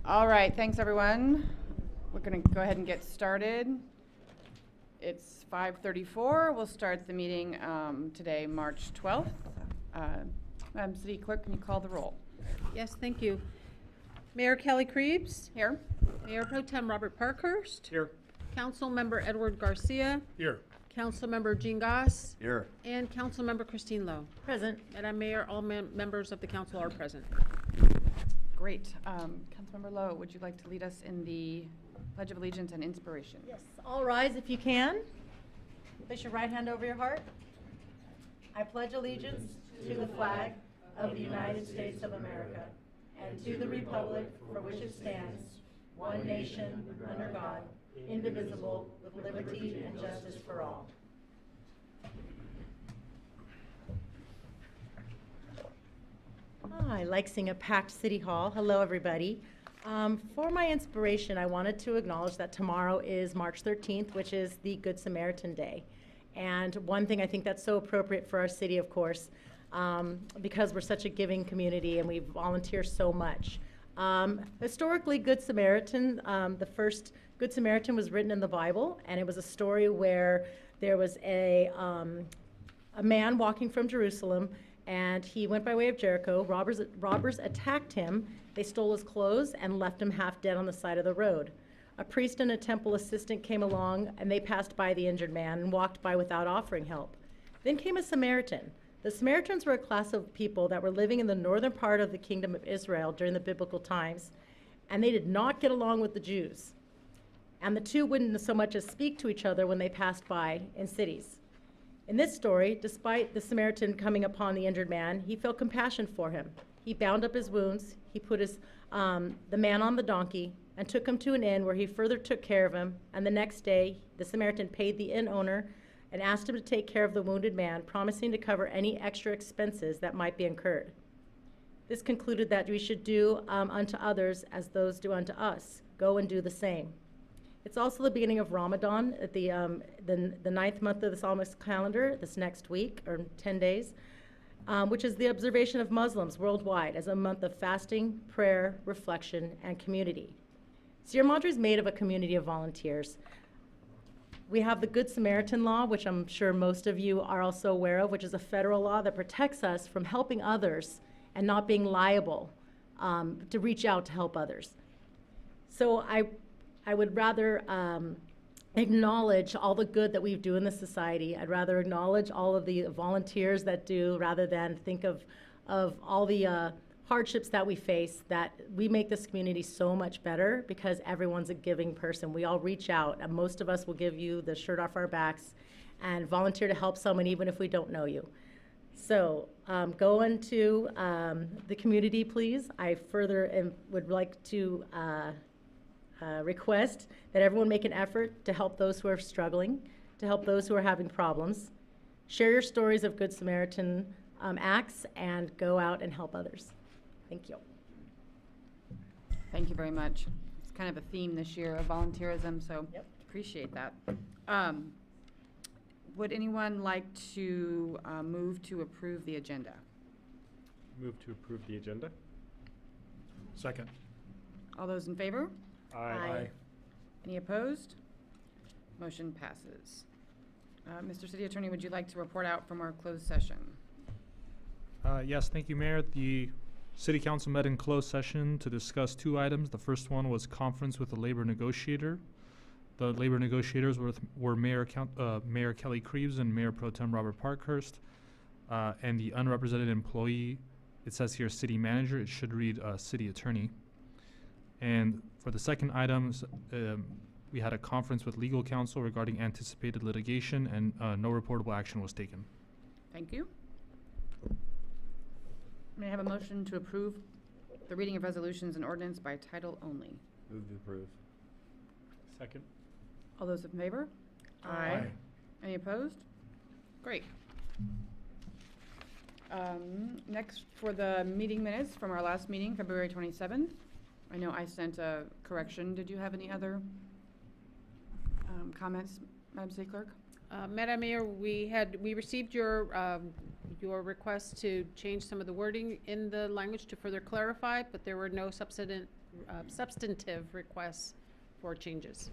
All right, thanks everyone. We're going to go ahead and get started. It's 5:34. We'll start the meeting today, March 12th. Madam City Clerk, can you call the roll? Yes, thank you. Mayor Kelly Krebs, Here. Mayor Pro Tem Robert Parkhurst, Here. Councilmember Edward Garcia, Here. Councilmember Jean Goss, Here. and Councilmember Christine Lowe. Present. Madam Mayor, all members of the council are present. Great. Councilmember Lowe, would you like to lead us in the Pledge of Allegiance and Inspiration? Yes, all rise if you can. Place your right hand over your heart. I pledge allegiance to the flag of the United States of America and to the republic for which it stands, one nation, under God, indivisible, with liberty and justice for all. I like seeing a packed City Hall. Hello, everybody. For my inspiration, I wanted to acknowledge that tomorrow is March 13th, which is the Good Samaritan Day. And one thing I think that's so appropriate for our city, of course, because we're such a giving community and we volunteer so much. Historically, Good Samaritan, the first Good Samaritan was written in the Bible, and it was a story where there was a man walking from Jerusalem, and he went by way of Jericho. Robbers attacked him. They stole his clothes and left him half dead on the side of the road. A priest and a temple assistant came along, and they passed by the injured man and walked by without offering help. Then came a Samaritan. The Samaritans were a class of people that were living in the northern part of the kingdom of Israel during the biblical times, and they did not get along with the Jews. And the two wouldn't so much as speak to each other when they passed by in cities. In this story, despite the Samaritan coming upon the injured man, he felt compassion for him. He bound up his wounds, he put the man on the donkey, and took him to an inn where he further took care of him, and the next day, the Samaritan paid the inn owner and asked him to take care of the wounded man, promising to cover any extra expenses that might be incurred. This concluded that we should do unto others as those do unto us. Go and do the same. It's also the beginning of Ramadan, at the 9th month of the Islamic calendar, this next week, or 10 days, which is the observation of Muslims worldwide as a month of fasting, prayer, reflection, and community. Sierra Madre is made of a community of volunteers. We have the Good Samaritan Law, which I'm sure most of you are also aware of, which is a federal law that protects us from helping others and not being liable to reach out to help others. So I would rather acknowledge all the good that we do in the society. I'd rather acknowledge all of the volunteers that do, rather than think of all the hardships that we face, that we make this community so much better because everyone's a giving person. We all reach out, and most of us will give you the shirt off our backs and volunteer to help someone even if we don't know you. So go into the community, please. I further would like to request that everyone make an effort to help those who are struggling, to help those who are having problems. Share your stories of Good Samaritan acts and go out and help others. Thank you. Thank you very much. It's kind of a theme this year of volunteerism, so appreciate that. Would anyone like to move to approve the agenda? Move to approve the agenda. Second. All those in favor? Aye. Any opposed? Motion passes. Mr. City Attorney, would you like to report out from our closed session? Yes, thank you, Mayor. The City Council met in closed session to discuss two items. The first one was conference with the labor negotiator. The labor negotiators were Mayor Kelly Krebs and Mayor Pro Tem Robert Parkhurst, and the unrepresented employee, it says here city manager, it should read city attorney. And for the second item, we had a conference with legal counsel regarding anticipated litigation, and no reportable action was taken. Thank you. May I have a motion to approve the reading of resolutions and ordinance by title only? Move to approve. Second. All those in favor? Aye. Any opposed? Great. Next, for the meeting minutes from our last meeting, February 27th. I know I sent a correction. Did you have any other comments, Madam City Clerk? Madam Mayor, we received your your request to change some of the wording in the language to further clarify, but there were no substantive requests for changes.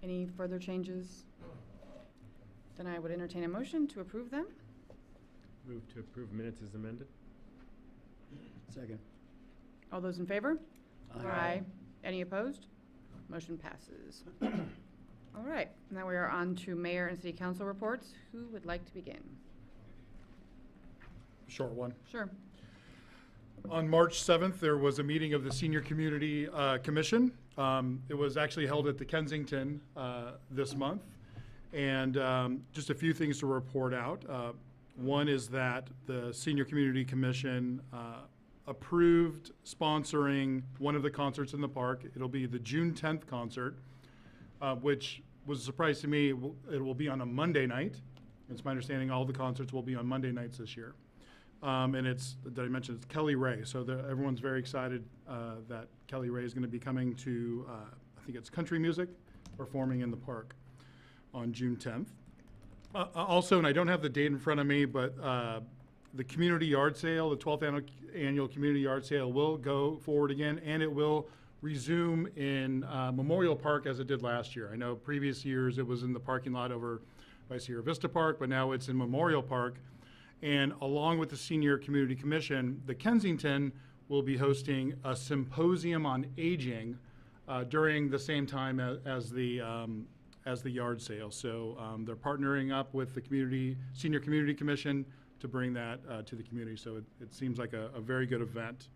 Any further changes? Then I would entertain a motion to approve them. Move to approve minutes as amended. Second. All those in favor? Aye. Any opposed? Motion passes. All right, now we are on to mayor and city council reports. Who would like to begin? Short one. Sure. On March 7th, there was a meeting of the Senior Community Commission. It was actually held at the Kensington this month. And just a few things to report out. One is that the Senior Community Commission approved sponsoring one of the concerts in the park. It'll be the June 10th concert, which was a surprise to me. It will be on a Monday night. It's my understanding all the concerts will be on Monday nights this year. And did I mention, it's Kelly Ray. So everyone's very excited that Kelly Ray is going to be coming to, I think it's country music, performing in the park on June 10th. Also, and I don't have the date in front of me, but the community yard sale, the 12th annual community yard sale will go forward again, and it will resume in Memorial Park as it did last year. I know previous years it was in the parking lot over by Sierra Vista Park, but now it's in Memorial Park. And along with the Senior Community Commission, the Kensington will be hosting a symposium on aging during the same time as the yard sale. So they're partnering up with the Senior Community Commission to bring that to the community. So it seems like a very good event.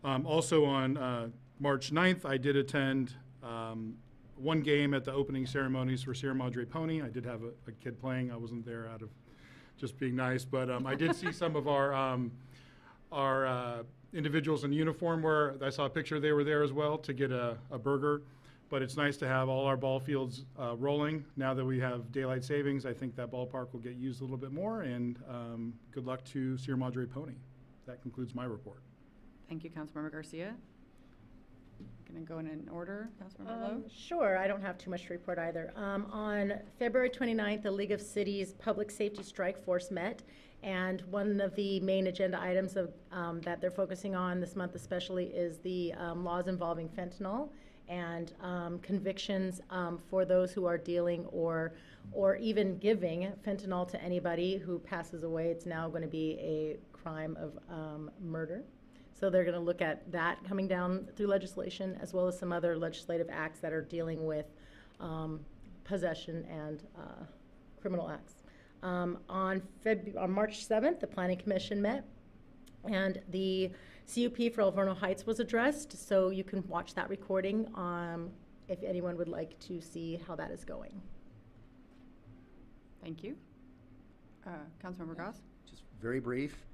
Also on March 9th, I did attend one game at the opening ceremonies for Sierra Madre Pony. I did have a kid playing. I wasn't there out of just being nice, but I did see some of our individuals in uniform where I saw a picture they were there as well to get a burger. But it's nice to have all our ball fields rolling. Now that we have daylight savings, I think that ballpark will get used a little bit more, and good luck to Sierra Madre Pony. That concludes my report. Thank you, Councilmember Garcia. Going to go in order, Councilmember Lowe? Sure, I don't have too much to report either. On February 29th, the League of Cities Public Safety Strike Force met, and one of the main agenda items that they're focusing on this month especially is the laws involving fentanyl and convictions for those who are dealing or even giving fentanyl to anybody who passes away. It's now going to be a crime of murder. So they're going to look at that coming down through legislation, as well as some other legislative acts that are dealing with possession and criminal acts. On March 7th, the Planning Commission met, and the CUP for Alverno Heights was addressed, so you can watch that recording if anyone would like to see how that is going. Thank you. Councilmember Goss? Just very brief.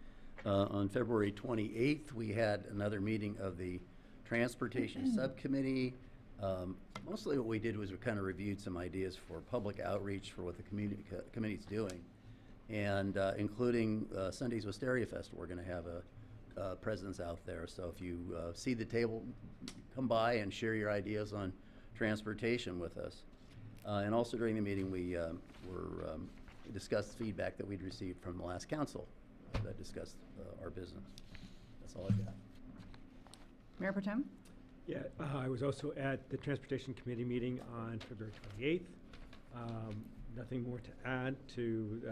On February 28th, we had another meeting of the Transportation Subcommittee. Mostly what we did was we kind of reviewed some ideas for public outreach for what the committee's doing. And including Sunday's Wisteria Fest, we're going to have a presence out there. So if you see the table, come by and share your ideas on transportation with us. And also during the meeting, we discussed feedback that we'd received from the last council that discussed our business. That's all I've got. Mayor Pro Tem? Yeah, I was also at the Transportation Committee meeting on February 28th. Nothing more to add to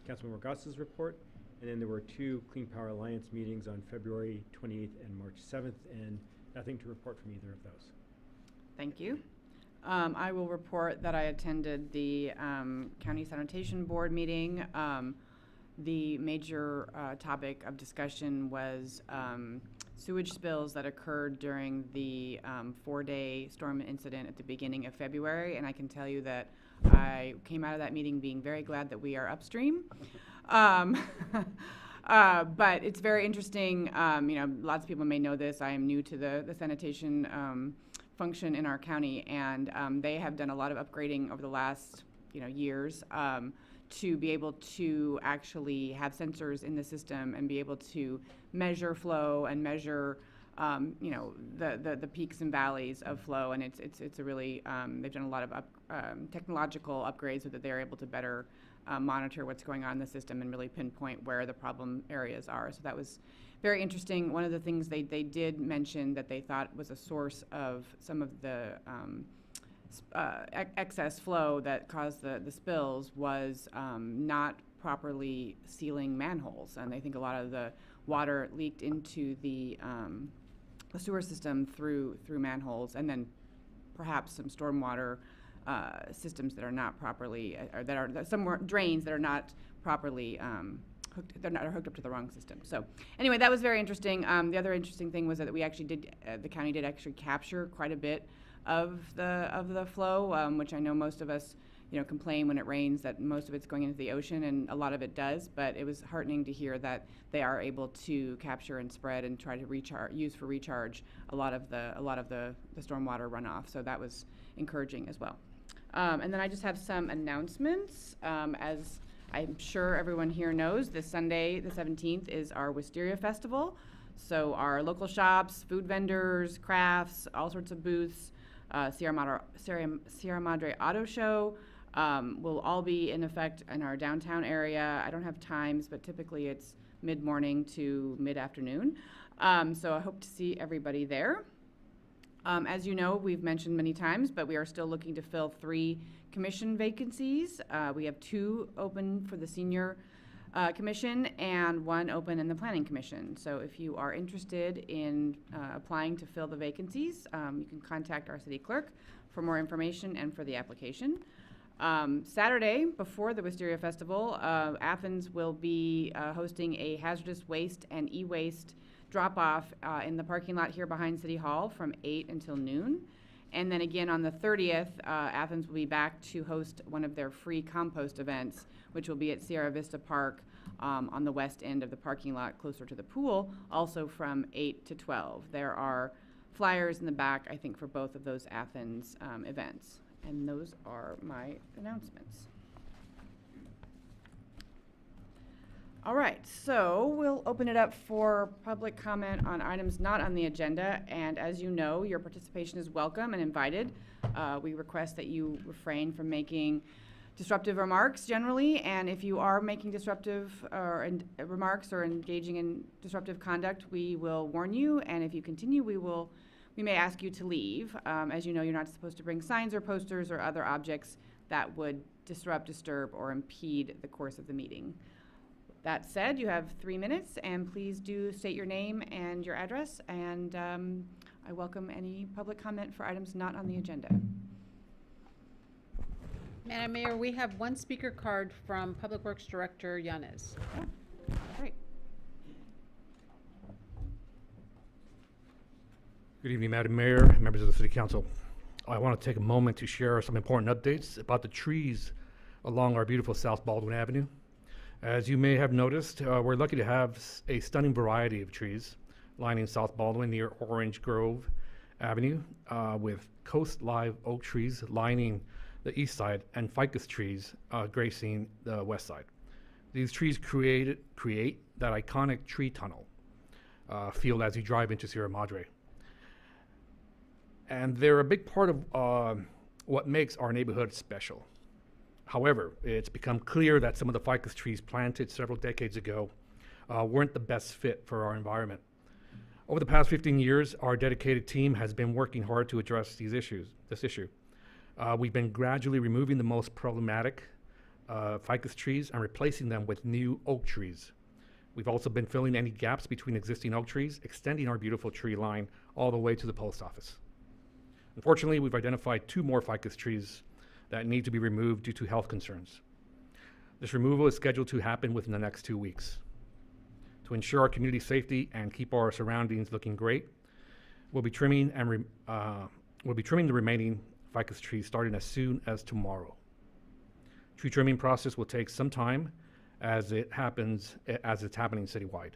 Councilmember Goss's report. And then there were two Clean Power Alliance meetings on February 28th and March 7th, and nothing to report from either of those. Thank you. I will report that I attended the County Sanitation Board meeting. The major topic of discussion was sewage spills that occurred during the 4-day storm incident at the beginning of February, and I can tell you that I came out of that meeting being very glad that we are upstream. But it's very interesting. Lots of people may know this. I am new to the sanitation function in our county, and they have done a lot of upgrading over the last years to be able to actually have sensors in the system and be able to measure flow and measure the peaks and valleys of flow. And it's a really they've done a lot of technological upgrades so that they're able to better monitor what's going on in the system and really pinpoint where the problem areas are. So that was very interesting. One of the things they did mention that they thought was a source of some of the excess flow that caused the spills was not properly sealing manholes. And they think a lot of the water leaked into the sewer system through manholes, and then perhaps some stormwater systems that are not properly, or that are some drains that are not properly hooked up to the wrong system. So anyway, that was very interesting. The other interesting thing was that we actually did, the county did actually capture quite a bit of the flow, which I know most of us, complain when it rains that most of it's going into the ocean, and a lot of it does. But it was heartening to hear that they are able to capture and spread and try to use for recharge a lot of the stormwater runoff. So that was encouraging as well. And then I just have some announcements. As I'm sure everyone here knows, this Sunday, the 17th, is our Wisteria Festival. So our local shops, food vendors, crafts, all sorts of booths, Sierra Madre Auto Show will all be in effect in our downtown area. I don't have times, but typically it's mid-morning to mid-afternoon. So I hope to see everybody there. As you know, we've mentioned many times, but we are still looking to fill 3 commission vacancies. We have 2 open for the senior commission and 1 open in the planning commission. So if you are interested in applying to fill the vacancies, you can contact our city clerk for more information and for the application. Saturday, before the Wisteria Festival, Athens will be hosting a hazardous waste and e-waste drop-off in the parking lot here behind City Hall from 8 until noon. And then again on the 30th, Athens will be back to host one of their free compost events, which will be at Sierra Vista Park on the west end of the parking lot closer to the pool, also from 8 to 12. There are flyers in the back, I think, for both of those Athens events. And those are my announcements. All right, so we'll open it up for public comment on items not on the agenda. And as you know, your participation is welcome and invited. We request that you refrain from making disruptive remarks generally. And if you are making disruptive remarks or engaging in disruptive conduct, we will warn you. And if you continue, we may ask you to leave. As you know, you're not supposed to bring signs or posters or other objects that would disrupt, disturb, or impede the course of the meeting. That said, you have 3 minutes, and please do state your name and your address, and I welcome any public comment for items not on the agenda. Madam Mayor, we have 1 speaker card from Public Works Director Yanez. Oh, great. Good evening, Madam Mayor, members of the City Council. I want to take a moment to share some important updates about the trees along our beautiful South Baldwin Avenue. As you may have noticed, we're lucky to have a stunning variety of trees lining South Baldwin near Orange Grove Avenue, with Coast Live oak trees lining the east side and ficus trees gracing the west side. These trees create that iconic tree tunnel feel as you drive into Sierra Madre. And they're a big part of what makes our neighborhood special. However, it's become clear that some of the ficus trees planted several decades ago weren't the best fit for our environment. Over the past 15 years, our dedicated team has been working hard to address this issue. We've been gradually removing the most problematic ficus trees and replacing them with new oak trees. We've also been filling any gaps between existing oak trees, extending our beautiful tree line all the way to the post office. Unfortunately, we've identified 2 more ficus trees that need to be removed due to health concerns. This removal is scheduled to happen within the next 2 weeks. To ensure our community safety and keep our surroundings looking great, we'll be trimming the remaining ficus trees starting as soon as tomorrow. Tree trimming process will take some time as it's happening citywide.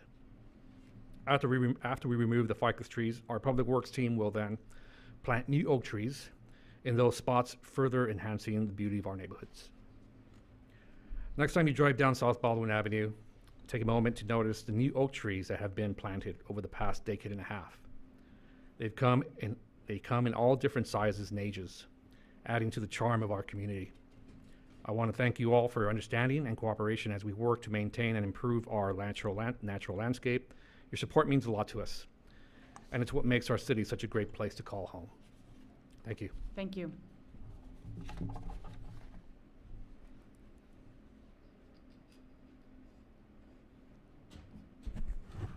After we remove the ficus trees, our public works team will then plant new oak trees in those spots, further enhancing the beauty of our neighborhoods. Next time you drive down South Baldwin Avenue, take a moment to notice the new oak trees that have been planted over the past decade and a half. They come in all different sizes and ages, adding to the charm of our community. I want to thank you all for your understanding and cooperation as we work to maintain and improve our natural landscape. Your support means a lot to us, and it's what makes our city such a great place to call home. Thank you. Thank you.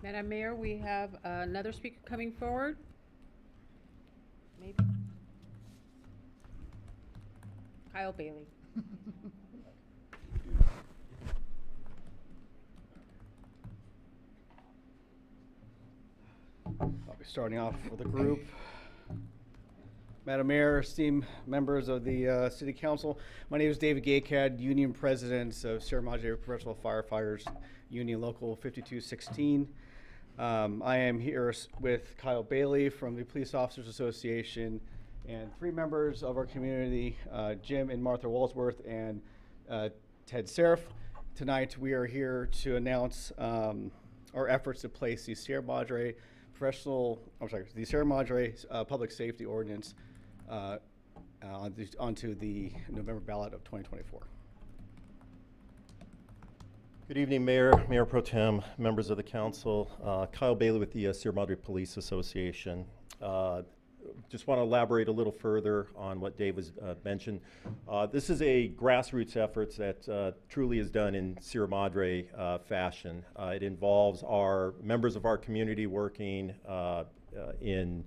Madam Mayor, we have another speaker coming forward. Maybe. Kyle Bailey. I'll be starting off with a group. Madam Mayor, esteemed members of the City Council, my name is David Gaycad, Union President of Sierra Madre Professional Firefighters Union Local 5216. I am here with Kyle Bailey from the Police Officers Association and 3 members of our community, Jim and Martha Walsworth and Ted Seraph. Tonight we are here to announce our efforts to place the Sierra Madre Public Safety Ordinance onto the November ballot of 2024. Good evening, Mayor, Mayor Pro Tem, members of the council. Kyle Bailey with the Sierra Madre Police Association. Just want to elaborate a little further on what Dave was mentioned. This is a grassroots effort that truly is done in Sierra Madre fashion. It involves our members of our community working in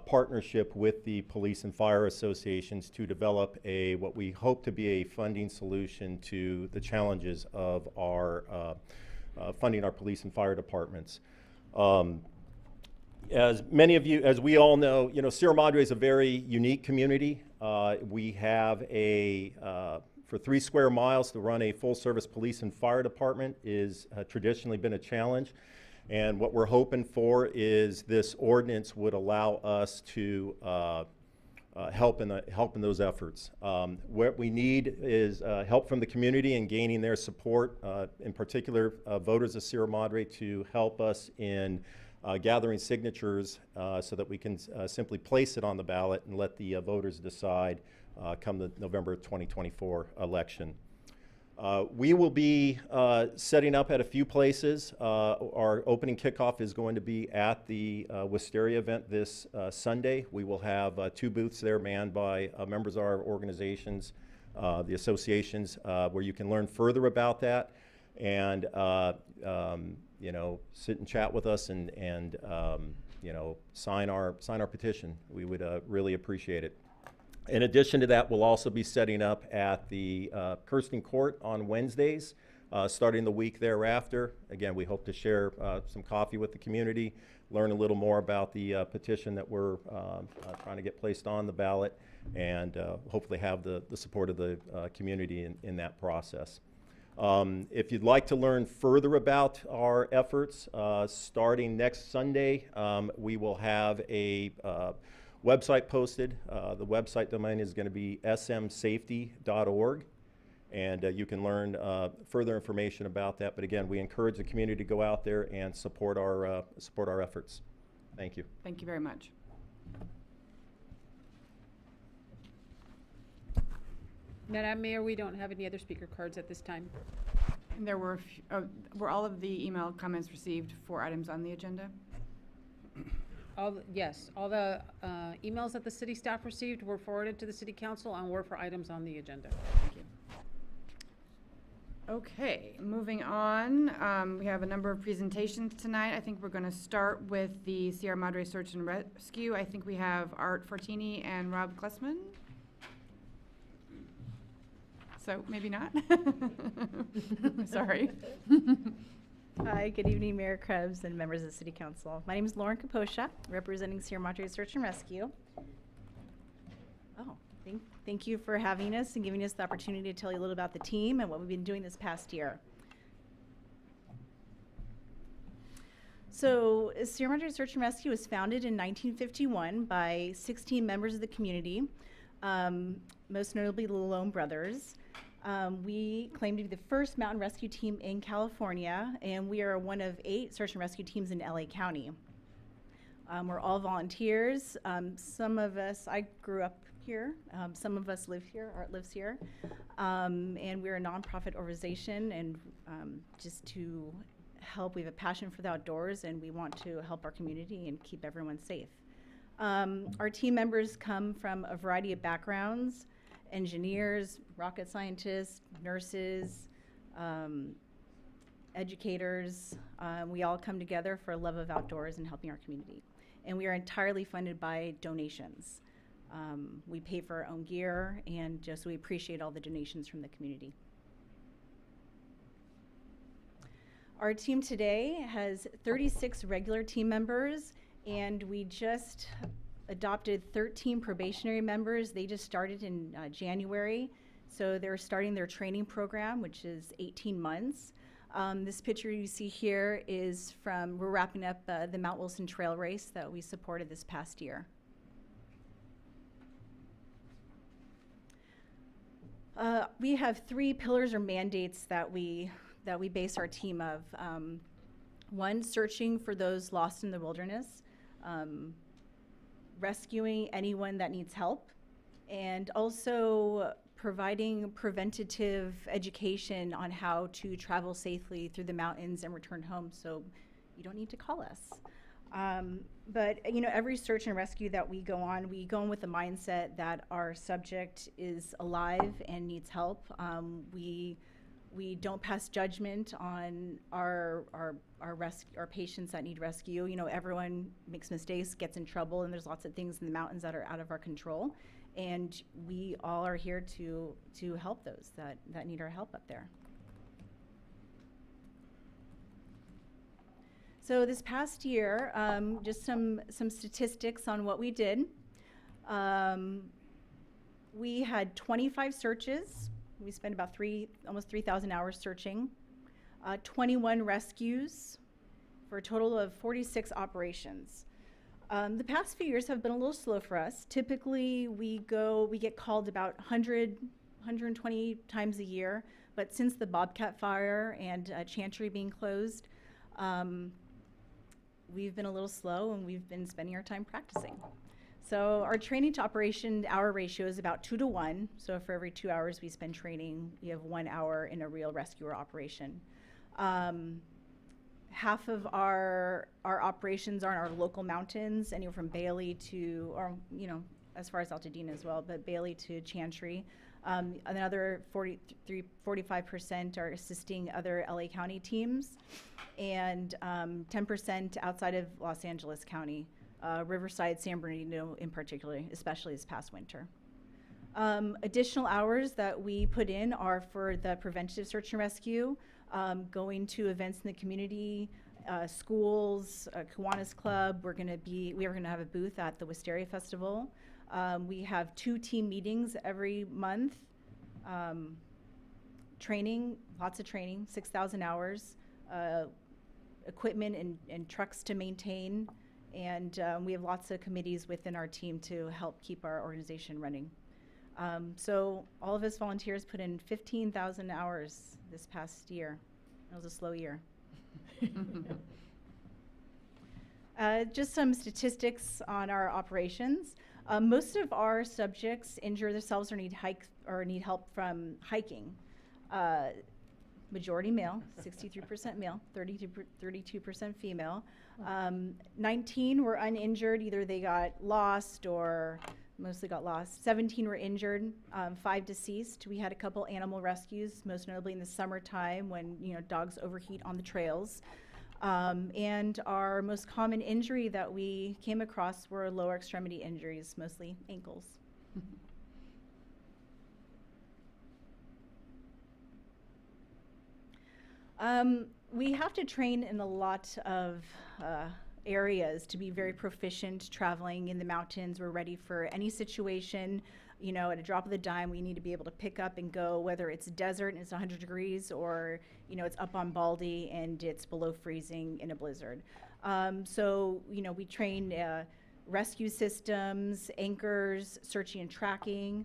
partnership with the police and fire associations to develop what we hope to be a funding solution to the challenges of our funding our police and fire departments. As many of you, as we all know, Sierra Madre is a very unique community. We have for 3 square miles to run a full-service police and fire department is traditionally been a challenge. And what we're hoping for is this ordinance would allow us to help in those efforts. What we need is help from the community in gaining their support, in particular voters of Sierra Madre, to help us in gathering signatures so that we can simply place it on the ballot and let the voters decide come the November 2024 election. We will be setting up at a few places. Our opening kickoff is going to be at the Wisteria event this Sunday. We will have 2 booths there manned by members of our organizations, the associations, where you can learn further about that and sit and chat with us and sign our petition. We would really appreciate it. In addition to that, we'll also be setting up at the Kirsten Court on Wednesdays, starting the week thereafter. Again, we hope to share some coffee with the community, learn a little more about the petition that we're trying to get placed on the ballot, and hopefully have the support of the community in that process. If you'd like to learn further about our efforts, starting next Sunday, we will have a website posted. The website domain is going to be smsafety.org, and you can learn further information about that. But again, we encourage the community to go out there and support our efforts. Thank you. Thank you very much. Madam Mayor, we don't have any other speaker cards at this time. And there were were all of the email comments received for items on the agenda? Yes, all the emails that the city staff received were forwarded to the city council and were for items on the agenda. Thank you. Okay, moving on. We have a number of presentations tonight. I think we're going to start with the Sierra Madre Search and Rescue. I think we have Art Fortini and Rob Klessman. So maybe not. Sorry. Hi, good evening, Mayor Krebs and members of the City Council. My name is Lauren Kaposha, representing Sierra Madre Search and Rescue. Thank you for having us and giving us the opportunity to tell you a little about the team and what we've been doing this past year. So, Sierra Madre Search and Rescue was founded in 1951 by 16 members of the community, most notably the Lone Brothers. We claim to be the first mountain rescue team in California, and we are one of 8 search and rescue teams in LA County. We're all volunteers. Some of us, I grew up here. Some of us live here, Art lives here. And we're a nonprofit organization, and just to help, we have a passion for the outdoors, and we want to help our community and keep everyone safe. Our team members come from a variety of backgrounds: engineers, rocket scientists, nurses, educators. We all come together for a love of outdoors and helping our community. And we are entirely funded by donations. We pay for our own gear, and just we appreciate all the donations from the community. Our team today has 36 regular team members, and we just adopted 13 probationary members. They just started in January, so they're starting their training program, which is 18 months. This picture you see here is from, we're wrapping up the Mount Wilson Trail Race that we supported this past year. We have 3 pillars or mandates that we base our team of. One, searching for those lost in the wilderness, rescuing anyone that needs help, and also providing preventative education on how to travel safely through the mountains and return home, so you don't need to call us. But you know, every search and rescue that we go on with the mindset that our subject is alive and needs help. We don't pass judgment on our patients that need rescue. You know, everyone makes mistakes, gets in trouble, and there's lots of things in the mountains that are out of our control. And we all are here to help those that need our help up there. So this past year, just some statistics on what we did. We had 25 searches. We spent about almost 3,000 hours searching. 21 rescues for a total of 46 operations. The past few years have been a little slow for us. Typically, we get called about 120 times a year, but since the Bobcat fire and Chantry being closed, we've been a little slow, and we've been spending our time practicing. So our training to operation hour ratio is about 2 to 1. So for every 2 hours we spend training, we have 1 hour in a real rescue or operation. Half of our operations are in our local mountains, anywhere from Bailey to, or you know, as far as Altadena as well, but Bailey to Chantry. Another 45% are assisting other LA County teams, and 10% outside of Los Angeles County, Riverside, San Bernardino in particular, especially this past winter. Additional hours that we put in are for the preventative search and rescue, going to events in the community, schools, Kiwanis Club. We are gonna have a booth at the Wisteria Festival. We have 2 team meetings every month. Training, lots of training, 6,000 hours, equipment and trucks to maintain, and we have lots of committees within our team to help keep our organization running. So all of us volunteers put in 15,000 hours this past year. It was a slow year. Just some statistics on our operations. Most of our subjects injure themselves or need help from hiking. Majority male, 63% male, 32% female. 19 were uninjured, either they got lost or mostly got lost. 17 were injured, 5 deceased. We had a couple animal rescues, most notably in the summertime when dogs overheat on the trails. And our most common injury that we came across were lower extremity injuries, mostly ankles. We have to train in a lot of areas to be very proficient traveling in the mountains. We're ready for any situation. At a drop of the dime, we need to be able to pick up and go, whether it's desert and it's 100 degrees or, it's up on Baldy and it's below freezing in a blizzard. So, we train rescue systems, anchors, searching and tracking,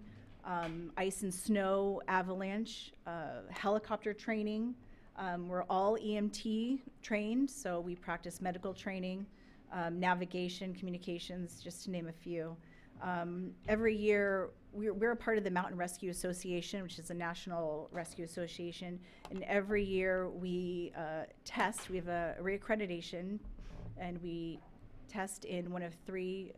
ice and snow, avalanche, helicopter training. We're all EMT trained, so we practice medical training. navigation, communications, just to name a few. Every year, we're a part of the Mountain Rescue Association, which is a national rescue association, and every year we test. We have a reaccreditation, and we test in one of three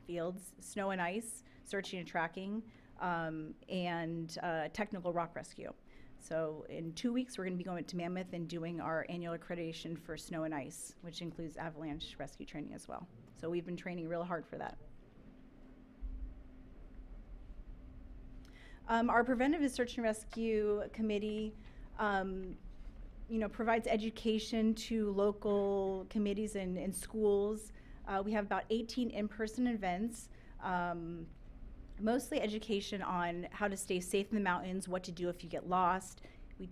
fields: snow and ice, searching and tracking, and technical rock rescue. So in 2 weeks, we're going to be going to Mammoth and doing our annual accreditation for snow and ice, which includes avalanche rescue training as well. So we've been training real hard for that. Our Preventive Search and Rescue Committee provides education to local committees and schools. We have about 18 in-person events, mostly education on how to stay safe in the mountains, what to do if you get lost. We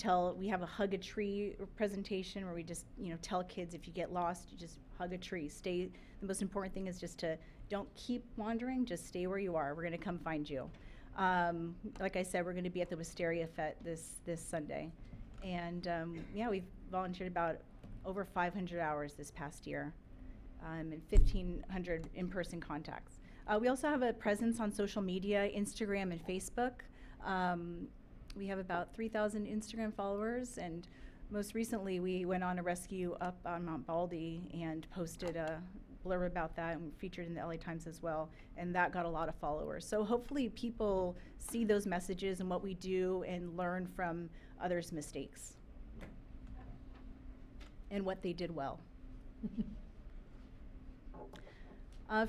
have a hug a tree presentation where we just tell kids, if you get lost, you just hug a tree. The most important thing is just to don't keep wandering, just stay where you are. We're going to come find you. Like I said, we're going to be at the Wisteria Fete this Sunday. And we've volunteered about over 500 hours this past year, and 1,500 in-person contacts. We also have a presence on social media, Instagram and Facebook. We have about 3,000 Instagram followers, and most recently we went on a rescue up on Mount Baldy and posted a blurb about that, and featured in the LA Times as well, and that got a lot of followers. So hopefully people see those messages and what we do and learn from others' mistakes and what they did well.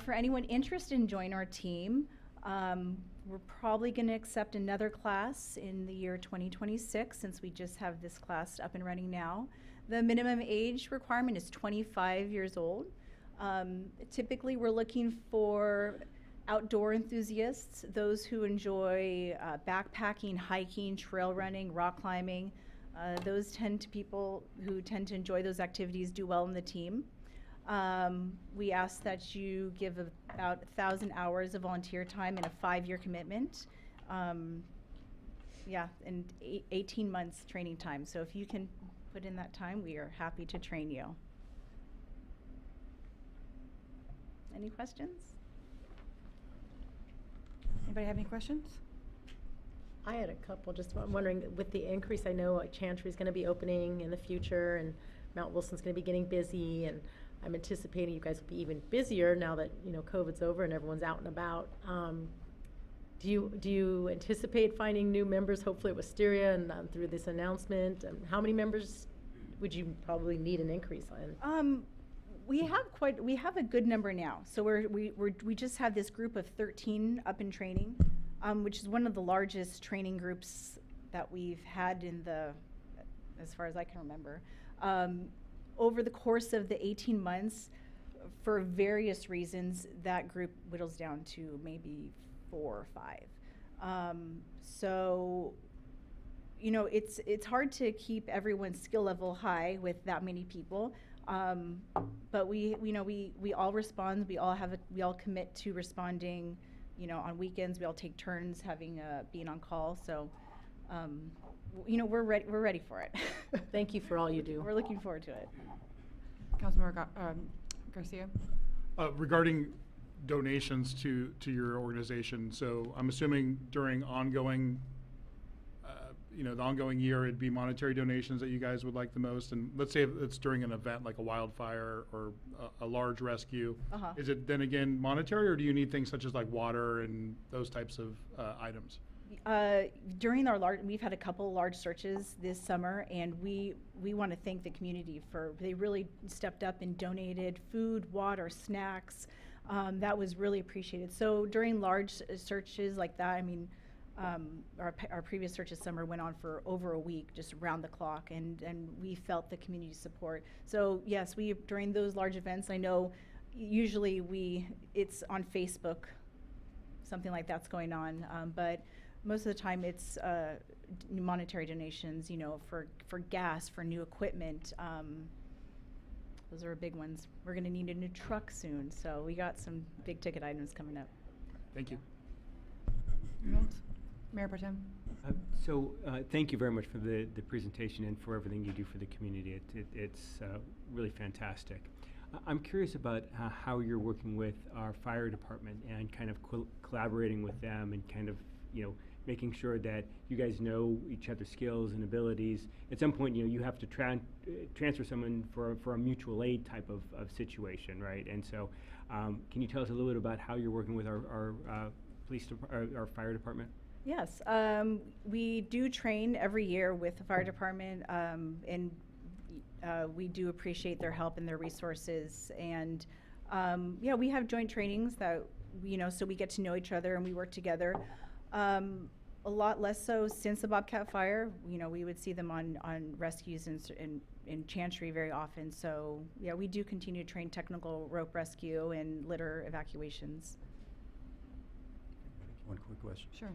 For anyone interested in joining our team, we're probably going to accept another class in the year 2026, since we just have this class up and running now. The minimum age requirement is 25 years old. Typically, we're looking for outdoor enthusiasts, those who enjoy backpacking, hiking, trail running, rock climbing. Those people who tend to enjoy those activities do well in the team. We ask that you give about 1,000 hours of volunteer time and a 5-year commitment. And 18 months training time. So if you can put in that time, we are happy to train you. Any questions? Anybody have any questions? I had a couple. Just I'm wondering, with the increase, I know Chantry's going to be opening in the future, and Mount Wilson's going to be getting busy, and I'm anticipating you guys will be even busier now that COVID's over and everyone's out and about. Do you anticipate finding new members, hopefully at Wisteria and through this announcement? How many members would you probably need an increase in? We have a good number now. So we just have this group of 13 up in training, which is one of the largest training groups that we've had as far as I can remember. Over the course of the 18 months, for various reasons, that group whittles down to maybe 4 or 5. So it's hard to keep everyone's skill level high with that many people. But we all respond. We all commit to responding. On weekends, we all take turns being on call. So, we're ready for it. Thank you for all you do. We're looking forward to it. Councilmember Garcia? Regarding donations to your organization, so I'm assuming during ongoing, the ongoing year, it'd be monetary donations that you guys would like the most. And let's say it's during an event like a wildfire or a large rescue. Uh-huh. Is it then again monetary, or do you need things such as like water and those types of items? During we've had a couple large searches this summer, and we want to thank the community they really stepped up and donated food, water, snacks. That was really appreciated. So during large searches like that, our previous search this summer went on for over a week, just around the clock, and we felt the community support. So yes, during those large events, I know usually it's on Facebook, something like that's going on, but most of the time it's monetary donations, for gas, for new equipment. Those are big ones. We're going to need a new truck soon, so we got some big ticket items coming up. Thank you. Anyone else? Mayor Pro Tem? Thank you very much for the presentation and for everything you do for the community. It's really fantastic. I'm curious about how you're working with our fire department and kind of collaborating with them and kind of, making sure that you guys know each other's skills and abilities. At some point, you have to transfer someone for a mutual aid type of situation, right? And so, can you tell us a little bit about how you're working with our our fire department? Yes, we do train every year with the fire department, and we do appreciate their help and their resources. And yeah, we have joint trainings that so we get to know each other and we work together. A lot less so since the Bobcat fire. We would see them on rescues in Chantry very often. So yeah, we do continue to train technical rope rescue and litter evacuations. One quick question. Sure.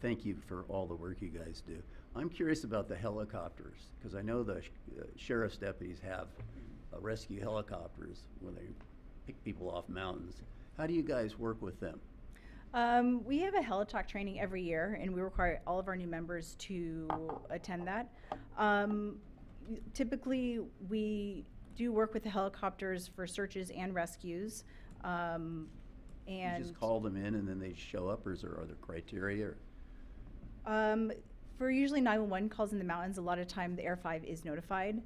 Thank you for all the work you guys do. I'm curious about the helicopters, because I know the sheriff's deputies have rescue helicopters when they pick people off mountains. How do you guys work with them? We have a helitalk training every year, and we require all of our new members to attend that. Typically, we do work with the helicopters for searches and rescues. And You just call them in and then they show up, or is there other criteria? For usually 911 calls in the mountains, a lot of time the Air 5 is notified.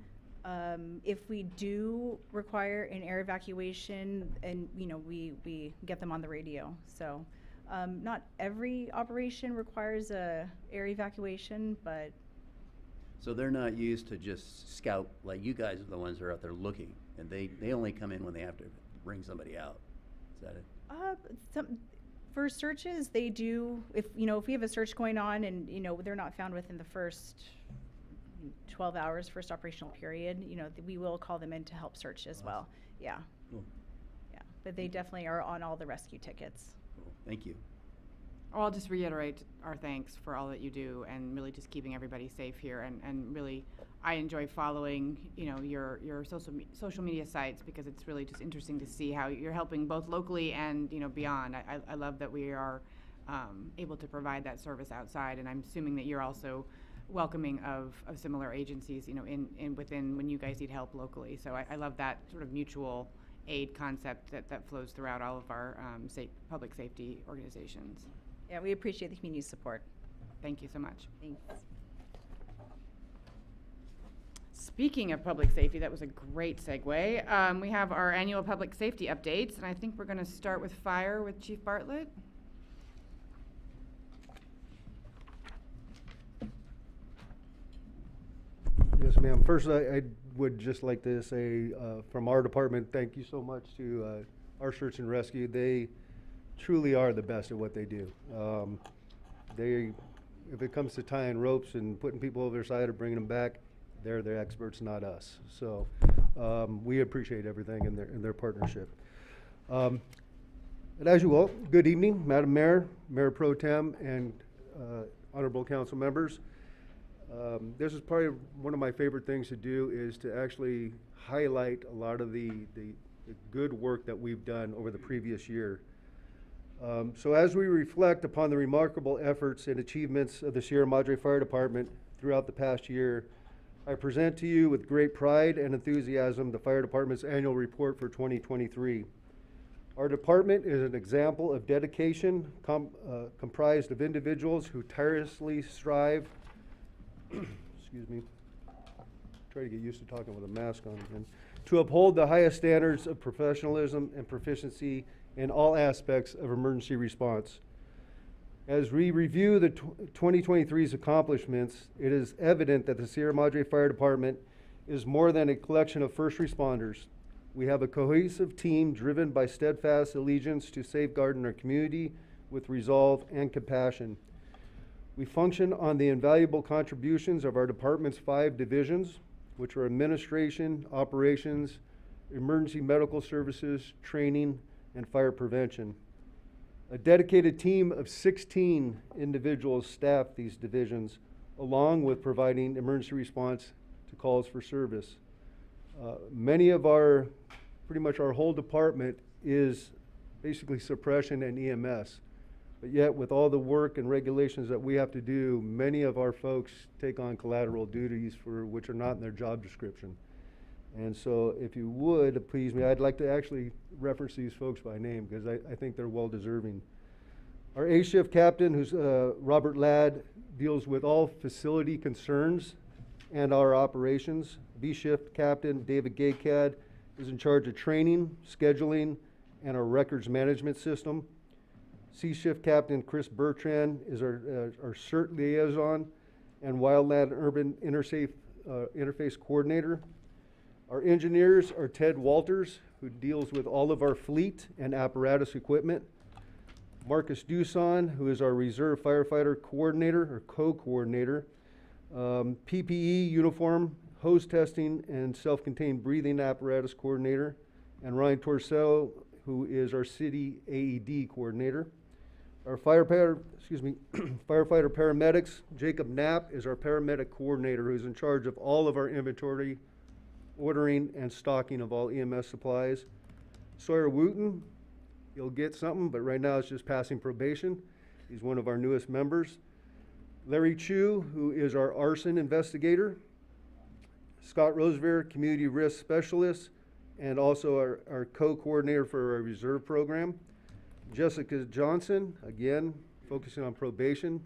If we do require an air evacuation, and we get them on the radio. So not every operation requires a air evacuation, but So they're not used to just scout, like you guys are the ones that are out there looking, and they only come in when they have to bring somebody out. Is that it? for searches, they do. If we have a search going on and they're not found within the first 12 hours, first operational period, we will call them in to help search as well. Yeah. Cool. Yeah, but they definitely are on all the rescue tickets. Cool. Thank you. Well, I'll just reiterate our thanks for all that you do and really just keeping everybody safe here. And really, I enjoy following, your social media sites, because it's really just interesting to see how you're helping both locally and, beyond. I love that we are able to provide that service outside, and I'm assuming that you're also welcoming of similar agencies, in within when you guys need help locally. So I love that sort of mutual aid concept that flows throughout all of our public safety organizations. Yeah, we appreciate the community's support. Thank you so much. Thanks. Speaking of public safety, that was a great segue. We have our annual public safety updates, and I think we're going to start with fire with Chief Bartlett. Yes, ma'am. First, I would just like to say from our department, thank you so much to our search and rescue. They truly are the best at what they do. If it comes to tying ropes and putting people over their side or bringing them back, they're the experts, not us. So we appreciate everything in their partnership. And as you all, good evening, Madam Mayor, Mayor Pro Tem, and honorable council members. This is probably one of my favorite things to do, is to actually highlight a lot of the good work that we've done over the previous year. So as we reflect upon the remarkable efforts and achievements of the Sierra Madre Fire Department throughout the past year, I present to you with great pride and enthusiasm the Fire Department's annual report for 2023. Our department is an example of dedication comprised of individuals who tirelessly strive excuse me, try to get used to talking with a mask on again, to uphold the highest standards of professionalism and proficiency in all aspects of emergency response. As we review the 2023's accomplishments, it is evident that the Sierra Madre Fire Department is more than a collection of first responders. We have a cohesive team driven by steadfast allegiance to safeguarding our community with resolve and compassion. We function on the invaluable contributions of our department's 5 divisions, which are administration, operations, emergency medical services, training, and fire prevention. A dedicated team of 16 individuals staff these divisions, along with providing emergency response to calls for service. Pretty much our whole department is basically suppression and EMS. But yet, with all the work and regulations that we have to do, many of our folks take on collateral duties for which are not in their job description. And so if you would, please me, I'd like to actually reference these folks by name because I think they're well deserving. Our A shift captain, who's Robert Ladd, deals with all facility concerns and our operations. B shift captain, David Gaycad, is in charge of training, scheduling, and our records management system. C shift captain, Chris Bertrand, is our CERT liaison and Wildland Urban Interface coordinator. Our engineers are Ted Walters, who deals with all of our fleet and apparatus equipment. Marcus Duson, who is our reserve firefighter coordinator or co-coordinator. PPE, uniform, hose testing, and self-contained breathing apparatus coordinator. And Ryan Torcello, who is our city AED coordinator. Our firefighter paramedics, Jacob Knapp is our paramedic coordinator, who's in charge of all of our inventory, ordering and stocking of all EMS supplies. Sawyer Wooten, he'll get something, but right now it's just passing probation. He's one of our newest members. Larry Chu, who is our arson investigator. Scott Rosevear, community risk specialist, and also our co-coordinator for our reserve program. Jessica Johnson, again, focusing on probation.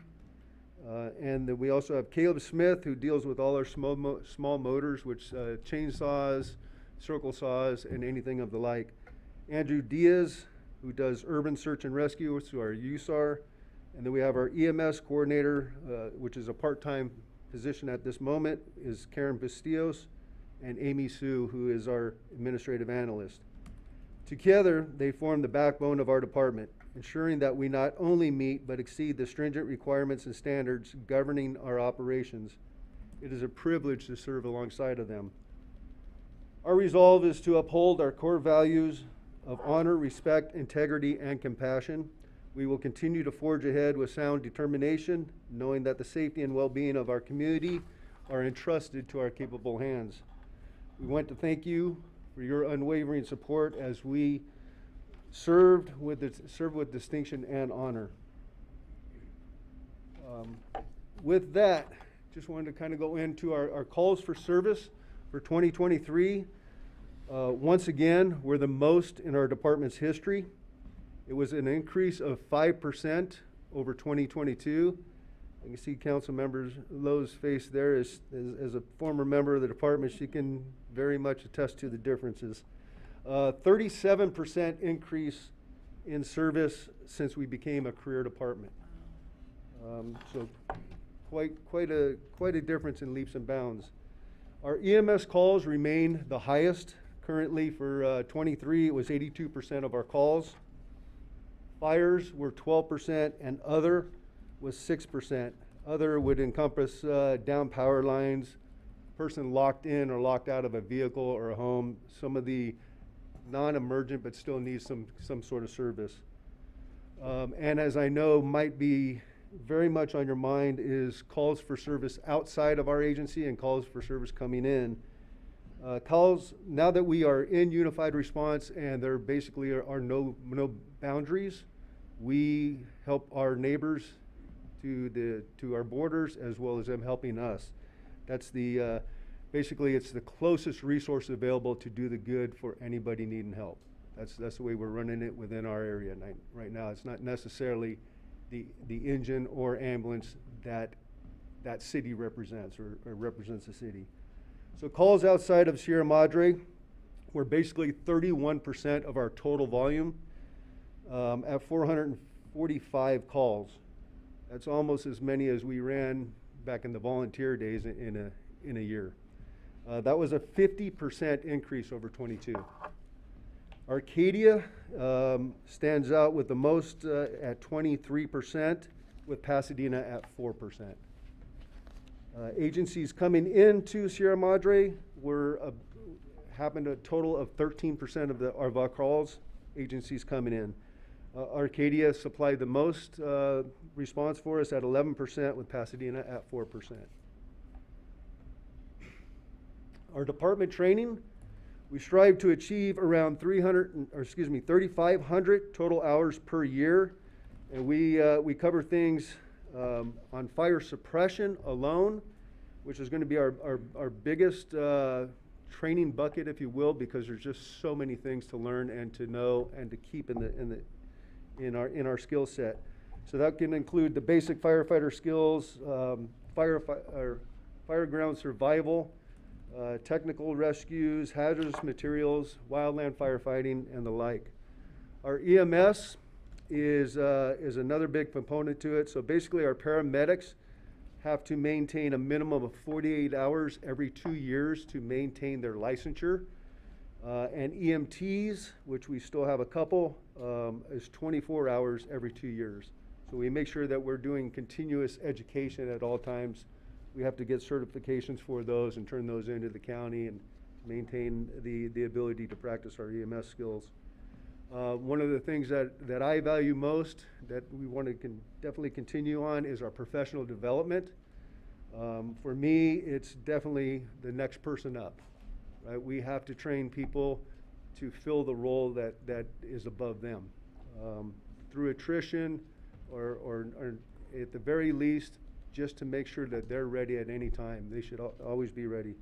And then we also have Caleb Smith, who deals with all our small motors, which chainsaws, circle saws, and anything of the like. Andrew Diaz, who does urban search and rescue through our USAR. And then we have our EMS coordinator, which is a part-time position at this moment, is Karen Bastillos, and Amy Sue, who is our administrative analyst. Together, they form the backbone of our department, ensuring that we not only meet but exceed the stringent requirements and standards governing our operations. It is a privilege to serve alongside of them. Our resolve is to uphold our core values of honor, respect, integrity, and compassion. We will continue to forge ahead with sound determination, knowing that the safety and well-being of our community are entrusted to our capable hands. We want to thank you for your unwavering support as we serve with distinction and honor. With that, just wanted to kind of go into our calls for service for 2023. Once again, we're the most in our department's history. It was an increase of 5% over 2022. You can see Council Member Lowe's face there. As a former member of the department, she can very much attest to the differences. 37% increase in service since we became a career department. So quite a difference in leaps and bounds. Our EMS calls remain the highest. Currently for 23, it was 82% of our calls. Fires were 12% and other was 6%. Other would encompass down power lines, person locked in or locked out of a vehicle or a home, some of the non-emergent but still needs some sort of service. And as I know might be very much on your mind is calls for service outside of our agency and calls for service coming in. Calls, now that we are in unified response and there basically are no boundaries, we help our neighbors to our borders as well as them helping us. That's the, basically it's the closest resource available to do the good for anybody needing help. That's the way we're running it within our area right now. It's not necessarily the engine or ambulance that city represents or represents the city. So calls outside of Sierra Madre were basically 31% of our total volume at 445 calls. That's almost as many as we ran back in the volunteer days in a year. That was a 50% increase over 22. Arcadia stands out with the most at 23%, with Pasadena at 4%. Agencies coming into Sierra Madre happened a total of 13% of our calls, agencies coming in. Arcadia supplied the most response for us at 11%, with Pasadena at 4%. Our department training, we strive to achieve around 3,500 total hours per year, and we cover things on fire suppression alone, which is going to be our biggest training bucket, if you will, because there's just so many things to learn and to know and to keep in our skill set. So that can include the basic firefighter skills, fire ground survival, technical rescues, hazardous materials, wildland firefighting, and the like. Our EMS is another big component to it. So basically our paramedics have to maintain a minimum of 48 hours every 2 years to maintain their licensure. And EMTs, which we still have a couple, is 24 hours every 2 years. So we make sure that we're doing continuous education at all times. We have to get certifications for those and turn those into the county and maintain the ability to practice our EMS skills. One of the things that I value most that we want to definitely continue on is our professional development. For me, it's definitely the next person up. Right? We have to train people to fill the role that is above them. Through attrition or at the very least, just to make sure that they're ready at any time. They should always be ready.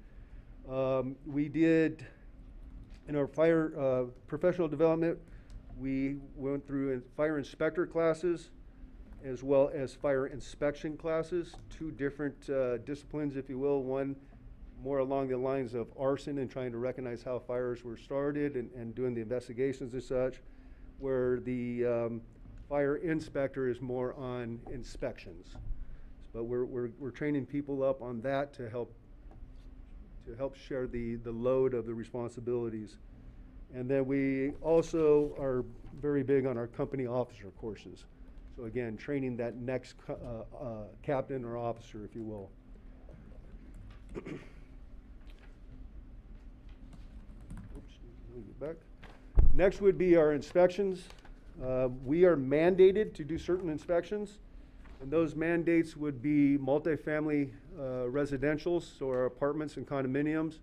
We did, in our fire professional development, we went through fire inspector classes as well as fire inspection classes, two different disciplines, if you will. One more along the lines of arson and trying to recognize how fires were started and doing the investigations and such, where the fire inspector is more on inspections. But we're training people up on that to help share the load of the responsibilities. And then we also are very big on our company officer courses. So again, training that next captain or officer, if you will. Oops, let me get back. Next would be our inspections. We are mandated to do certain inspections. And those mandates would be multifamily residentials, so our apartments and condominiums,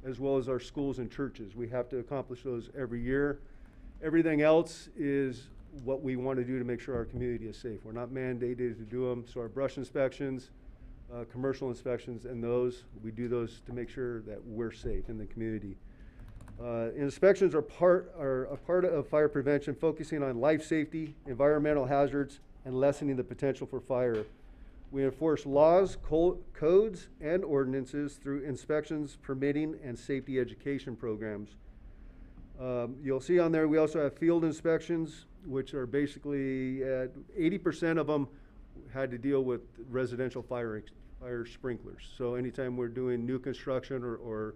as well as our schools and churches. We have to accomplish those every year. Everything else is what we want to do to make sure our community is safe. We're not mandated to do them, so our brush inspections, commercial inspections, and we do those to make sure that we're safe in the community. Inspections are a part of fire prevention, focusing on life safety, environmental hazards, and lessening the potential for fire. We enforce laws, codes, and ordinances through inspections, permitting, and safety education programs. You'll see on there we also have field inspections, which are basically 80% of them had to deal with residential fire sprinklers. So anytime we're doing new construction or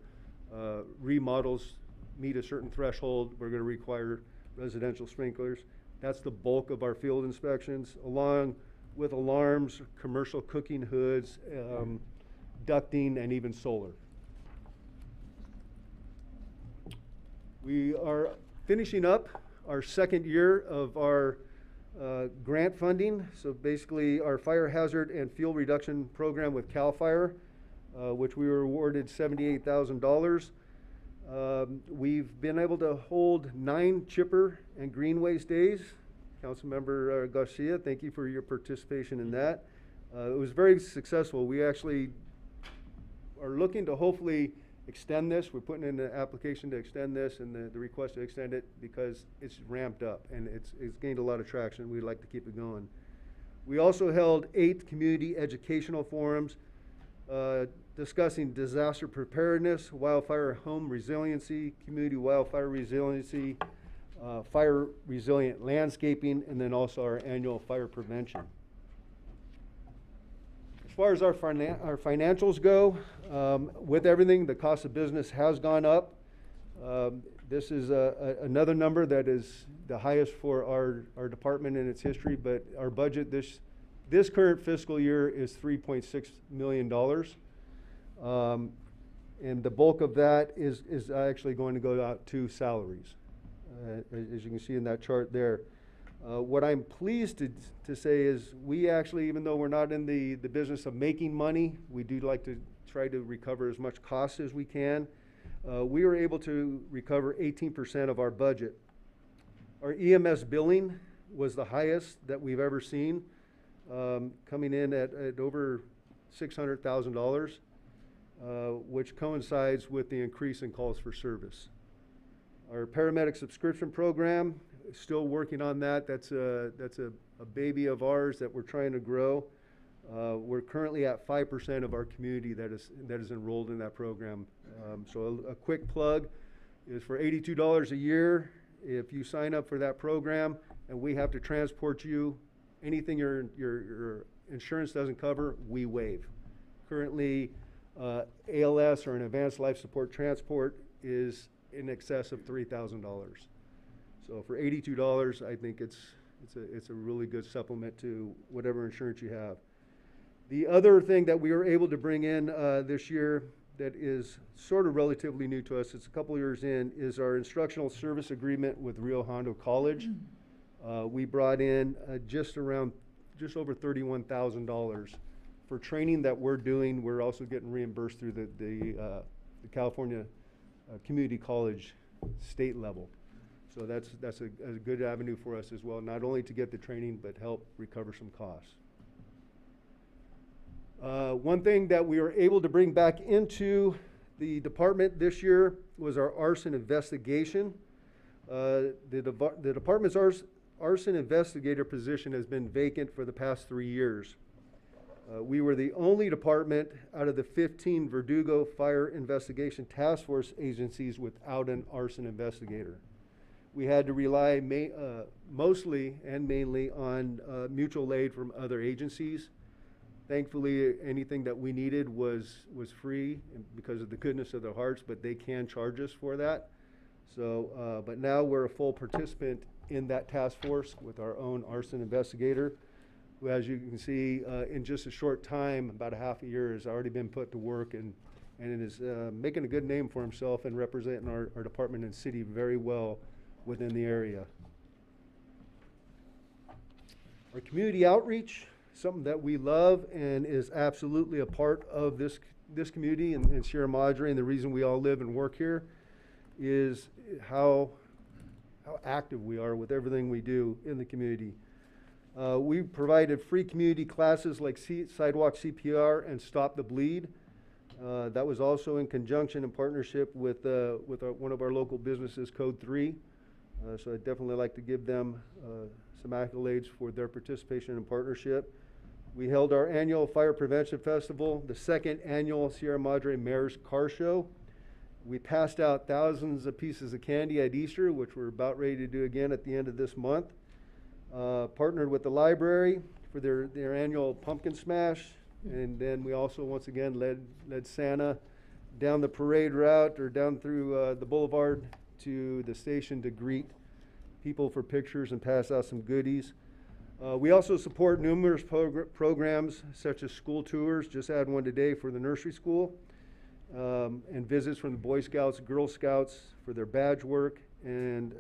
remodels meet a certain threshold, we're going to require residential sprinklers. That's the bulk of our field inspections, along with alarms, commercial cooking hoods, ducting, and even solar. We are finishing up our second year of our grant funding. So basically our fire hazard and fuel reduction program with CAL FIRE, which we were awarded $78,000. We've been able to hold 9 chipper and green waste days. Councilmember Garcia, thank you for your participation in that. It was very successful. We actually are looking to hopefully extend this. We're putting in an application to extend this and the request to extend it because it's ramped up and it's gained a lot of traction. We'd like to keep it going. We also held 8 community educational forums discussing disaster preparedness, wildfire home resiliency, community wildfire resiliency, fire resilient landscaping, and then also our annual fire prevention. As far as our financials go, with everything, the cost of business has gone up. This is another number that is the highest for our department in its history, but our budget this current fiscal year is $3.6 million. And the bulk of that is actually going to go out to salaries, as you can see in that chart there. What I'm pleased to say is we actually, even though we're not in the business of making money, we do like to try to recover as much cost as we can. We were able to recover 18% of our budget. Our EMS billing was the highest that we've ever seen, coming in at over $600,000. which coincides with the increase in calls for service. Our paramedic subscription program, still working on that. That's a baby of ours that we're trying to grow. We're currently at 5% of our community that is enrolled in that program. So a quick plug is for $82 a year. If you sign up for that program and we have to transport you, anything your insurance doesn't cover, we waive. Currently, ALS or an advanced life support transport is in excess of $3,000. So for $82, I think it's a really good supplement to whatever insurance you have. The other thing that we were able to bring in this year that is sort of relatively new to us, it's a couple years in, is our instructional service agreement with Rio Hondo College. We brought in just over $31,000 for training that we're doing. We're also getting reimbursed through the California Community College state level. So that's a good avenue for us as well, not only to get the training, but help recover some costs. One thing that we were able to bring back into the department this year was our arson investigation. The department's arson investigator position has been vacant for the past 3 years. We were the only department out of the 15 Verdugo Fire Investigation Task Force agencies without an arson investigator. We had to rely mostly and mainly on mutual aid from other agencies. Thankfully, anything that we needed was free because of the goodness of their hearts, but they can charge us for that. So, but now we're a full participant in that task force with our own arson investigator, who, as you can see, in just a short time, about a half a year, has already been put to work and is making a good name for himself and representing our department and city very well within the area. Our community outreach, something that we love and is absolutely a part of this community and Sierra Madre, and the reason we all live and work here is how active we are with everything we do in the community. We provided free community classes like Sidewalk CPR and Stop the Bleed. That was also in conjunction and partnership with one of our local businesses, Code 3. So I'd definitely like to give them some accolades for their participation and partnership. We held our annual Fire Prevention Festival, the second annual Sierra Madre Mayor's Car Show. We passed out thousands of pieces of candy at Easter, which we're about ready to do again at the end of this month. Partnered with the library for their annual Pumpkin Smash. And then we also, once again, led Santa down the parade route or down through the boulevard to the station to greet people for pictures and pass out some goodies. We also support numerous programs such as school tours. Just had one today for the nursery school, and visits from the Boy Scouts, Girl Scouts for their badge work, and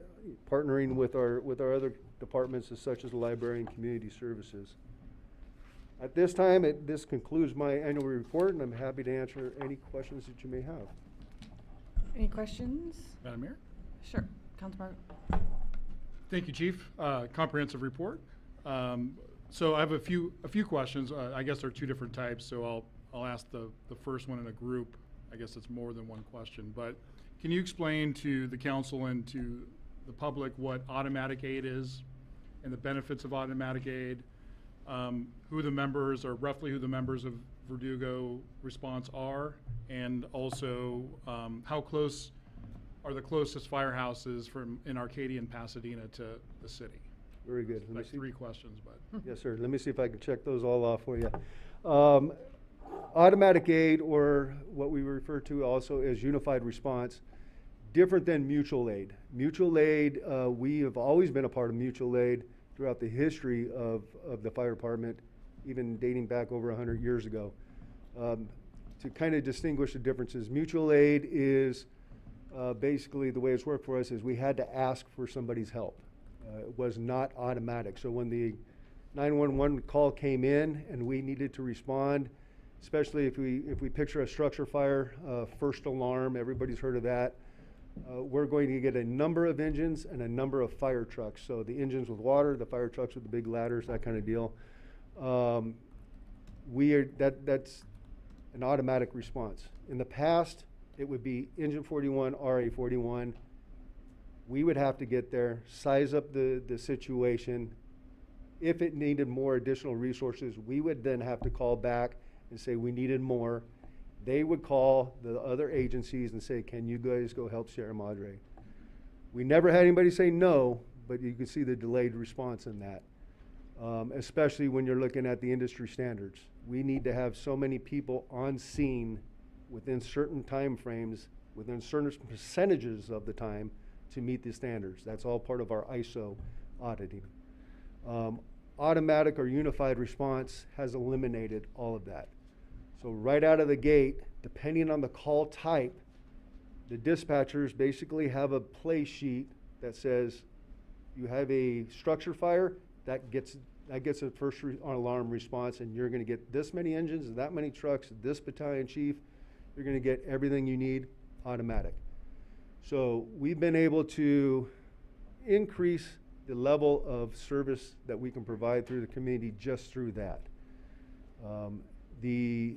partnering with our other departments such as the library and community services. At this time, this concludes my annual report, and I'm happy to answer any questions that you may have. Any questions? Madam Mayor? Sure. Councilmember. Thank you, Chief. Comprehensive report. So I have a few questions. I guess there are two different types, so I'll ask the first one in a group. I guess it's more than one question, but can you explain to the council and to the public what automatic aid is and the benefits of automatic aid, who the members or roughly who the members of Verdugo response are, and also how close are the closest firehouses in Arcadia and Pasadena to the city? Very good. Like 3 questions, but. Yes, sir. Let me see if I can check those all off for you. Automatic aid, or what we refer to also as unified response, different than mutual aid. Mutual aid, we have always been a part of mutual aid throughout the history of the fire department, even dating back over 100 years ago. To kind of distinguish the differences, mutual aid is basically the way it's worked for us is we had to ask for somebody's help. It was not automatic. So when the 911 call came in and we needed to respond, especially if we picture a structure fire, first alarm, everybody's heard of that. We're going to get a number of engines and a number of fire trucks. So the engines with water, the fire trucks with the big ladders, that kind of deal. That's an automatic response. In the past, it would be engine 41, RA 41. We would have to get there, size up the situation. If it needed more additional resources, we would then have to call back and say we needed more. They would call the other agencies and say, can you guys go help Sierra Madre? We never had anybody say no, but you can see the delayed response in that, especially when you're looking at the industry standards. We need to have so many people on scene within certain time frames, within certain percentages of the time to meet the standards. That's all part of our ISO auditing. Automatic or unified response has eliminated all of that. So right out of the gate, depending on the call type, the dispatchers basically have a play sheet that says you have a structure fire, that gets a first alarm response, and you're gonna get this many engines, that many trucks, this battalion chief, you're gonna get everything you need automatic. So we've been able to increase the level of service that we can provide through the community just through that. The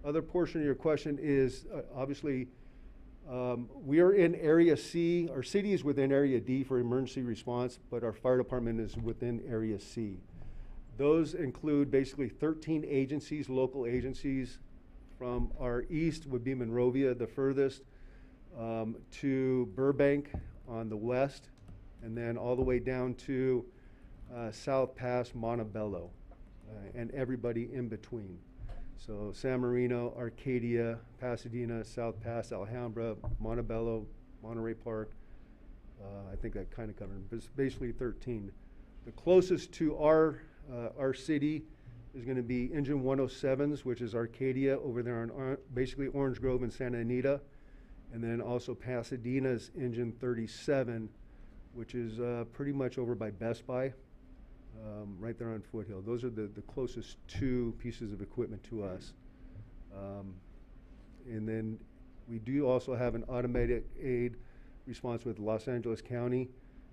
other portion of your question is obviously we are in Area C. Our city is within Area D for emergency response, but our fire department is within Area C. Those include basically 13 agencies, local agencies. From our east would be Monrovia, the furthest, to Burbank on the west, and then all the way down to South Pass, Montebello, and everybody in between. So San Marino, Arcadia, Pasadena, South Pass, Alhambra, Montebello, Monterey Park. I think that kind of covered, but it's basically 13. The closest to our city is going to be Engine 107s, which is Arcadia over there on basically Orange Grove and Santa Anita. And then also Pasadena's Engine 37, which is pretty much over by Best Buy, right there on Foothill. Those are the closest two pieces of equipment to us. And then we do also have an automatic aid response with Los Angeles County.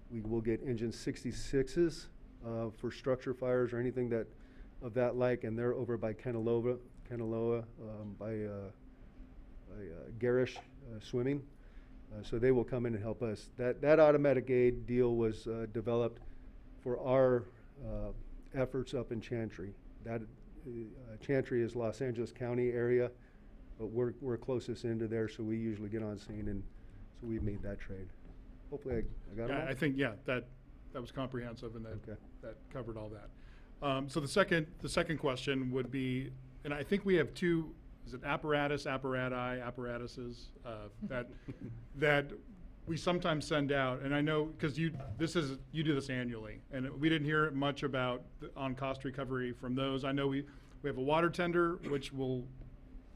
We will get Engine 66s for structure fires or anything that of that like, and they're over by Kanaloa, by Garish Swimming. So they will come in and help us. That automatic aid deal was developed for our efforts up in Chantry. That Chantry is Los Angeles County area, but we're closest into there, so we usually get on scene, and so we've made that trade. Hopefully I got it all. I think, that was comprehensive, and that covered all that. So the second question would be, and I think we have two, is it apparatuses, that we sometimes send out, and I know, because you do this annually, and we didn't hear much about on cost recovery from those. I know we have a water tender, which will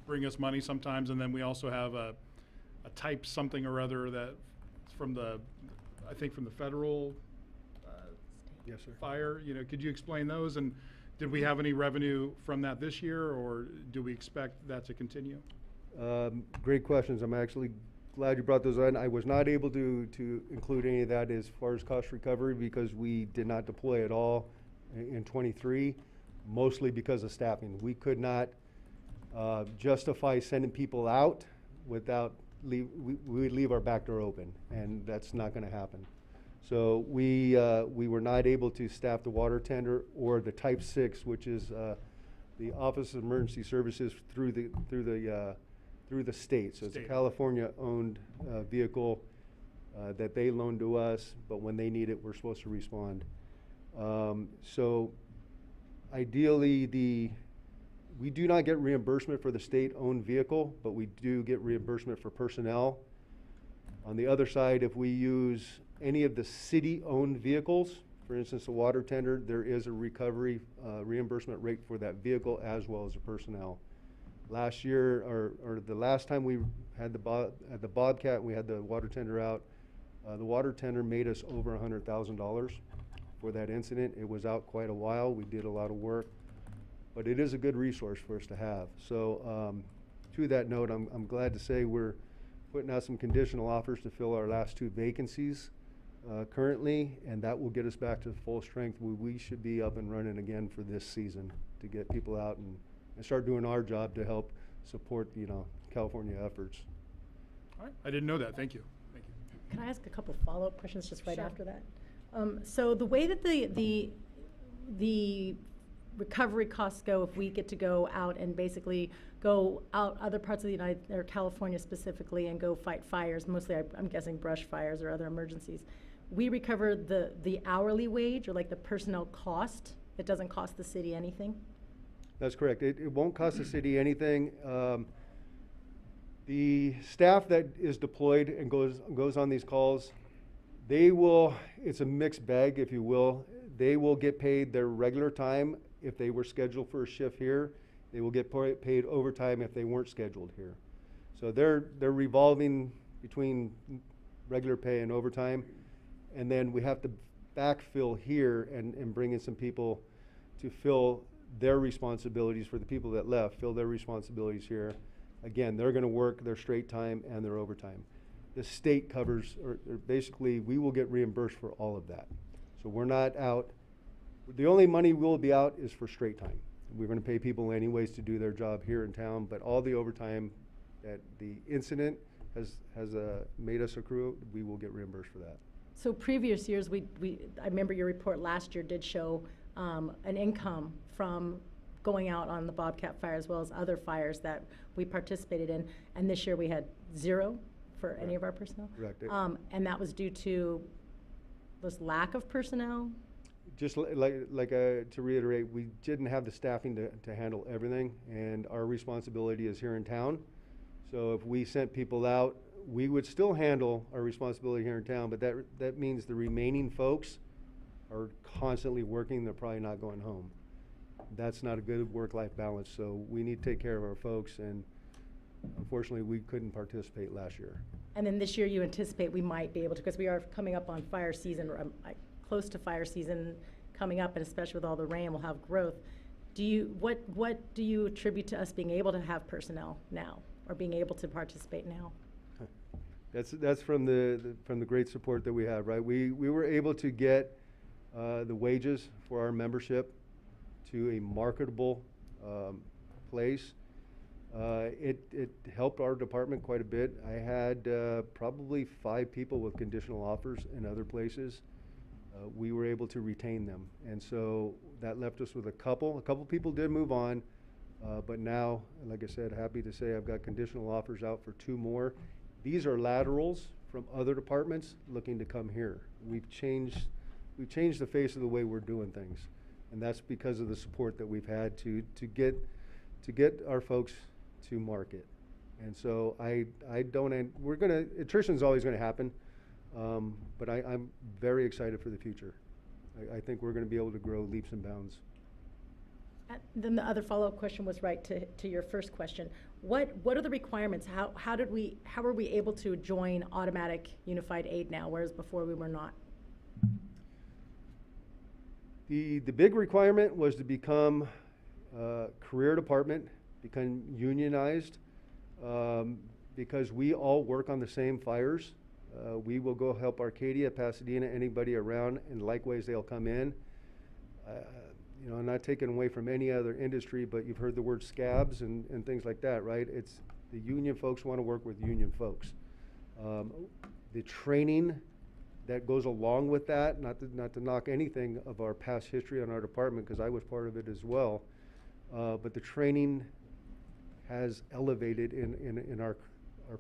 bring us money sometimes, and then we also have a type something or other that from the federal Yes, sir. fire. Could you explain those, and did we have any revenue from that this year, or do we expect that to continue? Great questions. I'm actually glad you brought those in. I was not able to include any of that as far as cost recovery because we did not deploy at all in 23, mostly because of staffing. We could not justify sending people out without we would leave our back door open, and that's not going to happen. So we were not able to staff the water tender or the Type 6, which is the Office of Emergency Services through the state. So it's a California-owned vehicle that they loan to us, but when they need it, we're supposed to respond. So ideally, we do not get reimbursement for the state-owned vehicle, but we do get reimbursement for personnel. On the other side, if we use any of the city-owned vehicles, for instance, the water tender, there is a recovery reimbursement rate for that vehicle as well as the personnel. Last year, or the last time we had the Bobcat, we had the water tender out, the water tender made us over $100,000 for that incident. It was out quite a while. We did a lot of work, but it is a good resource for us to have. So to that note, I'm glad to say we're putting out some conditional offers to fill our last 2 vacancies currently, and that will get us back to full strength. We should be up and running again for this season to get people out and start doing our job to help support, California efforts. All right, I didn't know that. Thank you. Thank you. Can I ask a couple follow-up questions just right Sure. after that? So the way that the recovery costs go, if we get to go out and basically go out other parts of the United, or California specifically, and go fight fires, mostly I'm guessing brush fires or other emergencies, we recover the hourly wage or like the personnel cost. It doesn't cost the city anything? That's correct. It won't cost the city anything. The staff that is deployed and goes on these calls, it's a mixed bag, if you will. They will get paid their regular time if they were scheduled for a shift here. They will get paid overtime if they weren't scheduled here. So they're revolving between regular pay and overtime. And then we have to backfill here and bring in some people to fill their responsibilities for the people that left, fill their responsibilities here. Again, they're gonna work their straight time and their overtime. The state covers, or basically, we will get reimbursed for all of that. So we're not out, the only money we'll be out is for straight time. We're gonna pay people anyways to do their job here in town, but all the overtime that the incident has made us accrue, we will get reimbursed for that. So previous years, I remember your report last year did show an income from going out on the Bobcat fire as well as other fires that we participated in. And this year we had zero for any of our personnel? Correct. And that was due to this lack of personnel? Just to reiterate, we didn't have the staffing to handle everything, and our responsibility is here in town. So if we sent people out, we would still handle our responsibility here in town, but that means the remaining folks are constantly working, they're probably not going home. That's not a good work-life balance, so we need to take care of our folks, and unfortunately, we couldn't participate last year. And then this year you anticipate we might be able to, because we are coming up on fire season, or close to fire season coming up, and especially with all the rain, we'll have growth. What do you attribute to us being able to have personnel now, or being able to participate now? That's from the great support that we have, right? We were able to get the wages for our membership to a marketable place. It helped our department quite a bit. I had probably 5 people with conditional offers in other places. We were able to retain them, and so that left us with a couple. A couple people did move on, but now, like I said, happy to say I've got conditional offers out for 2 more. These are laterals from other departments looking to come here. We've changed the face of the way we're doing things, and that's because of the support that we've had to get our folks to market. And so attrition's always gonna happen, but I'm very excited for the future. I think we're gonna be able to grow leaps and bounds. Then the other follow-up question was right to your first question. What are the requirements? How were we able to join automatic unified aid now, whereas before we were not? The big requirement was to become a career department, become unionized, because we all work on the same fires. We will go help Arcadia, Pasadena, anybody around, and likewise they'll come in. I'm not taking away from any other industry, but you've heard the word scabs and things like that, right? It's the union folks want to work with union folks. The training that goes along with that, not to knock anything of our past history on our department, because I was part of it as well, but the training has elevated in our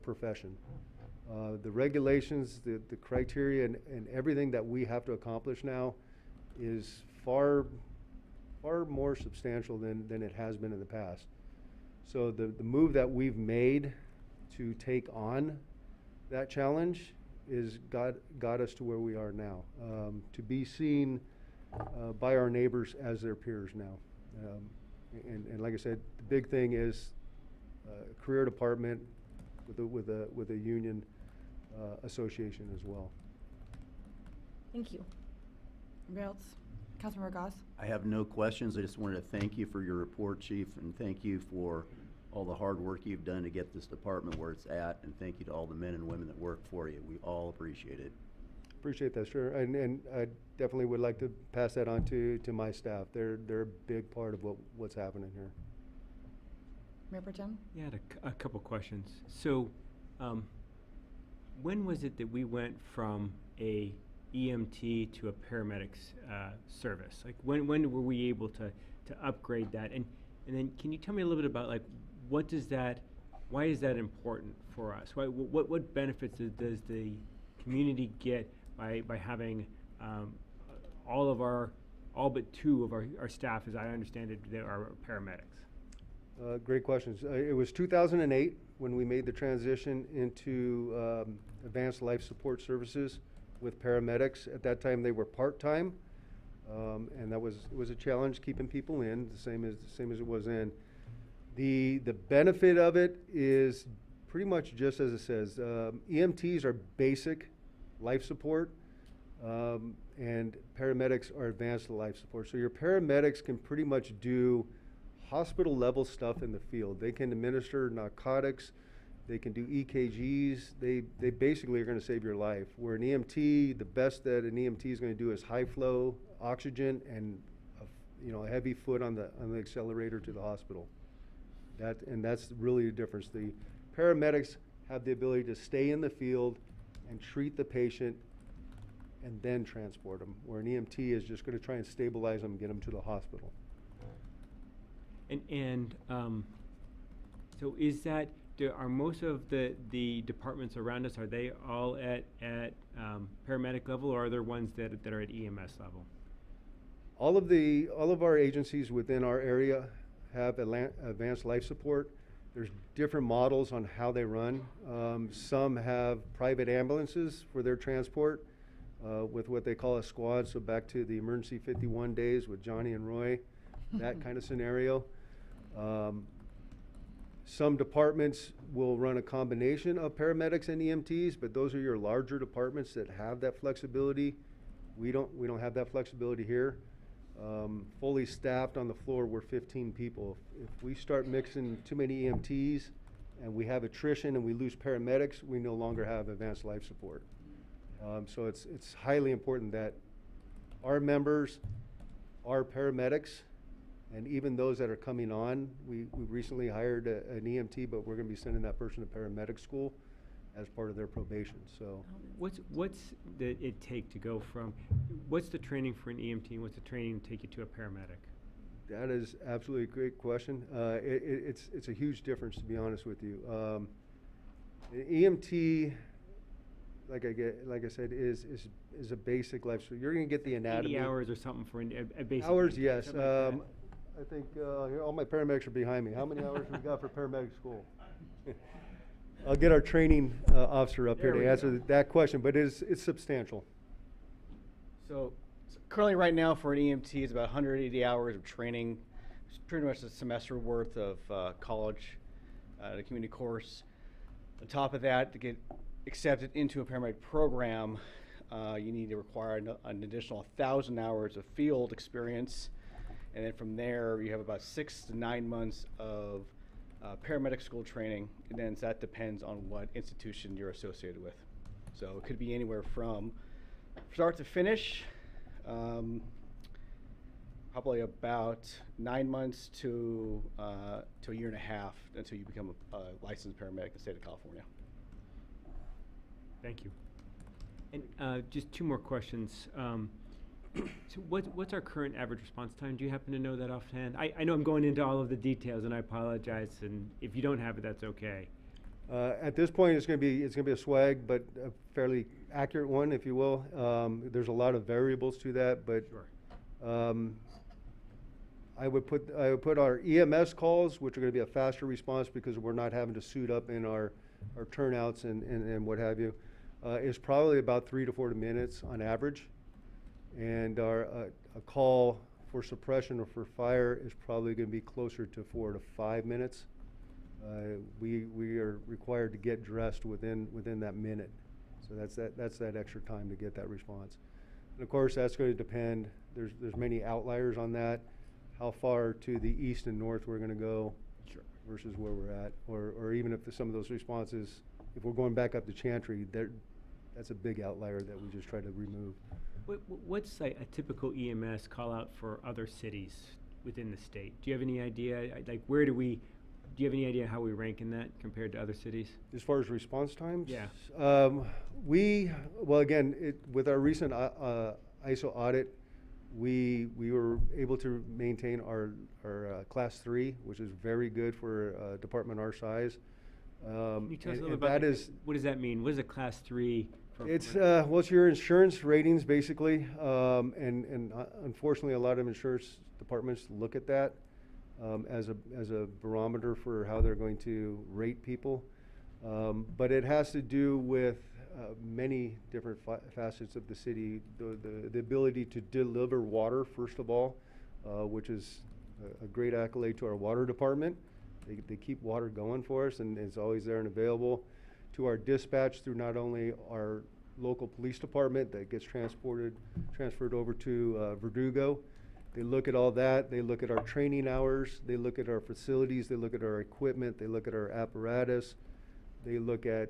profession. The regulations, the criteria, and everything that we have to accomplish now is far more substantial than it has been in the past. So the move that we've made to take on that challenge is got us to where we are now, to be seen by our neighbors as their peers now. And like I said, the big thing is career department with a union association as well. Thank you. Anybody else? Councilmember Goss? I have no questions. I just wanted to thank you for your report, Chief, and thank you for all the hard work you've done to get this department where it's at, and thank you to all the men and women that work for you. We all appreciate it. Appreciate that, sure. And I definitely would like to pass that on to my staff. They're a big part of what's happening here. Mayor Pro Tem? Yeah, I had a couple questions. So, when was it that we went from a EMT to a paramedics service? Like, when were we able to upgrade that? And then can you tell me a little bit about, like, why is that important for us? What benefits does the community get by having all but two of our staff, as I understand it, they are paramedics? Great questions. It was 2008 when we made the transition into advanced life support services with paramedics. At that time, they were part-time, and it was a challenge keeping people in, the same as it was then. The benefit of it is pretty much just as it says. EMTs are basic life support, and paramedics are advanced life support. So your paramedics can pretty much do hospital level stuff in the field. They can administer narcotics, they can do EKGs, they basically are going to save your life. Where an EMT, the best that an EMT is going to do is high flow oxygen and a heavy foot on the accelerator to the hospital. That's really the difference. The paramedics have the ability to stay in the field and treat the patient and then transport them, where an EMT is just going to try and stabilize them and get them to the hospital. So is that, are most of the departments around us, are they all at paramedic level, or are there ones that are at EMS level? All of our agencies within our area have advanced life support. There's different models on how they run. Some have private ambulances for their transport with what they call a squad, so back to the emergency 51 days with Johnny and Roy, that kind of scenario. Some departments will run a combination of paramedics and EMTs, but those are your larger departments that have that flexibility. We don't have that flexibility here. Fully staffed on the floor, we're 15 people. If we start mixing too many EMTs and we have attrition and we lose paramedics, we no longer have advanced life support. So it's highly important that our members are paramedics, and even those that are coming on, we recently hired an EMT, but we're going to be sending that person to paramedic school as part of their probation. So, what's it take to go from? What's the training for an EMT, and what's the training to take you to a paramedic? that is absolutely a great question. It's a huge difference, to be honest with you. An EMT, like I said, is a basic life. So you're going to get the anatomy. 80 hours or something for a basic. Hours, yes. I think here, all my paramedics are behind me. How many hours have we got for paramedic school? I'll get our training officer up here to answer that question, but it's substantial. So currently right now for an EMT, it's about 180 hours of training. It's pretty much a semester worth of college, the community course. On top of that, to get accepted into a paramedic program, you need to require an additional 1,000 hours of field experience. And then from there, you have about 6 to 9 months of paramedic school training, and then that depends on what institution you're associated with. So it could be anywhere from start to finish, probably about 9 months to a year and a half until you become a licensed paramedic in the state of California. Thank you. And just 2 more questions. So what's our current average response time? Do you happen to know that offhand? I know I'm going into all of the details, and I apologize. And if you don't have it, that's okay. At this point, it's going to be a swag, but a fairly accurate one, if you will. There's a lot of variables to that, but Sure. I would put our EMS calls, which are going to be a faster response because we're not having to suit up in our turnouts and what have you, is probably about 3 to 4 minutes on average. And a call for suppression or for fire is probably going to be closer to 4 to 5 minutes. We are required to get dressed within that minute, so that's that extra time to get that response. And of course, that's going to depend. There's many outliers on that. How far to the east and north we're going to go, Sure. versus where we're at, or even if some of those responses, if we're going back up to Chantry, that's a big outlier that we just try to remove. What's a typical EMS call out for other cities within the state? Do you have any idea? Like, where do we Do you have any idea how we rank in that compared to other cities? As far as response times? Yeah. Well, again, with our recent ISO audit, we were able to maintain our class 3, which is very good for a department our size. Can you tell us a and little about that is, what does that mean? What is a class 3? it's your insurance ratings basically, and unfortunately, a lot of insurance departments look at that as a barometer for how they're going to rate people. But it has to do with many different facets of the city. The ability to deliver water, first of all, which is a great accolade to our water department. They keep water going for us, and it's always there and available. To our dispatch through not only our local police department that gets transferred over to Verdugo. They look at all that. They look at our training hours. They look at our facilities. They look at our equipment. They look at our apparatus. They look at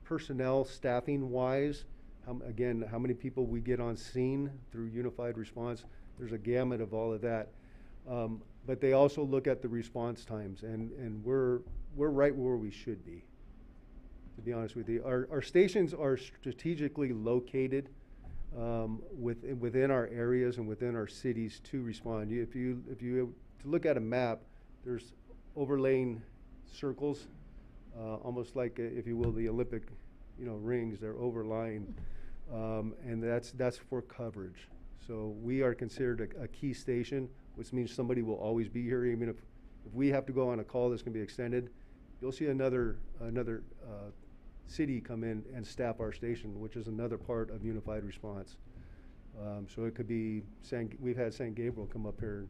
personnel staffing wise. Again, how many people we get on scene through unified response. There's a gamut of all of that. But they also look at the response times, and we're right where we should be, to be honest with you. Our stations are strategically located within our areas and within our cities to respond. If you to look at a map, there's overlaying circles, almost like, if you will, the Olympic, rings. They're overlying, and that's for coverage. So we are considered a key station, which means somebody will always be here. Even if we have to go on a call that's going to be extended, you'll see another city come in and staff our station, which is another part of unified response. So it could be we've had San Gabriel come up here.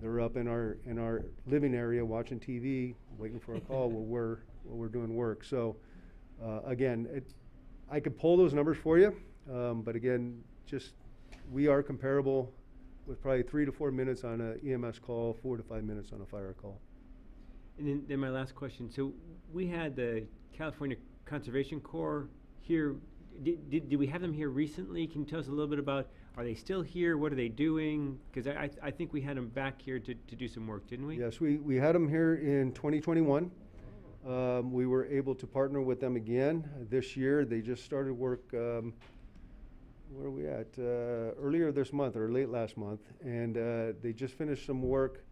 They're up in our living area watching TV, waiting for a call while we're doing work. So again, I could pull those numbers for you, but again, we are comparable with probably 3 to 4 minutes on an EMS call, 4 to 5 minutes on a fire call. And then my last question. So we had the California Conservation Corps here. Did we have them here recently? Can you tell us a little bit about, are they still here? What are they doing? Because I think we had them back here to do some work, didn't we? Yes, we had them here in 2021. We were able to partner with them again this year. They just started work, where are we at? Earlier this month or late last month, and they just finished some work.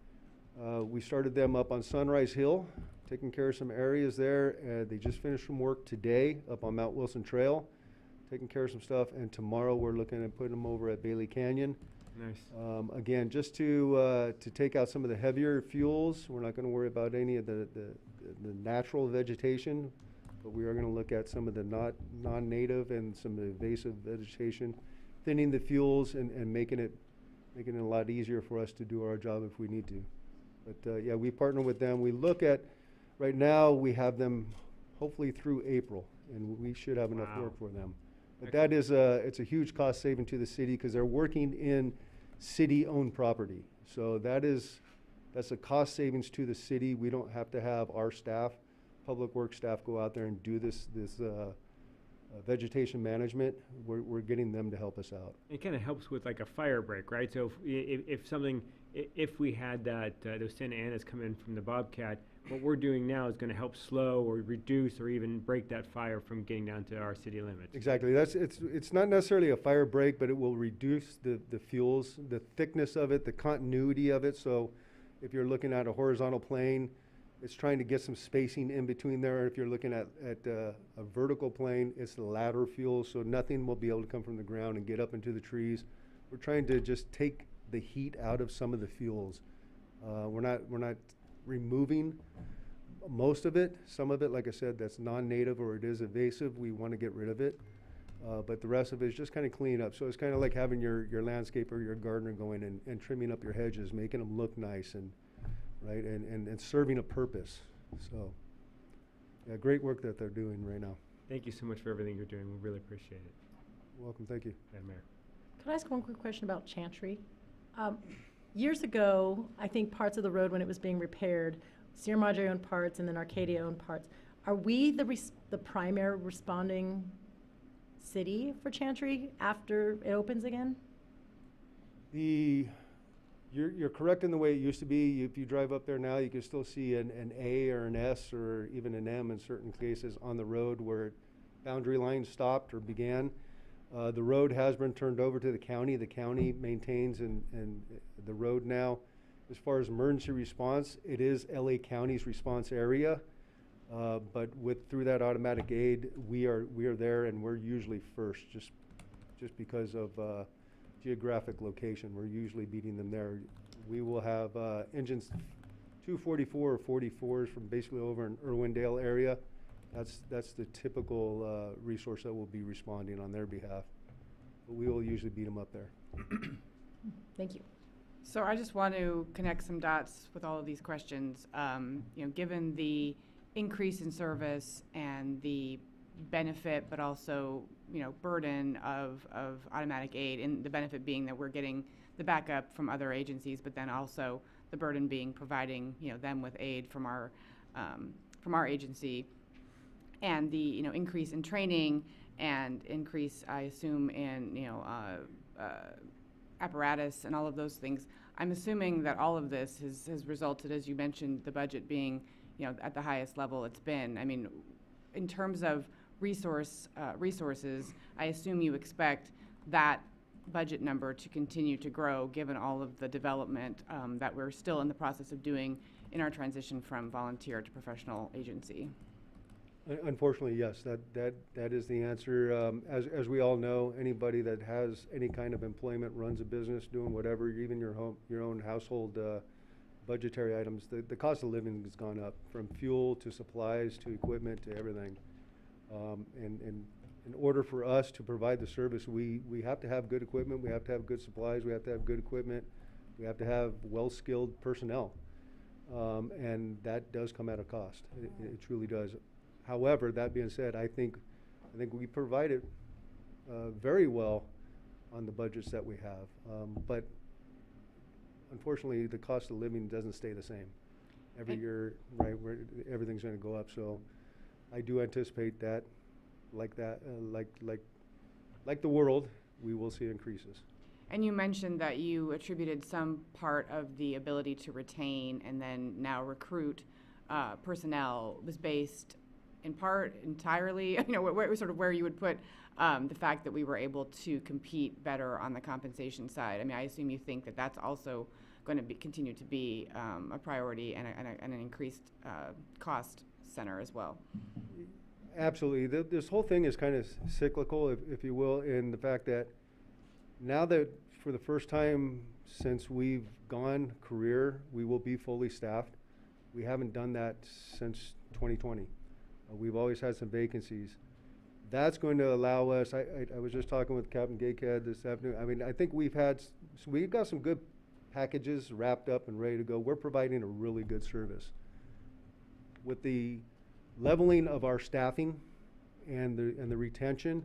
We started them up on Sunrise Hill, taking care of some areas there. They just finished some work today up on Mount Wilson Trail, taking care of some stuff, and tomorrow we're looking at putting them over at Bailey Canyon. Nice. Again, just to take out some of the heavier fuels. We're not going to worry about any of the natural vegetation, but we are going to look at some of the non-native and some invasive vegetation, thinning the fuels and making it a lot easier for us to do our job if we need to. But yeah, we partner with them. We look at, right now we have them hopefully through April, and we should have enough work for them. But that is it's a huge cost saving to the city because they're working in city-owned property. So that's a cost savings to the city. We don't have to have our staff, public works staff, go out there and do this vegetation management. We're getting them to help us out. It kind of helps with like a fire break, right? So if we had those Santa Anas come in from the Bobcat, what we're doing now is going to help slow or reduce or even break that fire from getting down to our city limits. Exactly. It's not necessarily a fire break, but it will reduce the fuels, the thickness of it, the continuity of it. So if you're looking at a horizontal plane, it's trying to get some spacing in between there. If you're looking at a vertical plane, it's the ladder fuel, so nothing will be able to come from the ground and get up into the trees. We're trying to just take the heat out of some of the fuels. We're not removing most of it. Some of it, like I said, that's non-native or it is invasive. We want to get rid of it. But the rest of it is just kind of clean up. So it's kind of like having your landscaper, your gardener going and trimming up your hedges, making them look nice and right and serving a purpose. So yeah, great work that they're doing right now. Thank you so much for everything you're doing. We really appreciate it. You're welcome. Thank you. Madam Mayor. Could I ask one quick question about Chantry? Years ago, I think parts of the road when it was being repaired, Sierra Madre owned parts and then Arcadia owned parts. Are we the primary responding city for Chantry after it opens again? You're correct in the way it used to be. If you drive up there now, you can still see an A or an S or even an M in certain cases on the road where boundary lines stopped or began. The road has been turned over to the county. The county maintains and the road now. As far as emergency response, it is LA County's response area. But through that automatic aid, we are there, and we're usually first, just because of geographic location. We're usually beating them there. We will have engines 244 or 44s from basically over in Irwindale area. That's the typical resource that will be responding on their behalf. But we will usually beat them up there. Thank you. So I just want to connect some dots with all of these questions. Given the increase in service and the benefit, but also, burden of automatic aid, and the benefit being that we're getting the backup from other agencies, but then also the burden being providing, them with aid from our agency, and the, increase in training and increase, I assume, in, apparatus and all of those things. I'm assuming that all of this has resulted, as you mentioned, the budget being, at the highest level it's been. I mean, in terms of resources, I assume you expect that budget number to continue to grow given all of the development that we're still in the process of doing in our transition from volunteer to professional agency. Unfortunately, yes, that is the answer. As we all know, anybody that has any kind of employment, runs a business, doing whatever, even your own household budgetary items, the cost of living has gone up, from fuel to supplies to equipment to everything. And in order for us to provide the service, we have to have good equipment, we have to have good supplies, we have to have good equipment, we have to have well-skilled personnel. And that does come at a cost. It truly does. However, that being said, I think we provide it very well on the budgets that we have. But unfortunately, the cost of living doesn't stay the same. Every year, right, everything's going to go up. So I do anticipate that, like the world, we will see increases. And you mentioned that you attributed some part of the ability to retain and then now recruit personnel was based in part entirely, where you would put the fact that we were able to compete better on the compensation side. I mean, I assume you think that that's also going to continue to be a priority and an increased cost center as well. Absolutely. This whole thing is kind of cyclical, if you will, in the fact that now that for the first time since we've gone career, we will be fully staffed. We haven't done that since 2020. We've always had some vacancies. That's going to allow us, I was just talking with Captain Gaycad this afternoon. I mean, I think we've got some good packages wrapped up and ready to go. We're providing a really good service. With the leveling of our staffing and the retention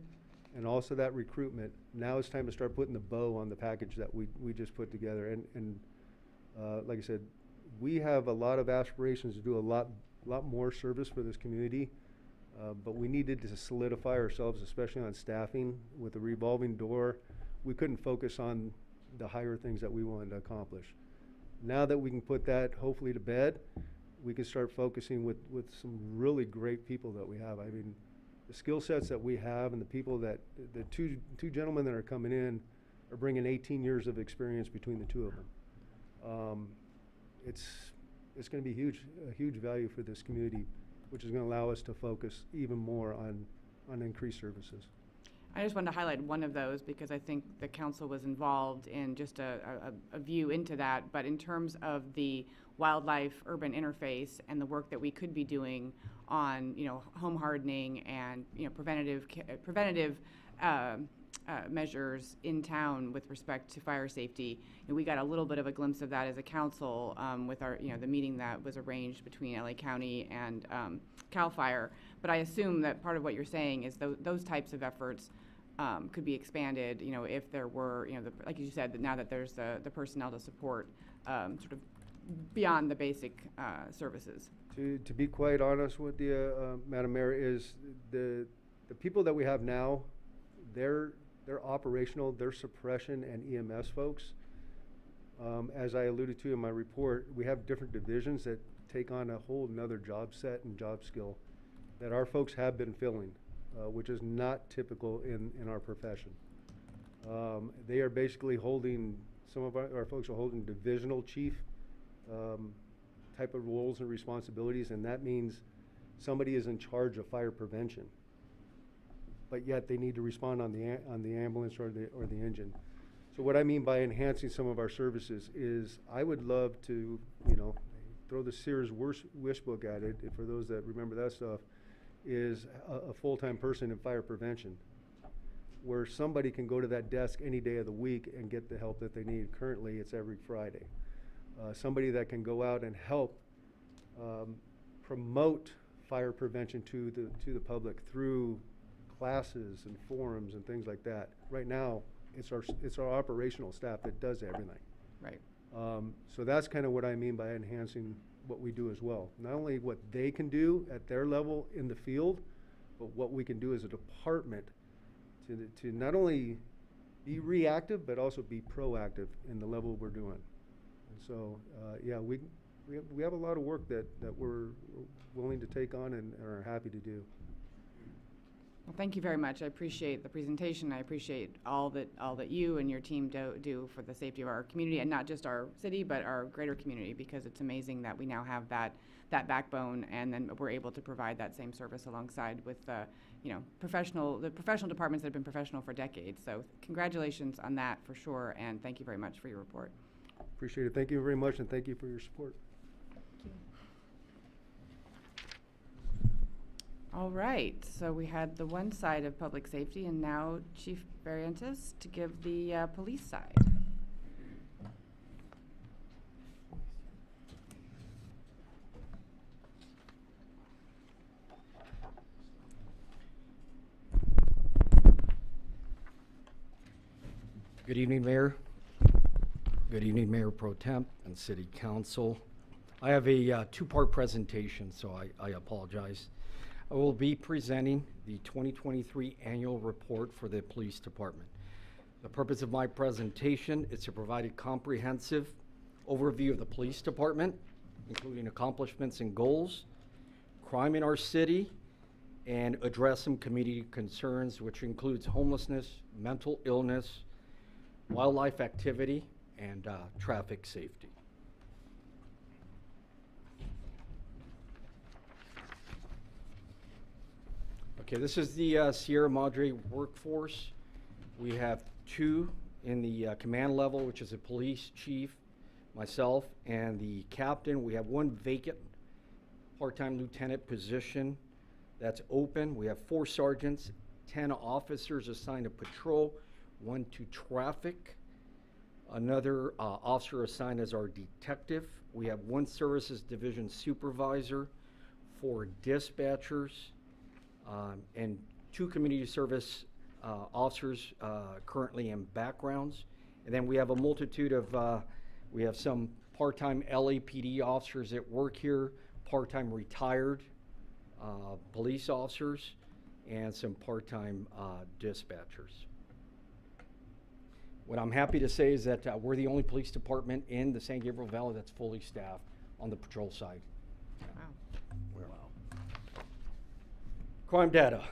and also that recruitment, now it's time to start putting the bow on the package that we just put together. And like I said, we have a lot of aspirations to do a lot more service for this community, but we needed to solidify ourselves, especially on staffing. With the revolving door, we couldn't focus on the higher things that we wanted to accomplish. Now that we can put that hopefully to bed, we can start focusing with some really great people that we have. I mean, the skill sets that we have and the people that, the two gentlemen that are coming in are bringing 18 years of experience between the two of them. It's going to be a huge value for this community, which is going to allow us to focus even more on increased services. I just wanted to highlight one of those because I think the council was involved in just a view into that. But in terms of the wildlife-urban interface and the work that we could be doing on, home hardening and, preventative measures in town with respect to fire safety, we got a little bit of a glimpse of that as a council with our, the meeting that was arranged between LA County and CAL FIRE. But I assume that part of what you're saying is those types of efforts could be expanded, if there were, like you said, that now that there's the personnel to support sort of beyond the basic services. To be quite honest with you, Madam Mayor, is the people that we have now, they're operational, they're suppression and EMS folks. As I alluded to in my report, we have different divisions that take on a whole nother job set and job skill that our folks have been filling, which is not typical in our profession. They are basically holding, some of our folks are holding divisional chief type of roles and responsibilities, and that means somebody is in charge of fire prevention, but yet they need to respond on the ambulance or the engine. So what I mean by enhancing some of our services is I would love to, throw the Sears wish book at it, for those that remember that stuff, is a full-time person in fire prevention, where somebody can go to that desk any day of the week and get the help that they need. Currently, it's every Friday. Somebody that can go out and help promote fire prevention to the public through classes and forums and things like that. Right now, it's our operational staff that does everything. Right. So that's kind of what I mean by enhancing what we do as well. Not only what they can do at their level in the field, but what we can do as a department to not only be reactive, but also be proactive in the level we're doing. And so, yeah, we have a lot of work that we're willing to take on and are happy to do. Well, thank you very much. I appreciate the presentation. I appreciate all that you and your team do for the safety of our community, and not just our city, but our greater community, because it's amazing that we now have that backbone, and then we're able to provide that same service alongside with the professional departments that have been professional for decades. So congratulations on that for sure, and thank you very much for your report. Appreciate it. Thank you very much, and thank you for your support. All right, so we had the one side of public safety, and now Chief Barrientos to give the police side. Good evening, Mayor. Good evening, Mayor Pro Temp and City Council. I have a two-part presentation, so I apologize. I will be presenting the 2023 annual report for the police department. The purpose of my presentation is to provide a comprehensive overview of the police department, including accomplishments and goals, crime in our city, and address some community concerns, which includes homelessness, mental illness, wildlife activity, and traffic safety. Okay, this is the Sierra Madre workforce. We have two in the command level, which is a police chief, myself, and the captain. We have one vacant part-time lieutenant position that's open. We have 4 sergeants, 10 officers assigned to patrol, 1 to traffic, another officer assigned as our detective. We have 1 services division supervisor, 4 dispatchers, and 2 community service officers currently in backgrounds. And then we have a multitude of, we have some part-time LAPD officers that work here, part-time retired police officers, and some part-time dispatchers. What I'm happy to say is that we're the only police department in the San Gabriel Valley that's fully staffed on the patrol side. Wow. Crime data.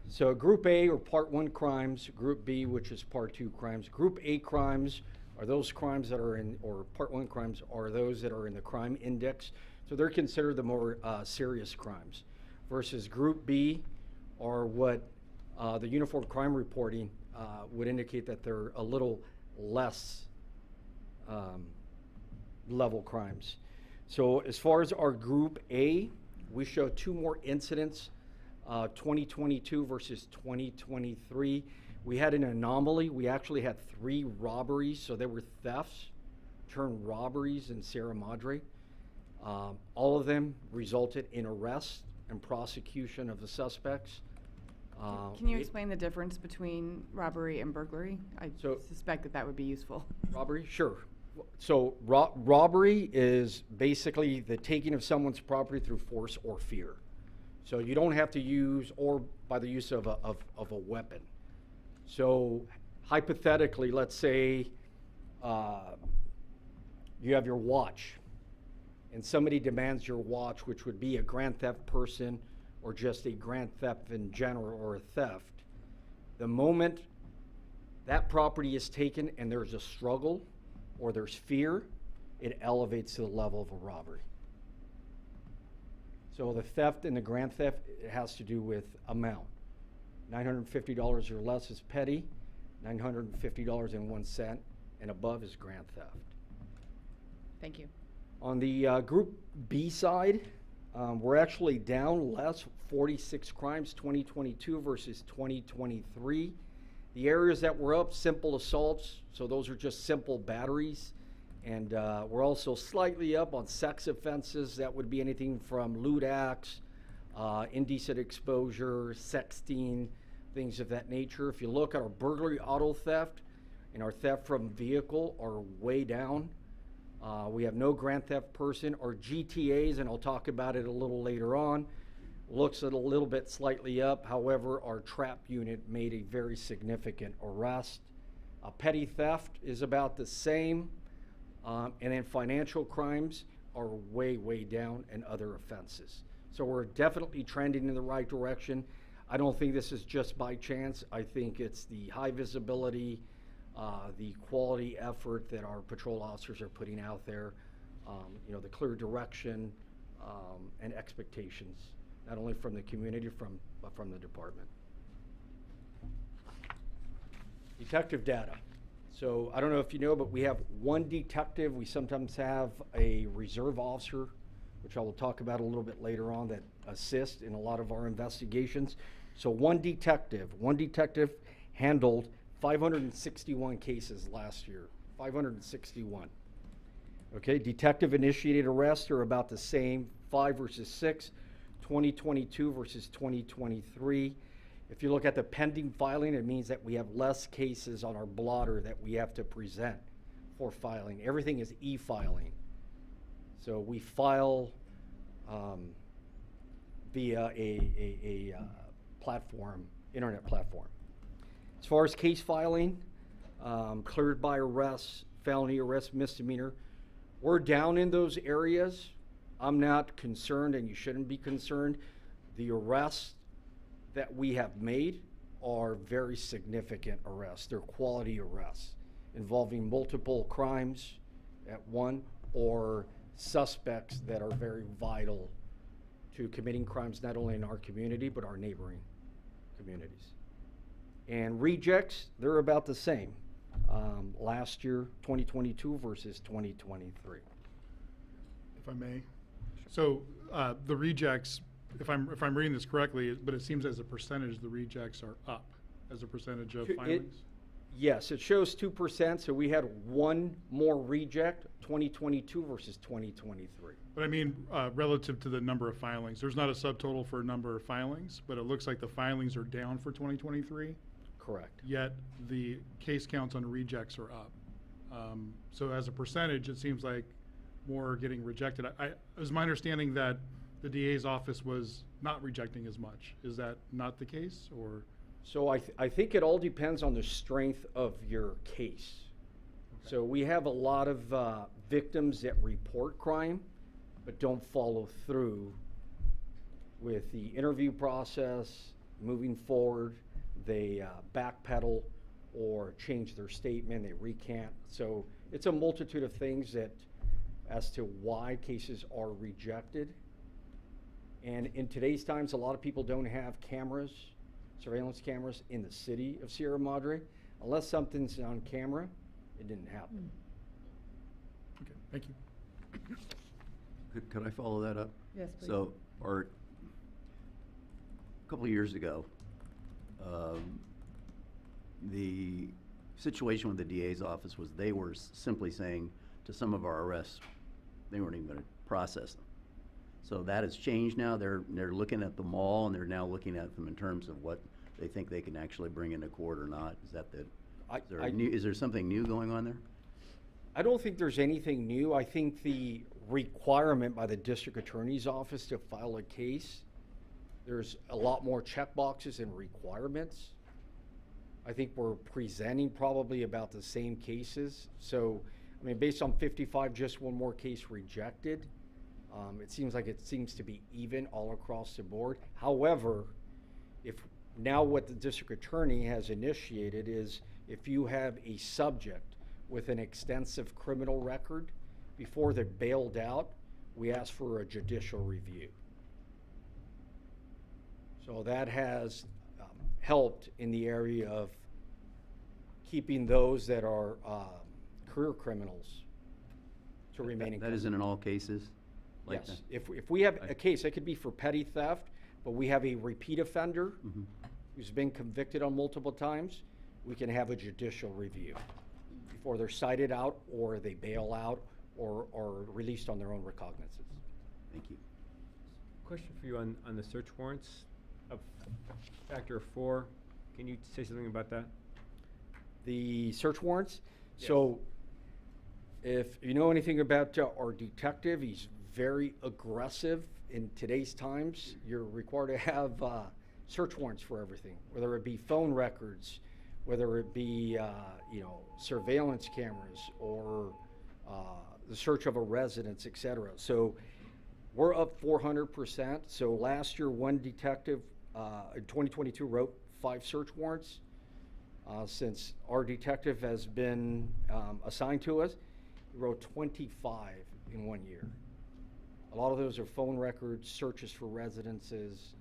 So Group A or Part 1 crimes, Group B, which is Part 2 crimes. Group A crimes are those crimes that are in, or Part 1 crimes are those that are in the crime index. So they're considered the more serious crimes. Versus Group B are what the Uniform Crime Reporting would indicate that they're a little less level crimes. So as far as our Group A, we show 2 more incidents, 2022 versus 2023. We had an anomaly. We actually had 3 robberies, so they were thefts turned robberies in Sierra Madre. All of them resulted in arrest and prosecution of the suspects. Can you explain the difference between robbery and burglary? I suspect that would be useful. Robbery? Sure. So robbery is basically the taking of someone's property through force or fear. So you don't have to use, or by the use of a weapon. So hypothetically, let's say you have your watch, and somebody demands your watch, which would be a grand theft person or just a grand theft in general or a theft, the moment that property is taken and there's a struggle or there's fear, it elevates to the level of a robbery. So the theft and the grand theft, it has to do with amount. $950 or less is petty, $950.01 and above is grand theft. Thank you. On the Group B side, we're actually down less, 46 crimes, 2022 versus 2023. The areas that were up, simple assaults, so those are just simple batteries. And we're also slightly up on sex offenses. That would be anything from lewd acts, indecent exposure, sexting, things of that nature. If you look at our burglary, auto theft, and our theft from vehicle are way down. We have no grand theft person. Our GTAs, and I'll talk about it a little later on, looks at a little bit slightly up. However, our trap unit made a very significant arrest. Petty theft is about the same. And then financial crimes are way, way down, and other offenses. So we're definitely trending in the right direction. I don't think this is just by chance. I think it's the high visibility, the quality effort that our patrol officers are putting out there, you know, the clear direction and expectations, not only from the community, but from the department. Detective data. So I don't know if you know, but we have one detective. We sometimes have a reserve officer, which I will talk about a little bit later on, that assist in a lot of our investigations. So one detective handled 561 cases last year, 561. Okay, detective initiated arrests are about the same, 5 versus 6, 2022 versus 2023. If you look at the pending filing, it means that we have less cases on our blotter that we have to present for filing. Everything is e-filing. So we file via a platform, internet platform. As far as case filing, cleared by arrests, felony arrest, misdemeanor, we're down in those areas. I'm not concerned, and you shouldn't be concerned. The arrests that we have made are very significant arrests. They're quality arrests involving multiple crimes at one, or suspects that are very vital to committing crimes not only in our community but our neighboring communities. And rejects, they're about the same. Last year, 2022 versus 2023. If I may. So the rejects, if I'm reading this correctly, but it seems as a percentage, the rejects are up as a percentage of filings? Yes, it shows 2%, so we had one more reject, 2022 versus 2023. But I mean, relative to the number of filings, there's not a subtotal for number of filings, but it looks like the filings are down for 2023. Correct. Yet the case counts on rejects are up. So as a percentage, it seems like more are getting rejected. It was my understanding that the DA's office was not rejecting as much. Is that not the case, or? So I think it all depends on the strength of your case. Okay. So we have a lot of victims that report crime, but don't follow through with the interview process, moving forward. They backpedal or change their statement, they recant. So it's a multitude of things that, as to why cases are rejected. And in today's times, a lot of people don't have cameras, surveillance cameras in the city of Sierra Madre. Unless something's on camera, it didn't happen. Okay, thank you. Could I follow that up? Yes, please. So, a couple of years ago, the situation with the DA's office was they were simply saying to some of our arrests, they weren't even going to process them. So that has changed now. They're looking at them all, and they're now looking at them in terms of what they think they can actually bring into court or not. Is that is there something new going on there? I don't think there's anything new. I think the requirement by the district attorney's office to file a case, there's a lot more check boxes and requirements. I think we're presenting probably about the same cases. So I mean, based on 55, just one more case rejected. It seems to be even all across the board. However, now what the district attorney has initiated is if you have a subject with an extensive criminal record, before they're bailed out, we ask for a judicial review. So that has helped in the area of keeping those that are career criminals to remain in That isn't in all cases like that? Yes, if we have a case, it could be for petty theft, but we have a repeat offender Mhm. who's been convicted on multiple times, we can have a judicial review before they're cited out or they bail out or released on their own recognizance. Thank you. Question for you on the search warrants of factor of 4. Can you say something about that? The search warrants, Yes. so if you know anything about our detective, he's very aggressive. In today's times, you're required to have search warrants for everything, whether it be phone records, whether it be surveillance cameras or the search of a residence, etc. So we're up 400%. So last year, one detective in 2022 wrote 5 search warrants. Since our detective has been assigned to us, he wrote 25 in 1 year. A lot of those are phone records, searches for residences,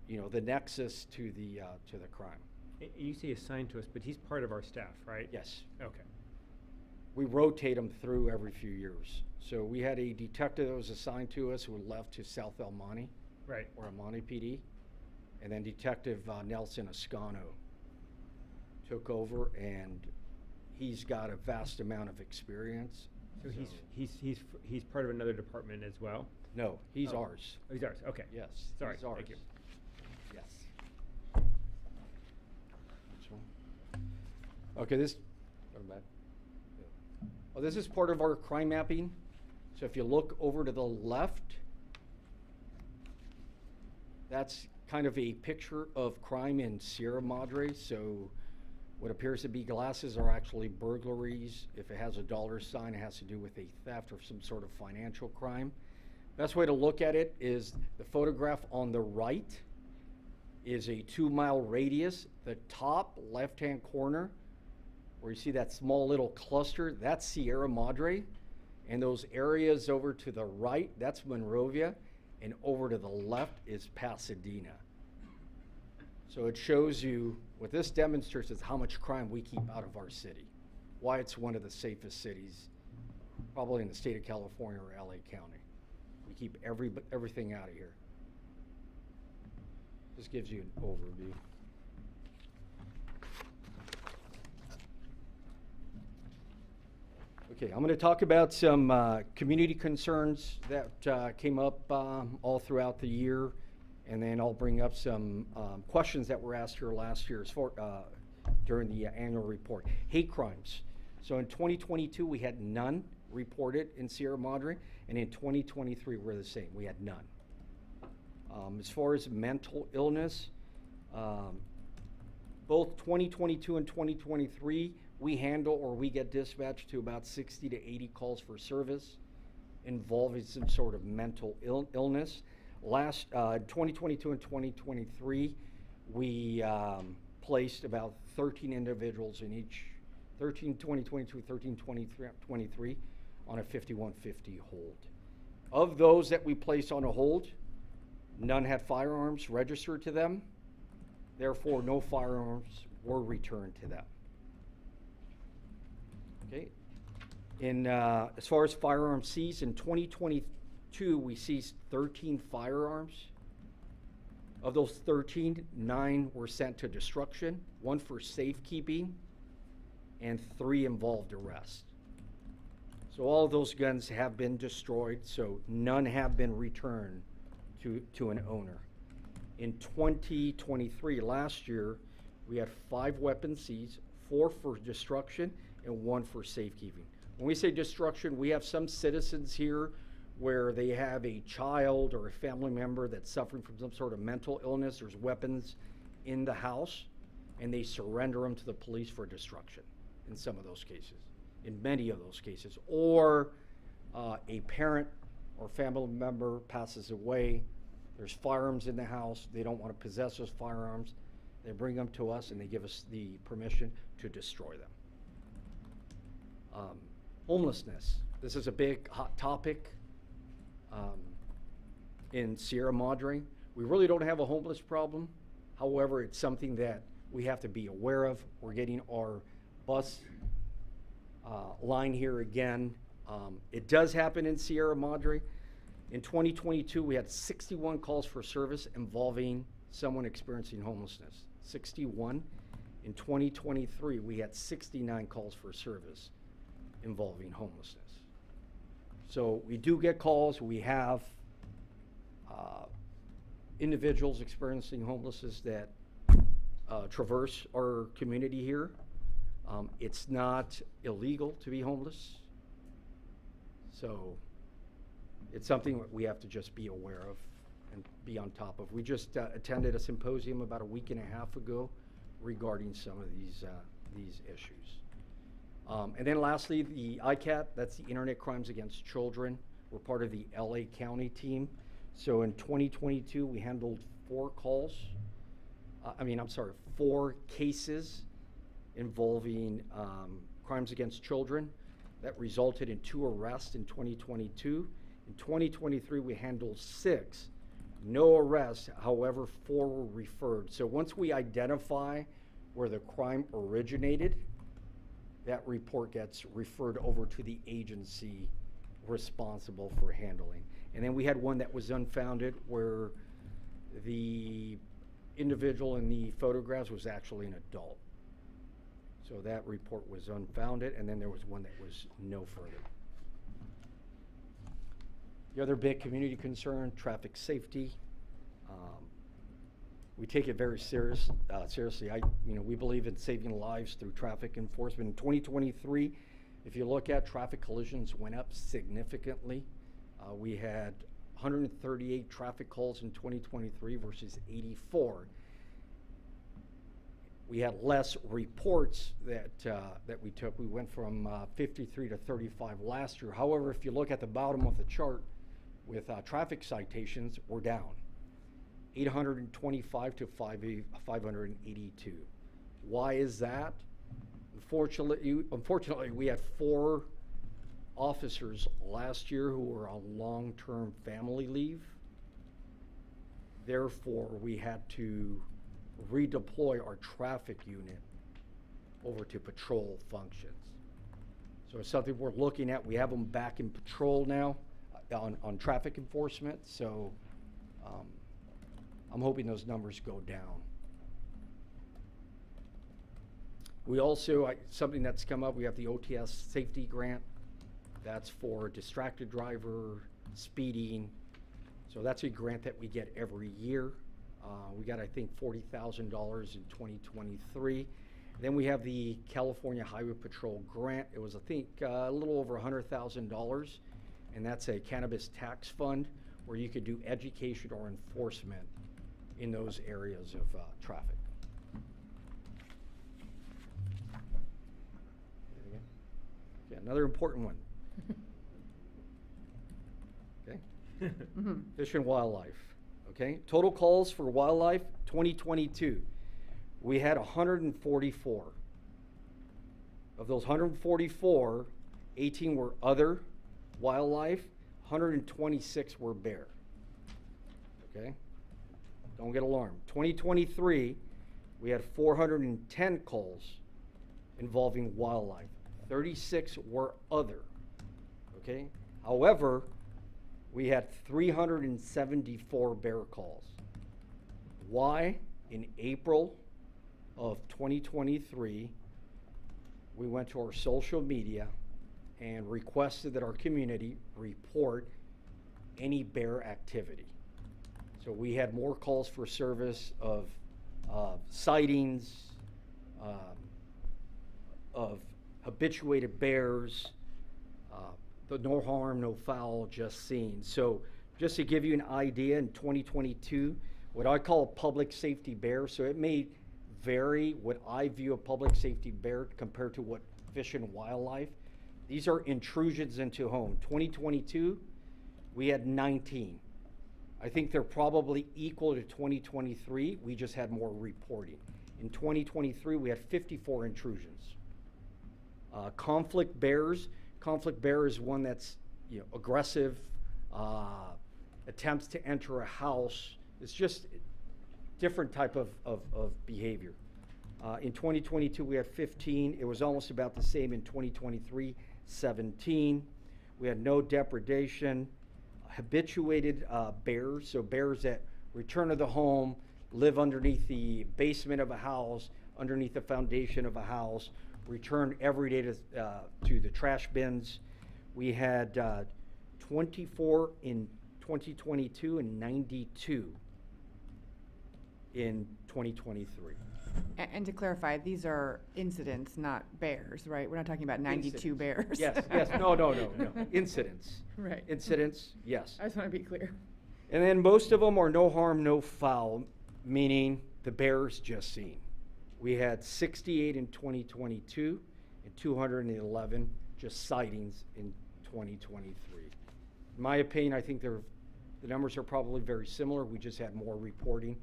the nexus to the crime. You say assigned to us, but he's part of our staff, right? Yes. Okay. We rotate them through every few years. So we had a detective that was assigned to us who left to South El Monte, Right. or El Monte PD, and then Detective Nelson Ascano took over, and he's got a vast amount of experience. So he's part of another department as well? No, he's Oh. ours. Oh, he's ours, okay. Yes, Sorry, he's ours. thank you. Yes. Which one? Okay, go back. Oh, this is part of our crime mapping. So if you look over to the left, that's kind of a picture of crime in Sierra Madre. So what appears to be glasses are actually burglaries. If it has a dollar sign, it has to do with a theft or some sort of financial crime. Best way to look at it is the photograph on the right is a 2-mile radius. The top left-hand corner, where you see that small little cluster, that's Sierra Madre. And those areas over to the right, that's Monrovia. And over to the left is Pasadena. So it shows you, what this demonstrates is how much crime we keep out of our city. Why it's one of the safest cities, probably in the state of California or LA County. We keep everything out of here. This gives you an overview. Okay, I'm going to talk about some community concerns that came up all throughout the year, and then I'll bring up some questions that were asked here last year during the annual report. Hate crimes. So in 2022, we had none reported in Sierra Madre, and in 2023, we're the same. We had none. As far as mental illness, both 2022 and 2023, we handle or we get dispatched to about 60 to 80 calls for service involving some sort of mental illness. 2022 and 2023, we placed about 13 individuals in each, 2022, 23 on a 5150 hold. Of those that we placed on a hold, none had firearms registered to them. Therefore, no firearms were returned to them. Okay. As far as firearms seized, in 2022, we seized 13 firearms. Of those 13, 9 were sent to destruction, 1 for safekeeping, and 3 involved arrest. So all of those guns have been destroyed, so none have been returned to an owner. In 2023, last year, we had 5 weapons seized, 4 for destruction and 1 for safekeeping. When we say destruction, we have some citizens here where they have a child or a family member that's suffering from some sort of mental illness. There's weapons in the house, and they surrender them to the police for destruction in some of those cases. in many of those cases. Or a parent or family member passes away, there's firearms in the house, they don't want to possess those firearms, they bring them to us and they give us the permission to destroy them. Homelessness, this is a big hot topic in Sierra Madre. We really don't have a homeless problem. However, it's something that we have to be aware of. We're getting our bus line here again. It does happen in Sierra Madre. In 2022, we had 61 calls for service involving someone experiencing homelessness. 61. In 2023, we had 69 calls for service involving homelessness. So we do get calls. We have individuals experiencing homelessness that traverse our community here. It's not illegal to be homeless. So it's something that we have to just be aware of and be on top of. We just attended a symposium about a week and a half ago regarding some of these issues. And then lastly, the ICAT, that's the Internet Crimes Against Children. We're part of the LA County team. So in 2022, we handled 4 cases involving crimes against children. That resulted in 2 arrests in 2022. In 2023, we handled 6. No arrests, however, 4 were referred. So once we identify where the crime originated, that report gets referred over to the agency responsible for handling. And then we had one that was unfounded where the individual in the photographs was actually an adult. So that report was unfounded, and then there was one that was no further. The other big community concern, traffic safety. We take it very seriously. We believe in saving lives through traffic enforcement. In 2023, if you look at traffic collisions went up significantly. We had 138 traffic calls in 2023 versus 84. We had less reports that we took. We went from 53 to 35 last year. However, if you look at the bottom of the chart with traffic citations, we're down. 825 to 582. Why is that? Unfortunately, we had 4 officers last year who were on long-term family leave. Therefore, we had to redeploy our traffic unit over to patrol functions. So it's something we're looking at. We have them back in patrol now on traffic enforcement. So I'm hoping those numbers go down. We also, something that's come up, we have the OTS safety grant. That's for distracted driver, speeding. So that's a grant that we get every year. We got, I think, $40,000 in 2023. Then we have the California Highway Patrol grant. It was, I think, a little over $100,000, and that's a cannabis tax fund where you could do education or enforcement in those areas of traffic. Okay, another important one. Okay. Fish and wildlife. Okay, total calls for wildlife, 2022. We had 144. Of those 144, 18 were other wildlife, 126 were bear. Okay, don't get alarmed. 2023, we had 410 calls involving wildlife. 36 were other. Okay, however, we had 374 bear calls. Why? In April of 2023, we went to our social media and requested that our community report any bear activity. So we had more calls for service of sightings, of habituated bears, the no harm, no foul, just seen. So just to give you an idea, in 2022, what I call a public safety bear, so it may vary what I view a public safety bear compared to what Fish and Wildlife, These are intrusions into home. 2022, we had 19. I think they're probably equal to 2023. We just had more reporting. In 2023, we had 54 intrusions. Conflict bears. Conflict bear is one that's aggressive, attempts to enter a house. It's just different type of behavior. In 2022, we had 15. It was almost about the same in 2023, 17. We had no depredation. Habituated bears, so bears that return to the home, live underneath the basement of a house, underneath the foundation of a house, return every day to the trash bins. We had 24 in 2022 and 92 in 2023. And to clarify, these are incidents, not bears, right? We're not talking about 92 Incidents. bears. Yes, no. Incidents. Right. Incidents, yes. I just want to be clear. And then most of them are no harm, no foul, meaning the bears just seen. We had 68 in 2022 and 211 just sightings in 2023. In my opinion, I think the numbers are probably very similar. We just had more reporting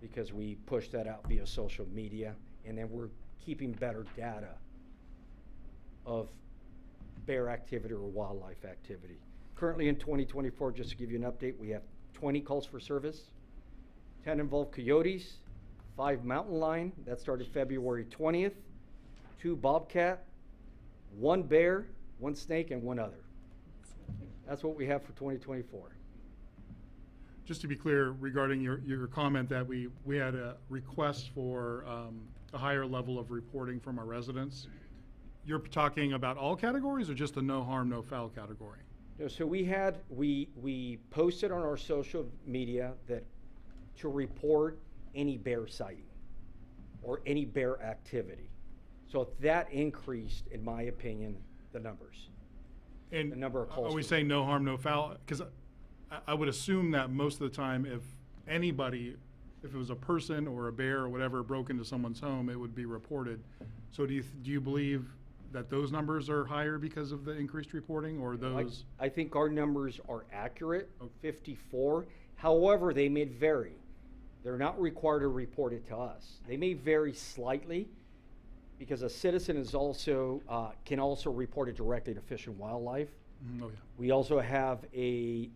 because we pushed that out via social media, and then we're keeping better data of bear activity or wildlife activity. Currently in 2024, just to give you an update, we have 20 calls for service, 10 involved coyotes, 5 mountain lion, that started February 20th, 2 bobcat, 1 bear, 1 snake, and 1 other. That's what we have for 2024. Just to be clear regarding your comment that we had a request for a higher level of reporting from our residents, you're talking about all categories or just the no harm, no foul category? No, so we posted on our social media that to report any bear sighting or any bear activity. So that increased, in my opinion, the numbers. And the number of calls. are we saying no harm, no foul? Because I would assume that most of the time, if it was a person or a bear or whatever broke into someone's home, it would be reported. So do you believe that those numbers are higher because of the increased reporting, or those? I think our numbers are accurate, 54. However, they may vary. They're not required to report it to us. They may vary slightly because a citizen is also can also report it directly to Fish and Wildlife. Oh, yeah. We also have a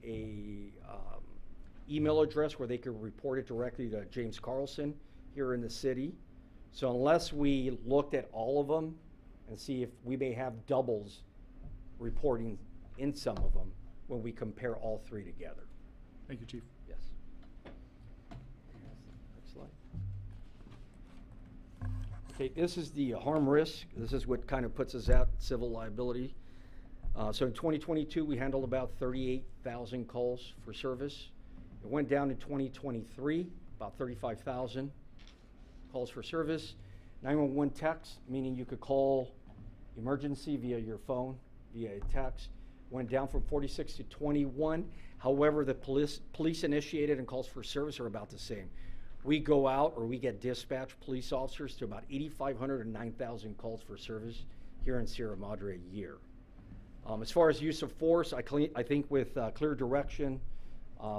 email address where they can report it directly to James Carlson here in the city. So unless we looked at all of them and see if we may have doubles reporting in some of them when we compare all 3 together. Thank you, Chief. Yes. Next slide. Okay, this is the harm risk. This is what kind of puts us out civil liability. So in 2022, we handled about 38,000 calls for service. It went down in 2023, about 35,000 calls for service. 911 text, meaning you could call emergency via your phone, via a text, went down from 46 to 21. However, the police initiated and calls for service are about the same. We go out or we get dispatched police officers to about 8,500 and 9,000 calls for service here in Sierra Madre a year. As far as use of force, I think with clear direction,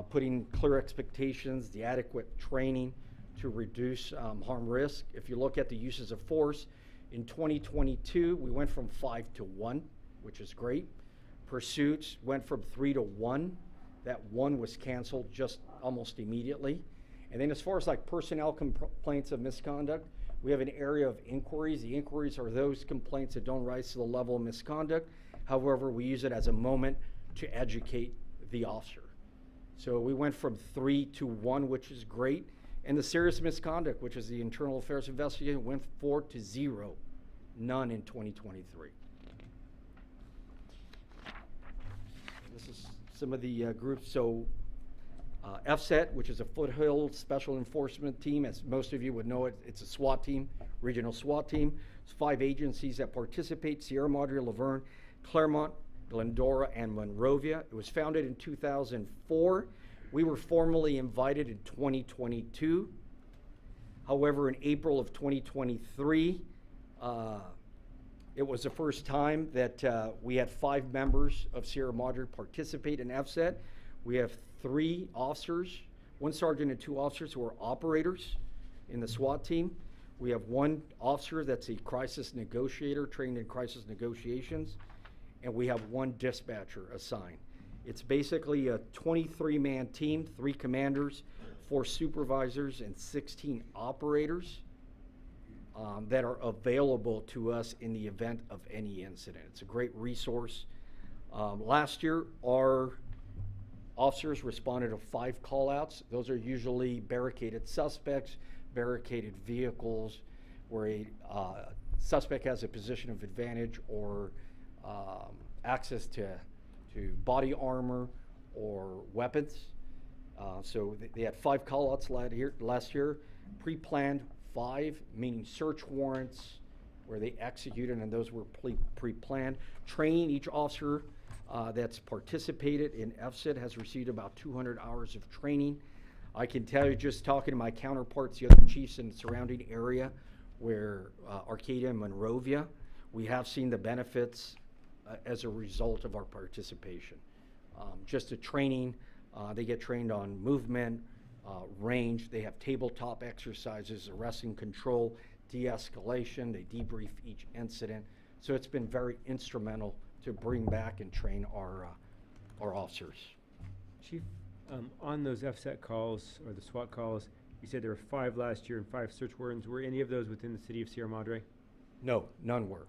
putting clear expectations, the adequate training to reduce harm risk. If you look at the uses of force, in 2022, we went from 5 to 1, which is great. Pursuits went from 3 to 1. That 1 was canceled just almost immediately. And then as far as like personnel complaints of misconduct, we have an area of inquiries. The inquiries are those complaints that don't rise to the level of misconduct. However, we use it as a moment to educate the officer. So we went from 3 to 1, which is great. And the serious misconduct, which is the internal affairs investigation, went 4 to 0, none in 2023. This is some of the groups. So FSET, which is a Foothill Special Enforcement Team, as most of you would know it, it's a SWAT team, regional SWAT team. It's 5 agencies that participate: Sierra Madre, Laverne, Claremont, Glendora, and Monrovia. It was founded in 2004. We were formally invited in 2022. However, in April of 2023, It was the first time that we had 5 members of Sierra Madre participate in FSET. We have 3 officers, 1 sergeant and 2 officers who are operators in the SWAT team. We have 1 officer that's a crisis negotiator, trained in crisis negotiations, and we have 1 dispatcher assigned. It's basically a 23-man team, 3 commanders, 4 supervisors, and 16 operators that are available to us in the event of any incident. It's a great resource. Last year, our officers responded to 5 call-outs. Those are usually barricaded suspects, barricaded vehicles, where a suspect has a position of advantage or access to body armor or weapons. So they had 5 call-outs last year, pre-planned 5, meaning search warrants where they executed, and those were pre-planned. Training, each officer that's participated in FSIT has received about 200 hours of training. I can tell you, just talking to my counterparts, the other chiefs in the surrounding area, where Arcadia and Monrovia, we have seen the benefits as a result of our participation. Just the training, they get trained on movement, range, they have tabletop exercises, arrest and control, de-escalation, they debrief each incident. So it's been very instrumental to bring back and train our officers. Chief, on those FSET calls or the SWAT calls, you said there were 5 last year and 5 search warrants. Were any of those within the city of Sierra Madre? No, none were.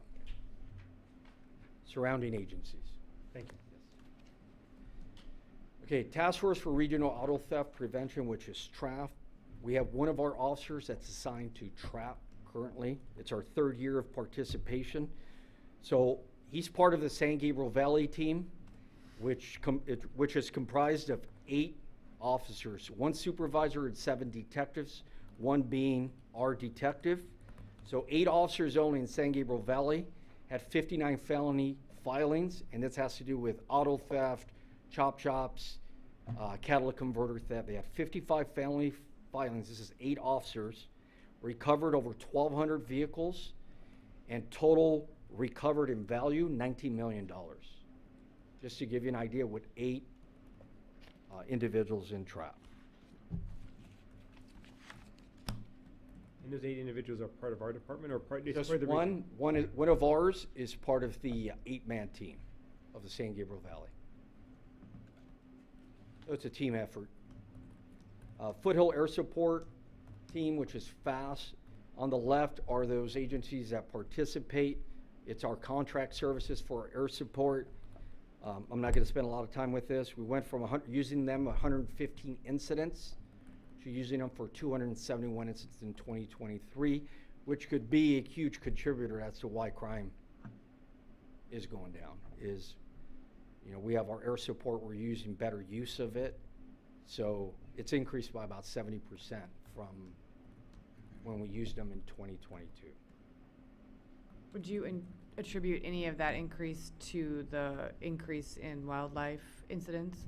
Surrounding agencies. Thank you. Okay, Task Force for Regional Auto Theft Prevention, which is TRAF. We have 1 of our officers that's assigned to TRAP currently. It's our 3rd year of participation. So he's part of the San Gabriel Valley team, which is comprised of 8 officers, 1 supervisor and 7 detectives, 1 being our detective. So 8 officers only in San Gabriel Valley, had 59 felony filings, and this has to do with auto theft, chop chops, catalytic converter theft. They had 55 felony filings. This is 8 officers. Recovered over 1,200 vehicles, and total recovered in value, $19 million. Just to give you an idea, with 8 individuals in trap. And those 8 individuals are part of our department or part? Just part of the region? one of ours is part of the 8-man team of the San Gabriel Valley. So it's a team effort. Foothill Air Support team, which is FAST. On the left are those agencies that participate. It's our contract services for air support. I'm not going to spend a lot of time with this. We went from using them 115 incidents to using them for 271 incidents in 2023, which could be a huge contributor as to why crime is going down. We have our air support, we're using better use of it. So it's increased by about 70% from when we used them in 2022. Would you attribute any of that increase to the increase in wildlife incidents?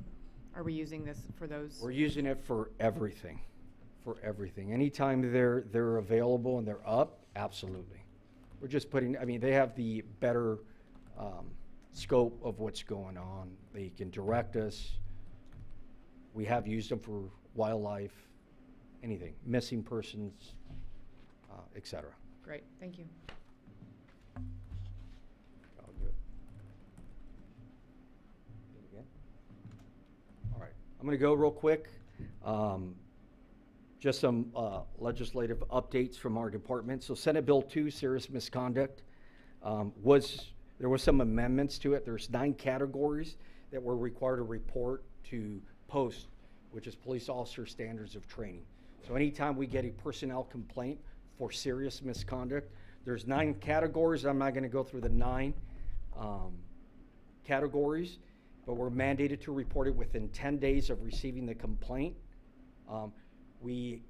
Are we using this for those? We're using it for everything, Anytime they're available and they're up, absolutely. We're just they have the better scope of what's going on. They can direct us. We have used them for wildlife, anything, missing persons, et cetera. Great, thank you. All good. Again? All right, I'm going to go real quick. Just some legislative updates from our department. So Senate Bill 2, serious misconduct, there was some amendments to it. There's 9 categories that we're required to report to POST, which is Police Officer Standards of Training. So anytime we get a personnel complaint for serious misconduct, there's 9 categories. I'm not going to go through the 9 categories, but we're mandated to report it within 10 days of receiving the complaint. We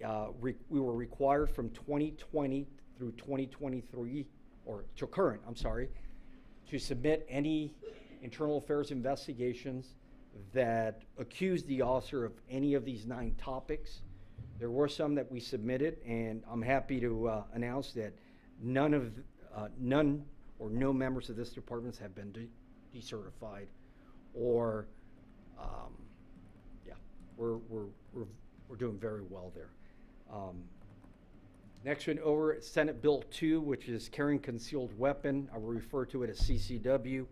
were required from 2020 through 2023, or to current, to submit any internal affairs investigations that accused the officer of any of these 9 topics. There were some that we submitted, and I'm happy to announce that none or no members of this department have been decertified, or, yeah, we're doing very well there. Next one over, Senate Bill 2, which is carrying concealed weapon. I will refer to it as CCW.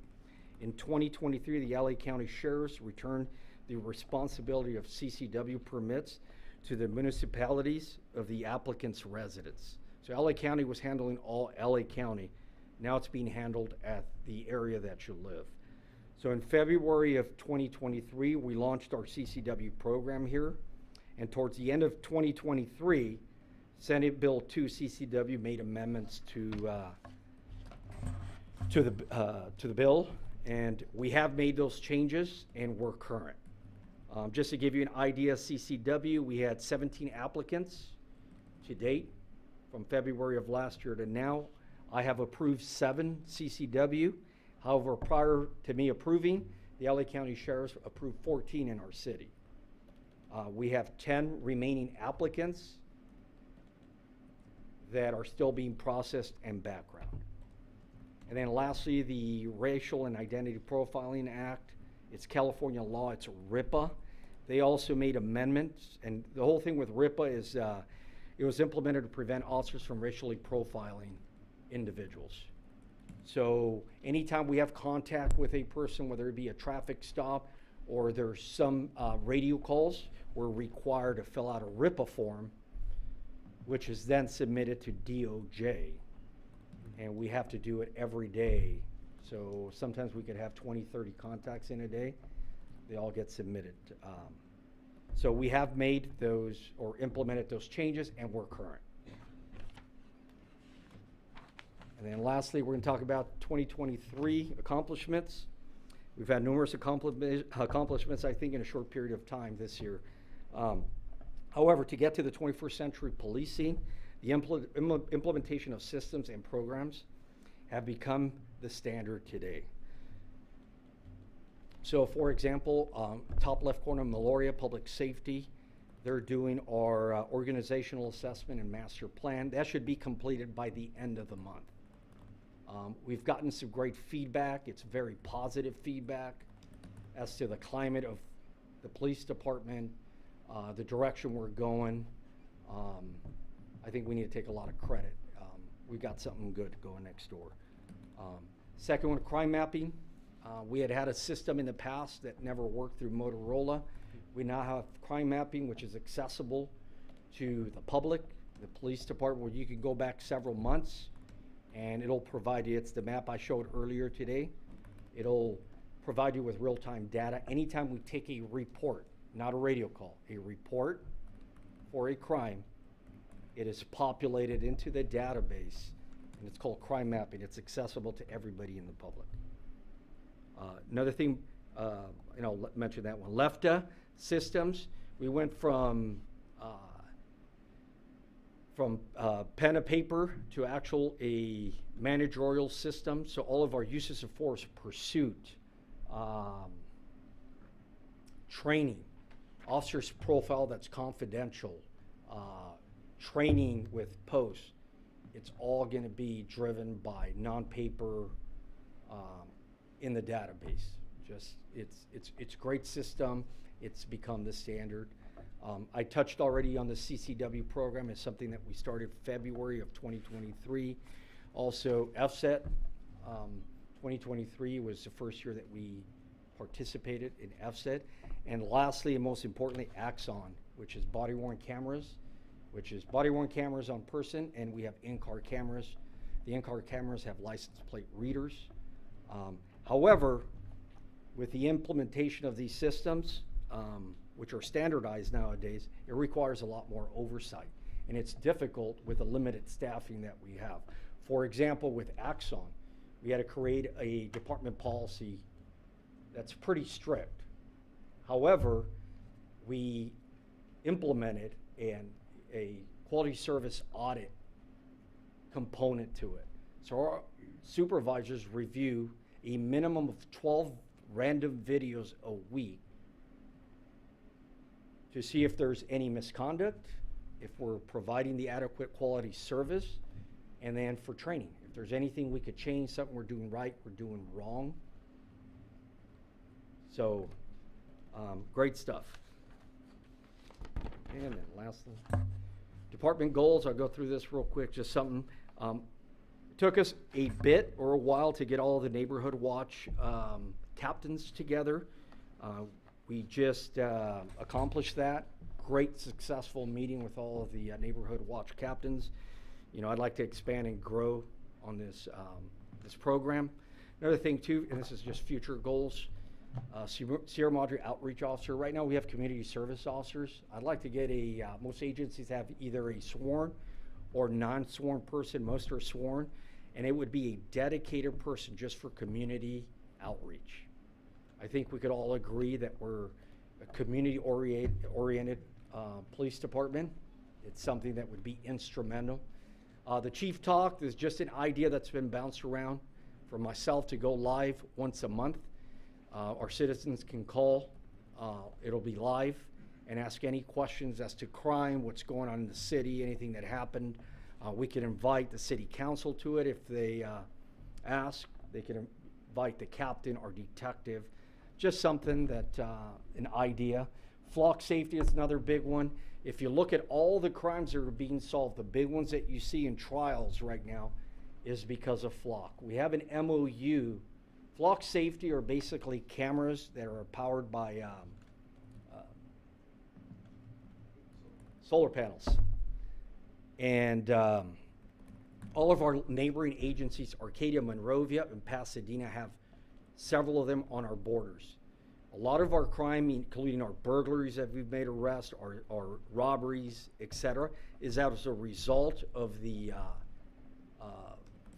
In 2023, the LA County Sheriffs returned the responsibility of CCW permits to the municipalities of the applicant's residence. So LA County was handling all LA County. Now it's being handled at the area that you live. So in February of 2023, we launched our CCW program here. And towards the end of 2023, Senate Bill 2 CCW made amendments to the bill, and we have made those changes, and we're current. Just to give you an idea, CCW, we had 17 applicants to date from February of last year to now. I have approved 7 CCW. However, prior to me approving, the LA County Sheriff's approved 14 in our city. We have 10 remaining applicants that are still being processed and background. And then lastly, the Racial and Identity Profiling Act. It's California law, it's RIPA. They also made amendments, and the whole thing with RIPA is it was implemented to prevent officers from racially profiling individuals. So anytime we have contact with a person, whether it be a traffic stop or there's some radio calls, we're required to fill out a RIPA form, which is then submitted to DOJ. And we have to do it every day. So sometimes we could have 20, 30 contacts in a day. They all get submitted. So we have made those or implemented those changes, and we're current. And then lastly, we're going to talk about 2023 accomplishments. We've had numerous accomplishments, I think, in a short period of time this year. However, to get to the 21st century policing, the implementation of systems and programs have become the standard today. So, for example, top left corner, Meloria Public Safety, they're doing our organizational assessment and master plan. That should be completed by the end of the month. We've gotten some great feedback. It's very positive feedback as to the climate of the police department, the direction we're going. I think we need to take a lot of credit. We've got something good going next door. Second one, crime mapping. We had a system in the past that never worked through Motorola. We now have crime mapping, which is accessible to the public, the police department, where you can go back several months and it'll provide you, it's the map I showed earlier today. It'll provide you with real-time data. Anytime we take a report, not a radio call, a report for a crime, it is populated into the database, and it's called crime mapping. It's accessible to everybody in the public. Another thing, mention that one. LEFTA systems, we went from pen and paper to a managerial system. So all of our uses of force, pursuit, training, officer's profile that's confidential, training with posts, it's all going to be driven by non-paper in the database. It's a great system. It's become the standard. I touched already on the CCW program. It's something that we started February of 2023. Also, FSET, 2023 was the first year that we participated in FSET. And lastly, and most importantly, Axon, which is body-worn cameras, on person, and we have in-car cameras. The in-car cameras have license plate readers. However, with the implementation of these systems, which are standardized nowadays, it requires a lot more oversight. And it's difficult with the limited staffing that we have. For example, with Axon, we had to create a department policy that's pretty strict. However, we implemented a quality service audit component to it. So our supervisors review a minimum of 12 random videos a week to see if there's any misconduct, if we're providing the adequate quality service, and then for training. If there's anything we could change, something we're doing right, we're doing wrong. So, great stuff. And then lastly, department goals, I'll go through this real quick, just something. It took us a bit or a while to get all the neighborhood watch captains together. We just accomplished that. Great successful meeting with all of the neighborhood watch captains. You know, I'd like to expand and grow on this, this program. Another thing too, and this is just future goals, Sierra Madre outreach officer. Right now we have community service officers. I'd like to get a, most agencies have either a sworn or non-sworn person. Most are sworn, and it would be a dedicated person just for community outreach. I think we could all agree that we're a community-oriented police department. It's something that would be instrumental. The Chief Talk is just an idea that's been bounced around for myself to go live once a month. Our citizens can call, it'll be live, and ask any questions as to crime, what's going on in the city, anything that happened. We can invite the city council to it if they ask. They can invite the captain or detective. Just something that, an idea. Flock safety is another big one. If you look at all the crimes that are being solved, the big ones that you see in trials right now is because of flock. We have an MOU. Flock safety are basically cameras that are powered by solar panels. And all of our neighboring agencies, Arcadia, Monrovia, and Pasadena, have several of them on our borders. A lot of our crime, including our burglaries that we've made arrests, our robberies, etc., is as a result of the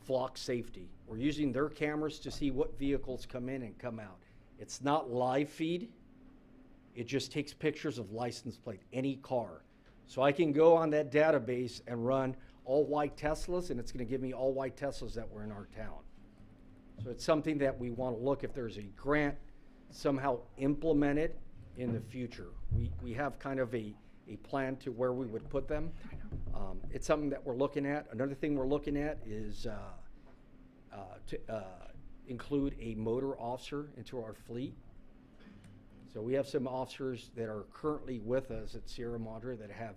flock safety. We're using their cameras to see what vehicles come in and come out. It's not live feed. It just takes pictures of license plate, any car. So I can go on that database and run all white Teslas, and it's going to give me all white Teslas that were in our town. So it's something that we want to look, if there's a grant, somehow implement it in the future. We have kind of a plan to where we would put them. It's something that we're looking at. Another thing we're looking at is to include a motor officer into our fleet. So we have some officers that are currently with us at Sierra Madre that have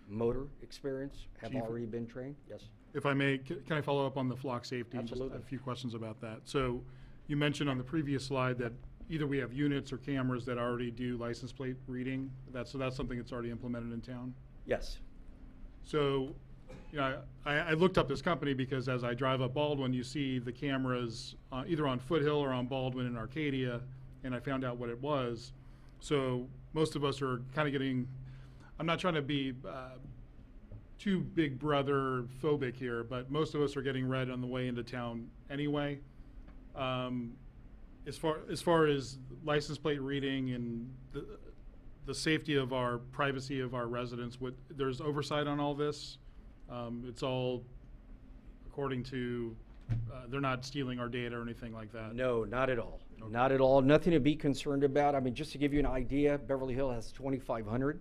motor experience, have Chief, already been trained. Yes. If I may, can I follow up on the flock safety? Absolutely. Just a few questions about that. So you mentioned on the previous slide that either we have units or cameras that already do license plate reading. So that's something that's already implemented in town? Yes. So, you know, I looked up this company because as I drive up Baldwin, you see the cameras either on Foothill or on Baldwin in Arcadia, and I found out what it was. So most of us are kind of getting, I'm not trying to be too big brother phobic here, but most of us are getting red on the way into town anyway. As far as license plate reading and the safety of our privacy of our residents, there's oversight on all this. It's all according to, they're not stealing our data or anything like that. No, not at all. Okay. Not at all. Nothing to be concerned about. I mean, just to give you an idea, Beverly Hills has 2,500.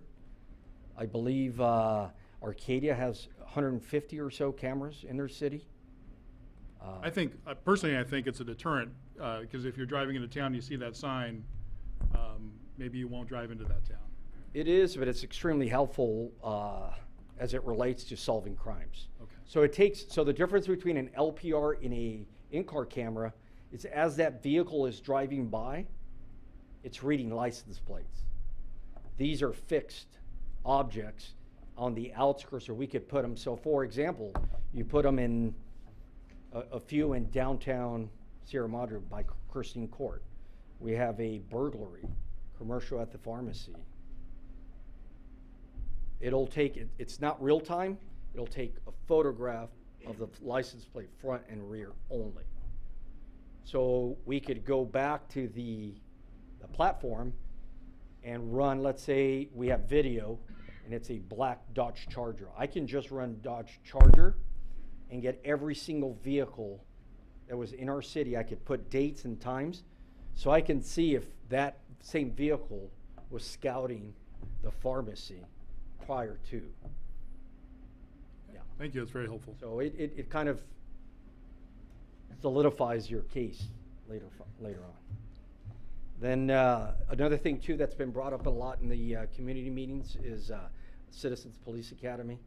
I believe Arcadia has 150 or so cameras in their city. I think, personally, I think it's a deterrent, because if you're driving into town, you see that sign, maybe you won't drive into that town. It is, but it's extremely helpful as it relates to solving crimes. Okay. So the difference between an LPR and a in-car camera is as that vehicle is driving by, it's reading license plates. These are fixed objects on the outskirts, or we could put them, so for example, you put them in a few in downtown Sierra Madre by Christine Court. We have a burglary, commercial at the pharmacy. It'll take, it's not real time, it'll take a photograph of the license plate front and rear only. So we could go back to the platform and run, let's say we have video and it's a black Dodge Charger. I can just run Dodge Charger and get every single vehicle that was in our city. I could put dates and times so I can see if that same vehicle was scouting the pharmacy prior to. Yeah. Thank you, that's very helpful. So it kind of solidifies your case later on. Then another thing too that's been brought up a lot in the community meetings is Citizens Police Academy.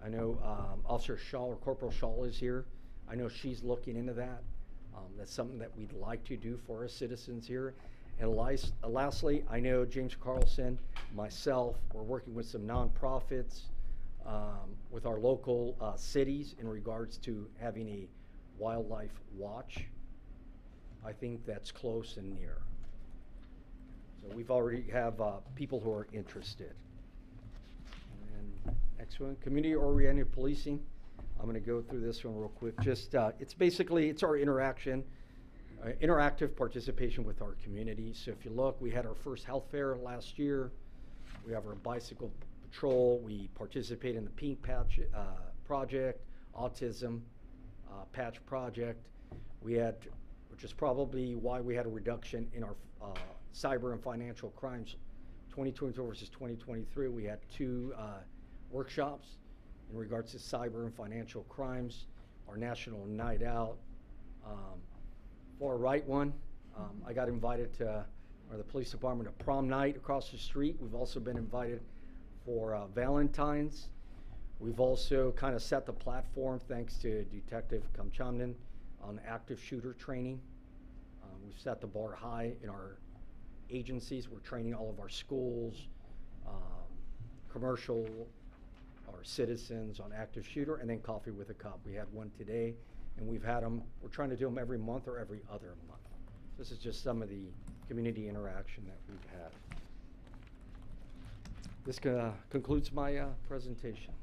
I know Officer Shaw or Corporal Shaw is here. I know she's looking into that. That's something that we'd like to do for our citizens here. And lastly, I know James Carlson, myself, we're working with some nonprofits, with our local cities in regards to having a wildlife watch. I think that's close and near. So we've already have people who are interested. And next one, community-oriented policing. I'm going to go through this one real quick. Just it's basically our interaction, interactive participation with our community. So if you look, we had our first health fair last year. We have our bicycle patrol. We participate in the Pink Patch project, autism patch project. We had, which is probably why we had a reduction in our cyber and financial crimes. 2022 versus 2023, we had 2 workshops in regards to cyber and financial crimes. Our national night out. Far right one, I got invited to the police department to prom night across the street. We've also been invited for Valentine's. We've also kind of set the platform thanks to Detective Kamchamnan on active shooter training. We've set the bar high in our agencies. We're training all of our schools, commercial, our citizens on active shooter, and then coffee with a cop. We had one today, and we've had them, we're trying to do them every month or every other month. This is just some of the community interaction that we've had. This concludes my presentation.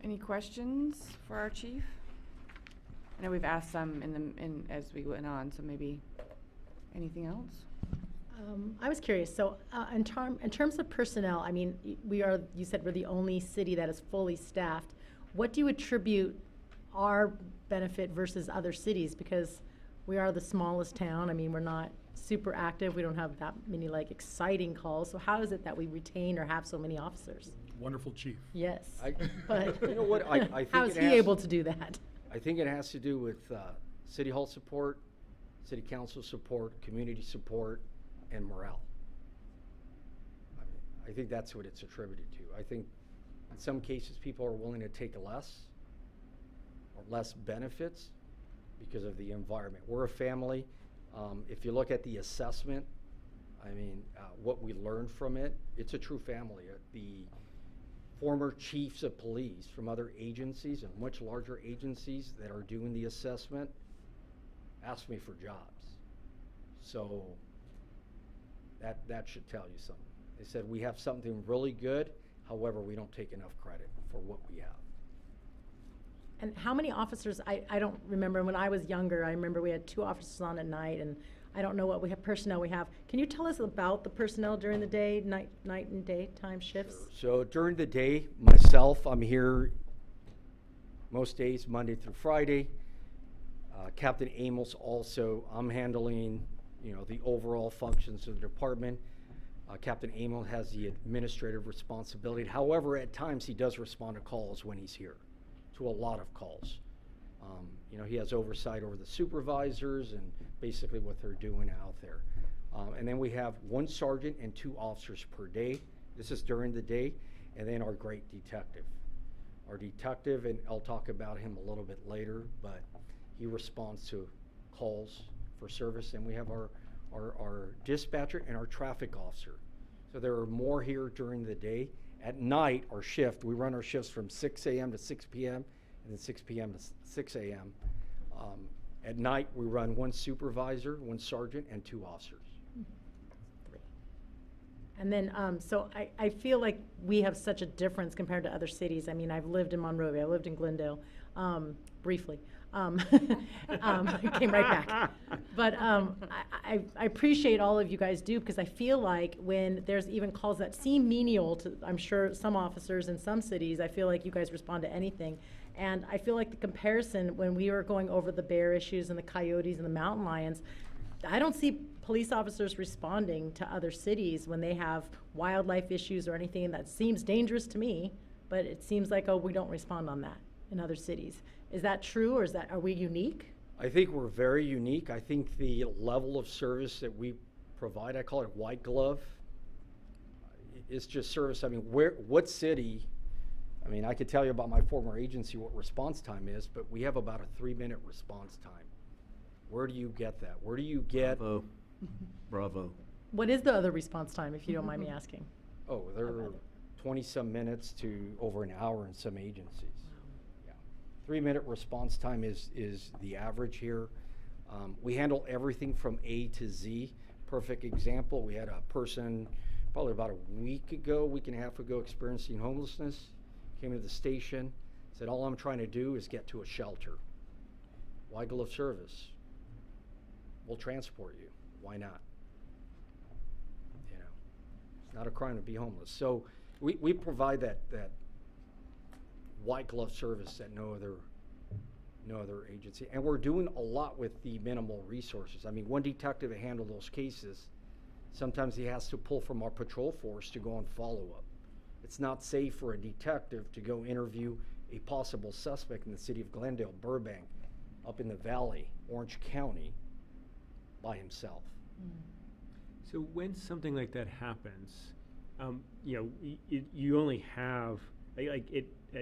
Any questions for our chief? I know we've asked some as we went on, so maybe anything else? I was curious, so in terms of personnel, I mean, you said we're the only city that is fully staffed. What do you attribute our benefit versus other cities? Because we are the smallest town. I mean, we're not super active. We don't have that many exciting calls. So how is it that we retain or have so many officers? Wonderful chief. Yes, but you know what? I think how is he able to do that? I think it has to do with city hall support, city council support, community support, and morale. I think that's what it's attributed to. I think in some cases people are willing to take less or less benefits because of the environment. We're a family. If you look at the assessment, I mean, what we learned from it, it's a true family. The former chiefs of police from other agencies and much larger agencies that are doing the assessment asked me for jobs. So that should tell you something. They said we have something really good, however, we don't take enough credit for what we have. And how many officers, I don't remember, when I was younger, I remember we had 2 officers on at night, and I don't know what personnel we have. Can you tell us about the personnel during the day, night and daytime shifts? Sure. So during the day, myself, I'm here most days, Monday through Friday. Captain Amos also, I'm handling, the overall functions of the department. Captain Amos has the administrative responsibility. However, at times he does respond to calls when he's here, to a lot of calls. He has oversight over the supervisors and basically what they're doing out there. And then we have 1 sergeant and 2 officers per day. This is during the day. And then our great detective. Our detective, and I'll talk about him a little bit later, but he responds to calls for service. And we have our dispatcher and our traffic officer. So there are more here during the day. At night, our shift, we run our shifts from 6 a.m. to 6 p.m. and then 6 p.m. to 6 a.m. At night, we run 1 supervisor, 1 sergeant, and 2 officers. 3. And then, so I feel like we have such a difference compared to other cities. I mean, I've lived in Monrovia, I lived in Glendale, briefly. Came right back. But I appreciate all of you guys do, because I feel like when there's even calls that seem menial to, I'm sure, some officers in some cities, I feel like you guys respond to anything. And I feel like the comparison when we were going over the bear issues and the coyotes and the mountain lions, I don't see police officers responding to other cities when they have wildlife issues or anything that seems dangerous to me, but it seems like, oh, we don't respond on that in other cities. Is that true, or are we unique? I think we're very unique. I think the level of service that we provide, I call it white glove, it's just service. I mean, what city, I mean, I could tell you about my former agency what response time is, but we have about a 3-minute response time. Where do you get that? Where do you get? Bravo. Bravo. What is the other response time, if you don't mind me asking? Oh, there are 20-some minutes to over an hour in some agencies. Yeah. 3-minute response time is the average here. We handle everything from A to Z. Perfect example, we had a person probably about a week and a half ago, experiencing homelessness, came to the station, said, all I'm trying to do is get to a shelter. White glove service. We'll transport you. Why not? You know, it's not a crime to be homeless. So we provide that white glove service that no other agency. And we're doing a lot with the minimal resources. I mean, one detective to handle those cases, sometimes he has to pull from our patrol force to go on follow-up. It's not safe for a detective to go interview a possible suspect in the city of Glendale, Burbank, up in the valley, Orange County, by himself. So when something like that happens, you know, you only have,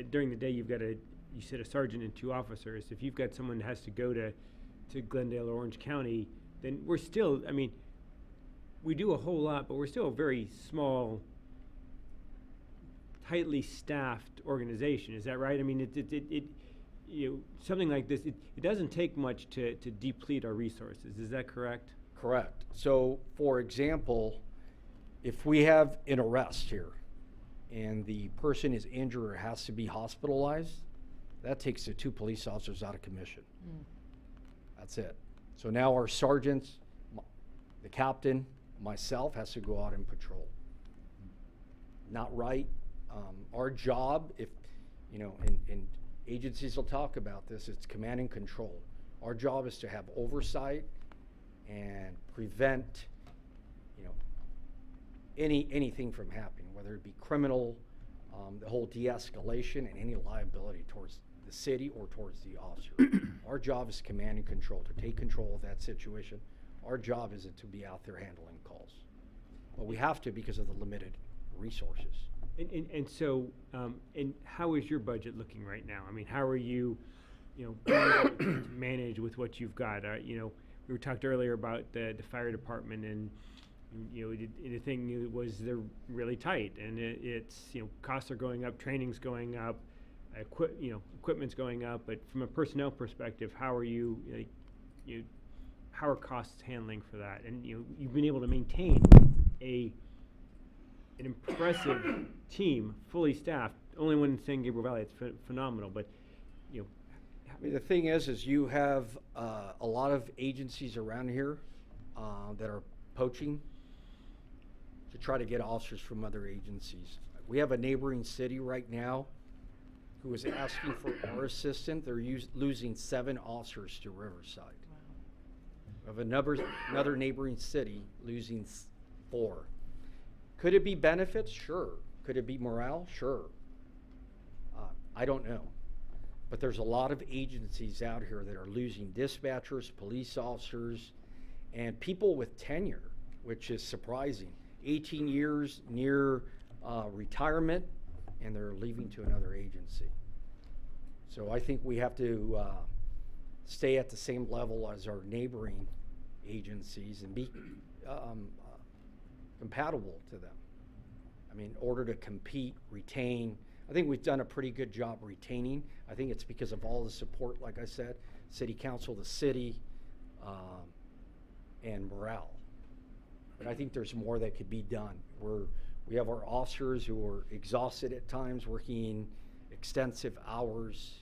during the day you've got you said a sergeant and 2 officers. If you've got someone that has to go to Glendale or Orange County, then we're still, I mean, we do a whole lot, but we're still a very small, tightly staffed organization. Is that right? I mean, you know, something like this, it doesn't take much to deplete our resources. Is that correct? Correct. So, for example, if we have an arrest here and the person is injured or has to be hospitalized, that takes the 2 police officers out of commission. That's it. So now our sergeants, the captain, myself has to go out and patrol. Not right. Our job, if, you know, and agencies will talk about this, it's command and control. Our job is to have oversight and prevent, you know, anything from happening, whether it be criminal, the whole de-escalation, and any liability towards the city or towards the officer. Our job is command and control, to take control of that situation. Our job isn't to be out there handling calls. But we have to because of the limited resources. And so, and how is your budget looking right now? I mean, how are you, you know, to manage with what you've got? You know, we talked earlier about the fire department, and you know, the thing was they're really tight, and it's, you know, costs are going up, training's going up, equipment's going up. But from a personnel perspective, how are you, like, how are costs handling for that? And you know, you've been able to maintain an impressive team, fully staffed. Only one in San Gabriel Valley, it's phenomenal. But you know, I mean, the thing is you have a lot of agencies around here that are poaching to try to get officers from other agencies. We have a neighboring city right now who is asking for our assistance. They're losing 7 officers to Riverside. Wow. Of another neighboring city losing 4. Could it be benefits? Sure. Could it be morale? Sure. I don't know. But there's a lot of agencies out here that are losing dispatchers, police officers, and people with tenure, which is surprising. 18 years near retirement, and they're leaving to another agency. So I think we have to stay at the same level as our neighboring agencies and be compatible to them. I mean, in order to compete, retain, I think we've done a pretty good job retaining. I think it's because of all the support, like I said, city council, the city, and morale. But I think there's more that could be done. We have our officers who are exhausted at times, working extensive hours.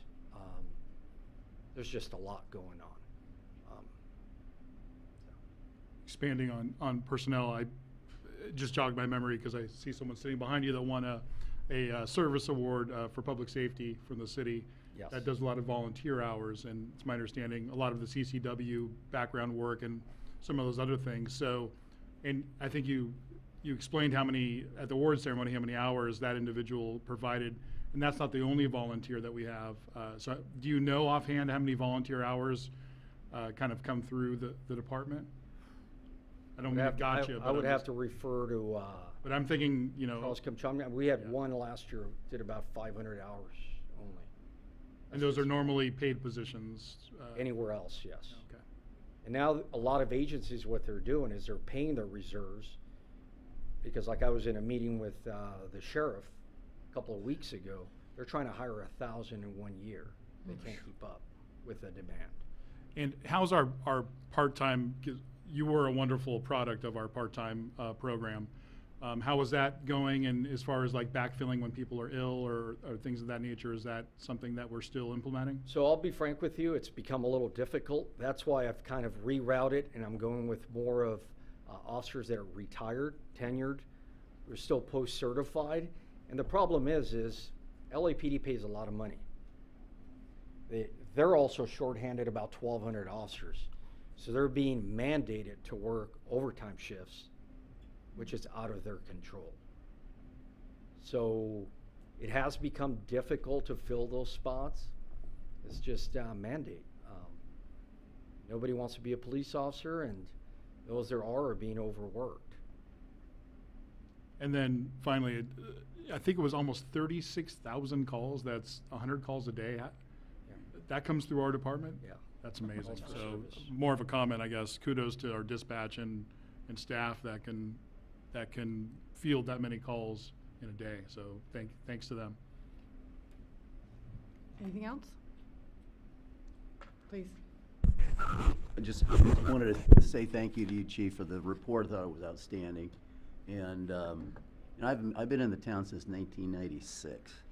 There's just a lot going on. Expanding on personnel, I just jogged my memory because I see someone sitting behind you that won a service award for public safety from the city. Yes. That does a lot of volunteer hours, and it's my understanding a lot of the CCW background work and some of those other things. So, and I think you explained how many, at the award ceremony, how many hours that individual provided. And that's not the only volunteer that we have. So do you know offhand how many volunteer hours kind of come through the department? I don't mean to gotcha, I would have to refer to, but I'm thinking, you know, Charles Kimcham. We had Yeah. one last year, did about 500 hours only. and those are normally paid positions. Anywhere else, yes. Okay. And now a lot of agencies, what they're doing is they're paying their reserves. Because like I was in a meeting with the sheriff a couple of weeks ago, they're trying to hire 1,000 in 1 year. They can't keep up with the demand. And how's our part-time, 'cause you were a wonderful product of our part-time program. How is that going? And as far as like backfilling when people are ill or things of that nature, is that something that we're still implementing? So I'll be frank with you, it's become a little difficult. That's why I've kind of rerouted and I'm going with more of officers that are retired, tenured, they're still post-certified. And the problem is LAPD pays a lot of money. They're also shorthanded about 1,200 officers. So they're being mandated to work overtime shifts, which is out of their control. So it has become difficult to fill those spots. It's just a mandate. Nobody wants to be a police officer, and those there are being overworked. And then finally, I think it was almost 36,000 calls. That's 100 calls a day. That comes through our department? Yeah. That's amazing. Calls for So service. more of a comment, I guess. Kudos to our dispatch and staff that can field that many calls in a day. So thanks to them. Anything else? Please. I just wanted to say thank you to you, Chief, for the report. I thought it was outstanding. And I've been in the town since 1996,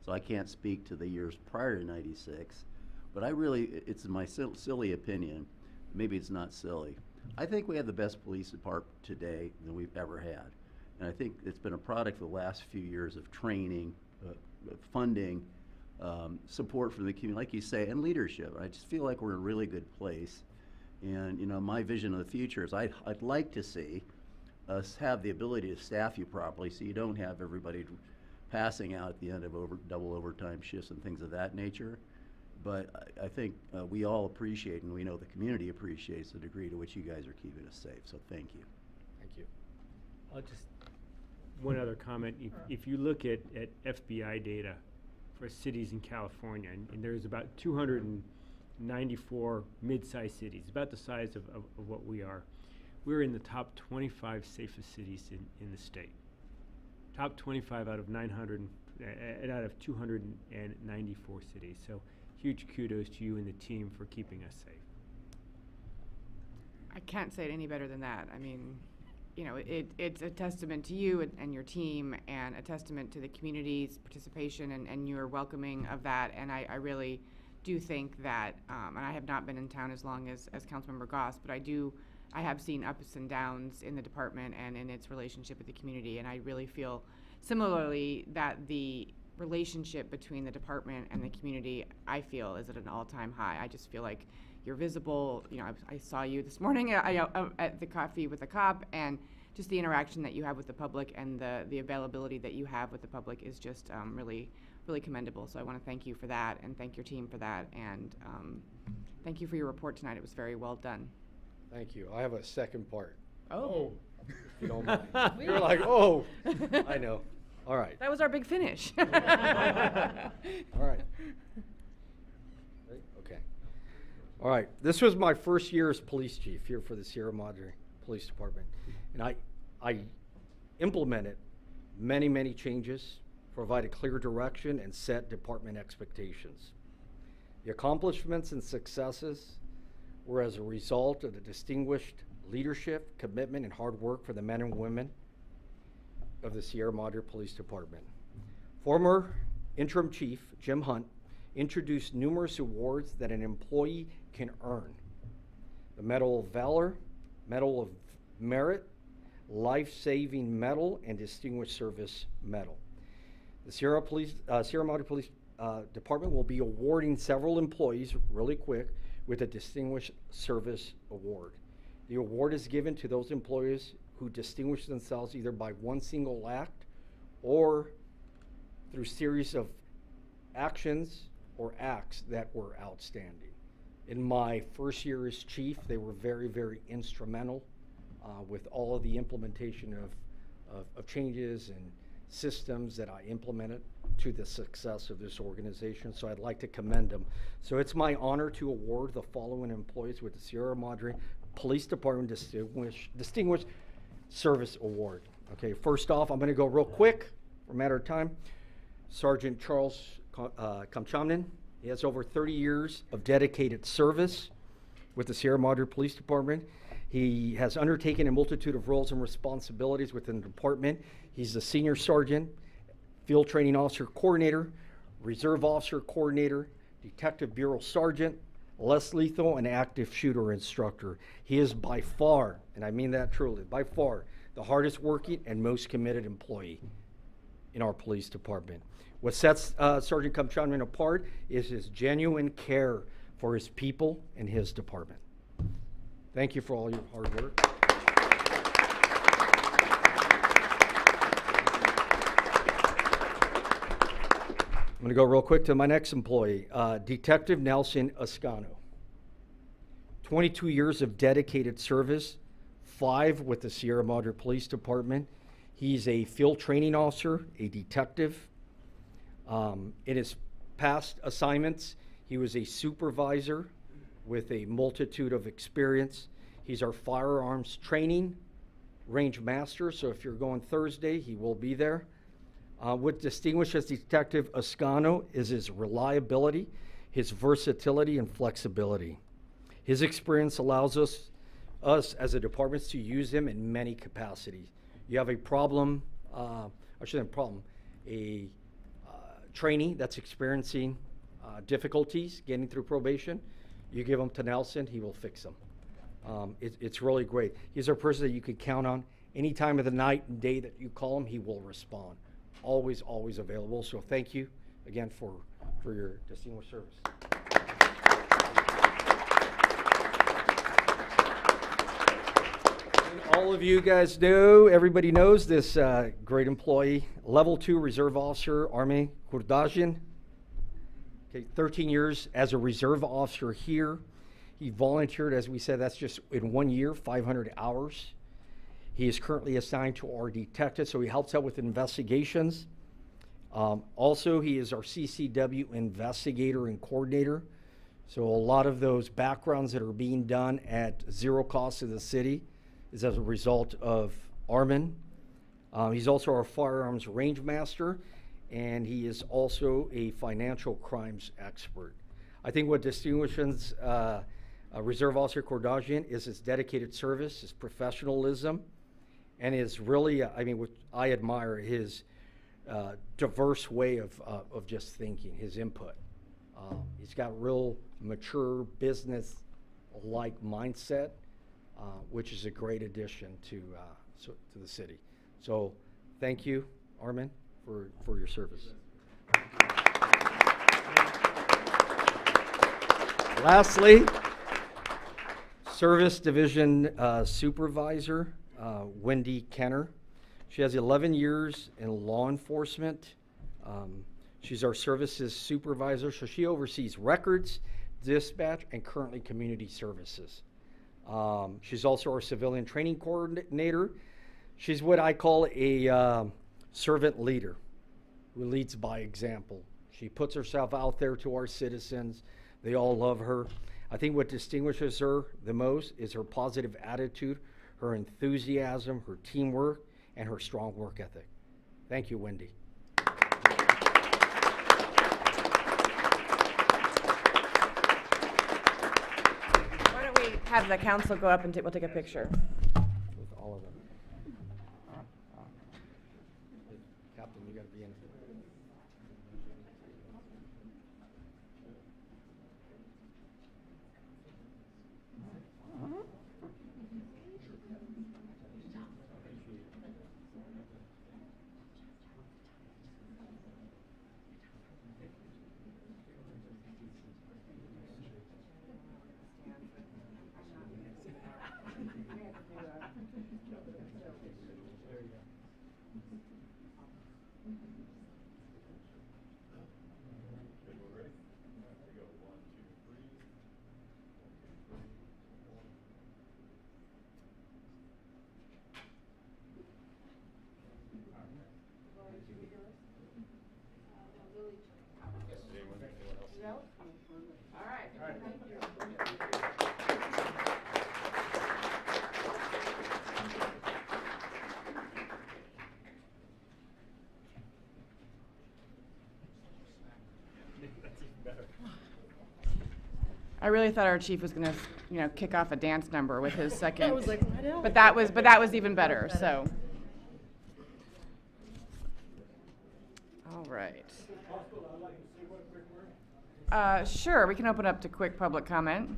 so I can't speak to the years prior to 96. But I really, it's my silly opinion, maybe it's not silly. I think we have the best police department today than we've ever had. And I think it's been a product of the last few years of training, funding, support from the community, like you say, and leadership. I just feel like we're in a really good place. And, you know, my vision of the future is I'd like to see us have the ability to staff you properly so you don't have everybody passing out at the end of double overtime shifts and things of that nature. But I think we all appreciate, and we know the community appreciates the degree to which you guys are keeping us safe. So thank you. Thank you. I'll just, one other comment. If you look at FBI data for cities in California, and there's about 294 mid-sized cities, about the size of what we are. We're in the top 25 safest cities in the state. Top 25 out of 900, out of 294 cities. So huge kudos to you and the team for keeping us safe. I can't say it any better than that. I mean, you know, it's a testament to you and your team, and a testament to the community's participation and your welcoming of that. And I really do think that, and I have not been in town as long as Councilmember Goss, but I have seen ups and downs in the department and in its relationship with the community, and I really feel similarly that the relationship between the department and the community, I feel, is at an all-time high. I just feel like you're visible. You know, I saw you this morning at the Coffee with the Cop, and just the interaction that you have with the public and the availability that you have with the public is just really commendable. So I want to thank you for that, and thank your team for that, and thank you for your report tonight. It was very well done. Thank you. I have a second part, Oh. if you don't mind. You're like, oh, I know. All right. That was our big finish. All right. Ready? Okay. All right. This was my first year as police chief here for the Sierra Madre Police Department. And I implemented many changes, provided clear direction, and set department expectations. The accomplishments and successes were as a result of the distinguished leadership, commitment, and hard work for the men and women of the Sierra Madre Police Department. Former interim chief Jim Hunt introduced numerous awards that an employee can earn: the Medal of Valor, Medal of Merit, Life-Saving Medal, and Distinguished Service Medal. The Sierra Madre Police Department will be awarding several employees really quick with a Distinguished Service Award. The award is given to those employees who distinguish themselves either by one single act or through series of actions or acts that were outstanding. In my first year as chief, they were very, very instrumental with all of the implementation of changes and systems that I implemented to the success of this organization. So I'd like to commend them. So it's my honor to award the following employees with the Sierra Madre Police Department Distinguished Service Award. Okay, first off, I'm going to go real quick for a matter of time. Sergeant Charles Kamchamnin. He has over 30 years of dedicated service with the Sierra Madre Police Department. He has undertaken a multitude of roles and responsibilities within the department. He's a senior sergeant, field training officer coordinator, reserve officer coordinator, detective bureau sergeant, less lethal and active shooter instructor. He is by far, and I mean that truly, by far, the hardest working and most committed employee in our police department. What sets Sergeant Kamchamnin apart is his genuine care for his people and his department. Thank you for all your hard work. I'm going to go real quick to my next employee, Detective Nelson Ascano. 22 years of dedicated service, 5 with the Sierra Madre Police Department. He's a field training officer, a detective. In his past assignments, he was a supervisor with a multitude of experience. He's our firearms training range master, so if you're going Thursday, he will be there. What distinguishes Detective Ascano is his reliability, his versatility, and flexibility. His experience allows us as a department to use him in many capacities. You have a problem, a trainee that's experiencing difficulties getting through probation, you give them to Nelson, he will fix them. It's really great. He's a person that you can count on. Any time of the night and day that you call him, he will respond. Always, always available. So thank you again for your distinguished service. And all of you guys know, everybody knows this great employee, Level 2 Reserve Officer, Army Kurdajian. Okay, 13 years as a reserve officer here. He volunteered, as we said, that's just in 1 year, 500 hours. He is currently assigned to our detective, so he helps out with investigations. Also, he is our CCW investigator and coordinator. So a lot of those backgrounds that are being done at zero cost to the city is as a result of Armin. He's also our firearms range master, and he is also a financial crimes expert. I think what distinguishes Reserve Officer Kordajian is his dedicated service, his professionalism, and his really, what I admire, his diverse way of just thinking, his input. He's got real mature business-like mindset, which is a great addition to the city. So thank you, Armin, for your service. Lastly, Service Division Supervisor, Wendy Kenner. She has 11 years in law enforcement. She's our services supervisor, so she oversees records, dispatch, and currently community services. She's also our civilian training coordinator. She's what I call a servant leader who leads by example. She puts herself out there to our citizens. They all love her. I think what distinguishes her the most is her positive attitude, her enthusiasm, her teamwork, and her strong work ethic. Thank you, Wendy. Why don't we have the council go up and we'll take a picture. With all of them. Captain, you got to be in. I really thought our chief was gonna, kick off a dance number with his second. I was like, I know. But that was even better, so. All right. Sure, we can open up to quick public comment.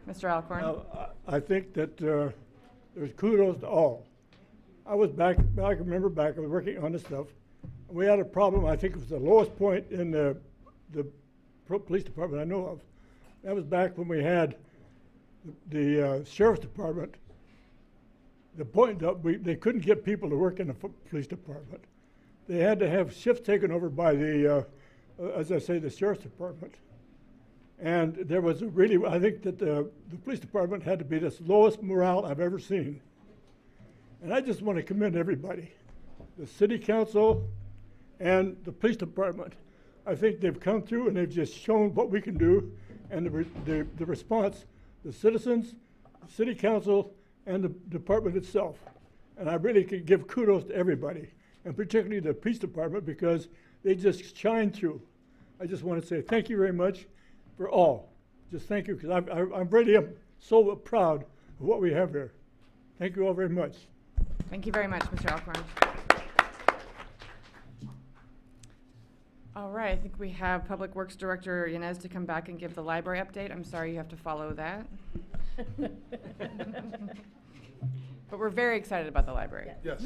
Mr. Alcorn? I think that there's kudos to all. I was I remember I was working on this stuff. We had a problem, I think it was the lowest point in the police department I know of. That was back when we had the sheriff's department. The point that they couldn't get people to work in the police department. They had to have shifts taken over by the, as I say, the sheriff's department. And there was a really, I think that the police department had to be the lowest morale I've ever seen. And I just want to commend everybody, the city council and the police department. I think they've come through and they've just shown what we can do, and the response, the citizens, the city council, and the department itself. And I really could give kudos to everybody, and particularly the police department, because they just shine through. I just want to say thank you very much for all. Just thank you, because I'm really so proud of what we have here. Thank you all very much. Thank you very much, Mr. Alcorn. All right, I think we have Public Works Director Yanez to come back and give the library update. I'm sorry you have to follow that. But we're very excited about the library. Yes.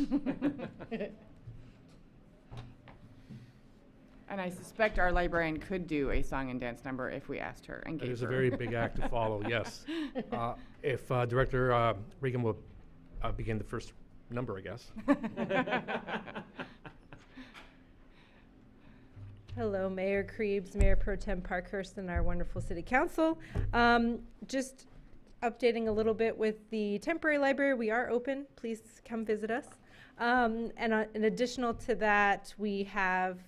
And I suspect our librarian could do a song and dance number if we asked her and It gave is her. a very big act to follow, yes. If Director Regan will begin the first number, I guess. Hello, Mayor Krebs, Mayor Pro Tem Parkhurst, and our wonderful City Council. Just updating a little bit with the temporary library. We are open. Please come visit us. And in additional to that, we have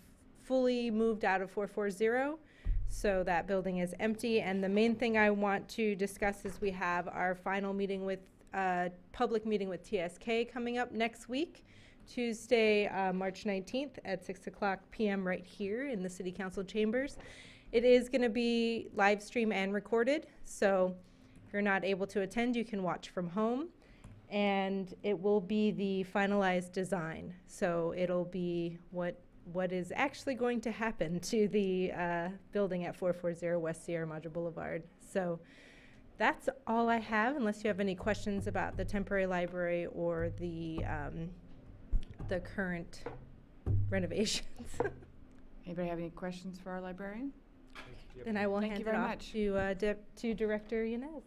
fully moved out of 440. So that building is empty. And the main thing I want to discuss is we have our final meeting with, public meeting with TSK coming up next week. Tuesday, March 19th at 6:00 p.m. right here in the City Council chambers. It is going to be live stream and recorded, so if you're not able to attend, you can watch from home. And it will be the finalized design, so it'll be what is actually going to happen to the building at 440 West Sierra Madre Boulevard. So that's all I have, unless you have any questions about the temporary library or the current renovations. Anybody have any questions for our librarian? Then I will Thank hand you it very off much. to Director Yanez.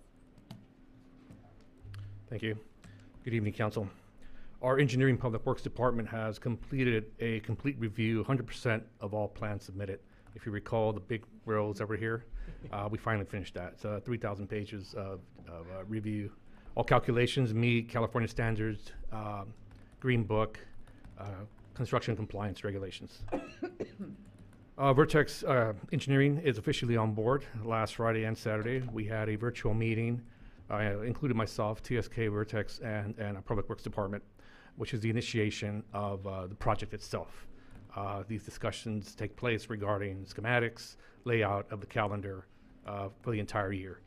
Thank you. Good evening, Council. Our Engineering Public Works Department has completed a complete review, 100% of all plans submitted. If you recall the big rows over here, we finally finished that. It's 3,000 pages of review. All calculations meet California standards, Green Book, construction compliance regulations. Vertex Engineering is officially on board. Last Friday and Saturday, we had a virtual meeting, including myself, TSK, Vertex, and our Public Works Department, which is the initiation of the project itself. These discussions take place regarding schematics, layout of the calendar for the entire year,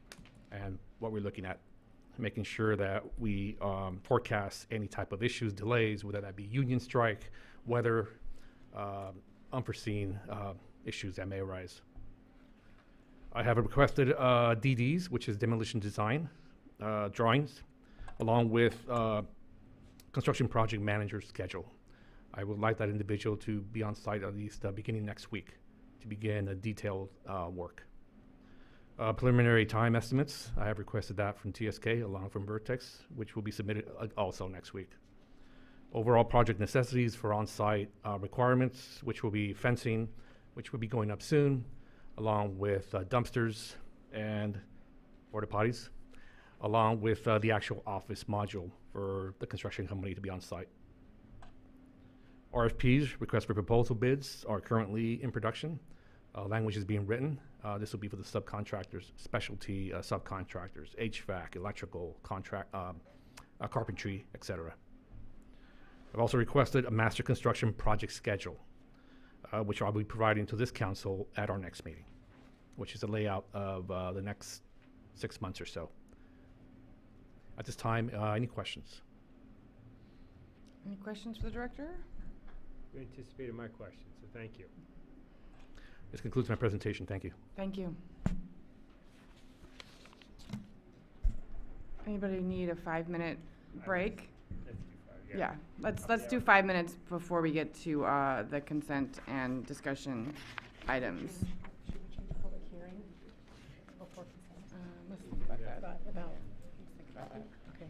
and what we're looking at, making sure that we forecast any type of issues, delays, whether that be union strike, weather, unforeseen issues that may arise. I have requested DDs, which is demolition design drawings, along with construction project manager's schedule. I would like that individual to be on site at least beginning next week to begin a detailed work. Preliminary time estimates, I have requested that from TSK along from Vertex, which will be submitted also next week. Overall project necessities for on-site requirements, which will be fencing, which will be going up soon, along with dumpsters and porta potties, along with the actual office module for the construction company to be on site. RFPs, requests for proposal bids, are currently in production. Language is being written. This will be for the subcontractors, specialty subcontractors, HVAC, electrical, contract, carpentry, etc. I've also requested a master construction project schedule, which I'll be providing to this council at our next meeting. which is a layout of the next 6 months or so. At this time, any questions? Any questions for the director? You anticipated my question, so thank you. This concludes my presentation. Thank you. Thank you. Anybody need a 5-minute break? Let's do five, Yeah, let's do 5 minutes before we get to the consent and discussion items. Should we change the public hearing before consent? Let's think about that. About, Let's think about that. okay.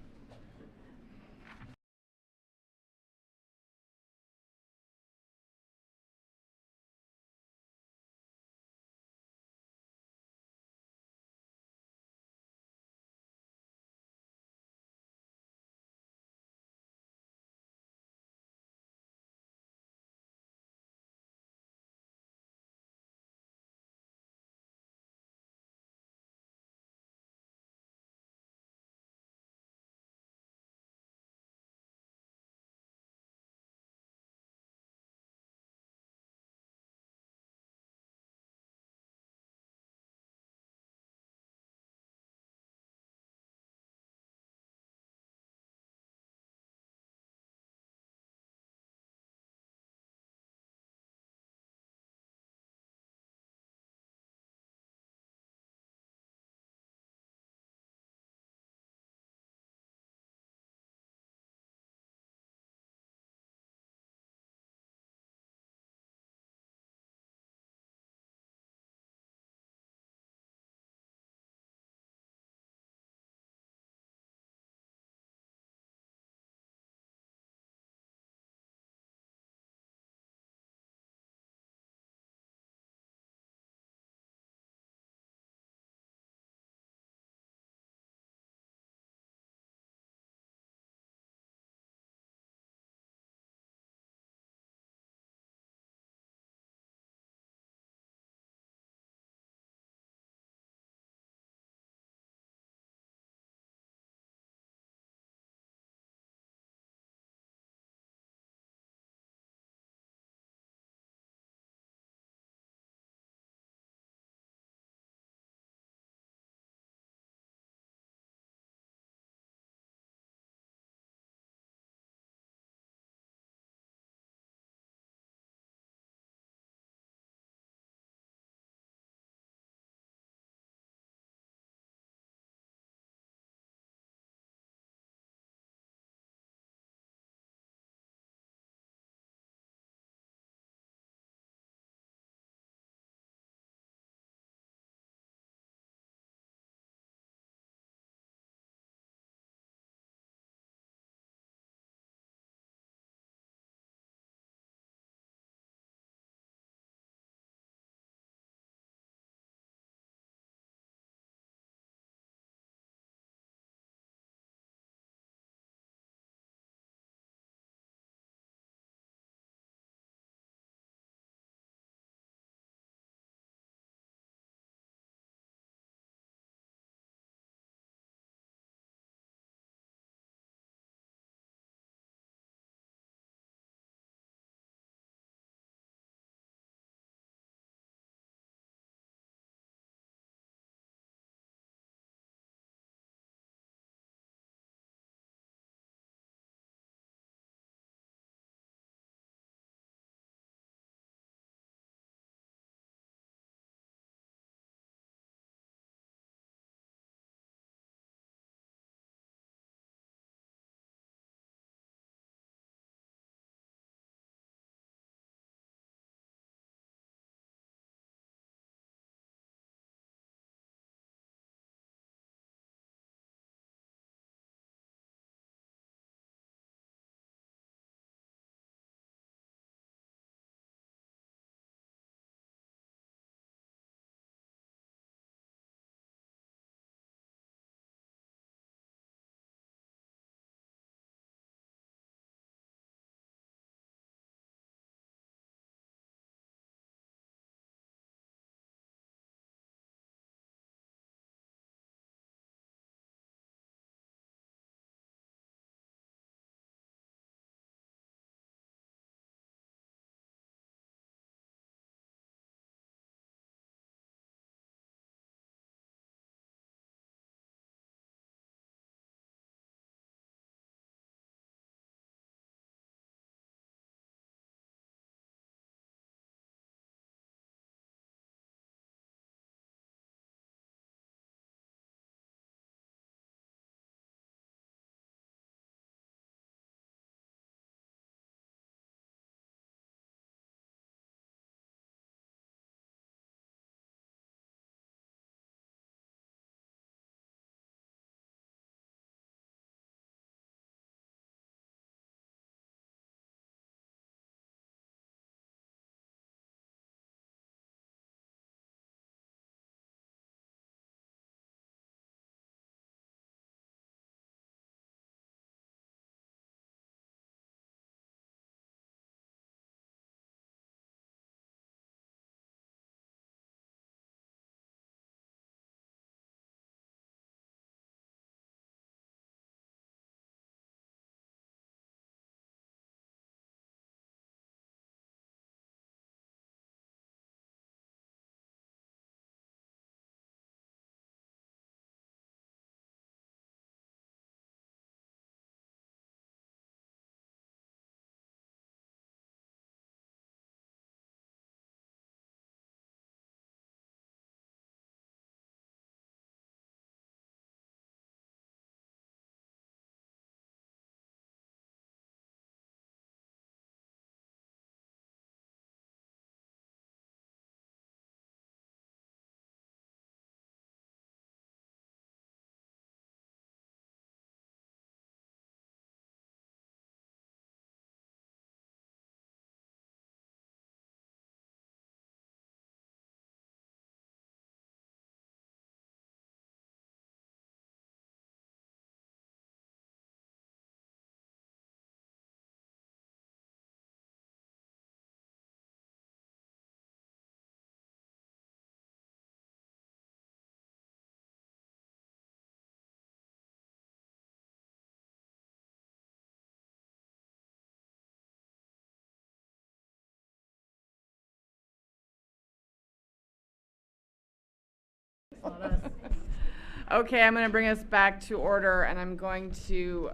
Okay, I'm going to bring us back to order, and I'm going to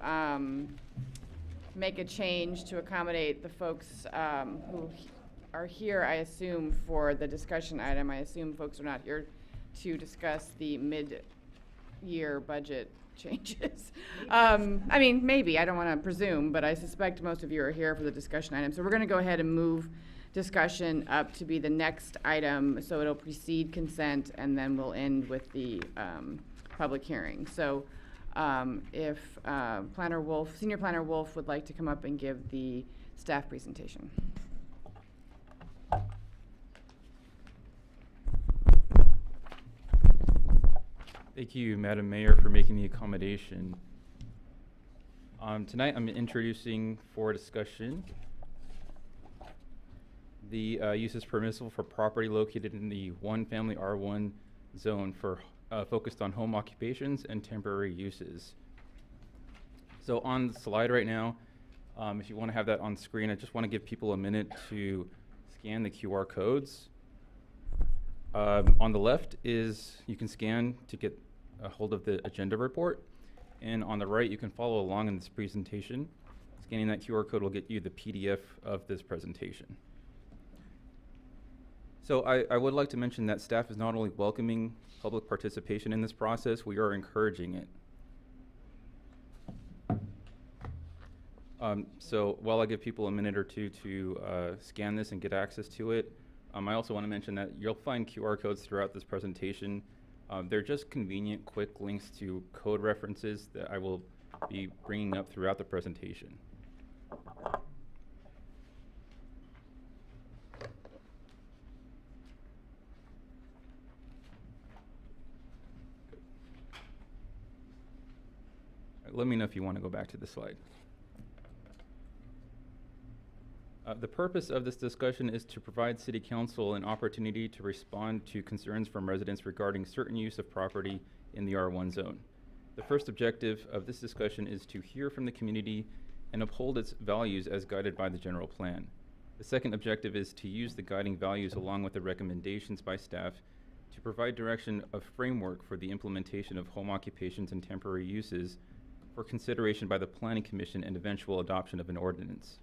make a change to accommodate the folks who are here, I assume, for the discussion item. I assume folks are not here to discuss the mid-year budget changes. I mean, maybe, I don't want to presume, but I suspect most of you are here for the discussion item. So we're going to go ahead and move discussion up to be the next item, so it'll precede consent, and then we'll end with the public hearing. So if Planner Wolf, Senior Planner Wolf would like to come up and give the staff presentation. Thank you, Madam Mayor, for making the accommodation. Tonight I'm introducing for discussion the uses permissible for property located in the one-family R1 zone for focused on home occupations and temporary uses. So on the slide right now, if you want to have that on screen, I just want to give people a minute to scan the QR codes. On the left is you can scan to get a hold of the agenda report, and on the right you can follow along in this presentation. Scanning that QR code will get you the PDF of this presentation. So I would like to mention that staff is not only welcoming public participation in this process, we are encouraging it. So while I give people a minute or two to scan this and get access to it, I also want to mention that you'll find QR codes throughout this presentation. They're just convenient, quick links to code references that I will be bringing up throughout the presentation. Let me know if you want to go back to the slide. The purpose of this discussion is to provide City Council an opportunity to respond to concerns from residents regarding certain use of property in the R1 zone. The first objective of this discussion is to hear from the community and uphold its values as guided by the general plan. The second objective is to use the guiding values along with the recommendations by staff to provide direction of framework for the implementation of home occupations and temporary uses for consideration by the Planning Commission and eventual adoption of an ordinance.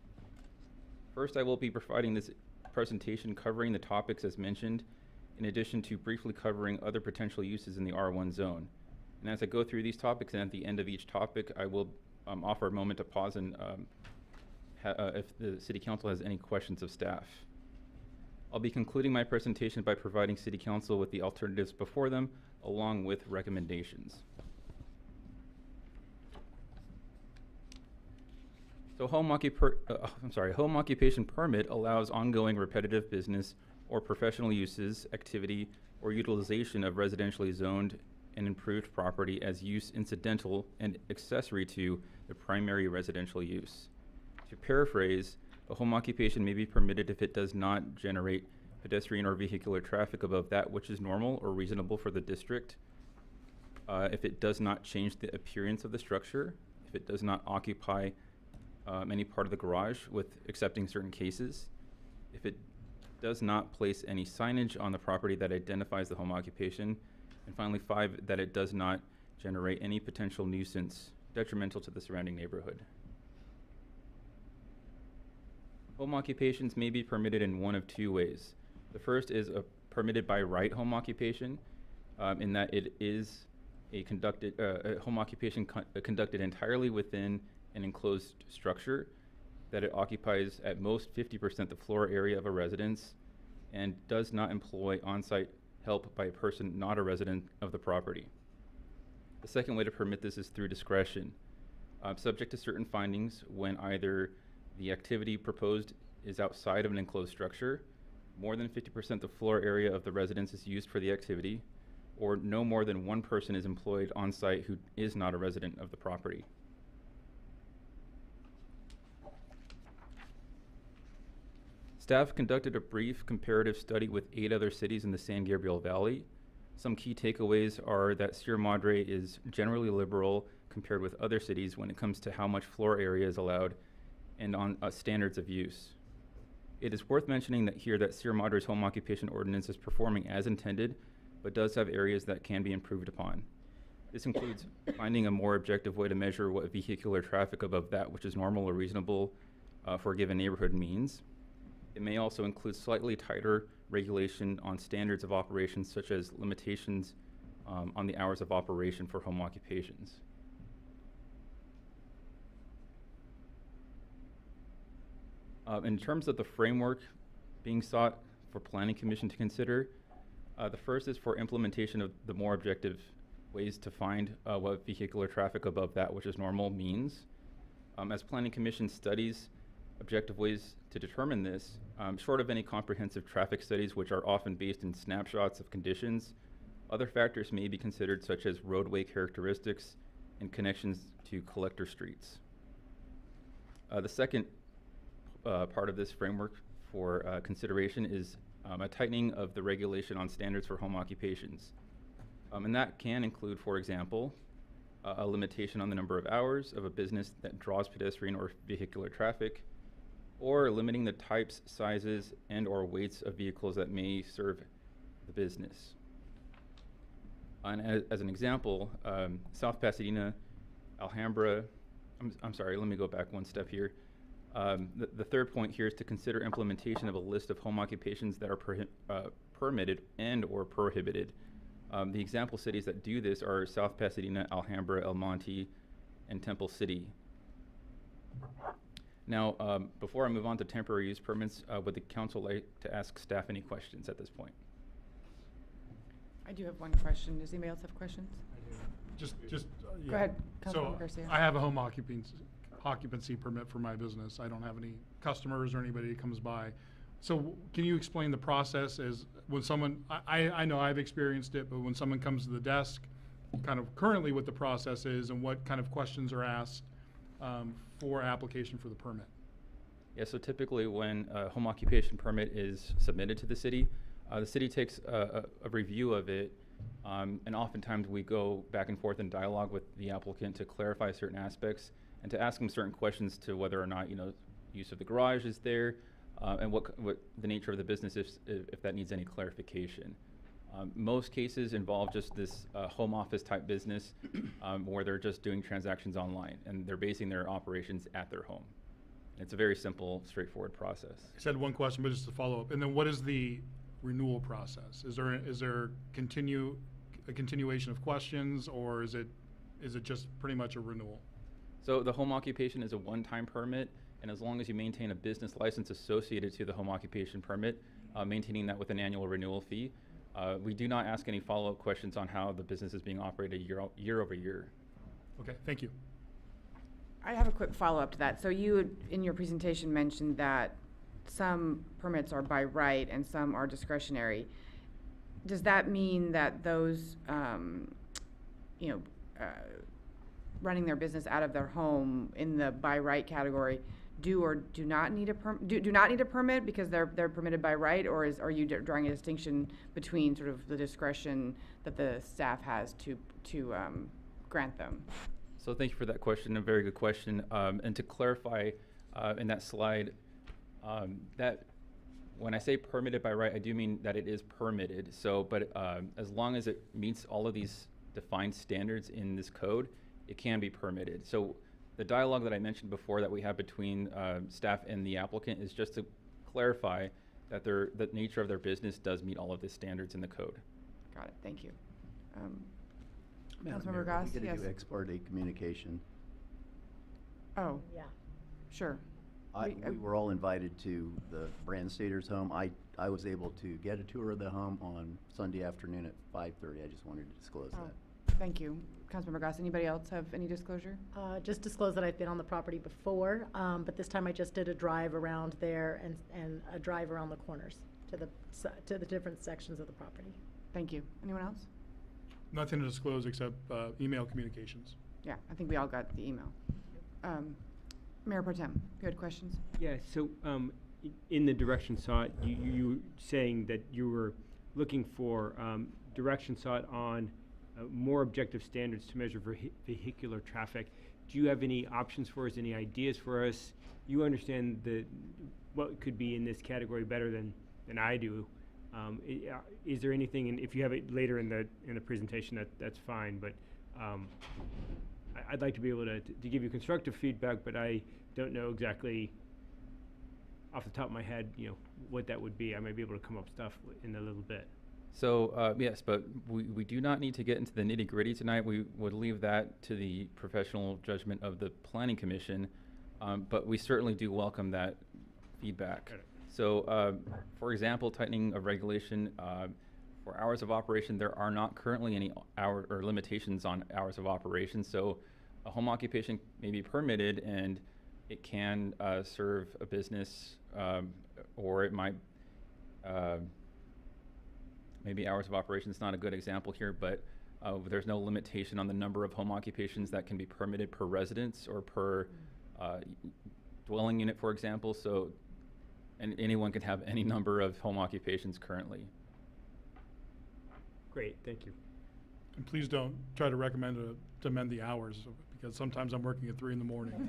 First, I will be providing this presentation covering the topics as mentioned, in addition to briefly covering other potential uses in the R1 zone. And as I go through these topics and at the end of each topic, I will offer a moment to pause and if the City Council has any questions of staff. I'll be concluding my presentation by providing City Council with the alternatives before them, along with recommendations. So home occupation permit allows ongoing repetitive business or professional uses, activity, or utilization of residentially zoned and improved property as use incidental and accessory to the primary residential use. To paraphrase, a home occupation may be permitted if it does not generate pedestrian or vehicular traffic above that which is normal or reasonable for the district, if it does not change the appearance of the structure, if it does not occupy any part of the garage with accepting certain cases, if it does not place any signage on the property that identifies the home occupation, and finally 5, that it does not generate any potential nuisance detrimental to the surrounding neighborhood. Home occupations may be permitted in one of 2 ways. The first is a permitted by right home occupation, in that it is a home occupation conducted entirely within an enclosed structure, that it occupies at most 50% the floor area of a residence, and does not employ on-site help by a person not a resident of the property. The second way to permit this is through discretion, subject to certain findings when either the activity proposed is outside of an enclosed structure, more than 50% the floor area of the residence is used for the activity, or no more than 1 person is employed on-site who is not a resident of the property. Staff conducted a brief comparative study with 8 other cities in the San Gabriel Valley. Some key takeaways are that Sierra Madre is generally liberal compared with other cities when it comes to how much floor area is allowed and on standards of use. It is worth mentioning that here that Sierra Madre's home occupation ordinance is performing as intended, but does have areas that can be improved upon. This includes finding a more objective way to measure what vehicular traffic above that which is normal or reasonable for a given neighborhood means. It may also include slightly tighter regulation on standards of operations, such as limitations on the hours of operation for home occupations. In terms of the framework being sought for Planning Commission to consider, the first is for implementation of the more objective ways to find what vehicular traffic above that which is normal means. As Planning Commission studies objective ways to determine this, short of any comprehensive traffic studies, which are often based in snapshots of conditions, other factors may be considered, such as roadway characteristics and connections to collector streets. The second part of this framework for consideration is a tightening of the regulation on standards for home occupations. And that can include, for example, a limitation on the number of hours of a business that draws pedestrian or vehicular traffic, or limiting the types, sizes, and or weights of vehicles that may serve the business. And as an example, South Pasadena, Alhambra, I'm sorry, let me go back one step here. The third point here is to consider implementation of a list of home occupations that are permitted and or prohibited. The example cities that do this are South Pasadena, Alhambra, El Monte, and Temple City. Now, before I move on to temporary use permits, would the council like to ask staff any questions at this point? I do have one question. Does anybody else have questions? Yeah. Go ahead, So Councilmember Garcia. I have a home occupancy permit for my business. I don't have any customers or anybody that comes by. So can you explain the process as when someone, I know I've experienced it, but when someone comes to the desk, kind of currently what the process is and what kind of questions are asked for application for the permit? Yeah, so typically when a home occupation permit is submitted to the city takes a review of it, and oftentimes we go back and forth in dialogue with the applicant to clarify certain aspects and to ask them certain questions to whether or not, use of the garage is there, and what the nature of the business is, if that needs any clarification. Most cases involve just this home office type business where they're just doing transactions online and they're basing their operations at their home. It's a very simple, straightforward process. I said one question, but just to follow up. And then what is the renewal process? Is there a continuation of questions, or is it just pretty much a renewal? So the home occupation is a one-time permit, and as long as you maintain a business license associated to the home occupation permit, maintaining that with an annual renewal fee, we do not ask any follow-up questions on how the business is being operated year over year. Okay, thank you. I have a quick follow-up to that. So you, in your presentation, mentioned that some permits are by right and some are discretionary. Does that mean that those, running their business out of their home in the by right category do or do not need a permit because they're permitted by right, or are you drawing a distinction between sort of the discretion that the staff has to grant them? So thank you for that question, a very good question. And to clarify, in that slide, that when I say permitted by right, I do mean that it is permitted. So, but as long as it meets all of these defined standards in this code, it can be permitted. So the dialogue that I mentioned before that we have between staff and the applicant is just to clarify that the nature of their business does meet all of the standards in the code. Got it, thank you. Madam Councilmember Mayor, Goss, we get yes. to do ex parte communication. Oh, Yeah. sure. We were all invited to the Brandstater's home. I was able to get a tour of the home on Sunday afternoon at 5:30. I just wanted to disclose Oh, that. thank you. Councilmember Goss, anybody else have any disclosure? Just disclose that I've been on the property before, but this time I just did a drive around there and a drive around the corners to the different sections of the property. Thank you. Anyone else? Nothing to disclose except email communications. Yeah, I think we all got the email. Mayor Pro Tem, you had questions? Yeah, so in the direction sought, you saying that you were looking for direction sought on more objective standards to measure vehicular traffic. Do you have any options for us, any ideas for us? You understand what could be in this category better than I do. Is there anything, and if you have it later in the presentation, that's fine, but I'd like to be able to give you constructive feedback, but I don't know exactly off the top of my head, what that would be. I might be able to come up with stuff in a little bit. So, yes, but we do not need to get into the nitty-gritty tonight. We would leave that to the professional judgment of the Planning Commission, but we certainly do welcome that feedback. Got it. So, for example, tightening of regulation for hours of operation, there are not currently any hour or limitations on hours of operation. So, a home occupation may be permitted and it can serve a business, or it might. Maybe hours of operation is not a good example here, but there's no limitation on the number of home occupations that can be permitted per residence or per dwelling unit, for example. So, and anyone can have any number of home occupations currently. Great, thank you. And please don't try to recommend to amend the hours, because sometimes I'm working at 3 in the morning.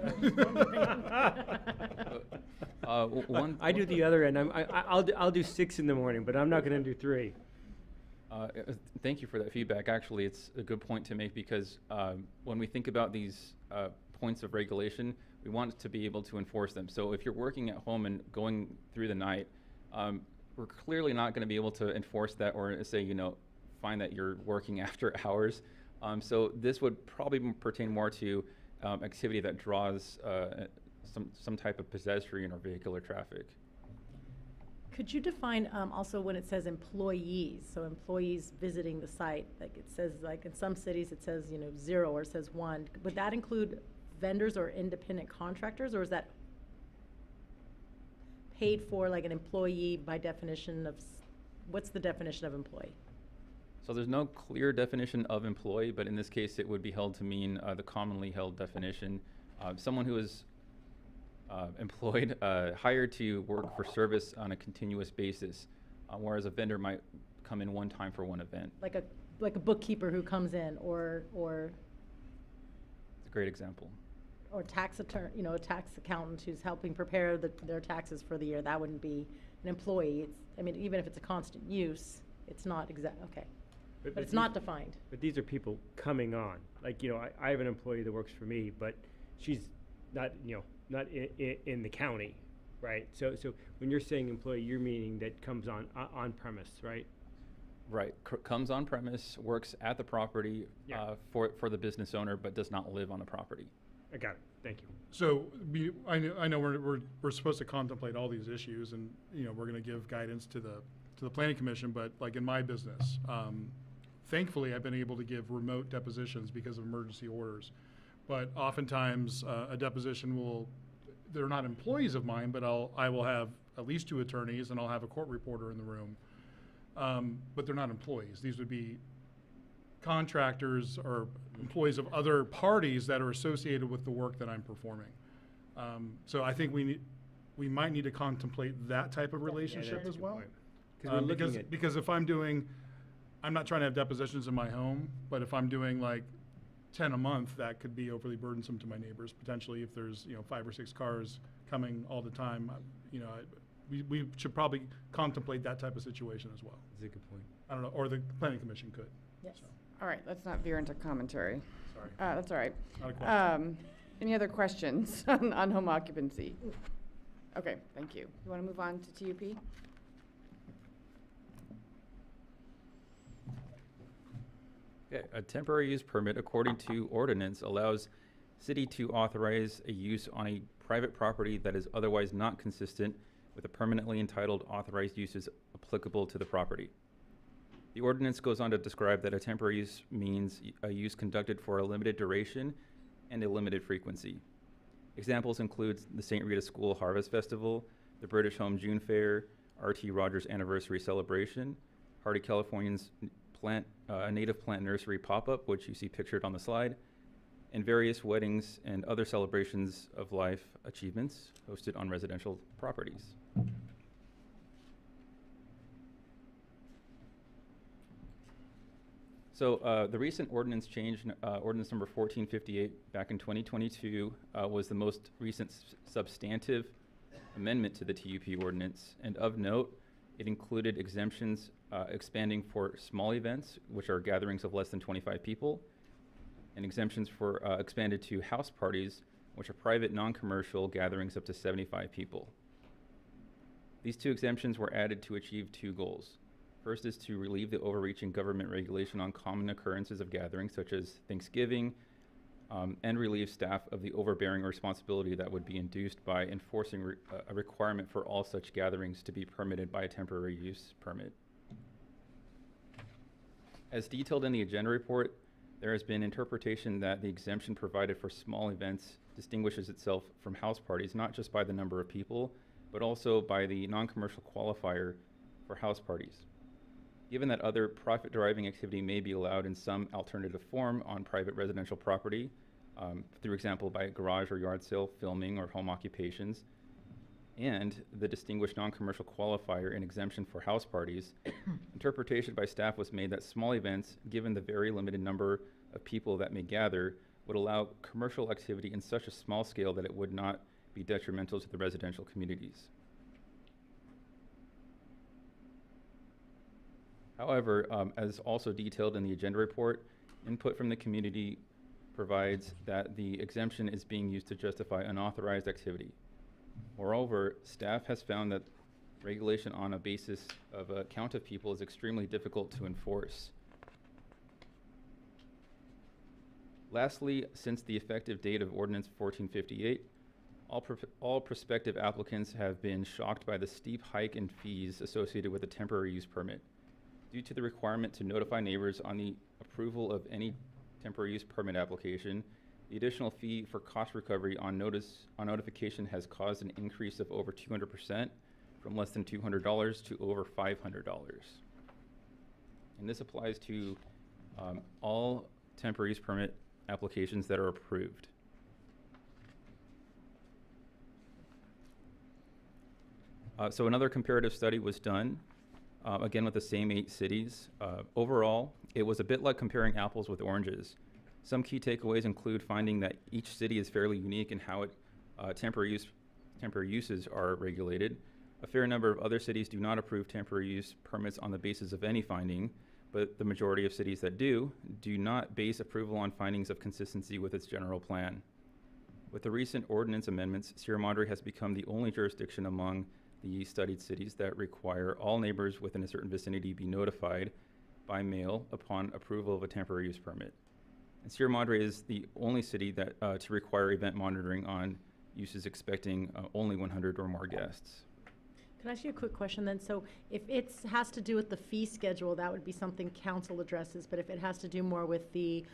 I do the other end. I'll do 6 in the morning, but I'm not going to do 3. Thank you for that feedback. Actually, it's a good point to make because when we think about these points of regulation, we want to be able to enforce them. So if you're working at home and going through the night, we're clearly not going to be able to enforce that or say, find that you're working after hours. So this would probably pertain more to activity that draws some type of pedestrian or vehicular traffic. Could you define also when it says employees, so employees visiting the site, like it says, like in some cities it says, 0 or it says 1. Would that include vendors or independent contractors, or is that paid for like an employee by definition of, what's the definition of employee? So there's no clear definition of employee, but in this case it would be held to mean the commonly held definition. Someone who is employed, hired to work for service on a continuous basis, whereas a vendor might come in one time for one event. Like a bookkeeper who comes in, or It's a great example. or tax attorney, a tax accountant who's helping prepare their taxes for the year. That wouldn't be an employee. Even if it's a constant use, it's not exact. Okay, but it's not defined. But these are people coming on. Like, I have an employee that works for me, but she's not, not in the county, right? So when you're saying employee, you're meaning that comes on premise, right? Right, comes on premise, works at the property Yeah. for the business owner, but does not live on the property. I got it. Thank you. So I know we're supposed to contemplate all these issues, and we're going to give guidance to the Planning Commission. But like in my business, thankfully I've been able to give remote depositions because of emergency orders. But oftentimes a deposition they're not employees of mine, but I will have at least 2 attorneys and I'll have a court reporter in the room. But they're not employees. These would be contractors or employees of other parties that are associated with the work that I'm performing. So I think we might need to contemplate that type of relationship as well. Because if I'm not trying to have depositions in my home, but if I'm doing like 10 a month, that could be overly burdensome to my neighbors potentially. If there's 5 or 6 cars coming all the time, we should probably contemplate that type of situation as well. That's a good point. I don't know, or the Planning Commission could. Yes. So. All right, let's not veer into commentary. Sorry. That's all right. Not a question. Any other questions on home occupancy? Okay, thank you. You want to move on to TUP? Okay, a temporary use permit, according to ordinance, allows city to authorize a use on a private property that is otherwise not consistent with the permanently entitled authorized uses applicable to the property. The ordinance goes on to describe that a temporary use means a use conducted for a limited duration and a limited frequency. Examples include the St. Rita School Harvest Festival, the British Home June Fair, R.T. Rogers Anniversary Celebration, Hardy Californian's native plant nursery pop-up, which you see pictured on the slide, and various weddings and other celebrations of life achievements hosted on residential properties. So the recent ordinance change, ordinance number 1458 back in 2022, was the most recent substantive amendment to the TUP ordinance. And of note, it included exemptions expanding for small events, which are gatherings of less than 25 people, and exemptions for expanded to house parties, which are private, non-commercial gatherings up to 75 people. These two exemptions were added to achieve two goals. First is to relieve the overreaching government regulation on common occurrences of gatherings, such as Thanksgiving, and relieve staff of the overbearing responsibility that would be induced by enforcing a requirement for all such gatherings to be permitted by a temporary use permit. As detailed in the agenda report, there has been interpretation that the exemption provided for small events distinguishes itself from house parties, not just by the number of people, but also by the non-commercial qualifier for house parties. Given that other profit-deriving activity may be allowed in some alternative form on private residential property, through example by garage or yard sale, filming, or home occupations, and the distinguished non-commercial qualifier in exemption for house parties, interpretation by staff was made that small events, given the very limited number of people that may gather, would allow commercial activity in such a small scale that it would not be detrimental to the residential communities. However, as also detailed in the agenda report, input from the community provides that the exemption is being used to justify unauthorized activity. Moreover, staff has found that regulation on a basis of a count of people is extremely difficult to enforce. Lastly, since the effective date of Ordinance 1458, all prospective applicants have been shocked by the steep hike in fees associated with a temporary use permit. Due to the requirement to notify neighbors on the approval of any temporary use permit application, the additional fee for cost recovery on notification has caused an increase of over 200%, from less than $200 to over $500. And this applies to all temporary use permit applications that are approved. So another comparative study was done, again with the same 8 cities. Overall, it was a bit like comparing apples with oranges. Some key takeaways include finding that each city is fairly unique in how temporary uses are regulated. A fair number of other cities do not approve temporary use permits on the basis of any finding, but the majority of cities that do not base approval on findings of consistency with its general plan. With the recent ordinance amendments, Sierra Madre has become the only jurisdiction among the studied cities that require all neighbors within a certain vicinity be notified by mail upon approval of a temporary use permit. And Sierra Madre is the only city that to require event monitoring on uses expecting only 100 or more guests. Can I ask you a quick question then? So if it has to do with the fee schedule, that would be something council addresses, but if it has to do more with the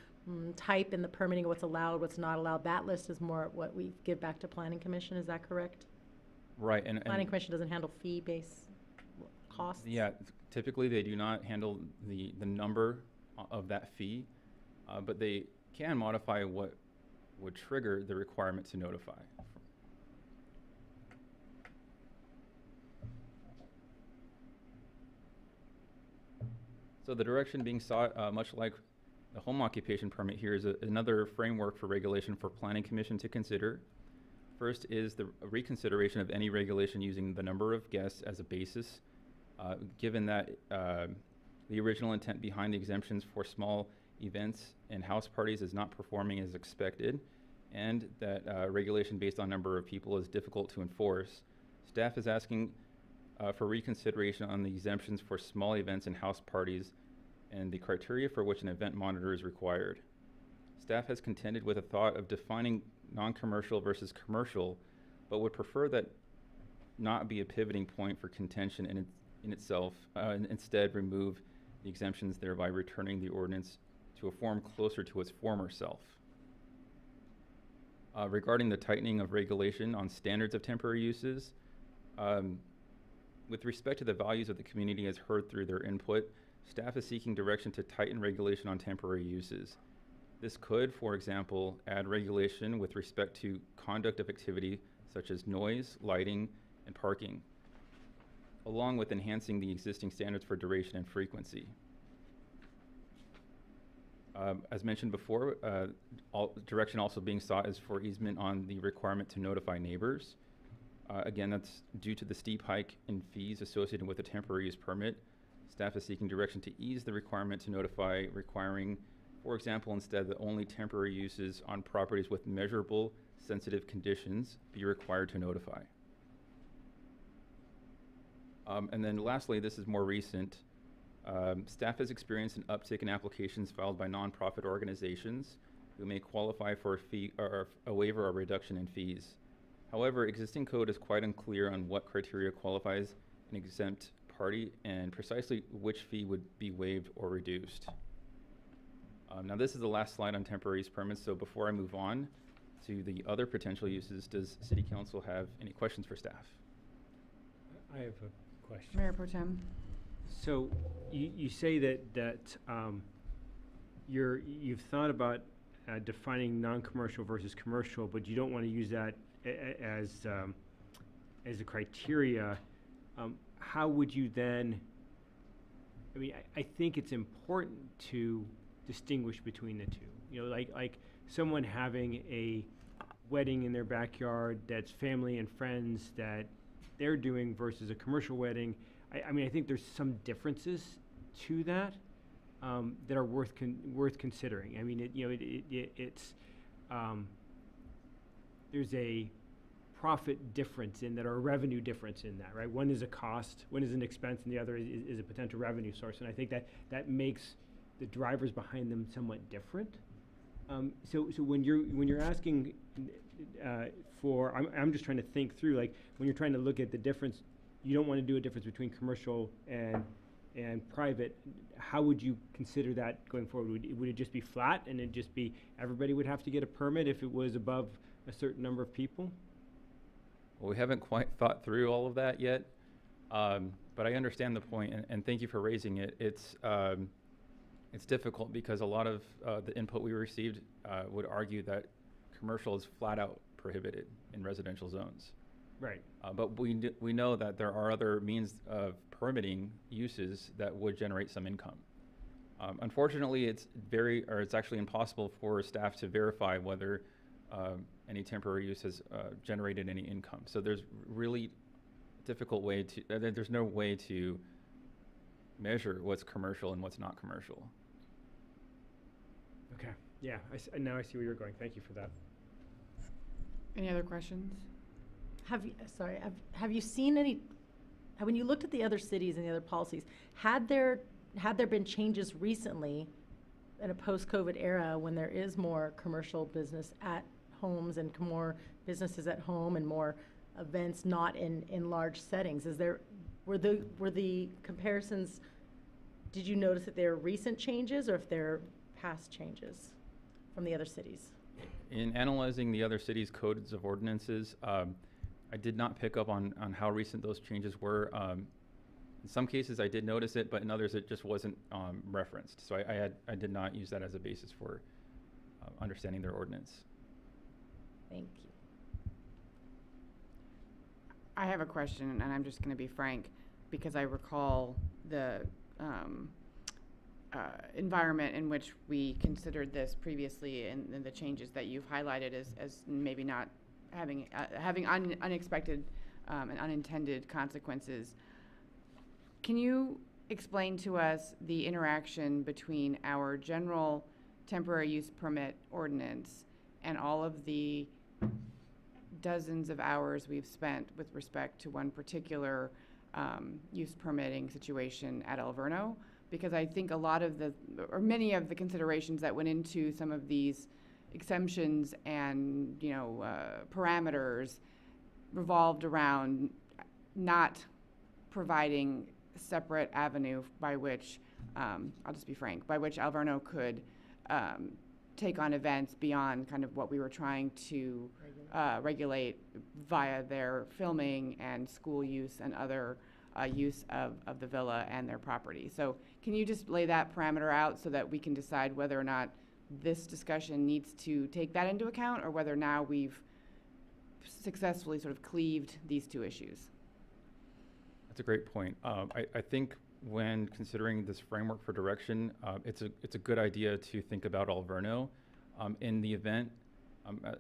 type and the permitting, what's allowed, what's not allowed, that list is more what we give back to Planning Commission, is that correct? Right. Planning Commission doesn't handle fee-based costs? Yeah, typically they do not handle the number of that fee, but they can modify what would trigger the requirement to notify. So the direction being sought, much like the home occupation permit here, is another framework for regulation for Planning Commission to consider. First is the reconsideration of any regulation using the number of guests as a basis, given that the original intent behind the exemptions for small events and house parties is not performing as expected, and that regulation based on number of people is difficult to enforce. Staff is asking for reconsideration on the exemptions for small events and house parties and the criteria for which an event monitor is required. Staff has contended with a thought of defining non-commercial versus commercial, but would prefer that not be a pivoting point for contention in itself, and instead remove the exemptions, thereby returning the ordinance to a form closer to its former self. Regarding the tightening of regulation on standards of temporary uses, with respect to the values of the community as heard through their input, staff is seeking direction to tighten regulation on temporary uses. This could, for example, add regulation with respect to conduct of activity such as noise, lighting, and parking, along with enhancing the existing standards for duration and frequency. As mentioned before, direction also being sought is for easement on the requirement to notify neighbors. Again, that's due to the steep hike in fees associated with a temporary use permit. Staff is seeking direction to ease the requirement to notify, requiring For example, instead, the only temporary uses on properties with measurable sensitive conditions be required to notify. And then lastly, this is more recent. Staff has experienced an uptick in applications filed by nonprofit organizations who may qualify for a fee or a waiver or reduction in fees. However, existing code is quite unclear on what criteria qualifies an exempt party and precisely which fee would be waived or reduced. Now this is the last slide on temporary use permits, so before I move on to the other potential uses, does City Council have any questions for staff? I have a question. Mayor Pro Tem. So you say that you've thought about defining non-commercial versus commercial, but you don't want to use that as a criteria. How would you then? I mean, I think it's important to distinguish between the two. You know, like someone having a wedding in their backyard that's family and friends that they're doing versus a commercial wedding. I mean, I think there's some differences to that that are worth considering. I mean, it's there's a profit difference in that, or a revenue difference in that, right? One is a cost, one is an expense, and the other is a potential revenue source. And I think that makes the drivers behind them somewhat different. So when you're asking for, I'm just trying to think through, like when you're trying to look at the difference, you don't want to do a difference between commercial and private. How would you consider that going forward? Would it just be flat, and it'd just be everybody would have to get a permit if it was above a certain number of people? Well, we haven't quite thought through all of that yet, but I understand the point, and thank you for raising it. It's difficult because a lot of the input we received would argue that commercial is flat out prohibited in residential zones. Right. But we know that there are other means of permitting uses that would generate some income. Unfortunately, it's actually impossible for staff to verify whether any temporary use has generated any income. So there's really difficult way to, there's no way to measure what's commercial and what's not commercial. Okay. Yeah. Now I see where you're going. Thank you for that. Any other questions? Have you seen any, when you looked at the other cities and the other policies, had there been changes recently in a post-COVID era when there is more commercial business at homes and more businesses at home and more events not in large settings? Were the comparisons, did you notice that they're recent changes or if they're past changes from the other cities? In analyzing the other cities' codes of ordinances, I did not pick up on how recent those changes were. In some cases I did notice it, but in others it just wasn't referenced. So I did not use that as a basis for understanding their ordinance. Thank you. I have a question, and I'm just going to be frank, because I recall the environment in which we considered this previously, and the changes that you've highlighted as maybe not having unexpected and unintended consequences. Can you explain to us the interaction between our general temporary use permit ordinance and all of the dozens of hours we've spent with respect to one particular use permitting situation at Alverno? Because I think a lot of many of the considerations that went into some of these exemptions and parameters revolved around not providing a separate avenue by which, I'll just be frank, by which Alverno could take on events beyond kind of what we were trying to regulate via their filming and school use and other use of the villa and their property. So can you just lay that parameter out so that we can decide whether or not this discussion needs to take that into account, or whether now we've successfully sort of cleaved these two issues? That's a great point. I think when considering this framework for direction, it's a good idea to think about Alverno in the event,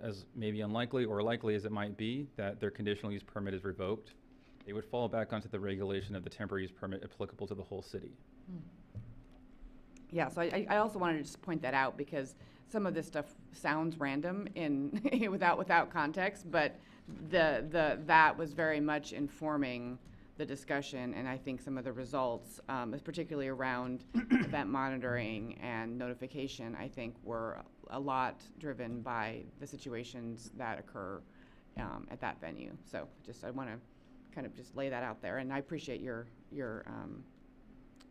as maybe unlikely or likely as it might be, that their conditional use permit is revoked. They would fall back onto the regulation of the temporary use permit applicable to the whole city. Yeah, so I also wanted to just point that out because some of this stuff sounds random in without context, but that was very much informing the discussion, and I think some of the results, particularly around event monitoring and notification, I think were a lot driven by the situations that occur at that venue. So I want to kind of just lay that out there, and I appreciate your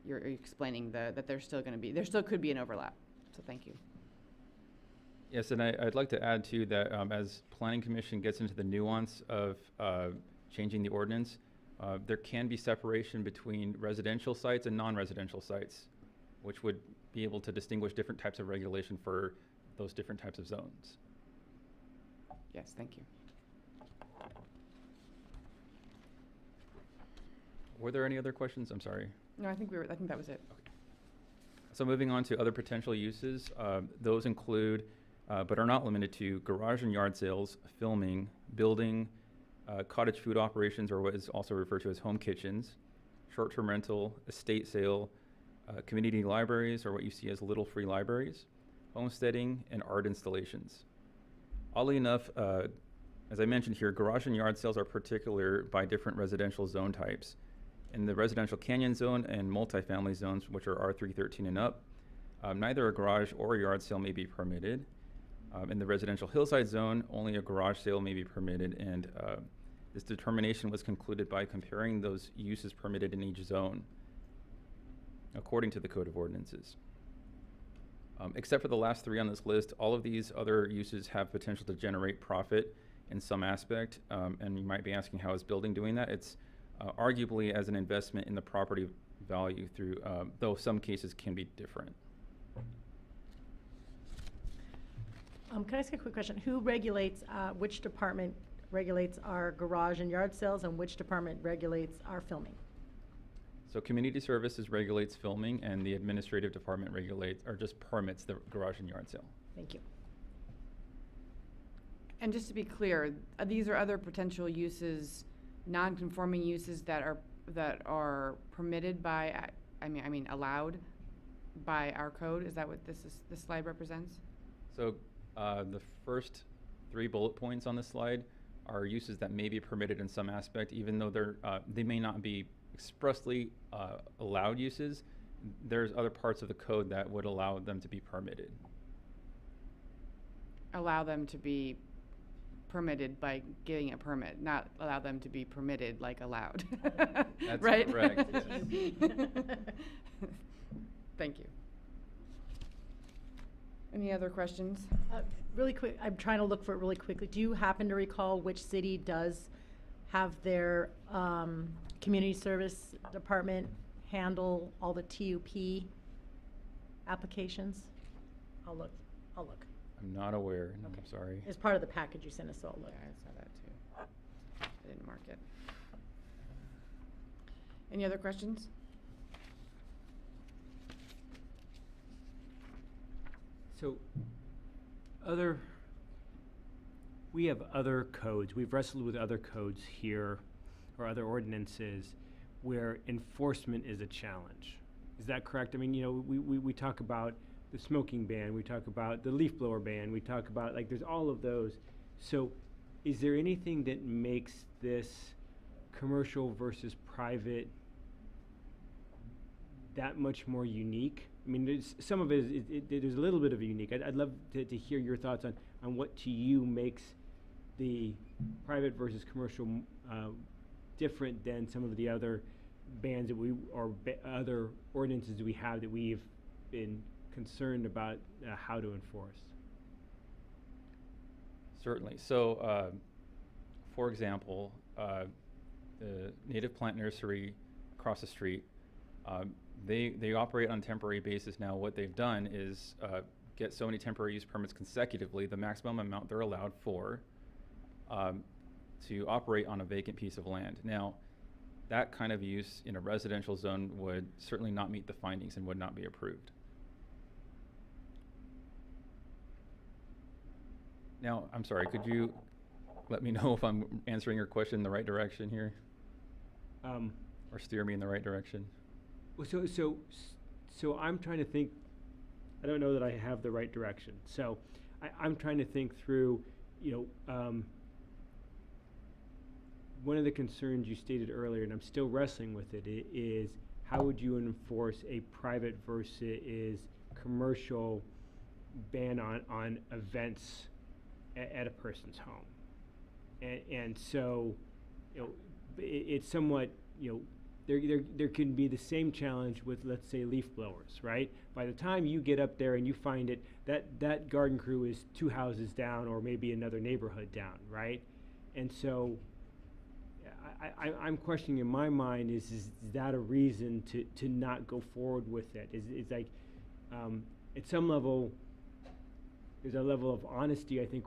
explaining that there still could be an overlap. So thank you. Yes, and I'd like to add too that as Planning Commission gets into the nuance of changing the ordinance, there can be separation between residential sites and non-residential sites, which would be able to distinguish different types of regulation for those different types of zones. Yes, thank you. Were there any other questions? I'm sorry. No, I think that was it. So moving on to other potential uses, those include, but are not limited to, garage and yard sales, filming, building, cottage food operations, or what is also referred to as home kitchens, short-term rental, estate sale, community libraries, or what you see as little free libraries, homesteading, and art installations. Oddly enough, as I mentioned here, garage and yard sales are particular by different residential zone types. In the residential canyon zone and multifamily zones, which are R313 and up, neither a garage or a yard sale may be permitted. In the residential hillside zone, only a garage sale may be permitted, and this determination was concluded by comparing those uses permitted in each zone according to the Code of Ordinances. Except for the last three on this list, all of these other uses have potential to generate profit in some aspect, and you might be asking, how is building doing that? It's arguably as an investment in the property value through, though some cases can be different. Can I ask a quick question? Who regulates, which department regulates our garage and yard sales, and which department regulates our filming? So community services regulates filming, and the administrative department regulates, or just permits, the garage and yard sale. Thank you. And just to be clear, these are other potential uses, non-conforming uses that are permitted by, I mean allowed by our code. Is that what this slide represents? So the first three bullet points on the slide are uses that may be permitted in some aspect, even though they may not be expressly allowed uses. There's other parts of the code that would allow them to be permitted. Allow them to be permitted by getting a permit, not allow them to be permitted like allowed. That's right? correct. Yes. Thank you. Any other questions? Really quick, I'm trying to look for it really quickly. Do you happen to recall which city does have their community service department handle all the TUP applications? I'll look. I'm not aware. No, Okay. I'm sorry. It's part of the package you sent us, so I'll look. Yeah, I saw that too. I didn't mark it. Any other questions? So, we have other codes, we've wrestled with other codes here, or other ordinances, where enforcement is a challenge. Is that correct? I mean, we talk about the smoking ban, we talk about the leaf blower ban, we talk about, there's all of those. So, is there anything that makes this commercial versus private that much more unique? I mean, some of it is a little bit of a unique. I'd love to hear your thoughts on what to you makes the private versus commercial different than some of the other bans that other ordinances we have that we've been concerned about how to enforce. Certainly. So, for example, the Native Plant Nursery across the street, they operate on a temporary basis now. What they've done is get so many temporary use permits consecutively, the maximum amount they're allowed for, to operate on a vacant piece of land. Now, that kind of use in a residential zone would certainly not meet the findings and would not be approved. Now, I'm sorry, could you let me know if I'm answering your question in the right direction here? Or steer me in the right direction? Well, so I'm trying to think I don't know that I have the right direction. So I'm trying to think through, one of the concerns you stated earlier, and I'm still wrestling with it, is how would you enforce a private versus commercial ban on events at a person's home? And so, it's somewhat, there can be the same challenge with, let's say, leaf blowers, right? By the time you get up there and you find it, that garden crew is 2 houses down or maybe another neighborhood down, right? And so I'm questioning in my mind, is that a reason to not go forward with it? It's like, at some level, there's a level of honesty I think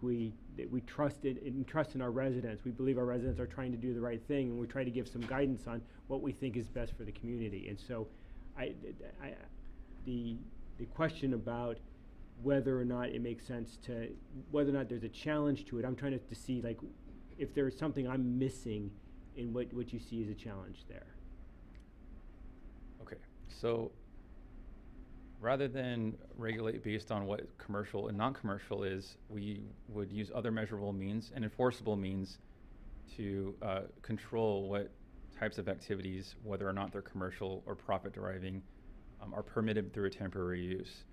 that we trust in our residents. We believe our residents are trying to do the right thing, and we try to give some guidance on what we think is best for the community. And so the question about whether or not it makes sense whether or not there's a challenge to it, I'm trying to see like if there's something I'm missing in what you see as a challenge there. Okay, so rather than regulate based on what commercial and non-commercial is, we would use other measurable means and enforceable means to control what types of activities, whether or not they're commercial or profit deriving, are permitted through a temporary use.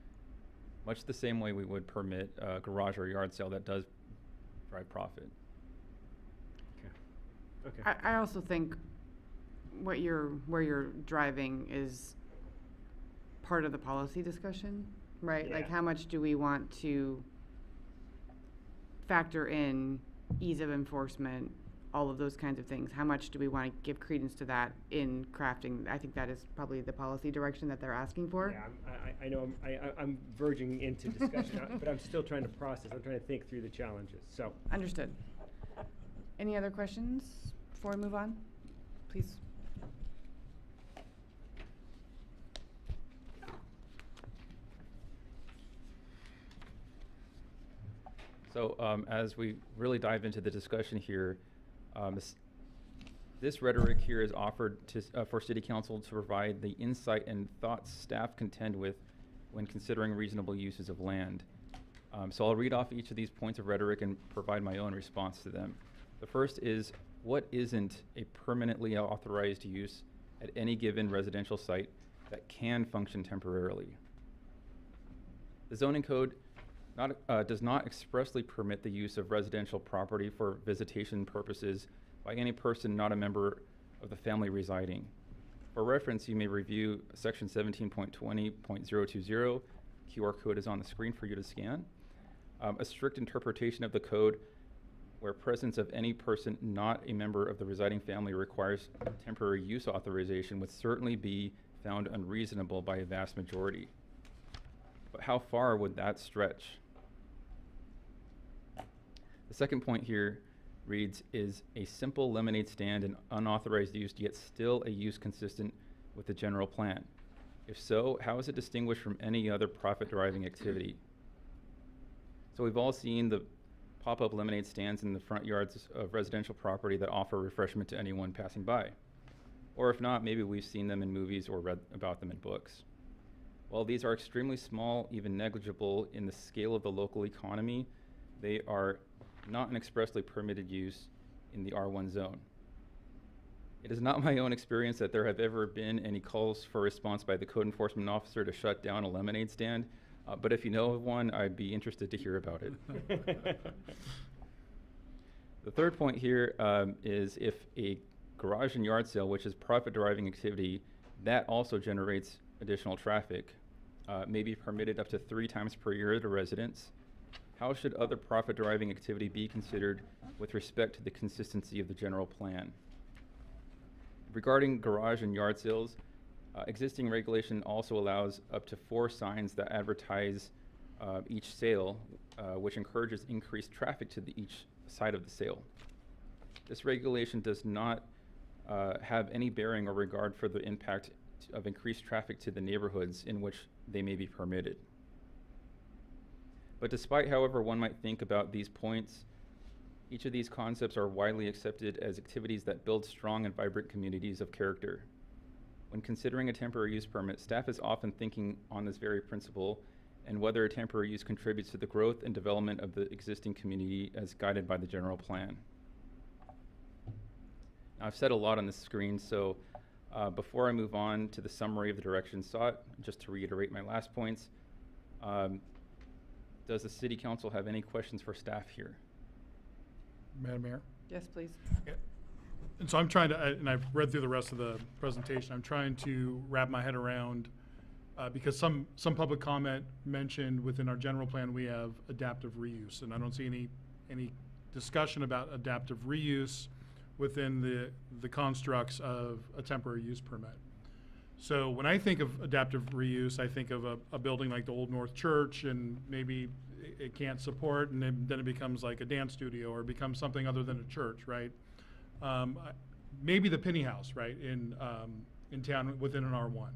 Much the same way we would permit a garage or yard sale that does drive profit. Okay. I also think where you're driving is part of the policy discussion, right? Like, Yeah. how much do we want to factor in ease of enforcement, all of those kinds of things? How much do we want to give credence to that in crafting? I think that is probably the policy direction that they're asking for. Yeah, I know I'm verging into discussion, but I'm still trying to process. I'm trying to think through the challenges. So Understood. Any other questions before we move on? Please. So as we really dive into the discussion here, this rhetoric here is offered for City Council to provide the insight and thoughts staff contend with when considering reasonable uses of land. So I'll read off each of these points of rhetoric and provide my own response to them. The first is, what isn't a permanently authorized use at any given residential site that can function temporarily? The zoning code does not expressly permit the use of residential property for visitation purposes by any person not a member of the family residing. For reference, you may review section 17.20.020. QR code is on the screen for you to scan. A strict interpretation of the code where presence of any person not a member of the residing family requires temporary use authorization would certainly be found unreasonable by a vast majority. But how far would that stretch? The second point here reads, is a simple lemonade stand an unauthorized use yet still a use consistent with the general plan? If so, how is it distinguished from any other profit-deriving activity? So we've all seen the pop-up lemonade stands in the front yards of residential property that offer refreshment to anyone passing by. Or if not, maybe we've seen them in movies or read about them in books. While these are extremely small, even negligible in the scale of the local economy, they are not an expressly permitted use in the R1 zone. It is not my own experience that there have ever been any calls for response by the code enforcement officer to shut down a lemonade stand, but if you know of one, I'd be interested to hear about it. The third point here is if a garage and yard sale, which is profit-deriving activity, that also generates additional traffic, may be permitted up to 3 times per year to residents. How should other profit-deriving activity be considered with respect to the consistency of the general plan? Regarding garage and yard sales, existing regulation also allows up to 4 signs that advertise each sale, which encourages increased traffic to each side of the sale. This regulation does not have any bearing or regard for the impact of increased traffic to the neighborhoods in which they may be permitted. But despite however one might think about these points, each of these concepts are widely accepted as activities that build strong and vibrant communities of character. When considering a temporary use permit, staff is often thinking on this very principle and whether a temporary use contributes to the growth and development of the existing community as guided by the general plan. Now, I've said a lot on this screen, so before I move on to the summary of the direction sought, just to reiterate my last points, does the City Council have any questions for staff here? Madam Mayor? Yes, please. And so I'm trying to, and I've read through the rest of the presentation, I'm trying to wrap my head around, because some public comment mentioned within our general plan, we have adaptive reuse, and I don't see any discussion about adaptive reuse within the constructs of a temporary use permit. So when I think of adaptive reuse, I think of a building like the Old North Church, and maybe it can't support, and then it becomes like a dance studio or becomes something other than a church, right? Maybe the Penny House, right, in town within an R1.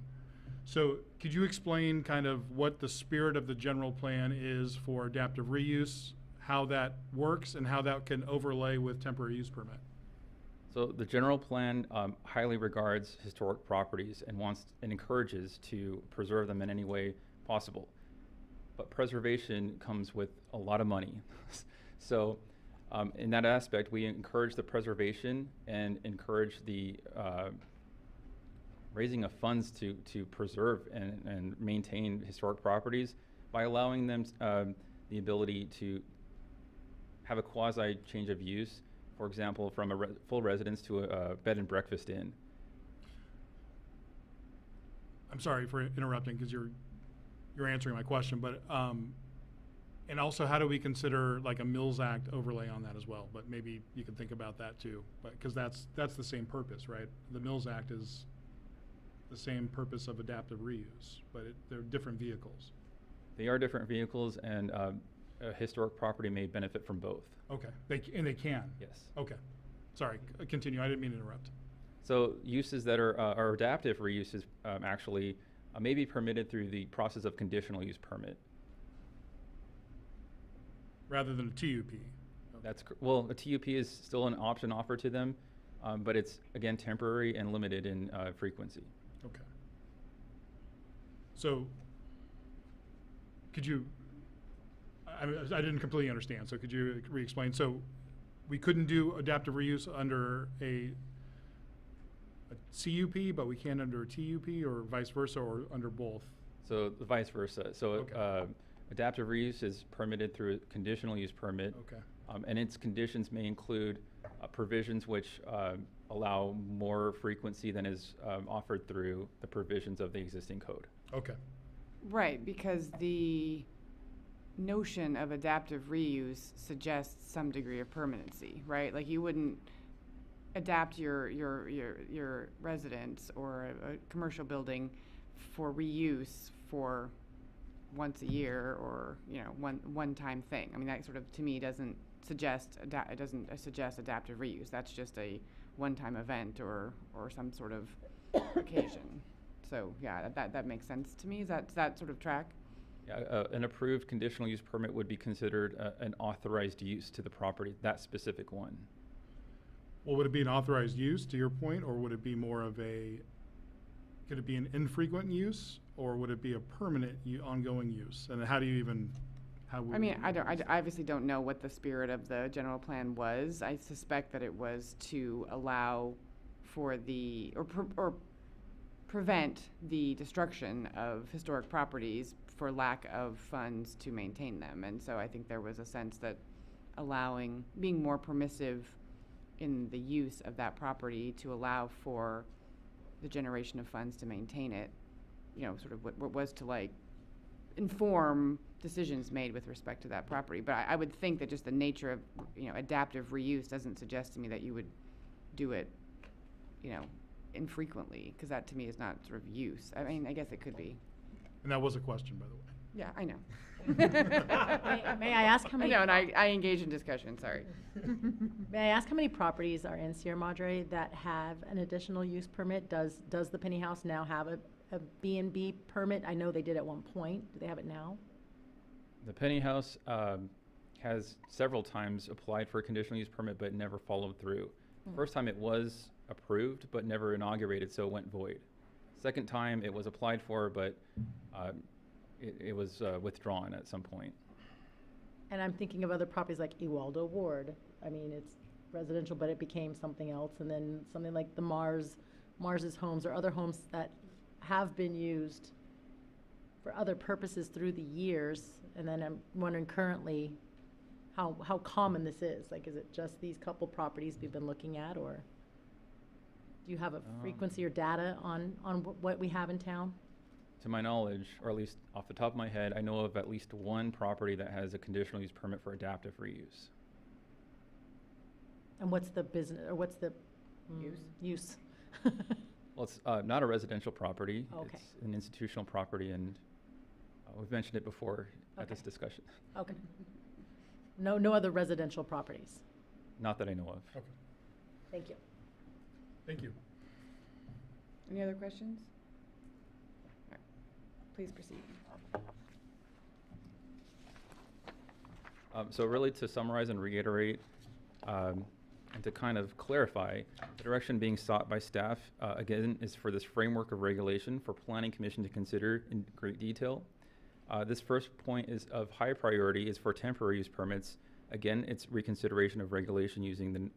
So could you explain kind of what the spirit of the general plan is for adaptive reuse, how that works, and how that can overlay with temporary use permit? So the general plan highly regards historic properties and wants and encourages to preserve them in any way possible. But preservation comes with a lot of money. So in that aspect, we encourage the preservation and encourage the raising of funds to preserve and maintain historic properties by allowing them the ability to have a quasi change of use. For example, from a full residence to a bed and breakfast inn. I'm sorry for interrupting, because you're answering my question, but and also, how do we consider like a Mills Act overlay on that as well? But maybe you could think about that too, but because that's the same purpose, right? The Mills Act is the same purpose of adaptive reuse, but they're different vehicles. They are different vehicles, and a historic property may benefit from both. Okay, they can? Yes. Okay. Sorry, continue. I didn't mean to interrupt. So uses that are adaptive reuses actually may be permitted through the process of conditional use permit. Rather than a TUP? That's well, a TUP is still an option offered to them, but it's, again, temporary and limited in frequency. Okay. So could you, I didn't completely understand, so could you re-explain? So we couldn't do adaptive reuse under a CUP, but we can under a TUP, or vice versa, or under both? So the vice versa. So Okay. Adaptive reuse is permitted through a conditional use permit. Okay. And its conditions may include provisions which allow more frequency than is offered through the provisions of the existing code. Okay. Right, because the notion of adaptive reuse suggests some degree of permanency, right? Like you wouldn't adapt your residence or a commercial building for reuse for once a year, or one-time thing. I mean, that sort of, to me, doesn't suggest adaptive reuse. That's just a one-time event or some sort of occasion. So yeah, that makes sense to me. Does that sort of track? Yeah, an approved conditional use permit would be considered an authorized use to the property, that specific one. Well, would it be an authorized use, to your point, or would it be more of could it be an infrequent use, or would it be a permanent ongoing use? And how do you even, I obviously don't know what the spirit of the general plan was. I suspect that it was to allow for or prevent the destruction of historic properties for lack of funds to maintain them. And so I think there was a sense that being more permissive in the use of that property to allow for the generation of funds to maintain it, sort of what was to like inform decisions made with respect to that property. But I would think that just the nature of, adaptive reuse doesn't suggest to me that you would do it, infrequently, because that to me is not sort of use. I mean, I guess it could be. And that was a question, by the way. Yeah, I know. May I ask how many? I know, and I engage in discussion, sorry. May I ask how many properties are in Sierra Madre that have an additional use permit? Does the Penny House now have a B&B permit? I know they did at one point. Do they have it now? The Penny House has several times applied for a conditional use permit but never followed through. First time it was approved but never inaugurated, so it went void. Second time it was applied for but it was withdrawn at some point. And I'm thinking of other properties like Ewaldo Ward. I mean, it's residential, but it became something else. And then something like the Mars's homes or other homes that have been used for other purposes through the years. And then I'm wondering currently how common this is. Like, is it just these couple properties we've been looking at, or do you have a frequency or data on what we have in town? To my knowledge, or at least off the top of my head, I know of at least one property that has a conditional use permit for adaptive reuse. And what's the business, or what's the use? Well, it's not a residential property. Okay. It's an institutional property, and we've mentioned it before at this discussion. Okay. No other residential properties. Not that I know of. Okay, Thank you. thank you. Any other questions? All right, please proceed. So really, to summarize and reiterate, and to kind of clarify, the direction being sought by staff, again, is for this framework of regulation for Planning Commission to consider in great detail. This first point is of high priority, is for temporary use permits. Again, it's reconsideration of regulation using the,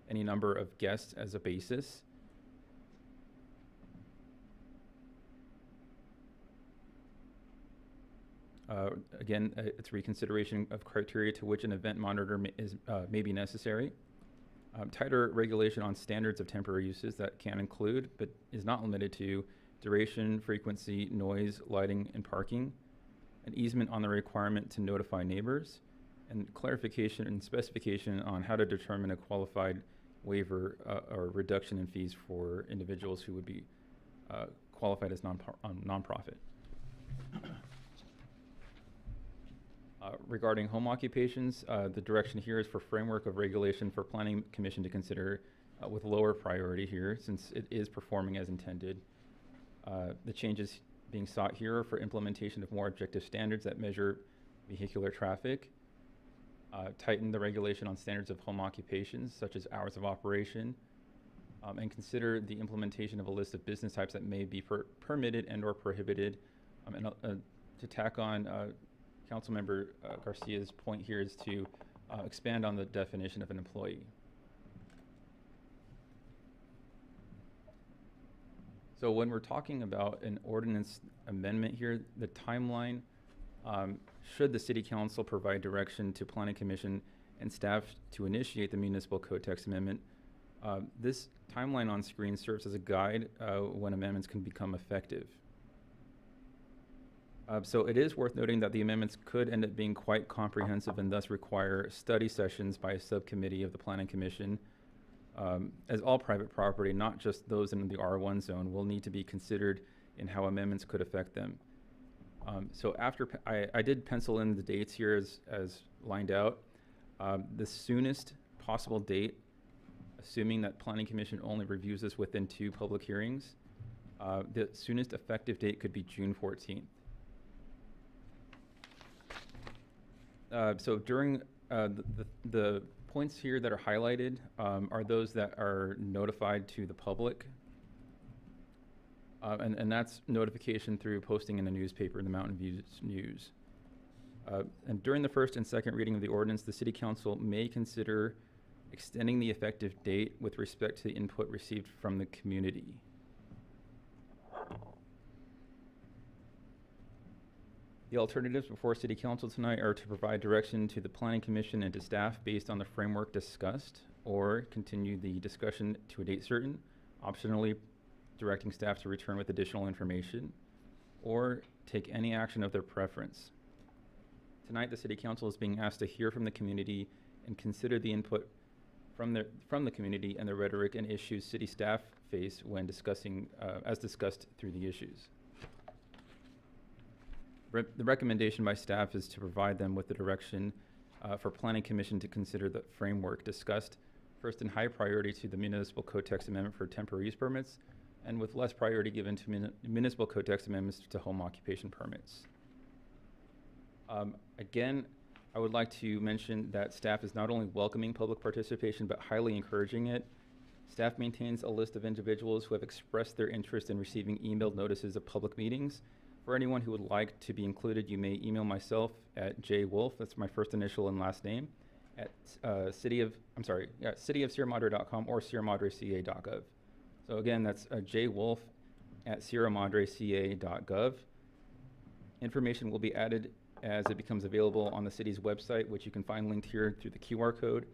any number of guests as a basis. Again, it's reconsideration of criteria to which an event monitor may be necessary. Tighter regulation on standards of temporary uses that can include, but is not limited to, duration, frequency, noise, lighting, and parking. An easement on the requirement to notify neighbors, and clarification and specification on how to determine a qualified waiver or reduction in fees for individuals who would be qualified as nonprofit. Regarding home occupations, the direction here is for framework of regulation for Planning Commission to consider with lower priority here, since it is performing as intended. The changes being sought here are for implementation of more objective standards that measure vehicular traffic, tighten the regulation on standards of home occupations, such as hours of operation, and consider the implementation of a list of business types that may be permitted and or prohibited. And to tack on Councilmember Garcia's point here is to expand on the definition of an employee. So when we're talking about an ordinance amendment here, the timeline, should the City Council provide direction to Planning Commission and staff to initiate the municipal code text amendment, this timeline on screen serves as a guide when amendments can become effective. So it is worth noting that the amendments could end up being quite comprehensive and thus require study sessions by a subcommittee of the Planning Commission, as all private property, not just those in the R1 zone, will need to be considered in how amendments could affect them. So after, I did pencil in the dates here as lined out. The soonest possible date, assuming that Planning Commission only reviews this within 2 public hearings, the soonest effective date could be June 14th. So during the points here that are highlighted are those that are notified to the public. And that's notification through posting in the newspaper, the Mountain View News. And during the first and second reading of the ordinance, the City Council may consider extending the effective date with respect to the input received from the community. The alternatives before City Council tonight are to provide direction to the Planning Commission and to staff based on the framework discussed, or continue the discussion to a date certain, optionally directing staff to return with additional information, or take any action of their preference. Tonight, the City Council is being asked to hear from the community and consider the input from the community and the rhetoric and issues city staff face when discussing, as discussed through the issues. The recommendation by staff is to provide them with the direction for Planning Commission to consider the framework discussed, first in high priority to the municipal code text amendment for temporary use permits, and with less priority given to municipal code text amendments to home occupation permits. Again, I would like to mention that staff is not only welcoming public participation, but highly encouraging it. Staff maintains a list of individuals who have expressed their interest in receiving emailed notices of public meetings For anyone who would like to be included, you may email myself at jwolf, that's my first initial and last name, at cityofsierramadre.com or sierramadreca.gov. So again, that's jwolf at sierramadreca.gov. Information will be added as it becomes available on the city's website, which you can find linked here through the QR code,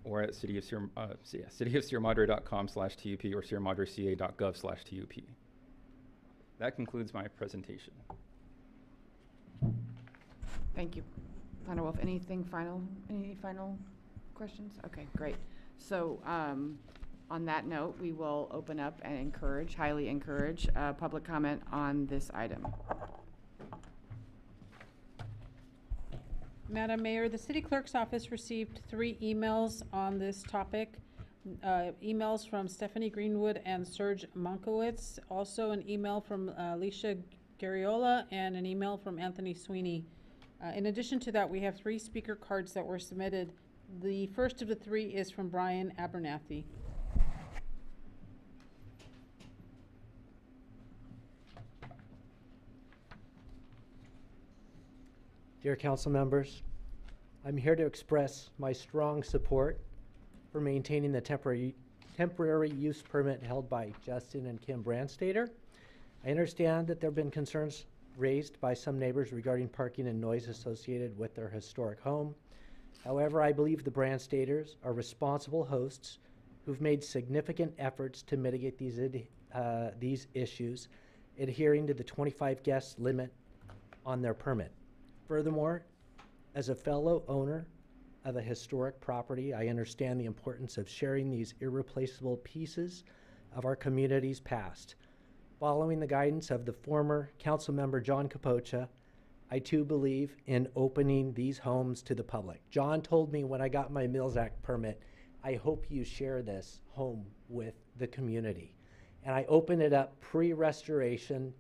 or at cityofsierramadre.com/TUP or sierramadreca.gov/TUP. That concludes my presentation. Thank you. Donna Wolf, any final questions? Okay, great. So on that note, we will open up and highly encourage public comment on this item. Madam Mayor, the city clerk's office received 3 emails on this topic. Emails from Stephanie Greenwood and Serge Monkowitz, also an email from Alicia Garriola, and an email from Anthony Sweeney. In addition to that, we have 3 speaker cards that were submitted. The first of the 3 is from Brian Abernathy. Dear council members, I'm here to express my strong support for maintaining the temporary use permit held by Justin and Kim Brandstater. I understand that there have been concerns raised by some neighbors regarding parking and noise associated with their historic home. However, I believe the Brandstaters are responsible hosts who've made significant efforts to mitigate these issues, adhering to the 25 guest limit on their permit. Furthermore, as a fellow owner of a historic property, I understand the importance of sharing these irreplaceable pieces of our community's past. Following the guidance of the former council member John Capocha, I too believe in opening these homes to the public. John told me when I got my Mills Act permit, I hope you share this home with the community. And I opened it up pre-restoration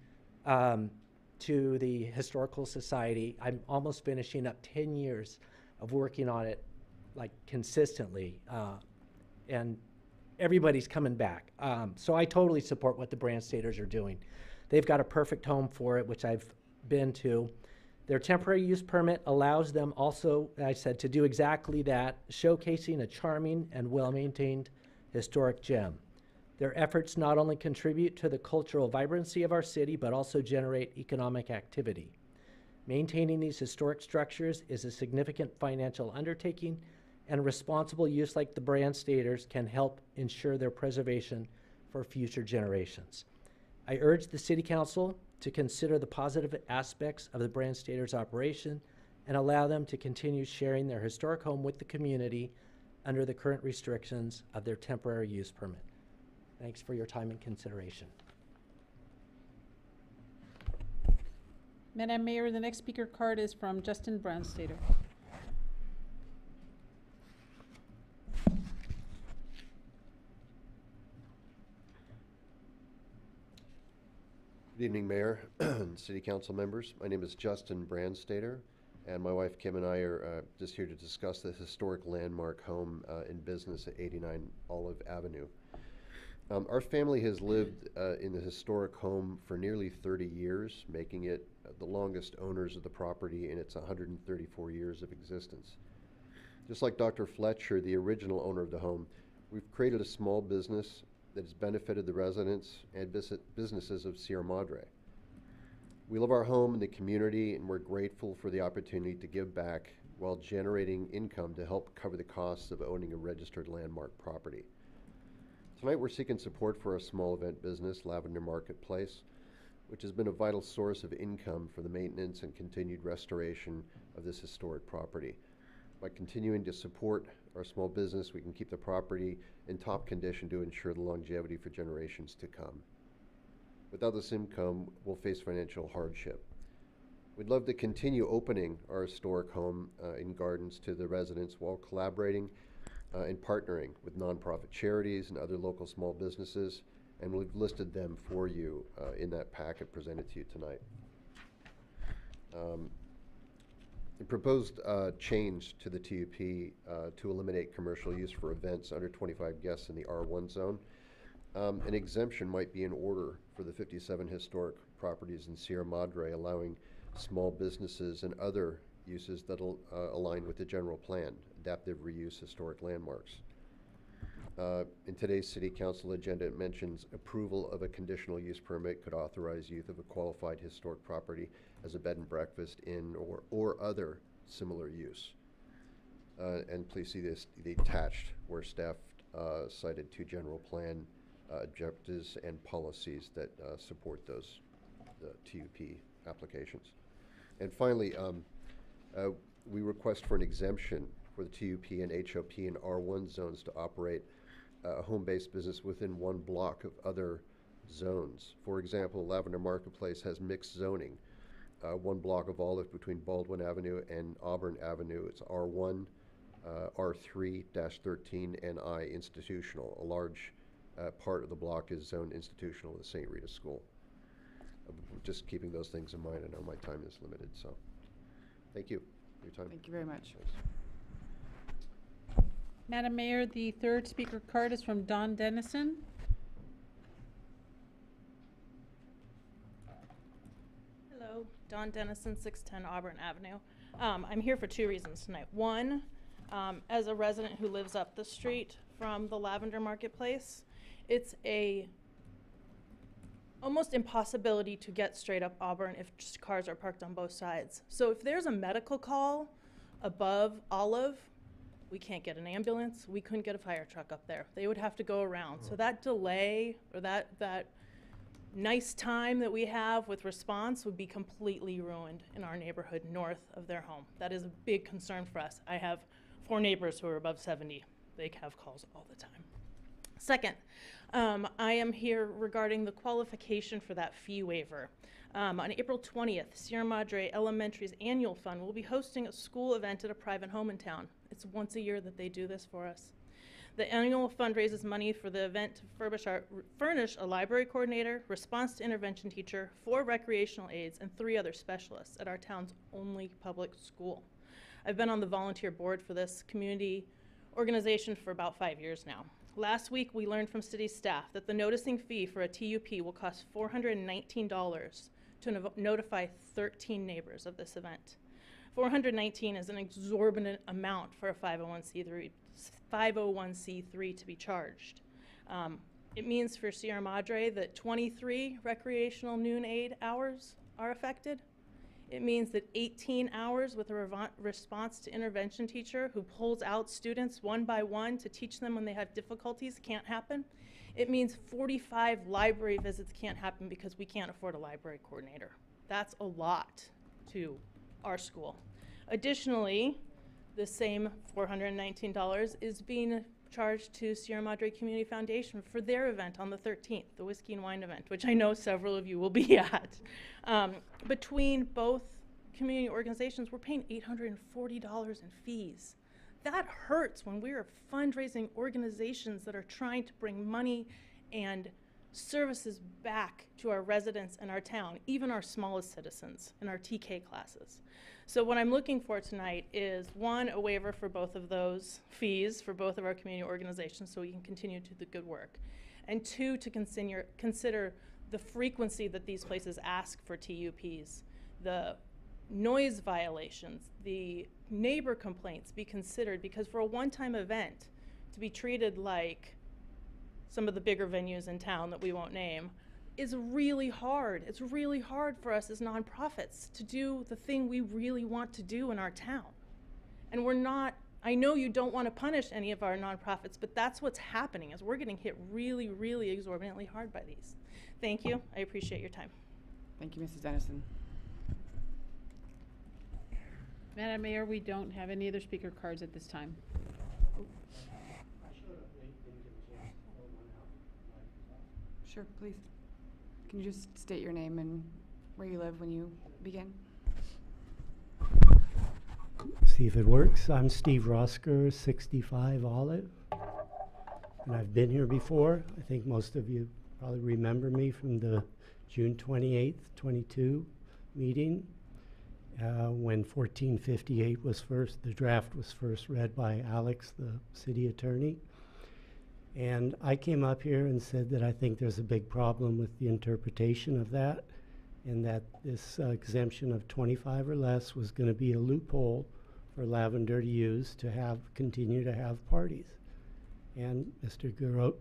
to the Historical Society. I'm almost finishing up 10 years of working on it, like consistently, and everybody's coming back. So I totally support what the Brandstaters are doing. They've got a perfect home for it, which I've been to. Their temporary use permit allows them also, I said, to do exactly that, showcasing a charming and well-maintained historic gem. Their efforts not only contribute to the cultural vibrancy of our city, but also generate economic activity. Maintaining these historic structures is a significant financial undertaking, and responsible use like the Brandstaters can help ensure their preservation for future generations. I urge the City Council to consider the positive aspects of the Brandstaters' operation and allow them to continue sharing their historic home with the community under the current restrictions of their temporary use permit. Thanks for your time and consideration. Madam Mayor, the next speaker card is from Justin Brandstater. Good evening, Mayor and City Council members. My name is Justin Brandstater, and my wife Kim and I are just here to discuss the historic landmark home in business at 89 Olive Avenue. Our family has lived in the historic home for nearly 30 years, making it the longest owners of the property in its 134 years of existence. Just like Dr. Fletcher, the original owner of the home, we've created a small business that has benefited the residents and businesses of Sierra Madre. We love our home and the community, and we're grateful for the opportunity to give back while generating income to help cover the costs of owning a registered landmark property. Tonight we're seeking support for a small event business, Lavender Marketplace, which has been a vital source of income for the maintenance and continued restoration of this historic property. By continuing to support our small business, we can keep the property in top condition to ensure the longevity for generations to come. Without this income, we'll face financial hardship. We'd love to continue opening our historic home and gardens to the residents while collaborating and partnering with nonprofit charities and other local small businesses, and we've listed them for you in that packet presented to you tonight. The proposed change to the TUP to eliminate commercial use for events under 25 guests in the R1 zone. An exemption might be in order for the 57 historic properties in Sierra Madre, allowing small businesses and other uses that'll align with the general plan, adaptive reuse historic landmarks. In today's City Council agenda, it mentions approval of a conditional use permit could authorize use of a qualified historic property as a bed and breakfast in or other similar use. And please see this, the attached, where staff cited 2 general plan objectives and policies that support those TUP applications. And finally, we request for an exemption for the TUP and HOP and R1 zones to operate a home-based business within 1 block of other zones. For example, Lavender Marketplace has mixed zoning. 1 block of Olive between Baldwin Avenue and Auburn Avenue. It's R1, R3-13, and I institutional. A large part of the block is zoned institutional at the St. Rita School. Just keeping those things in mind. I know my time is limited, so thank you for your time. Thank you very much. Thanks. Madam Mayor, the 3rd speaker card is from Don Dennison. Hello, Dawn Dennison, 610 Auburn Avenue. I'm here for 2 reasons tonight. One, as a resident who lives up the street from the Lavender Marketplace, it's a almost impossibility to get straight up Auburn if just cars are parked on both sides. So if there's a medical call above Olive, we can't get an ambulance. We couldn't get a fire truck up there. They would have to go around. So that delay or that nice time that we have with response would be completely ruined in our neighborhood north of their home. That is a big concern for us. I have 4 neighbors who are above 70. They have calls all the time. Second, I am here regarding the qualification for that fee waiver. On April 20th, Sierra Madre Elementary's annual fund will be hosting a school event at a private home in town. It's once a year that they do this for us. The annual fund raises money for the event to furnish a library coordinator, response to intervention teacher, 4 recreational aides, and 3 other specialists at our town's only public school. I've been on the volunteer board for this community organization for about 5 years now. Last week, we learned from city staff that the noticing fee for a TUP will cost $419 to notify 13 neighbors of this event. $419 is an exorbitant amount for a 501c3 to be charged. It means for Sierra Madre that 23 recreational noon aid hours are affected. It means that 18 hours with a response to intervention teacher who pulls out students one by one to teach them when they have difficulties can't happen. It means 45 library visits can't happen because we can't afford a library coordinator. That's a lot to our school. Additionally, the same $419 is being charged to Sierra Madre Community Foundation for their event on the 13th, the Whiskey and Wine event, which I know several of you will be at. Between both community organizations, we're paying $840 in fees. That hurts when we're fundraising organizations that are trying to bring money and services back to our residents and our town, even our smallest citizens in our TK classes. So what I'm looking for tonight is, 1, a waiver for both of those fees for both of our community organizations so we can continue to do the good work. And 2, to consider the frequency that these places ask for TUPs, the noise violations, the neighbor complaints be considered, because for a one-time event to be treated like some of the bigger venues in town that we won't name is really hard. It's really hard for us as nonprofits to do the thing we really want to do in our town. And we're not, I know you don't want to punish any of our nonprofits, but that's what's happening, is we're getting hit really, really exorbitantly hard by these. Thank you. I appreciate your time. Thank you, Mrs. Dennison. Madam Mayor, we don't have any other speaker cards at this time. Sure, please. Can you just state your name and where you live when you begin? See if it works. I'm Steve Rosker, 65 Olive, and I've been here before. I think most of you probably remember me from the June 28th, 22 meeting when 1458 was first, the draft was first read by Alex, the city attorney. And I came up here and said that I think there's a big problem with the interpretation of that, and that this exemption of 25 or less was going to be a loophole for Lavender to use to continue to have parties. And Mr.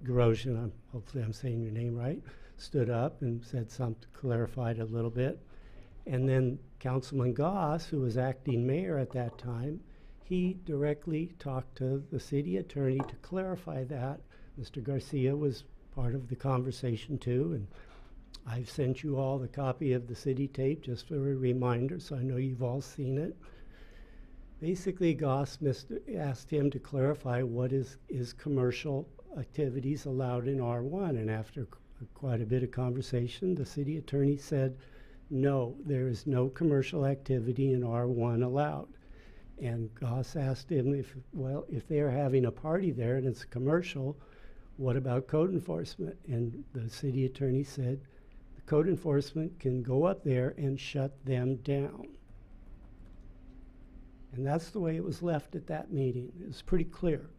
Grosjean, hopefully I'm saying your name right, stood up and said something, clarified a little bit. And then Councilman Goss, who was acting mayor at that time, he directly talked to the city attorney to clarify that. Mr. Garcia was part of the conversation too, and I've sent you all the copy of the city tape just for a reminder, so I know you've all seen it. Basically, Goss asked him to clarify what is commercial activities allowed in R1, and after quite a bit of conversation, the city attorney said, no, there is no commercial activity in R1 allowed. And Goss asked him if they're having a party there and it's commercial, what about code enforcement? And the city attorney said, the code enforcement can go up there and shut them down. And that's the way it was left at that meeting. It was pretty clear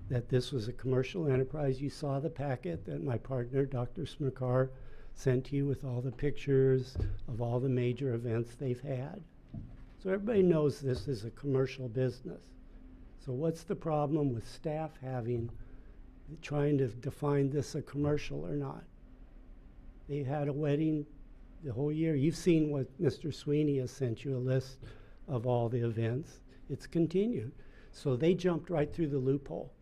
that this was a commercial enterprise. You saw the packet that my partner, Dr. Smirkar, sent you with all the pictures of all the major events they've had. So everybody knows this is a commercial business. So what's the problem with staff trying to define this a commercial or not? They had a wedding the whole year. You've seen what Mr. Sweeney has sent you, a list of all the events. It's continued. So they jumped right through the loophole.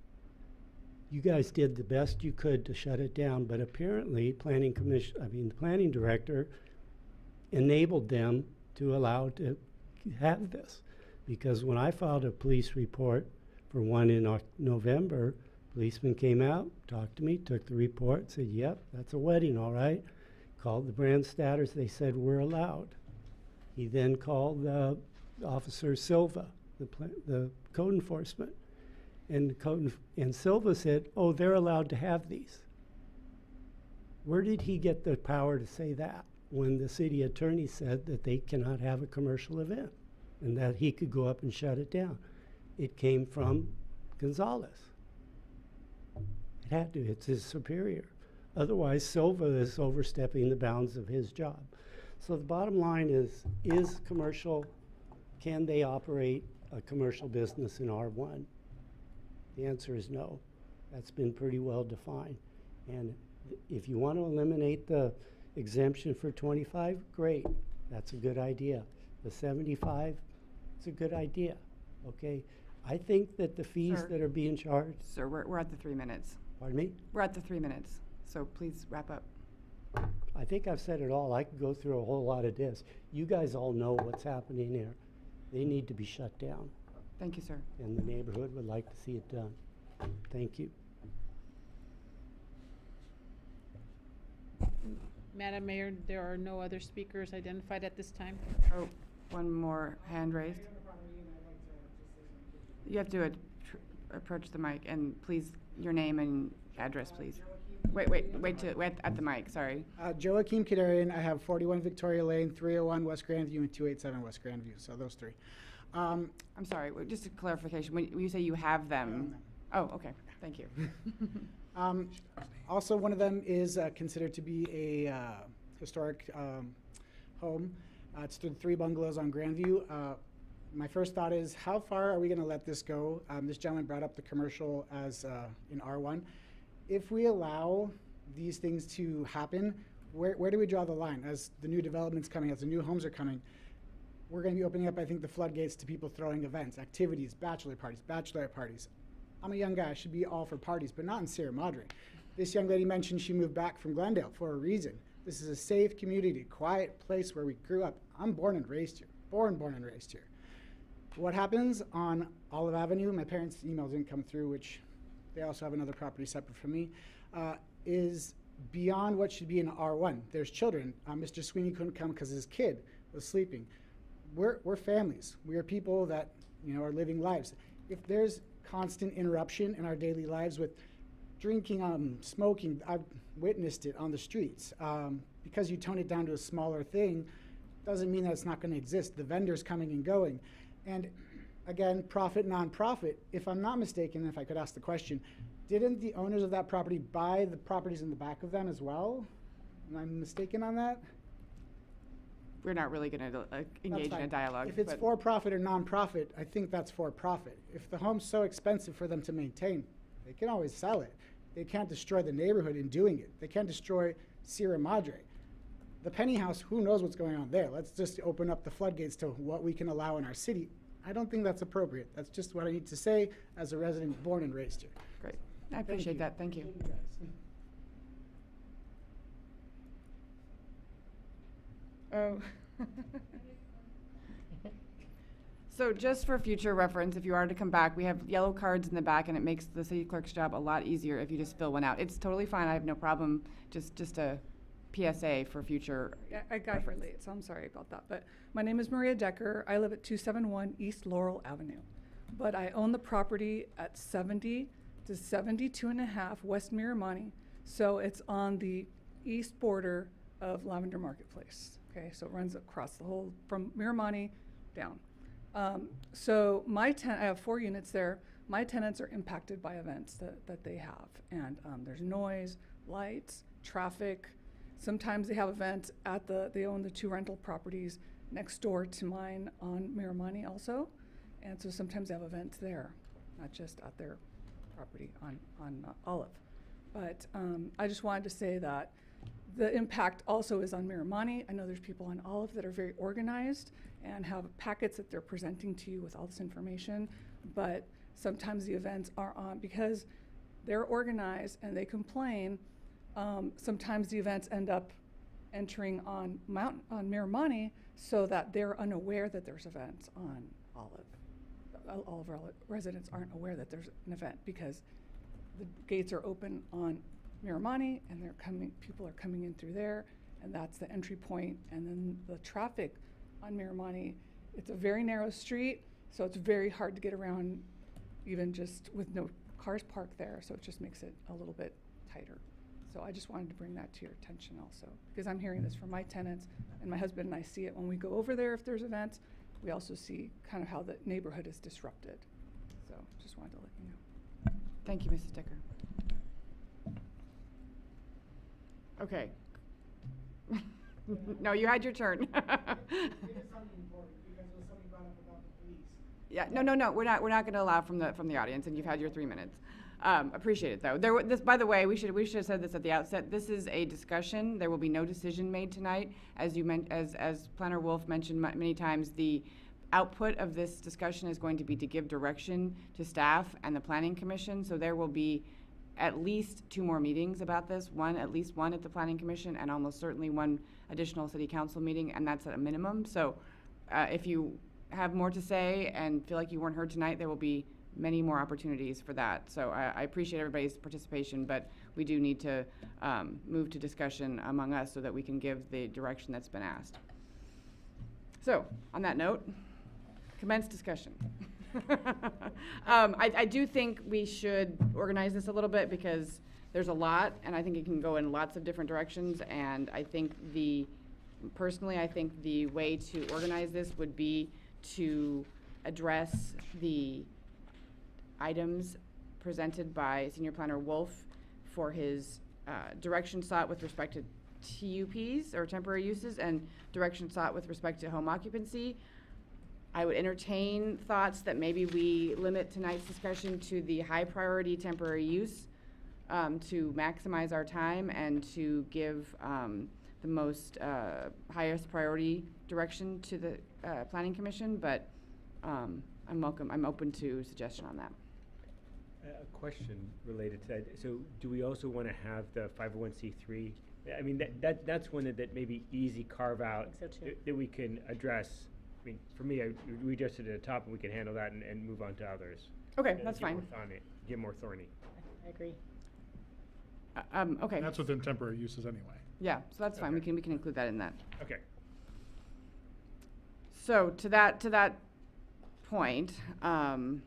You guys did the best you could to shut it down, but apparently the planning director enabled them to allow to have this. Because when I filed a police report for one in November, policeman came out, talked to me, took the report, said, yep, that's a wedding, all right. Called the Brandstatters, they said, we're allowed. He then called Officer Silva, the code enforcement. And Silva said, oh, they're allowed to have these. Where did he get the power to say that when the city attorney said that they cannot have a commercial event and that he could go up and shut it down? It came from Gonzalez. It had to, it's his superior. Otherwise, Silva is overstepping the bounds of his job. So the bottom line is commercial, can they operate a commercial business in R1? The answer is no. That's been pretty well defined. And if you want to eliminate the exemption for 25, great. That's a good idea. The 75, it's a good idea. Okay? I think that the fees that are being charged. Sir, we're at the 3 minutes. Pardon me? We're at the 3 minutes, so please wrap up. I think I've said it all. I could go through a whole lot of this. You guys all know what's happening there. They need to be shut down. Thank you, sir. And the neighborhood would like to see it done. Thank you. Madam Mayor, there are no other speakers identified at this time. Oh, one more hand raised. You have to approach the mic, and please, your name and address, please. Wait at the mic, sorry. Joaquin Kadarian, I have 41 Victoria Lane, 301 West Grandview, and 287 West Grandview, so those three. I'm sorry, just a clarification. When you say you have them. Oh, okay, thank you. Also, one of them is considered to be a historic home. It's the 3 bungalows on Grandview. My first thought is, how far are we going to let this go? This gentleman brought up the commercial as in R1. If we allow these things to happen, where do we draw the line? As the new developments coming, as the new homes are coming, we're going to be opening up, I think, the floodgates to people throwing events, activities, bachelor parties, bachelorette parties. I'm a young guy, I should be all for parties, but not in Sierra Madre. This young lady mentioned she moved back from Glendale for a reason. This is a safe community, quiet place where we grew up. I'm born and raised here, born and raised here. What happens on Olive Avenue, my parents' email didn't come through, which they also have another property separate from me, is beyond what should be in R1. There's children. Mr. Sweeney couldn't come because his kid was sleeping. We're families. We are people that are living lives. If there's constant interruption in our daily lives with drinking, smoking, I've witnessed it on the streets. Because you tone it down to a smaller thing doesn't mean that it's not going to exist. The vendors coming and going. And again, profit, non-profit, if I'm not mistaken, if I could ask the question, didn't the owners of that property buy the properties in the back of them as well? Am I mistaken on that? we're not really going to engage in a fine. dialogue. If it's but- for-profit or nonprofit, I think that's for-profit. If the home's so expensive for them to maintain, they can always sell it. They can't destroy the neighborhood in doing it. They can't destroy Sierra Madre. The Penny House, who knows what's going on there? Let's just open up the floodgates to what we can allow in our city. I don't think that's appropriate. That's just what I need to say as a resident born and raised here. Great. I appreciate that. Thank you. Oh. So just for future reference, if you are to come back, we have yellow cards in the back, and it makes the city clerk's job a lot easier if you just fill one out. It's totally fine. I have no problem. Just a PSA for future I got here late, so I'm sorry about that. But my name is Maria Decker. I live at 271 East Laurel Avenue. But I own the property at 70 to 72.5 West Miramani. So it's on the east border of Lavender Marketplace. Okay, so it runs across the whole, from Miramani down. So I have 4 units there. My tenants are impacted by events that they have. And there's noise, lights, traffic. Sometimes they have events they own the 2 rental properties next door to mine on Miramani also. And so sometimes they have events there, not just at their property on Olive. But I just wanted to say that the impact also is on Miramani. I know there's people on Olive that are very organized and have packets that they're presenting to you with all this information, but sometimes the events are on, because they're organized and they complain, sometimes the events end up entering on Miramani, so that they're unaware that there's events on Olive. All of our residents aren't aware that there's an event because the gates are open on Miramani and people are coming in through there, and that's the entry point. And then the traffic on Miramani, it's a very narrow street, so it's very hard to get around even just with no cars parked there, so it just makes it a little bit tighter. So I just wanted to bring that to your attention also, because I'm hearing this from my tenants, and my husband and I see it when we go over there if there's events. We also see kind of how the neighborhood is disrupted. So just wanted to let you know. Thank you, Mrs. Decker. Okay. No, you had your turn. Yeah, no, we're not going to allow from the audience, and you've had your 3 minutes. Appreciate it, though. By the way, we should have said this at the outset. This is a discussion. There will be no decision made tonight. As Planner Wolf mentioned many times, the output of this discussion is going to be to give direction to staff and the Planning Commission. So there will be at least 2 more meetings about this. At least one at the Planning Commission, and almost certainly 1 additional City Council meeting, and that's at a minimum. So if you have more to say and feel like you weren't heard tonight, there will be many more opportunities for that. So I appreciate everybody's participation, but we do need to move to discussion among us so that we can give the direction that's been asked. So on that note, commence discussion. I do think we should organize this a little bit because there's a lot, and I think it can go in lots of different directions. And I think personally, I think the way to organize this would be to address the items presented by Senior Planner Wolf for his direction sought with respect to TUPs or temporary uses, and direction sought with respect to home occupancy. I would entertain thoughts that maybe we limit tonight's discussion to the high priority temporary use to maximize our time and to give the most highest priority direction to the Planning Commission, but I'm open to suggestion on that. A question related to that. So do we also want to have the 501c3? I mean, that's one that may be easy carve out that we can address. I mean, for me, we addressed it at the top, and we can handle that and move on to others. Okay, that's fine. Get more thorny. I agree. Okay. That's within temporary uses anyway. Yeah, so that's fine. We can include that in that. Okay. So to that point, I'm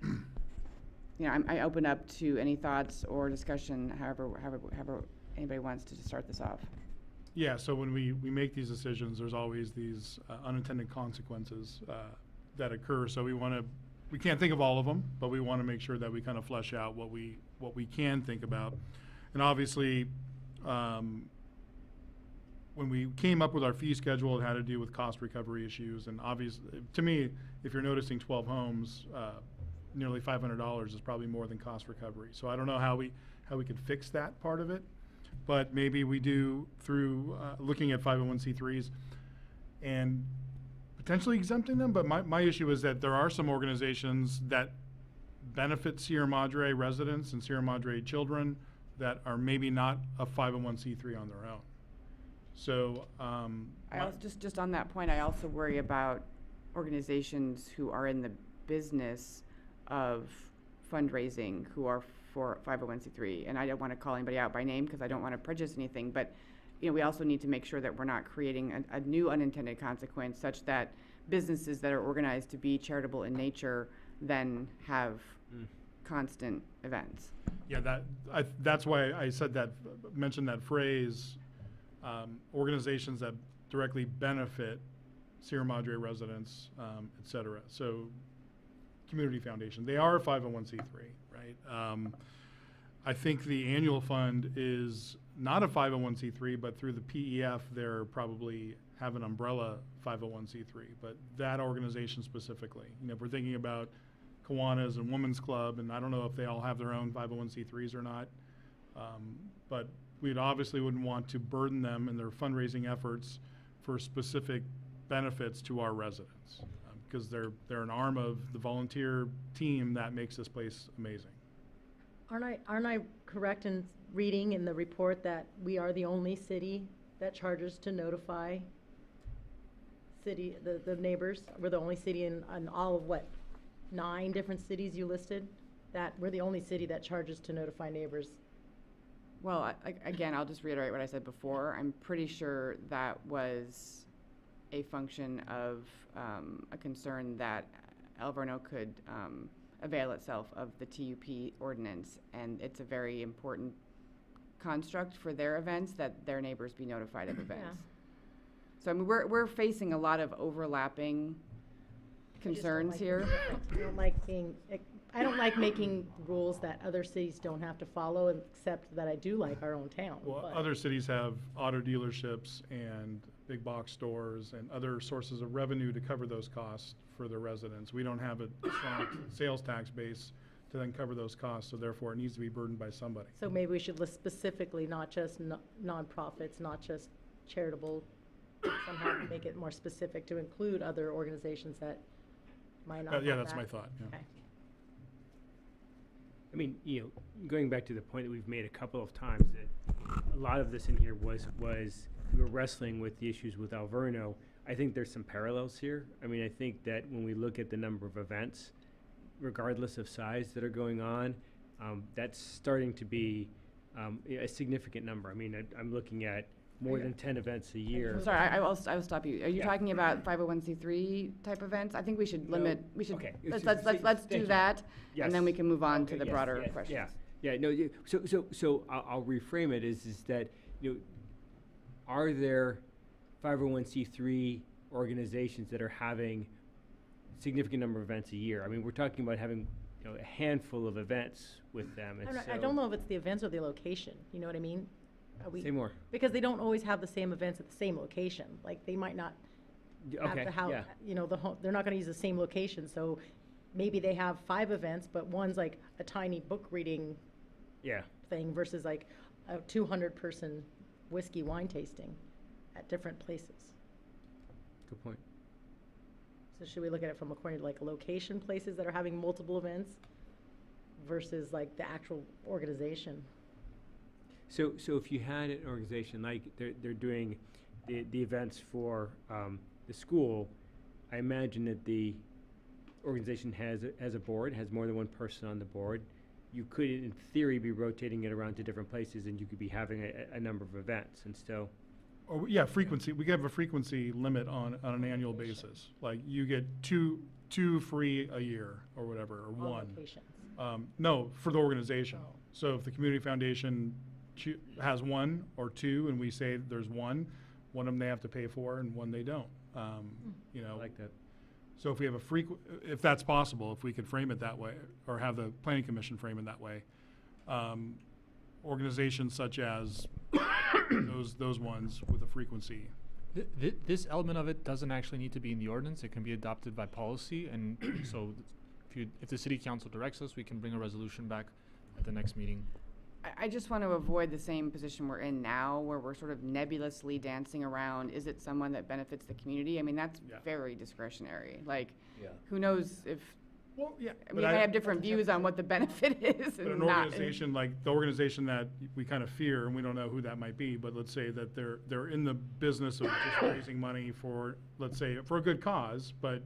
open up to any thoughts or discussion, however anybody wants to start this off. Yeah, so when we make these decisions, there's always these unintended consequences that occur. So we can't think of all of them, but we want to make sure that we kind of flesh out what we can think about. And obviously, when we came up with our fee schedule, it had to do with cost recovery issues. And obviously, to me, if you're noticing 12 homes, nearly $500 is probably more than cost recovery. So I don't know how we could fix that part of it, but maybe we do through looking at 501c3s and potentially exempting them. But my issue is that there are some organizations that benefit Sierra Madre residents and Sierra Madre children that are maybe not a 501c3 on their own. So I also, just on that point, I also worry about organizations who are in the business of fundraising who are for 501c3. And I don't want to call anybody out by name because I don't want to prejudice anything, but we also need to make sure that we're not creating a new unintended consequence such that businesses that are organized to be charitable in nature then have constant events. Yeah, that's why I said that, mentioned that phrase, organizations that directly benefit Sierra Madre residents, et cetera. So community foundation, they are a 501c3, right? I think the annual fund is not a 501c3, but through the PEF, they're probably have an umbrella 501c3, but that organization specifically, if we're thinking about Kiwanis and Women's Club, and I don't know if they all have their own 501c3s or not, but we obviously wouldn't want to burden them in their fundraising efforts for specific benefits to our residents, because they're an arm of the volunteer team that makes this place amazing. Aren't I correct in reading in the report that we are the only city that charges to notify the neighbors? We're the only city in all of 9 different cities you listed, that we're the only city that charges to notify neighbors. Well, again, I'll just reiterate what I said before. I'm pretty sure that was a function of a concern that Alverno could avail itself of the TUP ordinance, and it's a very important construct for their events that their neighbors be notified of events. Yeah. So I mean, we're facing a lot of overlapping concerns here. I don't like making rules that other cities don't have to follow, except that I do like our own town. Well, but- other cities have auto dealerships and big box stores and other sources of revenue to cover those costs for their residents. We don't have a strong sales tax base to then cover those costs, so therefore it needs to be burdened by somebody. So maybe we should list specifically, not just nonprofits, not just charitable, somehow make it more specific to include other organizations that might not have Yeah, that's that. my thought, yeah. Okay. I mean, going back to the point that we've made a couple of times, that a lot of this in here was we were wrestling with the issues with Alverno. I think there's some parallels here. I mean, I think that when we look at the number of events, regardless of size, that are going on, that's starting to be a significant number. I mean, I'm looking at more than 10 events a year. Sorry, I will stop you. Are you Yeah. talking about 501c3 type events? I think we should No. limit, we should, Okay. let's Thank do you. that, and then Yes. we can move on to Okay, the yes, broader yes, questions. Yeah, no, so I'll reframe it is that, are there 501c3 organizations that are having significant number of events a year? I mean, we're talking about having, a handful of events with them. And I don't know if it's the events or the location, you know what I mean? Say more. Because they don't always have the same events at the same location. Like, they might not have Okay, the house, yeah. they're not gonna use the same location, so maybe they have 5 events, but one's like a tiny book reading Yeah. thing versus like a 200-person whiskey wine tasting at different places. Good point. So should we look at it from according to like location places that are having multiple events versus like the actual organization? So if you had an organization like they're doing the events for the school, I imagine that the organization has a board, has more than one person on the board. You could, in theory, be rotating it around to different places, and you could be having a number of events, and so. Or, yeah, frequency. We have a frequency limit on an annual basis. Like, you get two free a year or whatever, or All one. locations. No, for the organization. So if the community foundation has 1 or 2, and we say there's one of them they have to pay for, and one they don't. I like that. So if we have if that's possible, if we could frame it that way, or have the planning commission frame it that way, organizations such as those ones with a frequency. This element of it doesn't actually need to be in the ordinance. It can be adopted by policy, and so if the city council directs us, we can bring a resolution back at the next meeting. I just want to avoid the same position we're in now, where we're sort of nebulously dancing around, is it someone that benefits the community? I mean, that's very discretionary. Like, who knows if, well, yeah, I mean, I have different views on what the benefit is But and an not. organization like the organization that we kind of fear, and we don't know who that might be, but let's say that they're in the business of just raising money for, let's say, for a good cause, but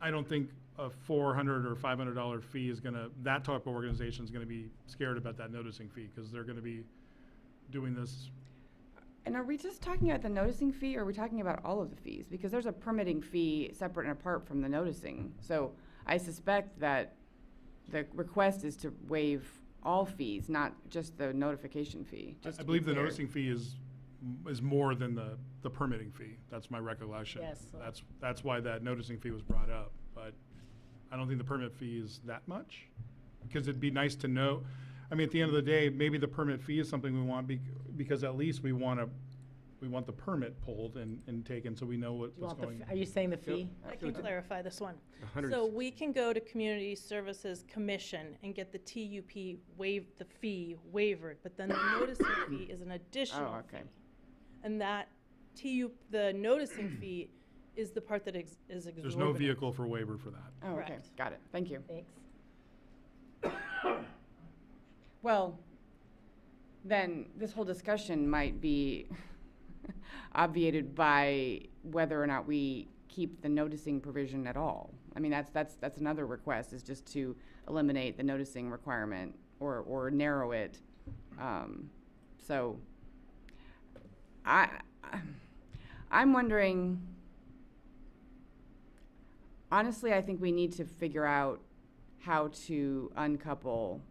I don't think a $400 or $500 fee is gonna, that type of organization is gonna be scared about that noticing fee, because they're gonna be doing this. And are we just talking about the noticing fee, or are we talking about all of the fees? Because there's a permitting fee separate and apart from the noticing. So I suspect that the request is to waive all fees, not just the notification fee. just I to be believe the clear. noticing fee is more than the permitting fee. That's my recollection. Yes. That's why that noticing fee was brought up, but I don't think the permit fee is that much, because it'd be nice to know. I mean, at the end of the day, maybe the permit fee is something we want because at least we want the permit pulled and taken, so we know what's going. Are you saying the fee? I can clarify this one. 100. So we can go to Community Services Commission and get the TUP the fee waived, but then the noticing fee is an additional fee. And that the noticing fee is the part that is exorbitant. There's no vehicle for waiver for that. Oh, okay, Correct. got it, thank you. Thanks. Well, then this whole discussion might be obviated by whether or not we keep the noticing provision at all. I mean, that's another request, is just to eliminate the noticing requirement or narrow it. So I'm wondering, honestly, I think we need to figure out how to uncouple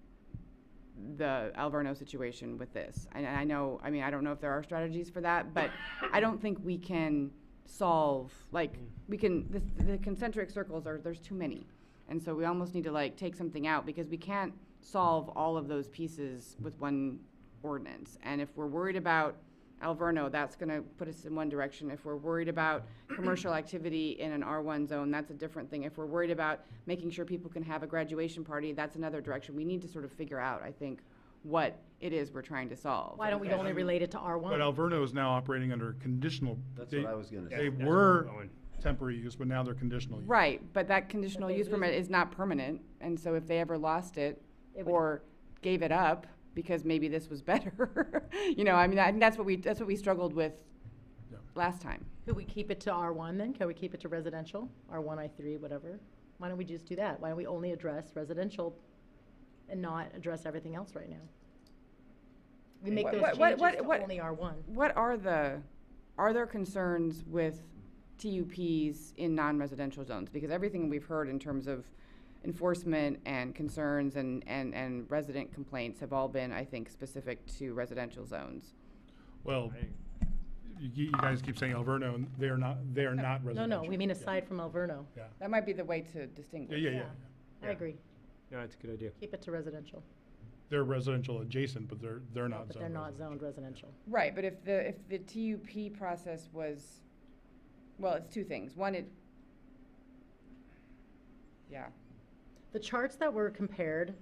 the Alverno situation with this. And I know, I mean, I don't know if there are strategies for that, but I don't think we can solve, like, the concentric circles there's too many. And so we almost need to like take something out, because we can't solve all of those pieces with one ordinance. And if we're worried about Alverno, that's gonna put us in one direction. If we're worried about commercial activity in an R1 zone, that's a different thing. If we're worried about making sure people can have a graduation party, that's another direction. We need to sort of figure out, I think, what it is we're trying to solve. Why don't we only relate it to R1? But Alverno is now operating under conditional. That's what I was gonna say. They That's were where I'm going. temporary use, but now they're conditional use. Right, but that conditional use permit is not permanent, and so if they ever lost it or gave it up because maybe this was better, you know, I mean, I think that's what we struggled with last time. Could we keep it to R1 then? Can we keep it to residential? R1, I3, whatever? Why don't we just do that? Why don't we only address residential and not address everything else right now? We make those changes to only R1. What are there concerns with TUPs in non-residential zones? Because everything we've heard in terms of enforcement and concerns and resident complaints have all been, I think, specific to residential zones. Well, you guys keep saying Alverno, and they're not residential. No, we mean aside from Alverno. Yeah. That might be the way to distinguish. Yeah. I agree. No, that's a good idea. Keep it to residential. They're residential adjacent, but they're not But zoned. they're not zoned residential. Right, but if the TUP process was, well, it's two things. One, The charts that were compared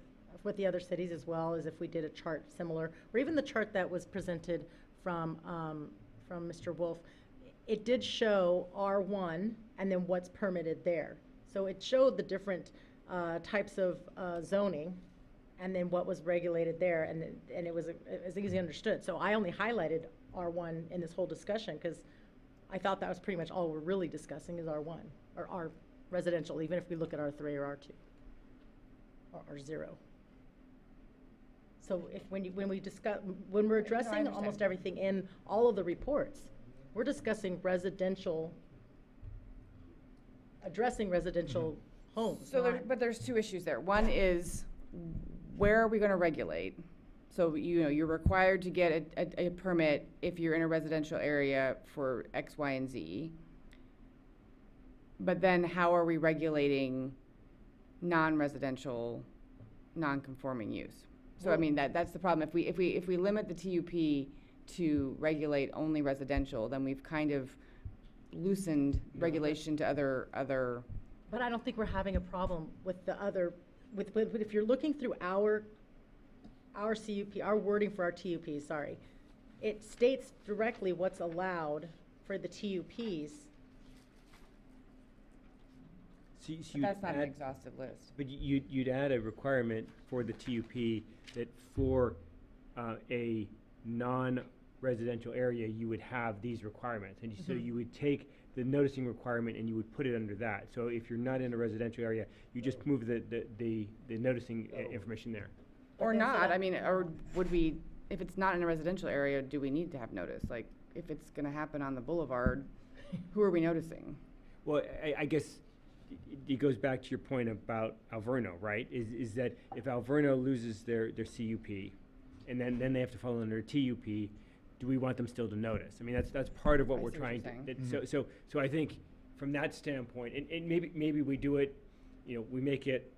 with the other cities as well, as if we did a chart similar, or even the chart that was presented from Mr. Wolf, it did show R1 and then what's permitted there. So it showed the different types of zoning and then what was regulated there, and it was easily understood. So I only highlighted R1 in this whole discussion because I thought that was pretty much all we're really discussing is R1, or R residential, even if we look at R3 or R2. Or 0. So when we're addressing understand. almost everything in all of the reports, we're discussing addressing residential homes. So but there's two issues there. One is, where are we gonna regulate? So, you know, you're required to get a permit if you're in a residential area for X, Y, and Z. But then how are we regulating non-residential, non-conforming use? So I mean, that's the problem. If we limit the TUP to regulate only residential, then we've kind of loosened regulation to other. But I don't think we're having a problem with the other, with if you're looking through our CUP, our wording for our TUP, sorry, it states directly what's allowed for the TUPs. So But that's not an exhaustive list. But you'd add a requirement for the TUP that for a non-residential area, you would have these requirements. And so you would take the noticing requirement and you would put it under that. So if you're not in a residential area, you just move the noticing information there. Or not, I mean, or would we, if it's not in a residential area, do we need to have notice? Like, if it's gonna happen on the boulevard, who are we noticing? Well, I guess it goes back to your point about Alverno, right? Is that if Alverno loses their CUP, and then they have to fall under TUP, do we want them still to notice? I mean, that's part of what we're trying to. So I think from that standpoint, and maybe we do it, we make it.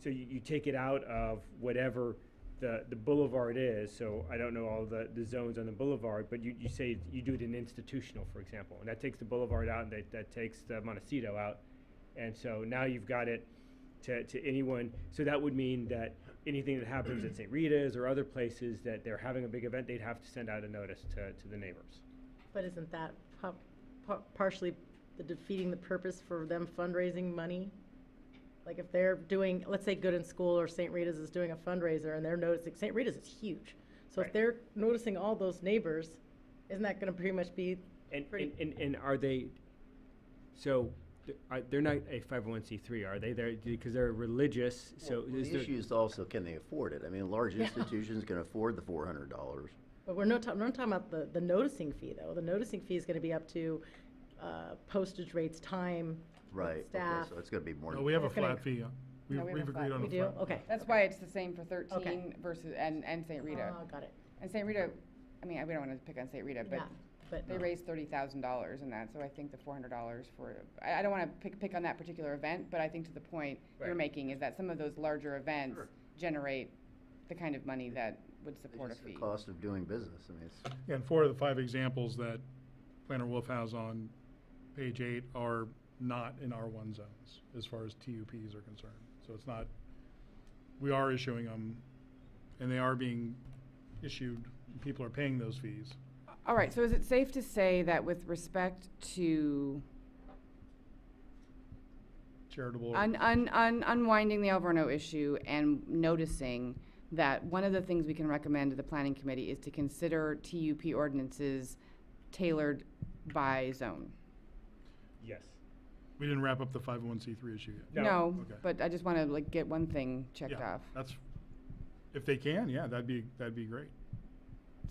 So you take it out of whatever the boulevard is. So I don't know all the zones on the boulevard, but you say you do it in institutional, for example, and that takes the boulevard out, and that takes the Montecito out, and so now you've got it to anyone. So that would mean that anything that happens at St. Rita's or other places that they're having a big event, they'd have to send out a notice to the neighbors. But isn't that partially defeating the purpose for them fundraising money? Like if they're doing, let's say Good in School or St. Rita's is doing a fundraiser and they're noticing, St. Rita's is huge. So if they're noticing all those neighbors, isn't that gonna pretty much be And are they, so they're not a 501c3, are they? They're, because they're religious, so Well, is the there? issue is also, can they afford it? I mean, large institutions can afford the $400. But we're not talking about the noticing fee, though. The noticing fee is gonna be up to postage rates, time, Right, okay, staff. so it's gonna be more. No, we have a It's gonna- flat fee. We've No, we have a agreed flat on fee. a We do? flat. Okay. That's why it's the same for Okay. 13 versus, and St. Rita. Oh, got it. And St. Rita, I mean, we don't wanna pick on St. Rita, Yeah, but they raised $30,000 in that, so I think the $400 for, I don't wanna pick on that particular event, but I think to the point you're Right. making is that some of those larger events generate the kind of money that would support a It's the fee. cost of doing business, I mean, it's. And 4 of the 5 examples that Planner Wolf has on page 8 are not in R1 zones as far as TUPs are concerned. So it's not, we are issuing them, and they are being issued, people are paying those fees. All right, so is it safe to say that with respect to Charitable. unwinding the Alverno issue and noticing that one of the things we can recommend to the planning committee is to consider TUP ordinances tailored by zone? Yes. We didn't wrap up the 501c3 issue yet. No, Okay. but I just wanna like get one thing checked Yeah, off. That's, if they can, yeah, that'd be great.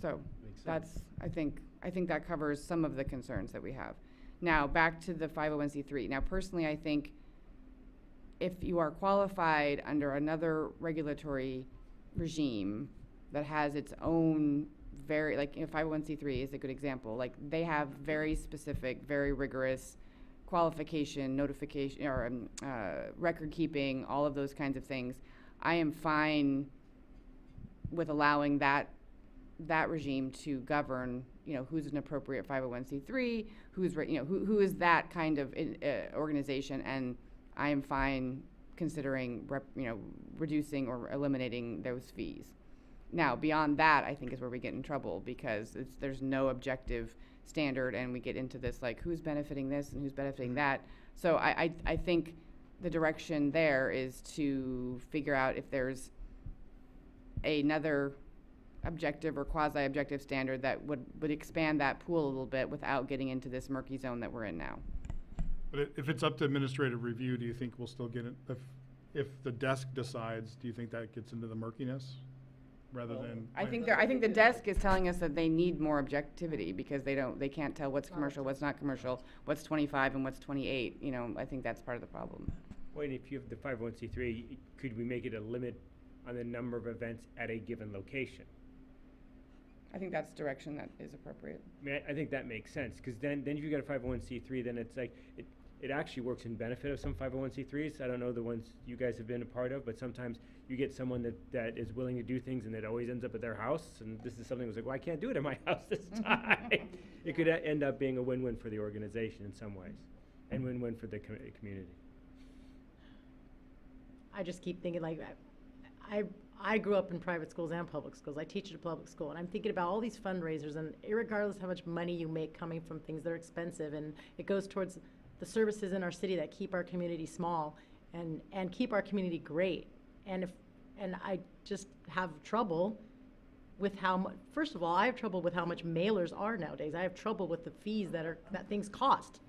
So, Makes sense. that's, I think that covers some of the concerns that we have. Now, back to the 501c3. Now, personally, I think if you are qualified under another regulatory regime that has its own very, like, 501c3 is a good example. Like, they have very specific, very rigorous qualification, notification, or record keeping, all of those kinds of things. I am fine with allowing that regime to govern, who's an appropriate 501c3, who's, who is that kind of organization, and I am fine considering, reducing or eliminating those fees. Now, beyond that, I think is where we get in trouble, because there's no objective standard, and we get into this, like, who's benefiting this and who's benefiting that. So I think the direction there is to figure out if there's another objective or quasi-objective standard that would expand that pool a little bit without getting into this murky zone that we're in now. But if it's up to administrative review, do you think we'll still get it? If the desk decides, do you think that gets into the murkiness rather than? I think the desk is telling us that they need more objectivity, because they can't tell what's commercial, what's not commercial, what's 25 and what's 28. I think that's part of the problem. Well, and if you have the 501c3, could we make it a limit on the number of events at a given location? I think that's direction that is appropriate. I mean, I think that makes sense, because then if you've got a 501c3, then it's like, it actually works in benefit of some 501c3s. I don't know the ones you guys have been a part of, but sometimes you get someone that is willing to do things and it always ends up at their house, and this is something that's like, well, I can't do it at my house this time. It could end up being a win-win for the organization in some ways, and win-win for the community. I just keep thinking like, I grew up in private schools and public schools. I teach at a public school, and I'm thinking about all these fundraisers, and irregardless how much money you make coming from things that are expensive, and it goes towards the services in our city that keep our community small and keep our community great. And I just have trouble with how much, first of all, I have trouble with how much mailers are nowadays. I have trouble with the fees that things cost.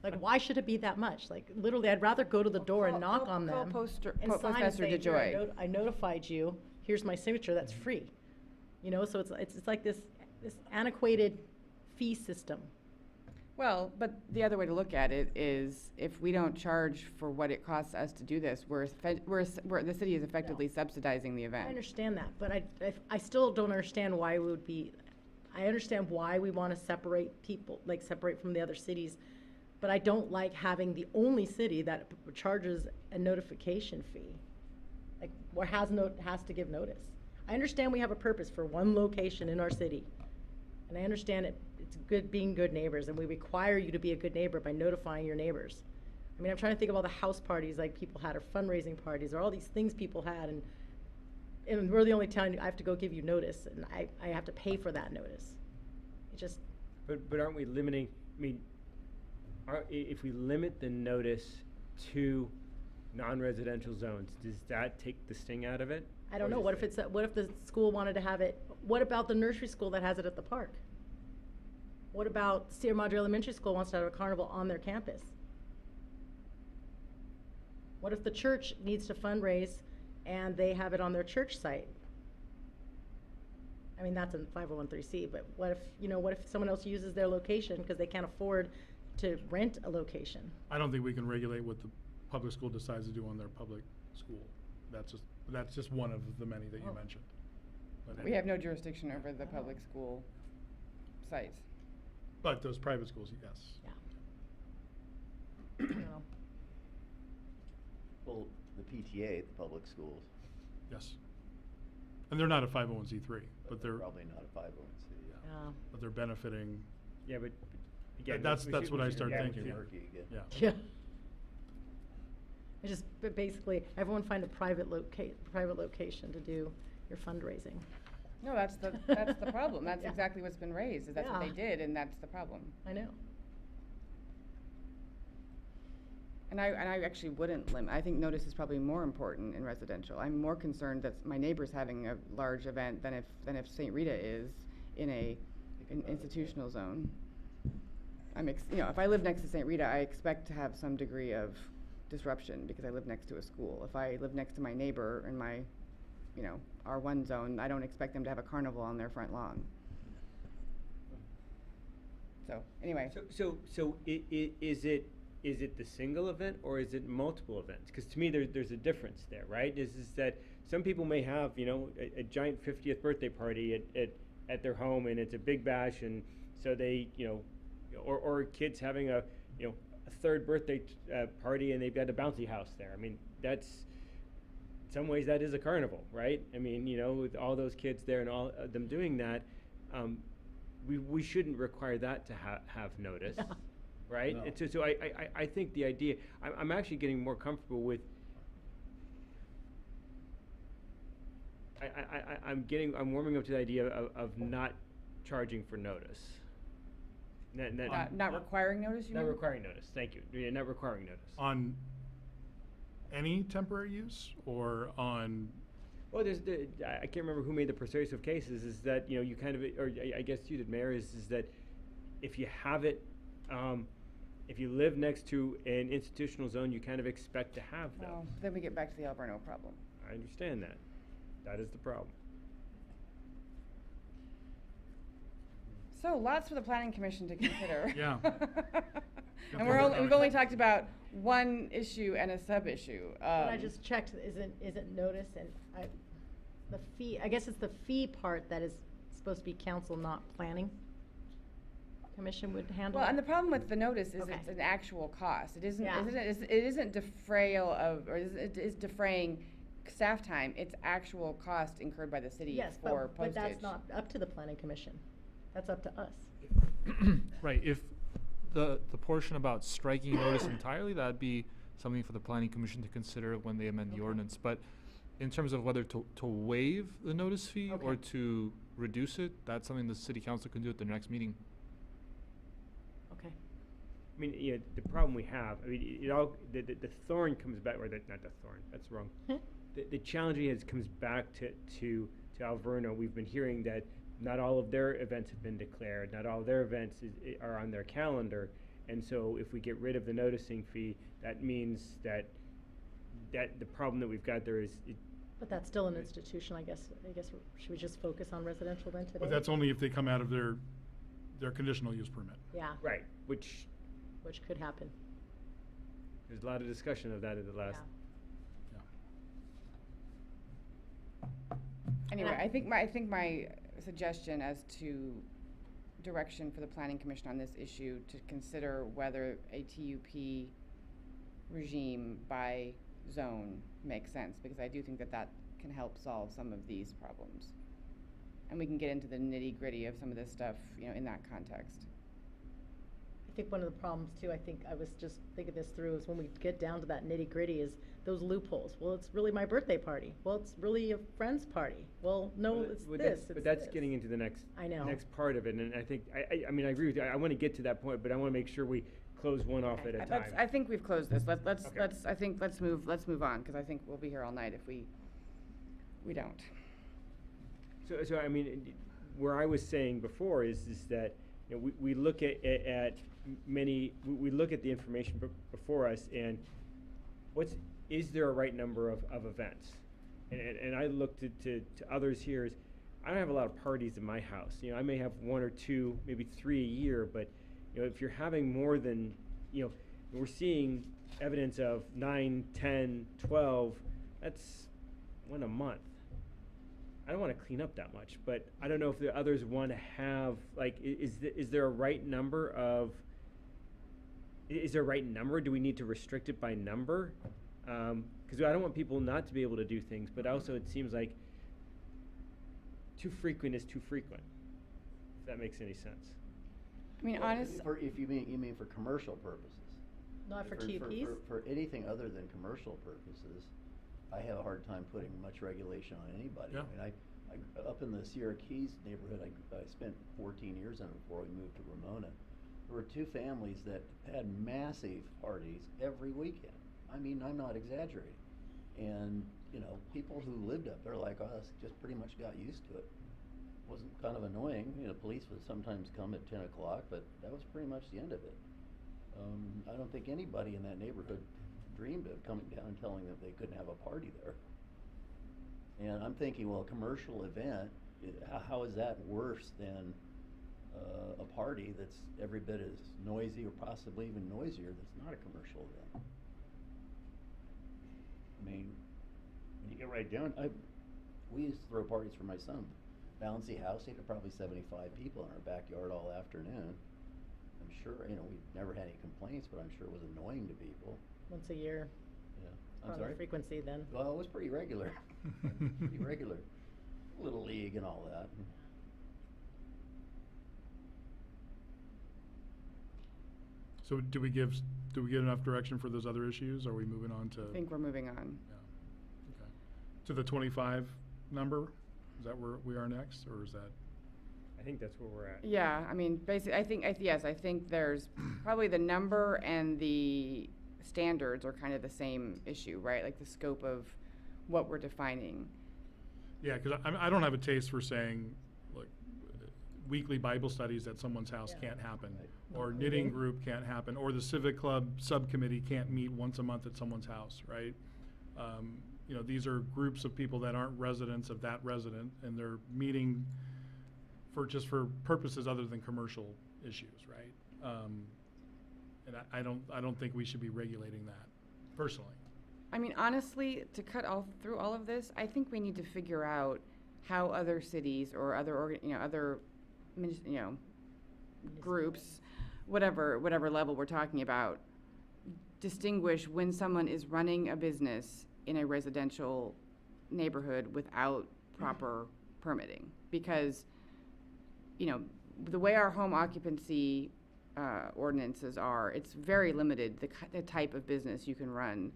Like, why should it be that much? Like, literally, I'd rather go to the door and knock on them and sign and say, "Here, I notified you. Here's my signature. That's free." You know, so it's like this antiquated fee system. Well, but the other way to look at it is if we don't charge for what it costs us to do this, the city is effectively subsidizing the event. I understand that, but I still don't understand why we would be, I understand why we want to separate people, like separate from the other cities, but I don't like having the only city that charges a notification fee, like, or has to give notice. I understand we have a purpose for one location in our city, and I understand it's good being good neighbors, and we require you to be a good neighbor by notifying your neighbors. I mean, I'm trying to think of all the house parties like people had, or fundraising parties, or all these things people had, and we're the only town I have to go give you notice, and I have to pay for that notice. It just. But aren't we limiting? I mean, if we limit the notice to non-residential zones, does that take the sting out of it? I don't know. What if the school wanted to have it? What about the nursery school that has it at the park? What about Sierra Madre Elementary School wants to have a carnival on their campus? What if the church needs to fundraise and they have it on their church site? I mean, that's in 501(c), but what if someone else uses their location because they can't afford to rent a location? I don't think we can regulate what the public school decides to do on their public school. That's just one of the many that you mentioned. But We have no jurisdiction over the public school sites. But those private schools, yes. Yeah. I don't know. Well, the PTA at the public schools. Yes. And they're not a 501(c)(3), but they're probably not a 501(c). Yeah. But they're benefiting. Yeah, but again, that's what I start thinking. Yeah. Yeah. It's just basically everyone find a private location to do your fundraising. No, that's the problem. That's exactly what's been raised, is that's what they did, and that's the problem. I know. And I actually wouldn't limit. I think notice is probably more important in residential. I'm more concerned that my neighbor's having a large event than if St. Rita is in an institutional zone. If I live next to St. Rita, I expect to have some degree of disruption because I live next to a school. If I live next to my neighbor in my R1 zone, I don't expect them to have a carnival on their front lawn. So anyway. So is it the single event or is it multiple events? Because to me, there's a difference there, right? Is that some people may have a giant 50th birthday party at their home, and it's a big bash, and so they or kids having a third birthday party, and they've got a bouncy house there. I mean, that's. In some ways that is a carnival, right? I mean, with all those kids there and all them doing that, we shouldn't require that to have notice, right? No. So I think the idea, I'm actually getting more comfortable with, I'm warming up to the idea of not charging for notice. Not requiring notice, you mean? Not requiring notice, thank you. Yeah, not requiring notice. On any temporary use or on? Well, I can't remember who made the persuasive cases, is that, you kind of, or I guess you did, Mayor, is that if you have it, if you live next to an institutional zone, you kind of expect to have them. Oh, then we get back to the Alberno problem. I understand that. That is the problem. So lots for the Planning Commission to consider. Yeah. And we've only talked about one issue and a sub-issue. I just checked, isn't notice and the fee, I guess it's the fee part that is supposed to be council, not planning commission would handle. Well, and the problem with the notice is it's an actual cost. It isn't defrayal of, or it is defraying staff time, it's actual cost incurred by the city Yes, for but postage. that's not up to the planning commission. That's up to us. Right, if the portion about striking notice entirely, that'd be something for the planning commission to consider when they amend the ordinance. But in terms of whether to waive the notice fee or Okay. to reduce it, that's something the city council can do at their next meeting. Okay. I mean, yeah, the problem we have, I mean, it all, the thorn comes back, or not the thorn, that's wrong. The challenging is comes back to Alverno. We've been hearing that not all of their events have been declared, not all of their events are on their calendar. And so if we get rid of the noticing fee, that means that the problem that we've got there is, But that's still an institution, I guess. Should we just focus on residential then today? But that's only if they come out of their conditional use permit. Yeah. right, which Could happen. there's a lot of discussion of that at the last. Anyway, I think my suggestion as to direction for the planning commission on this issue to consider whether a TUP regime by zone makes sense, because I do think that can help solve some of these problems. And we can get into the nitty-gritty of some of this stuff, in that context. I think one of the problems too, I think I was just thinking this through, is when we get down to that nitty-gritty is those loopholes. Well, it's really my birthday party. Well, it's really a friend's party. Well, no, it's this, But that's this. getting into the next I know. next part of it, and I think I mean I agree with you. I want to get to that point, but I want to make sure we close one off at a time. I think we've closed this. Let's Okay. let's move on, because I think we'll be here all night if we don't. So I mean, where I was saying before is that we look at we look at the information before us, and is there a right number of events? And I looked to others here. I don't have a lot of parties in my house. I may have one or two, maybe 3 a year, but if you're having more than, we're seeing evidence of 9, 10, 12, that's one a month. I don't want to clean up that much, but I don't know if the others want to have, like, is there a right number of, is there a right number? Do we need to restrict it by number? Because I don't want people not to be able to do things, but also it seems like too frequent is too frequent, if that makes any sense. I mean, honestly, If you mean for commercial purposes. Not for TUPs? For anything other than commercial purposes, I have a hard time putting much regulation on anybody. Yeah. I mean, I up in the Sierra Keys neighborhood, I spent 14 years in it before we moved to Ramona. There were two families that had massive parties every weekend. I mean, I'm not exaggerating. And, people who lived up there like us just pretty much got used to it. Wasn't kind of annoying. Police would sometimes come at 10 o'clock, but that was pretty much the end of it. I don't think anybody in that neighborhood dreamed of coming down and telling them they couldn't have a party there. And I'm thinking, well, a commercial event, how is that worse than a party that's every bit as noisy or possibly even noisier that's not a commercial event? I mean, when you get right down, we used to throw parties for my son. Bouncy house, he had probably 75 people in our backyard all afternoon. I'm sure, we never had any complaints, but I'm sure it was annoying to people. Once a year. Yeah. I'm Probably sorry? frequency then. Well, it was pretty regular. Pretty regular. Little league and all that. So do we get enough direction for those other issues? Are we moving on to? I think we're moving on. Okay. To the 25 number? Is that where we are next, or is that? I think that's where we're at. Yeah, I mean, basically, I think there's probably the number and the standards are kind of the same issue, right? Like the scope of what we're defining. Yeah, because I don't have a taste for saying, like, weekly Bible studies at someone's house can't happen, or knitting group can't happen, or the civic club subcommittee can't meet once a month at someone's house, right? These are groups of people that aren't residents of that resident, and they're meeting for purposes other than commercial issues, right? And I don't think we should be regulating that, personally. I mean, honestly, to cut through all of this, I think we need to figure out how other cities or other groups, whatever level we're talking about, distinguish when someone is running a business in a residential neighborhood without proper permitting. Because, you know, the way our home occupancy ordinances are, it's very limited, the type of business you can run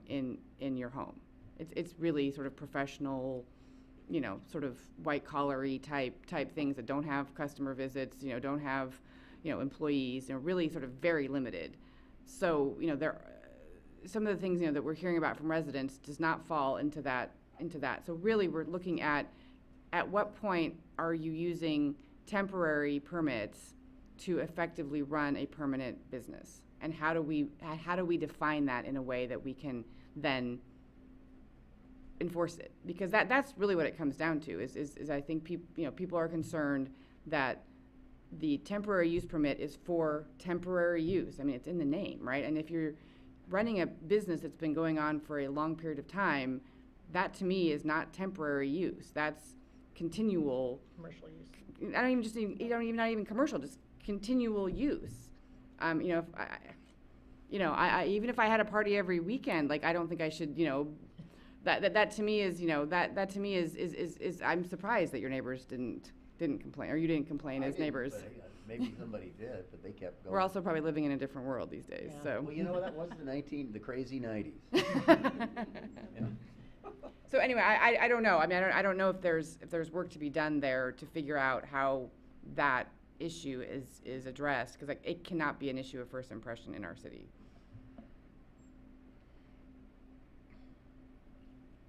in your home. It's really sort of professional, you know, sort of white-collar-y type things that don't have customer visits, you know, don't have, you know, employees, you know, really sort of very limited. So, you know, some of the things, you know, that we're hearing about from residents does not fall into that. So really, we're looking at what point are you using temporary permits to effectively run a permanent business? And how do we define that in a way that we can then enforce it? Because that's really what it comes down to, is I think people are concerned that the temporary use permit is for temporary use. I mean, it's in the name, right? And if you're running a business that's been going on for a long period of time, that to me is not temporary use. That's continual Commercial use. Not even commercial, just continual use. You know, even if I had a party every weekend, like, I don't think I should, you know, that to me is, you know, that to me is I'm surprised that your neighbors didn't complain, or you didn't complain as neighbors. Maybe somebody did, but they kept going. We're also probably living in a different world these days, Yeah. so. Well, you know, that was the crazy 90s. Yeah. So anyway, I don't know. I mean, I don't know if there's work to be done there to figure out how that issue is addressed, because it cannot be an issue of first impression in our city.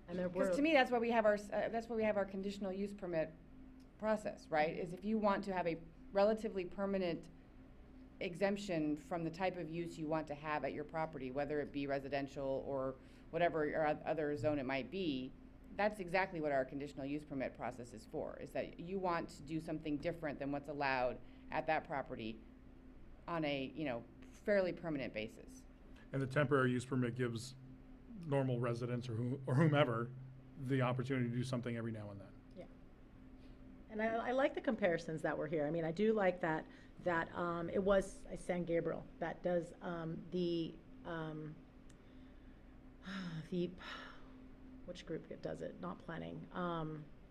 And there Because were, to me, that's why we have our conditional use permit process, right? Is if you want to have a relatively permanent exemption from the type of use you want to have at your property, whether it be residential or whatever or other zone it might be, that's exactly what our conditional use permit process is for, is that you want to do something different than what's allowed at that property on a, you know, fairly permanent basis. And the temporary use permit gives normal residents or whomever the opportunity to do something every now and then. yeah. And I like the comparisons that were here. I mean, I do like that it was San Gabriel that does the which group does it? Not planning.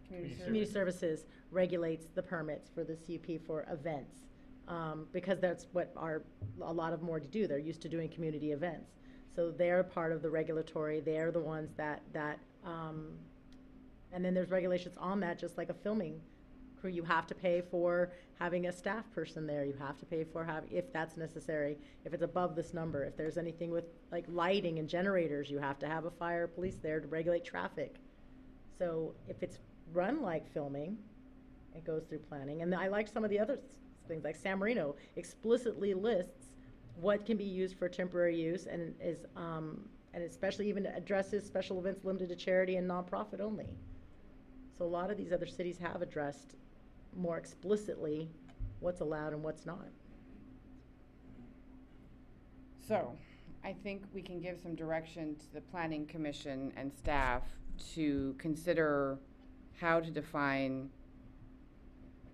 Community Services regulates the permits for the CUP for events, because that's what a lot of them already do. They're used to doing community events. So they're part of the regulatory. They're the ones that and then there's regulations on that, just like a filming crew. You have to pay for having a staff person there. You have to pay for if that's necessary, if it's above this number. If there's anything with like lighting and generators, you have to have a fire police there to regulate traffic. So if it's run like filming, it goes through planning. And I like some of the other things, like San Marino explicitly lists what can be used for temporary use, and and especially even addresses special events limited to charity and nonprofit only. So a lot of these other cities have addressed more explicitly what's allowed and what's not. So, I think we can give some direction to the Planning Commission and staff to consider how to define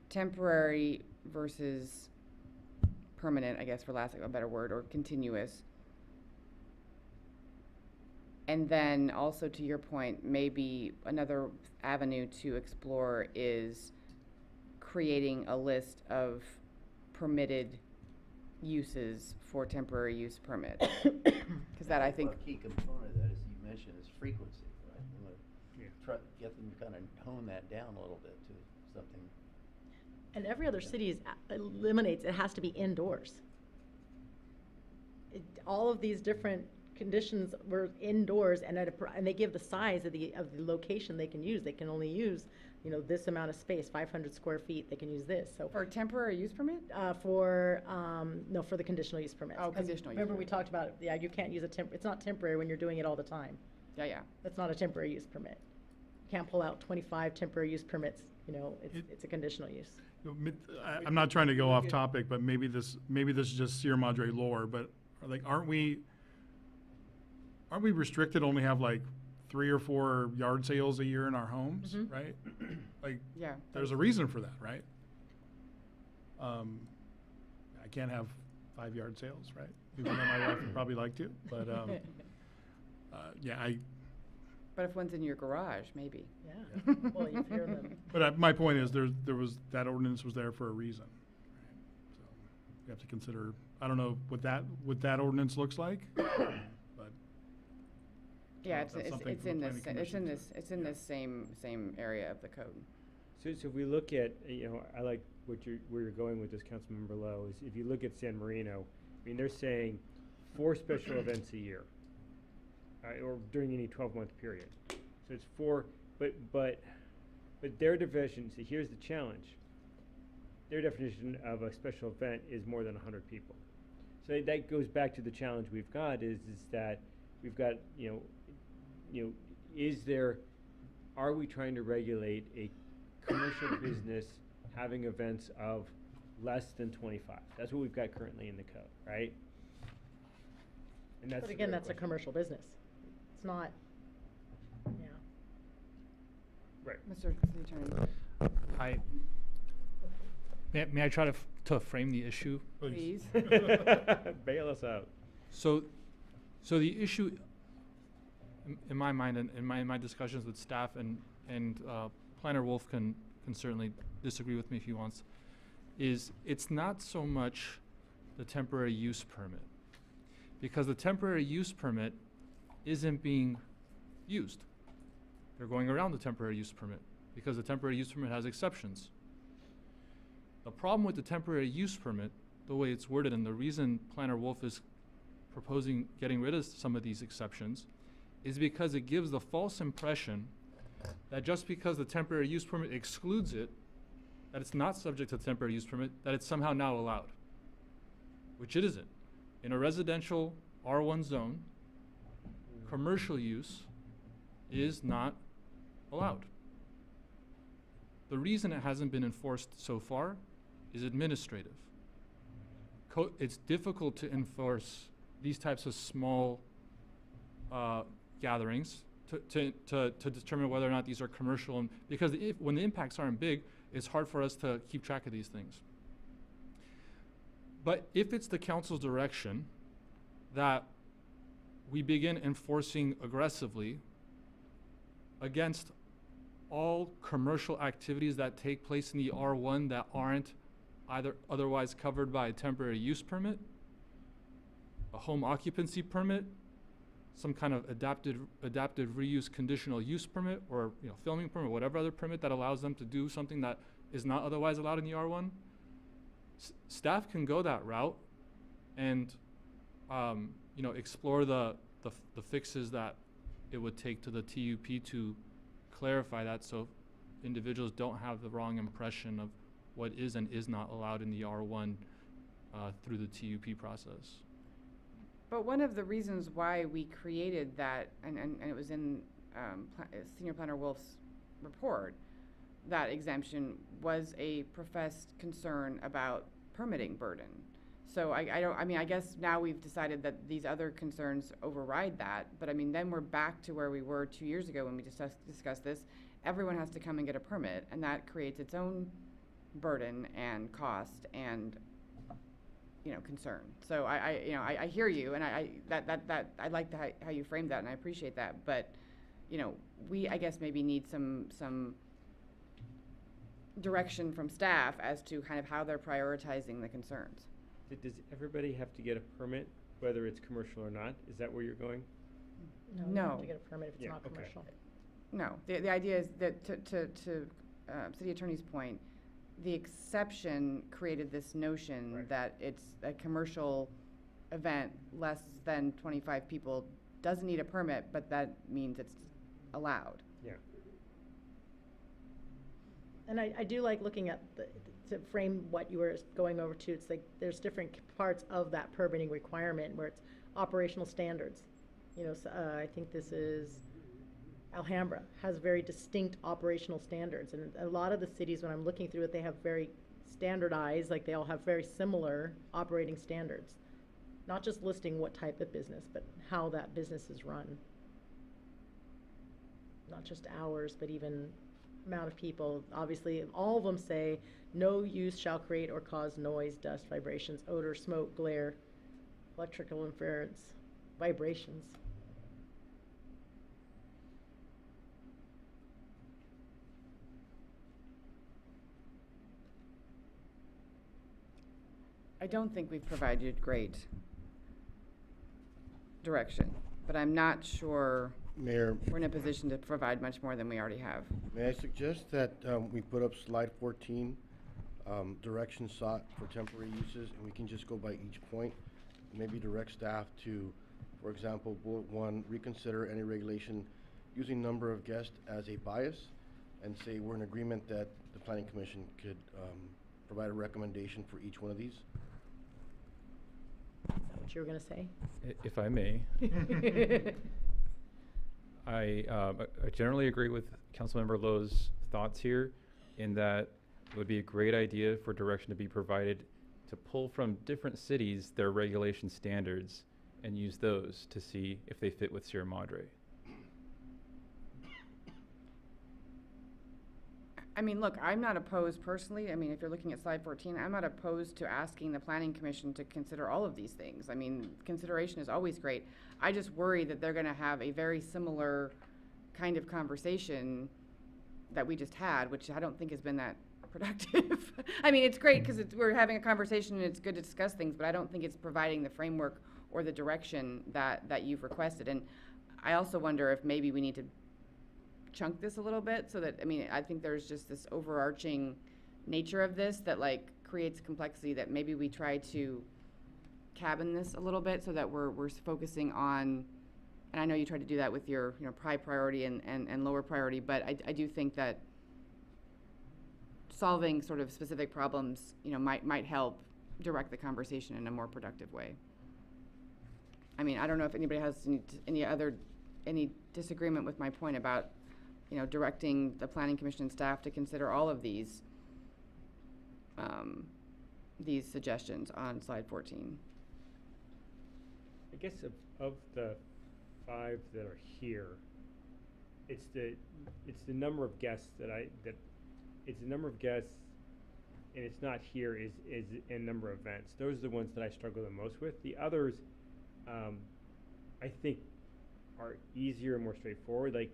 temporary versus permanent, I guess, for lack of a better word, or continuous. And then also, to your point, maybe another avenue to explore is creating a list of permitted uses for temporary use permit. Because that, I think. A key component of that, as you mentioned, is frequency, right? We want to get them to kind of hone that down a little bit to something. And every other city eliminates, it has to be indoors. All of these different conditions were indoors, and and they give the size of the location they can use. They can only use, you know, this amount of space, 500 square feet. They can use this. So for temporary use permit? No, for the conditional use permit. Oh, conditional use. Remember we talked about it. Yeah, you can't use it's not temporary when you're doing it all the time. Yeah. That's not a temporary use permit. You can't pull out 25 temporary use permits. You know, it's a conditional use. I'm not trying to go off topic, but maybe this is just Sierra Madre lore, but like, aren't we restricted, only have like 3 or 4 yard sales a year in our homes, right? Like, yeah, there's a reason for that, right? I can't have 5 yard sales, right? Even though my wife would probably like to, but yeah, But if one's in your garage, maybe. Yeah, well, you hear them. But my point is, there was, that ordinance was there for a reason. So you have to consider, I don't know what that ordinance looks like, but. Yeah, Well, that's something it's for the in planning this, commission to- it's in this same area of the code. So if we look at, I like where you're going with this, Councilmember Lowe, is if you look at San Marino, I mean, they're saying 4 special events a year, or during any 12-month period. So it's 4, but their definition, see, here's the challenge. Their definition of a special event is more than 100 people. So that goes back to the challenge we've got is that we've got, are we trying to regulate a commercial business having events of less than 25? That's what we've got currently in the code, right? And that's But the again, real that's a question. commercial business. It's not, yeah. Right. Mr. City Attorney. May I try to frame the issue? Please. Bail us out. So the issue, in my mind, and in my discussions with staff and Planner Wolf can certainly disagree with me if he wants, is it's not so much the temporary use permit, because the temporary use permit isn't being used. They're going around the temporary use permit because the temporary use permit has exceptions. The problem with the temporary use permit, the way it's worded, and the reason Planner Wolf is proposing getting rid of some of these exceptions, is because it gives the false impression that just because the temporary use permit excludes it, that it's not subject to the temporary use permit, that it's somehow now allowed, which it isn't. In a residential R1 zone, commercial use is not allowed. The reason it hasn't been enforced so far is administrative. It's difficult to enforce these types of small gatherings to determine whether or not these are commercial, and because when the impacts aren't big, it's hard for us to keep track of these things. But if it's the council's direction that we begin enforcing aggressively against all commercial activities that take place in the R1 that aren't either otherwise covered by a temporary use permit, a home occupancy permit, some kind of adaptive reuse conditional use permit, or filming permit, whatever other permit that allows them to do something that is not otherwise allowed in the R1, staff can go that route and explore the fixes that it would take to the TUP to clarify that, so individuals don't have the wrong impression of what is and is not allowed in the R1 through the TUP process. But one of the reasons why we created that, and it was in Senior Planner Wolf's report, that exemption was a professed concern about permitting burden. So I guess now we've decided that these other concerns override that, but then we're back to where we were 2 years ago when we discussed this. Everyone has to come and get a permit, and that creates its own burden and cost and concern. So I hear you, and I like how you framed that, and I appreciate that. But we I guess maybe need some direction from staff as to kind of how they're prioritizing the concerns. Does everybody have to get a permit, whether it's commercial or not? Is that where you're going? No, you have to get a permit if it's not okay. commercial. No, the idea is that to City Attorney's point, the exception created this notion that it's a commercial event less than 25 people doesn't need a permit, but that means it's allowed. Yeah. And I do like looking at to frame what you were going over to. It's like there's different parts of that permitting requirement where it's operational standards. I think this is Alhambra has very distinct operational standards, and a lot of the cities, when I'm looking through it, they have very standardized, like they all have very similar operating standards. Not just listing what type of business, but how that business is run. Not just hours, but even amount of people. Obviously, all of them say no use shall create or cause noise, dust, vibrations, odor, smoke, glare, electrical interference, vibrations. I don't think we've provided great direction, but I'm not sure Mayor, we're in a position to provide much more than we already have. may I suggest that we put up slide 14, direction sought for temporary uses, and we can just go by each point. Maybe direct staff to, for example, bullet 1, reconsider any regulation using number of guests as a bias, and say we're in agreement that the Planning Commission could provide a recommendation for each one of these. Is that what you were gonna say? If I may. I generally agree with Councilmember Lowe's thoughts here in that it would be a great idea for direction to be provided to pull from different cities their regulation standards and use those to see if they fit with Sierra Madre. I mean, look, I'm not opposed personally. I mean, if you're looking at slide 14, I'm not opposed to asking the Planning Commission to consider all of these things. I mean, consideration is always great. I just worry that they're gonna have a very similar kind of conversation that we just had, which I don't think has been that productive. I mean, it's great because we're having a conversation and it's good to discuss things, but I don't think it's providing the framework or the direction that you've requested. And I also wonder if maybe we need to chunk this a little bit so that, I mean, I think there's just this overarching nature of this that like creates complexity that maybe we try to cabin this a little bit so that we're focusing on, and I know you try to do that with your, high priority and lower priority, but I do think that solving sort of specific problems, might help direct the conversation in a more productive way. I mean, I don't know if anybody has any disagreement with my point about, directing the Planning Commission staff to consider all of these suggestions on slide 14. I guess of the 5 that are here, it's the number of guests it's the number of guests, and it's not here is in number of events. Those are the ones that I struggle the most with. The others, I think, are easier and more straightforward. Like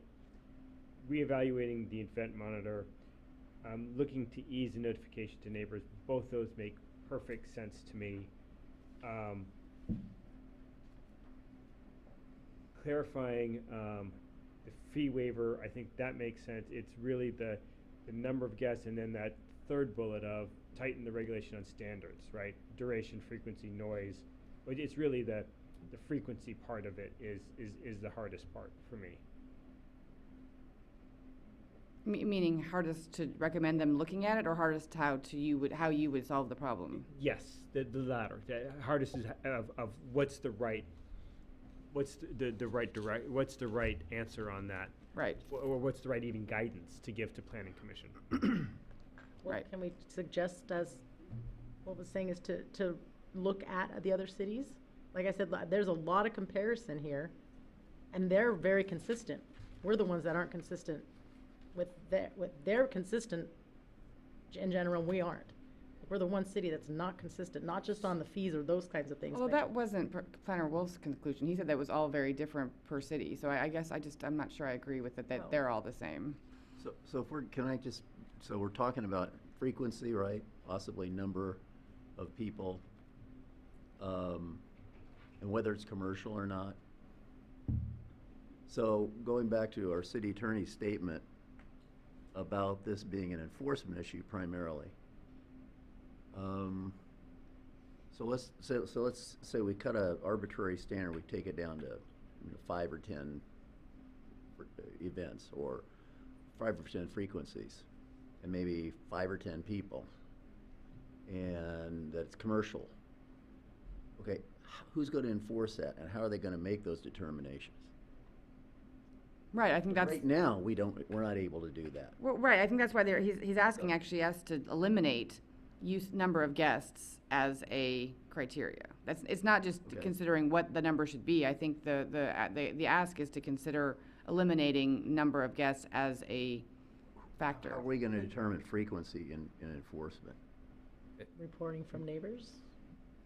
reevaluating the event monitor, looking to ease the notification to neighbors. Both those make perfect sense to me. Clarifying the fee waiver, I think that makes sense. It's really the number of guests, and then that third bullet of tighten the regulation on standards, right? Duration, frequency, noise. But it's really the frequency part of it is the hardest part for me. Meaning hardest to recommend them looking at it, or hardest how you would solve the problem? Yes, the latter. The hardest is of what's the right answer on that. Right. Or what's the right even guidance to give to Planning Commission. Well, Right. can we suggest, as what was saying, is to look at the other cities? Like I said, there's a lot of comparison here, and they're very consistent. We're the ones that aren't consistent with their consistent in general. We aren't. We're the one city that's not consistent, not just on the fees or those kinds of things. Well, but- that wasn't Planner Wolf's conclusion. He said that was all very different per city. So I guess I'm not sure I agree with it, that Oh. they're all the same. So if so we're talking about frequency, right? Possibly number of people, and whether it's commercial or not. So going back to our city attorney's statement about this being an enforcement issue primarily. So let's say we cut a arbitrary standard, we take it down to 5 or 10 events, or 5 or 10 frequencies, and maybe 5 or 10 people, and that's commercial. Okay, who's going to enforce that, and how are they going to make those determinations? Right, I think that's. Right now, we're not able to do that. Well, right, I think that's why he's asking actually us to eliminate number of guests as a criteria. It's not just Okay. considering what the number should be. I think the ask is to consider eliminating number of guests as a factor. How are we going to determine frequency in enforcement? Reporting from neighbors,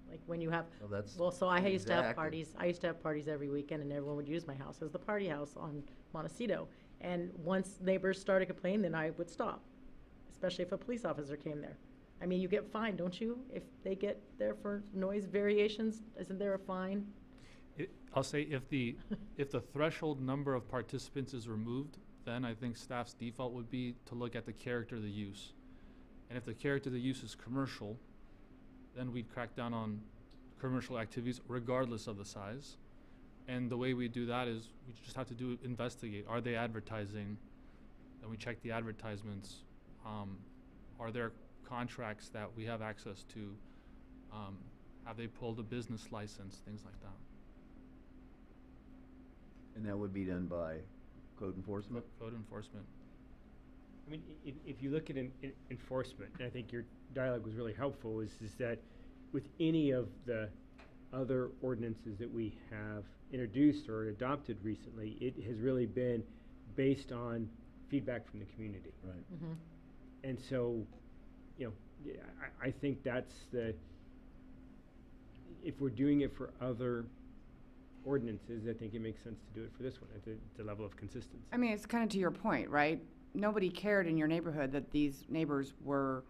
like when you have. Well, that's So I used to have exactly. parties. I used to have parties every weekend, and everyone would use my house as the party house on Montecito. And once neighbors started complaining, then I would stop, especially if a police officer came there. I mean, you get fined, don't you? If they get there for noise variations, isn't there a fine? I'll say if the threshold number of participants is removed, then I think staff's default would be to look at the character of the use. And if the character of the use is commercial, then we'd crack down on commercial activities regardless of the size. And the way we do that is we just have to investigate. Are they advertising? Then we check the advertisements. Are there contracts that we have access to? Have they pulled a business license? Things like that. And that would be done by code enforcement? Code enforcement. I mean, if you look at enforcement, and I think your dialogue was really helpful, is that with any of the other ordinances that we have introduced or adopted recently, it has really been based on feedback from the community. Right. Mm-hmm. And so, you know, I think that's if we're doing it for other ordinances, I think it makes sense to do it for this one at the level of consistency. I mean, it's kind of to your point, right? Nobody cared in your neighborhood that these neighbors were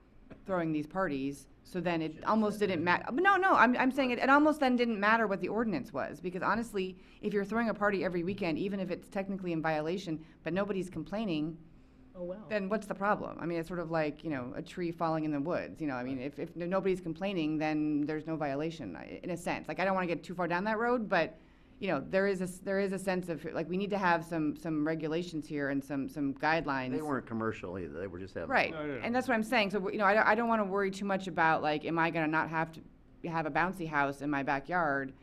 throwing these parties, so then it almost didn't matter. No, I'm saying it almost then didn't matter what the ordinance was, because honestly, if you're throwing a party every weekend, even if it's technically in violation, but nobody's complaining, Oh, well. then what's the problem? I mean, it's sort of like, you know, a tree falling in the woods, you know, I mean, if nobody's complaining, then there's no violation, in a sense. Like, I don't want to get too far down that road, but, you know, there is a sense of, like, we need to have some regulations here and some guidelines. They weren't commercial either, they were just having. Right, No. and that's what I'm saying, so, you know, I don't want to worry too much about, like, am I gonna not have to have a bouncy house in my backyard,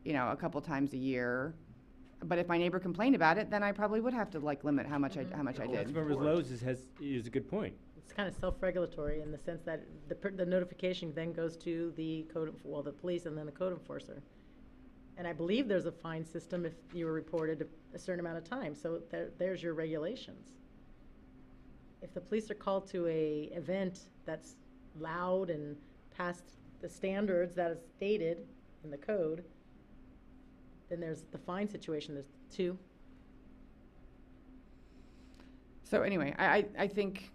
you know, a couple times a year? But if my neighbor complained about it, then I probably would have to, like, limit how much I did. Councilmember Lowe's is a good point. It's kind of self-regulatory in the sense that the notification then goes to the the police and then the code enforcer. And I believe there's a fine system if you were reported a certain amount of time, so there's your regulations. If the police are called to a event that's loud and past the standards that is stated in the code, then there's the fine situation, there's 2. So anyway, I think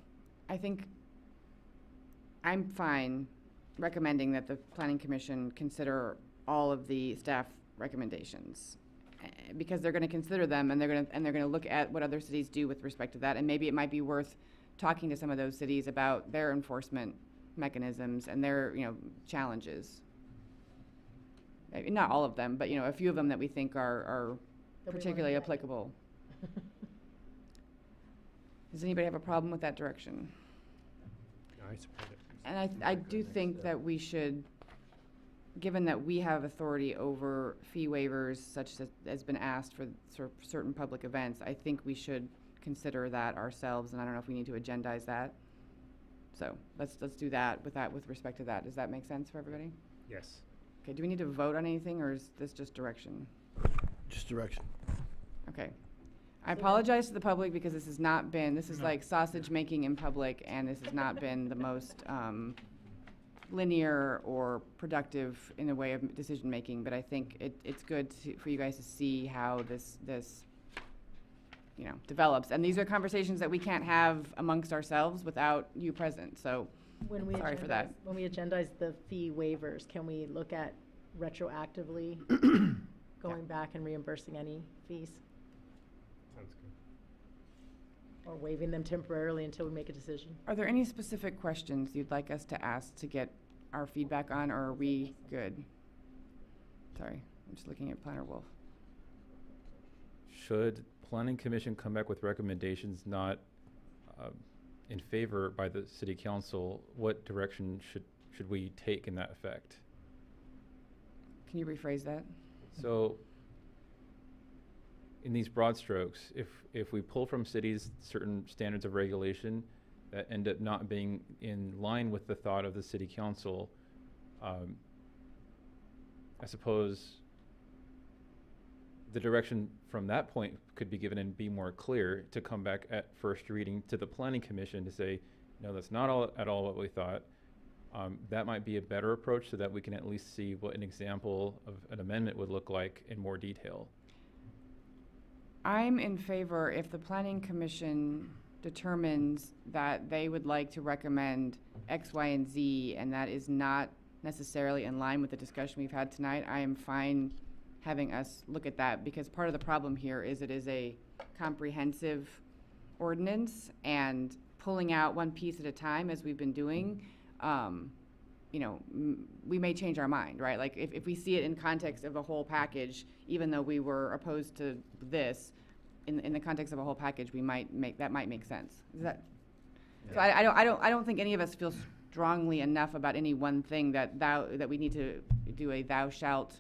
I'm fine recommending that the planning commission consider all of the staff recommendations, because they're gonna consider them, and they're gonna look at what other cities do with respect to that, and maybe it might be worth talking to some of those cities about their enforcement mechanisms and their, you know, challenges. Maybe not all of them, but, you know, a few of them that we think are That we wanna particularly get. applicable. Does anybody have a problem with that direction? I support it. And I do think that we should, given that we have authority over fee waivers such as has been asked for certain public events, I think we should consider that ourselves, and I don't know if we need to agendize that. So let's do that with respect to that. Does that make sense for everybody? Yes. Okay, do we need to vote on anything, or is this just direction? Just direction. Okay. I apologize to the public because this has not been, this is like sausage making in public, and this has not been the most linear or productive in the way of decision making, but I think it's good for you guys to see how this you know, develops. And these are conversations that we can't have amongst ourselves without you present, so sorry for that. When we agendize the fee waivers, can we look at retroactively going back and reimbursing any fees? Sounds good. Or waiving them temporarily until we make a decision? Are there any specific questions you'd like us to ask to get our feedback on, or are we good? Sorry, I'm just looking at Planner Wolf. Should Planning Commission come back with recommendations not in favor by the City Council, what direction should we take in that effect? Can you rephrase that? So, in these broad strokes, if we pull from cities certain standards of regulation that end up not being in line with the thought of the City Council, I suppose the direction from that point could be given and be more clear to come back at first reading to the Planning Commission to say, no, that's not at all what we thought. That might be a better approach so that we can at least see what an example of an amendment would look like in more detail. I'm in favor if the Planning Commission determines that they would like to recommend X, Y, and Z, and that is not necessarily in line with the discussion we've had tonight, I am fine having us look at that, because part of the problem here is it is a comprehensive ordinance, and pulling out one piece at a time, as we've been doing, you know, we may change our mind, right? Like, if we see it in context of a whole package, even though we were opposed to this, in the context of a whole package, we might that might make sense. Is that? Yeah. So I don't think any of us feel strongly enough about any one thing that we need to do a thou shalt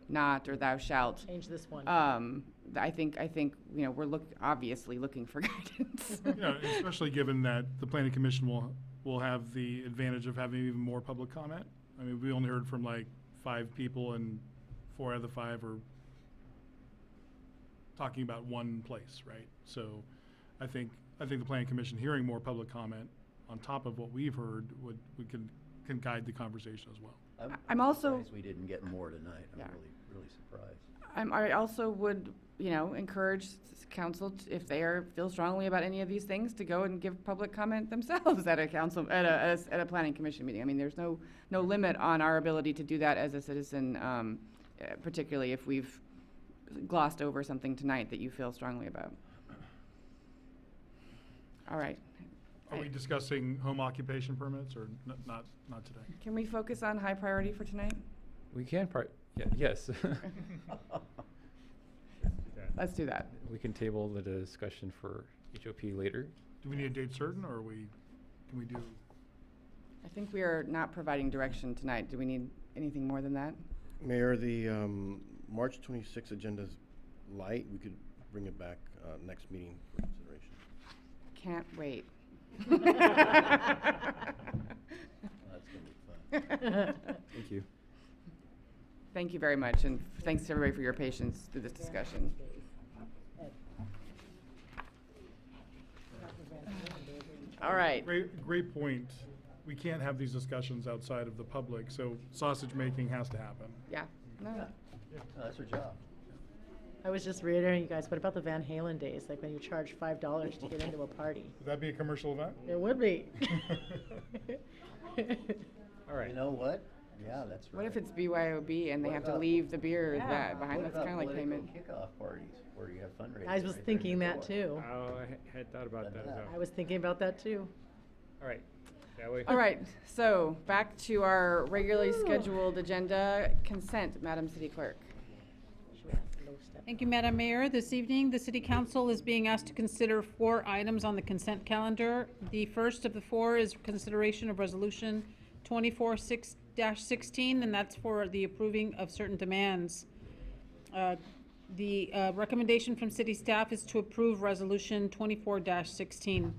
not, or thou shalt Change this one. I think you know, we're obviously looking for guidance. Yeah, especially given that the planning commission will have the advantage of having even more public comment. I mean, we only heard from like 5 people, and 4 out of the 5 are talking about one place, right? So I think the planning commission hearing more public comment on top of what we've heard can guide the conversation as well. I'm also surprised we didn't get more tonight. I'm Yeah. really surprised. I also would, you know, encourage council, if they feel strongly about any of these things, to go and give public comment themselves at a planning commission meeting. I mean, there's no limit on our ability to do that as a citizen, particularly if we've glossed over something tonight that you feel strongly about. All right. Are we discussing home occupation permits, or not today? Can we focus on high priority for tonight? We can yes. Let's do that. We can table the discussion for HOP later. Do we need a date certain, or can we do? I think we are not providing direction tonight. Do we need anything more than that? Mayor, the March 26th agenda's light. We could bring it back next meeting for consideration. Can't wait. That's gonna be fun. Thank you. Thank you very much, and thanks to everybody for your patience through this discussion. All right. Great point. We can't have these discussions outside of the public, so sausage making has to happen. Yeah. No. No, that's her job. I was just reiterating, you guys, what about the Van Halen days, like when you charge $5 to get into a party? Would that be a commercial event? It would be. All right. You know what? Yeah, that's right. What if it's BYOB and they What have to about- leave the beer behind? What That's about kind of like political payment. kickoff parties where you have fundraisers? I was right thinking there in that the door? too. Oh, I had thought about that as well. I was thinking about that too. All right. Shall we? All right, so back to our regularly scheduled agenda, consent, Madam City Clerk. Thank you, Madam Mayor. This evening, the City Council is being asked to consider 4 items on the consent calendar. The first of the 4 is consideration of Resolution 24-16, and that's for the approving of certain demands. The recommendation from city staff is to approve Resolution 24-16.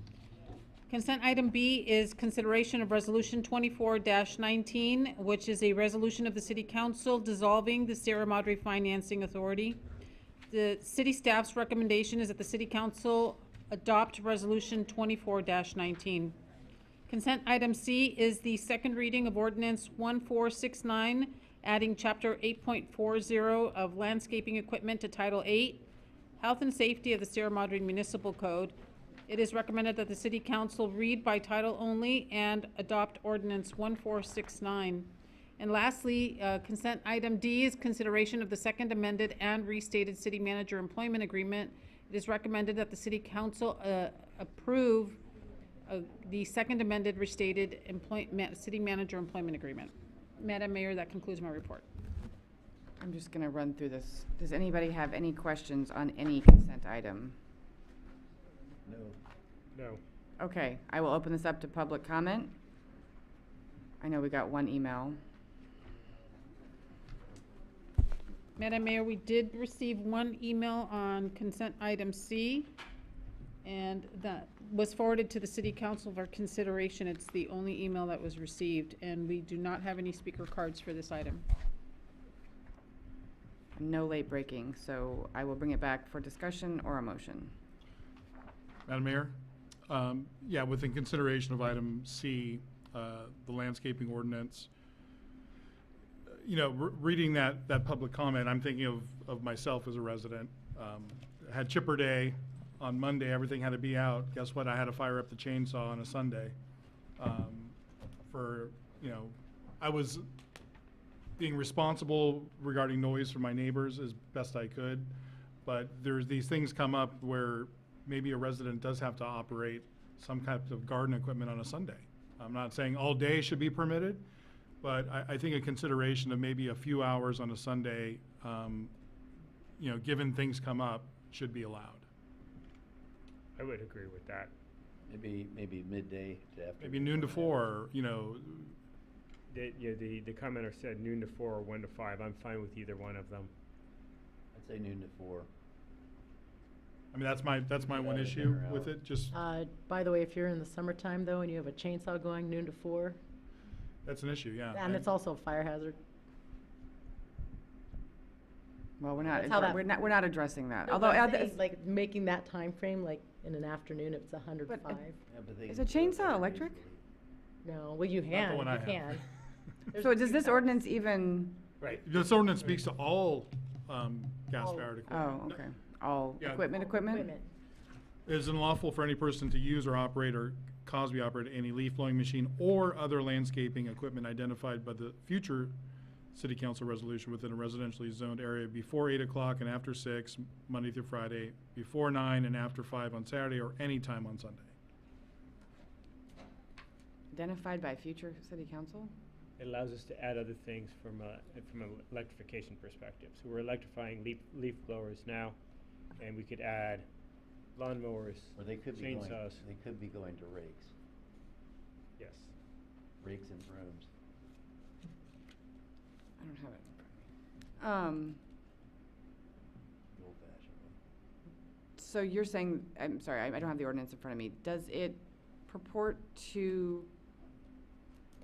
Consent item B is consideration of Resolution 24-19, which is a resolution of the City Council dissolving the Sierra Madre Financing Authority. The city staff's recommendation is that the City Council adopt Resolution 24-19. Consent item C is the second reading of Ordinance 1469, adding Chapter 8.40 of Landscaping Equipment to Title 8, Health and Safety of the Sierra Madre Municipal Code. It is recommended that the City Council read by title only and adopt Ordinance 1469. And lastly, consent item D is consideration of the second amended and restated City Manager Employment Agreement. It is recommended that the City Council approve the second amended restated City Manager Employment Agreement. Madam Mayor, that concludes my report. I'm just gonna run through this. Does anybody have any questions on any consent item? No. No. Okay, I will open this up to public comment. I know we got one email. Madam Mayor, we did receive one email on consent item C, and that was forwarded to the City Council for consideration. It's the only email that was received, and we do not have any speaker cards for this item. No late breaking, so I will bring it back for discussion or a motion. Madam Mayor? Yeah, within consideration of item C, the landscaping ordinance, you know, reading that public comment, I'm thinking of myself as a resident. Had Chipper Day on Monday, everything had to be out. Guess what? I had to fire up the chainsaw on a Sunday. I was being responsible regarding noise from my neighbors as best I could. But there's these things come up where maybe a resident does have to operate some kind of garden equipment on a Sunday. I'm not saying all day should be permitted, but I think a consideration of maybe a few hours on a Sunday, given things come up, should be allowed. I would agree with that. Maybe midday to after. Maybe noon to 4, The commenter said noon to 4 or 1 to 5. I'm fine with either one of them. I'd say noon to 4. I mean, that's my one issue with it, just, By the way, if you're in the summertime though, and you have a chainsaw going noon to 4, that's an issue, yeah. and it's also a fire hazard. Well, we're not, That's how that- we're not addressing that. No, Although, but I'm saying, like, making that time frame, like, in an afternoon, if it's 105. is a chainsaw electric? No, well, you the can, one I you have. can. So does this ordinance even, Right. This ordinance speaks to all gas-powered equipment. oh, okay, all Yeah. equipment? It is unlawful for any person to use or operate or cause to be operated any leaf blowing machine or other landscaping equipment identified by the future city council resolution within a residentially zoned area before 8 o'clock and after 6, Monday through Friday, before 9 and after 5 on Saturday, or any time on Sunday. Identified by future city council? It allows us to add other things from an electrification perspective. So we're electrifying leaf blowers now, and we could add lawnmowers, Or they could be going, chainsaws. they could be going to rakes, Yes. rakes and brooms. I don't have it in front of me. The old-fashioned way. So you're saying, I'm sorry, I don't have the ordinance in front of me. Does it purport to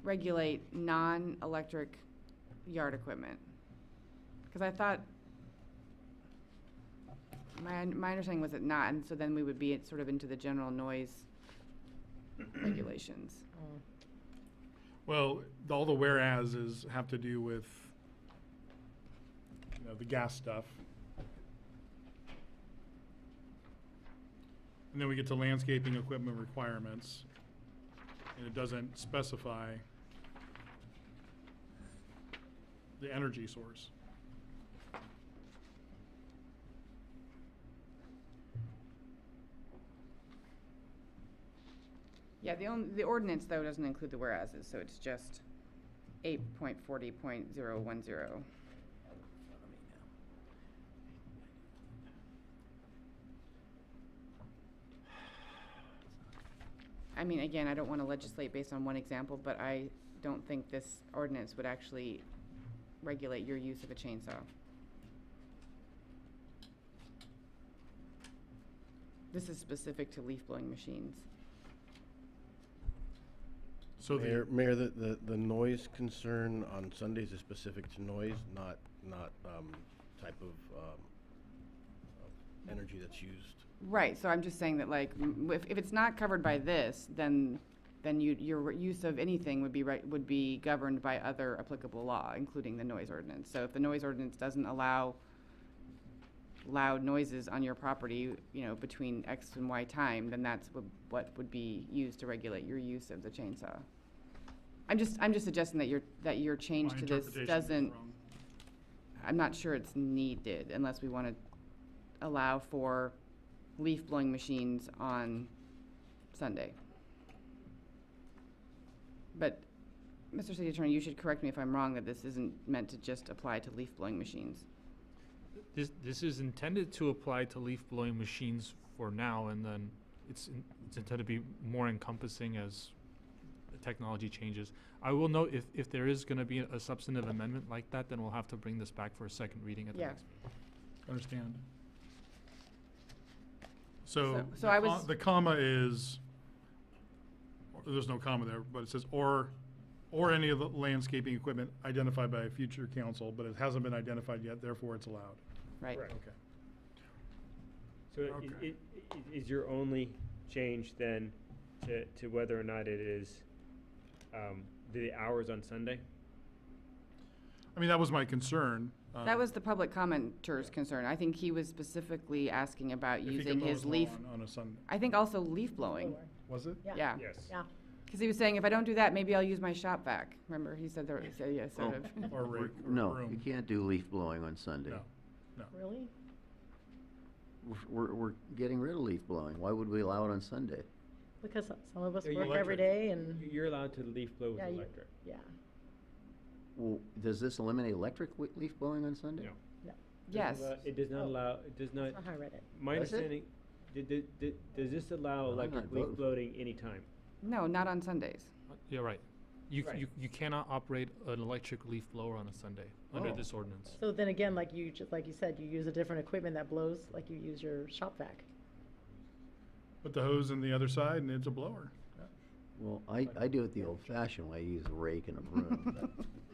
regulate non-electric yard equipment? Because I thought, my understanding was it not, and so then we would be sort of into the general noise regulations. Well, all the whereases have to do with, the gas stuff. And then we get to landscaping equipment requirements, and it doesn't specify the energy source. Yeah, the ordinance, though, doesn't include the whereases, so it's just 8.40.010. I mean, again, I don't want to legislate based on one example, but I don't think this ordinance would actually regulate your use of a chainsaw. This is specific to leaf blowing machines. So Mayor, the noise concern on Sundays is specific to noise, not type of energy that's used. Right, so I'm just saying that, like, if it's not covered by this, then your use of anything would be governed by other applicable law, including the noise ordinance. So if the noise ordinance doesn't allow loud noises on your property, between X and Y time, then that's what would be used to regulate your use of the chainsaw. I'm just suggesting that your change My to this interpretation is doesn't, wrong. I'm not sure it's needed unless we want to allow for leaf blowing machines on Sunday. But, Mr. City Attorney, you should correct me if I'm wrong, that this isn't meant to just apply to leaf blowing machines. This is intended to apply to leaf blowing machines for now, and then it's intended to be more encompassing as the technology changes. I will note if there is going to be a substantive amendment like that, then we'll have to bring this back for a second reading at the Yeah. next meeting. Understand. So So I was- the comma is, there's no comma there, but it says, or any of the landscaping equipment identified by a future council, but it hasn't been identified yet, therefore it's allowed. Right. Correct. Okay. So Okay. is your only change then to whether or not it is the hours on Sunday? I mean, that was my concern. That was the public commenter's concern. I think he was specifically asking about If he using could mow his lawn leaf. on a Sunday. I think also leaf blowing. Was it? Yeah. Yes. Yeah. Because he was saying, if I don't do that, maybe I'll use my shop vac. Remember, he said there, he said, yeah, sort of. Or rake, or No, broom. you can't do leaf blowing on Sunday. No. Really? We're getting rid of leaf blowing. Why would we allow it on Sunday? Because some of us Yeah, work you- every day and, You're allowed to leaf blow with Yeah, you- electric. yeah. Well, does this eliminate electric leaf blowing on Sunday? No. No. Yes. It does not allow, it does not, That's not how I read it. my Does it? understanding, does this allow Well, I'm electric not leaf voting. blowing anytime? No, not on Sundays. Yeah, right. Right. You cannot operate an electric leaf blower on a Sunday under Oh. this ordinance. So then again, like you said, you use a different equipment that blows, like you use your shop vac. Put the hose in the other side and it's a blower. Well, I do it the old-fashioned way. I use a rake and a broom,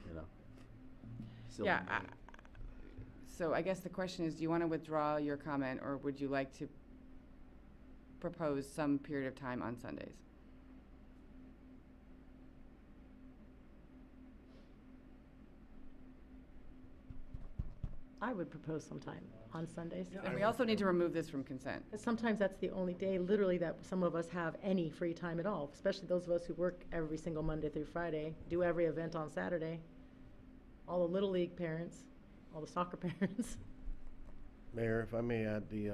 you know. Silly Yeah. me. So I guess the question is, do you want to withdraw your comment, or would you like to propose some period of time on Sundays? I would propose sometime on Sundays. And we also need to remove this from consent. Because sometimes that's the only day, literally, that some of us have any free time at all, especially those of us who work every single Monday through Friday, do every event on Saturday. All the Little League parents, all the soccer parents. Mayor, if I may add, the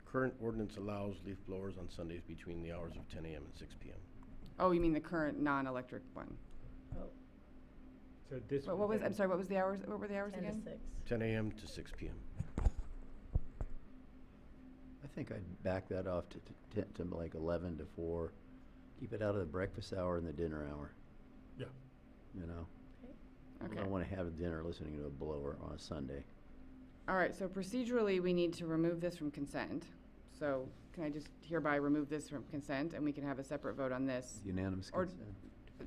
current ordinance allows leaf blowers on Sundays between the hours of 10 a.m. and 6 p.m. Oh, you mean the current non-electric one? So this. What was, I'm sorry, what was the hours, what were the hours 10 to again? 6. 10 a.m. to 6 p.m. I think I'd back that off to like 11 to 4. Keep it out of the breakfast hour and the dinner hour. Yeah. You know? I Okay. don't want to have dinner listening to a blower on a Sunday. All right, so procedurally, we need to remove this from consent. So can I just hereby remove this from consent, and we can have a separate vote on this? Unanimous Or- consent.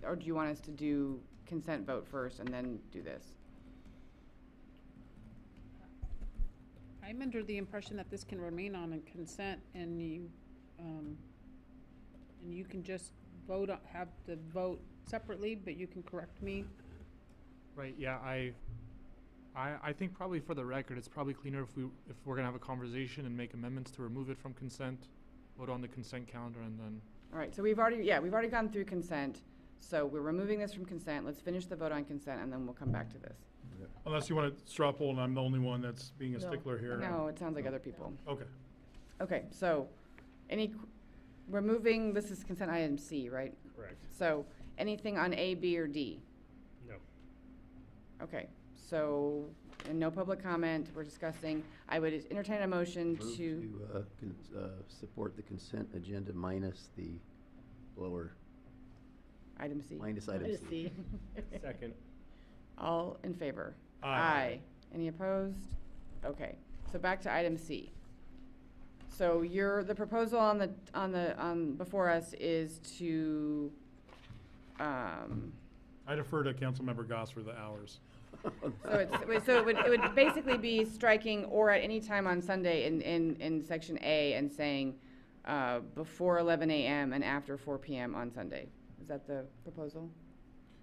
Or do you want us to do consent vote first and then do this? I'm under the impression that this can remain on a consent and you can just vote, have the vote separately, but you can correct me. Right, yeah, I think probably for the record, it's probably cleaner if we're gonna have a conversation and make amendments to remove it from consent, vote on the consent calendar, and then. All right, so we've already gone through consent. So we're removing this from consent. Let's finish the vote on consent, and then we'll come back to this. Unless you want to straw poll and I'm the only one that's being a No. stickler here. No, it sounds like other people. Okay. Okay, so removing, this is consent item C, right? Correct. So anything on A, B, or D? No. Okay, so, and no public comment, we're discussing. I would entertain a motion Move to, support the consent agenda minus the blower, item C. minus item Item C. C. Second. All in favor? Aye. Any opposed? Okay, so back to item C. So the proposal before us is to, I defer to Councilmember Goss for the hours. so it would basically be striking or at any time on Sunday in section A and saying, before 11 a.m. and after 4 p.m. on Sunday. Is that the proposal?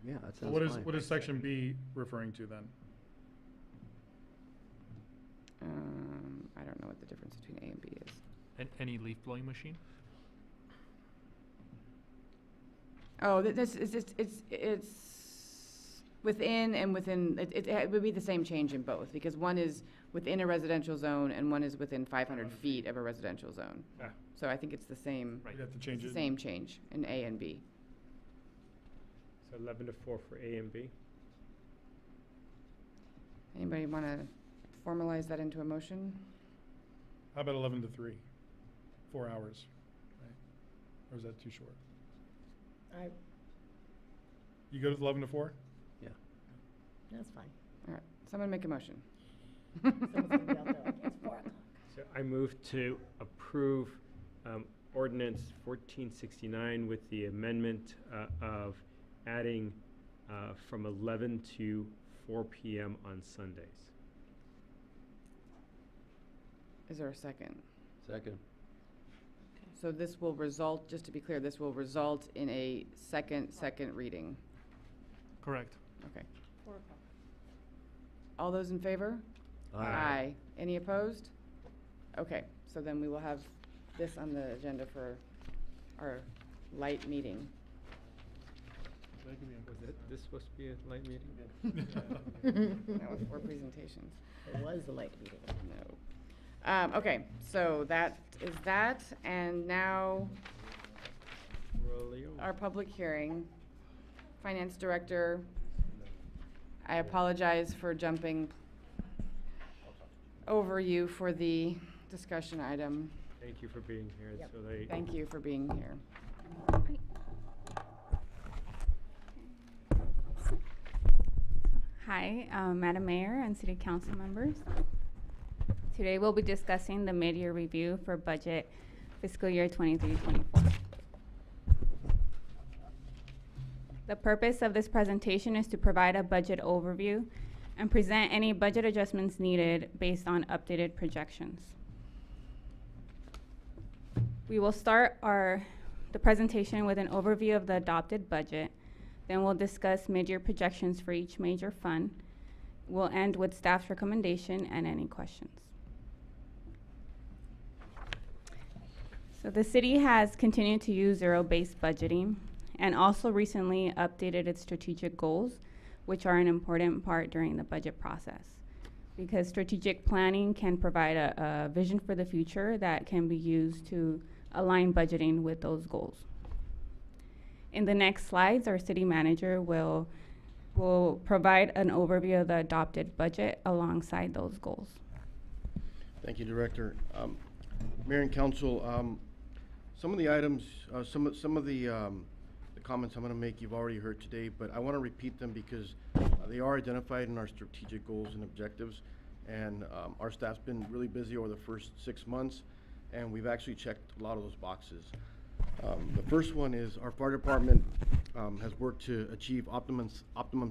Yeah, that So sounds fine. what is section B referring to then? I don't know what the difference between A and B is. Any leaf blowing machine? Oh, this is just, it's within and within, it would be the same change in both, because one is within a residential zone and one is within 500 feet of a residential zone. Ah. So I think it's the same, We'd have to change it's it. the same change in A and B. So 11 to 4 for A and B. Anybody want to formalize that into a motion? How about 11 to 3? 4 hours, right? Or is that too short? You go to 11 to 4? That's fine. All right, someone make a motion. Someone's gonna be out there like, it's 4 o'clock. So I move to approve ordinance 1469 with the amendment of adding from 11 to 4 p.m. on Sundays. Is there a second? Second. So this will result, just to be clear, this will result in a second reading. Correct. Okay. 4 o'clock. All those in favor? Aye. Any opposed? Okay, so then we will have this on the agenda for our light meeting. Was this supposed to be a light meeting? That was 4 presentations. It was a light meeting. No. Okay, so that is that, and now our public hearing. Finance Director, I apologize for jumping over you for the discussion item. Thank you for being here so late. Thank you for being here. Hi, Madam Mayor and City Council members. Today we'll be discussing the mid-year review for budget fiscal year 23-24. The purpose of this presentation is to provide a budget overview and present any budget adjustments needed based on updated projections. We will start the presentation with an overview of the adopted budget. Then we'll discuss mid-year projections for each major fund. We'll end with staff's recommendation and any questions. So the city has continued to use zero-based budgeting and also recently updated its strategic goals, which are an important part during the budget process. Because strategic planning can provide a vision for the future that can be used to align budgeting with those goals. In the next slides, our city manager will provide an overview of the adopted budget alongside those goals. Thank you, Director. Mayor and Council, some of the items, some of the comments I'm going to make you've already heard today, but I want to repeat them because they are identified in our strategic goals and objectives, and our staff's been really busy over the first 6 months, and we've actually checked a lot of those boxes. The first one is our fire department has worked to achieve optimum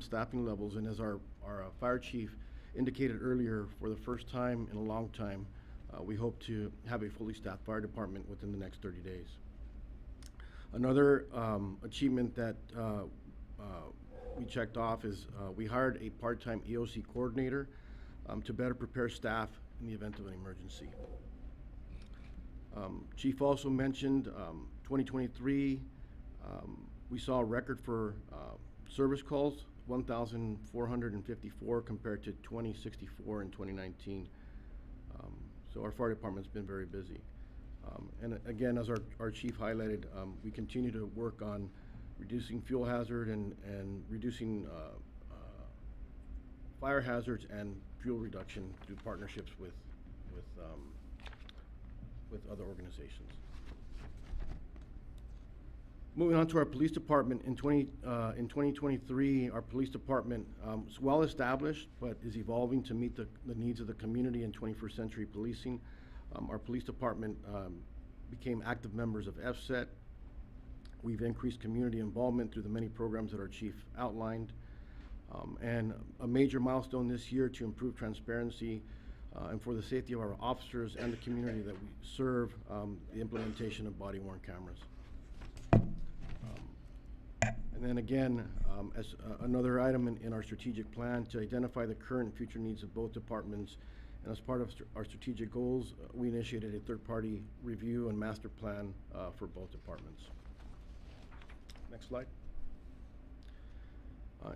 staffing levels, and as our fire chief indicated earlier, for the first time in a long time, we hope to have a fully staffed fire department within the next 30 days. Another achievement that we checked off is we hired a part-time EOC coordinator to better prepare staff in the event of an emergency. Chief also mentioned 2023, we saw a record for service calls, 1,454 compared to 2,064 in 2019. So our fire department's been very busy. And again, as our chief highlighted, we continue to work on reducing fuel hazard and reducing fire hazards and fuel reduction through partnerships with other organizations. Moving on to our police department, in 2023, our police department is well established, but is evolving to meet the needs of the community in 21st century policing. Our police department became active members of FSET. We've increased community involvement through the many programs that our chief outlined. And a major milestone this year to improve transparency and for the safety of our officers and the community that we serve, the implementation of body-worn cameras. And then again, as another item in our strategic plan to identify the current and future needs of both departments, and as part of our strategic goals, we initiated a third-party review and master plan for both departments. Next slide.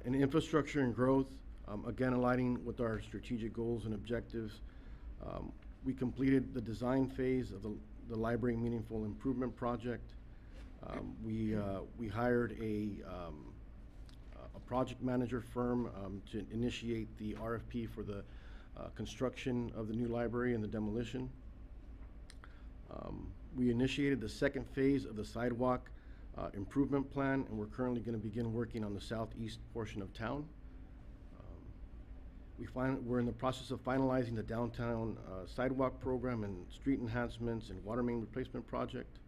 In infrastructure and growth, again aligning with our strategic goals and objectives, we completed the design phase of the Library Meaningful Improvement Project. We hired a project manager firm to initiate the RFP for the construction of the new library and the demolition. We initiated the second phase of the sidewalk improvement plan, and we're currently going to begin working on the southeast portion of town. We're in the process of finalizing the downtown sidewalk program and street enhancements and water main replacement project.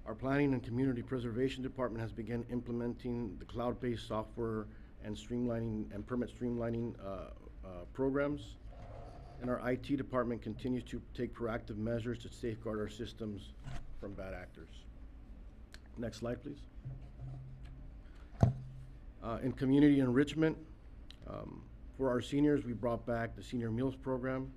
Our Planning and Community Preservation Department has begun implementing the cloud-based software and streamlining and permit streamlining programs. And our IT department continues to take proactive measures to safeguard our systems from bad actors. Next slide, please. In community enrichment, For our seniors, we brought back the Senior Meals Program.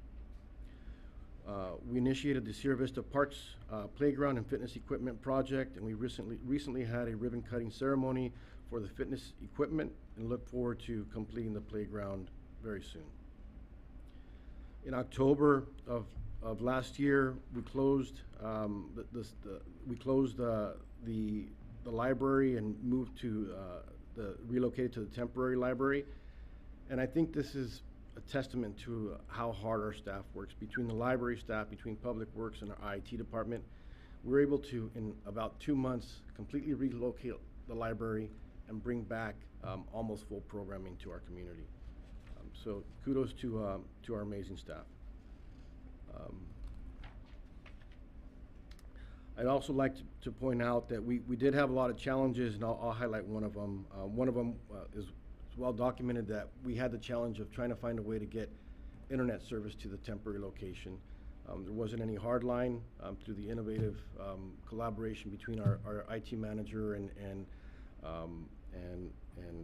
We initiated the Sierra Vista Parks Playground and Fitness Equipment Project, and we recently had a ribbon cutting ceremony for the fitness equipment and look forward to completing the playground very soon. In October of last year, we closed the library and moved to relocated to the temporary library, and I think this is a testament to how hard our staff works. Between the library staff, between Public Works and our IT department, we're able to, in about 2 months, completely relocate the library and bring back almost full programming to our community. So kudos to our amazing staff. I'd also like to point out that we did have a lot of challenges, and I'll highlight one of them. One of them is well documented, that we had the challenge of trying to find a way to get internet service to the temporary location. There wasn't any hard line. Through the innovative collaboration between our IT manager and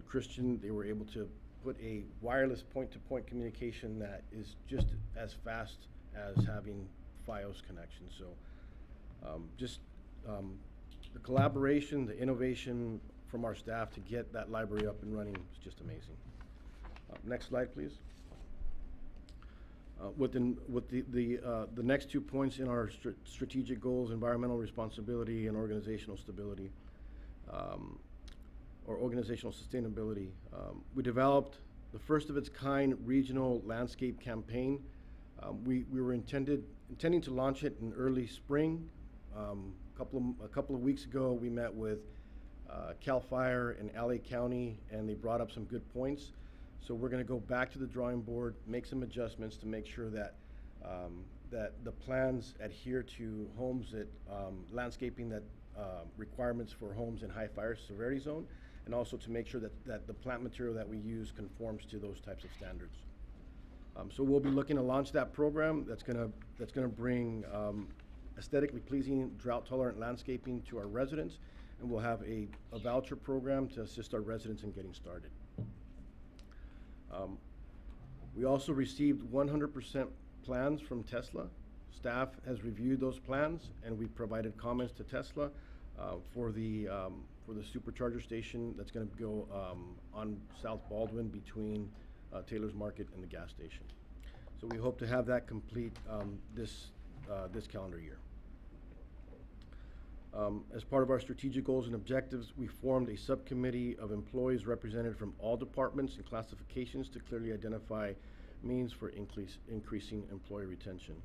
Christian, they were able to put a wireless point-to-point communication that is just as fast as having FiOS connection. So the collaboration, the innovation from our staff to get that library up and running is just amazing. Next slide, please. With the next 2 points in our strategic goals, environmental responsibility and organizational stability, or organizational sustainability, we developed the first of its kind regional landscape campaign. We were intending to launch it in early spring. A couple of weeks ago, we met with CAL FIRE in LA County, and they brought up some good points. So we're going to go back to the drawing board, make some adjustments to make sure that that the plans adhere to homes that landscaping that requirements for homes in high fire severity zone, and also to make sure that the plant material that we use conforms to those types of standards. So we'll be looking to launch that program that's going to bring aesthetically pleasing, drought-tolerant landscaping to our residents, and we'll have a voucher program to assist our residents in getting started. We also received 100% plans from Tesla. Staff has reviewed those plans, and we provided comments to Tesla for the supercharger station that's going to go on South Baldwin between Taylor's Market and the gas station. So we hope to have that complete this calendar year. As part of our strategic goals and objectives, we formed a subcommittee of employees represented from all departments and classifications to clearly identify means for increasing employee retention.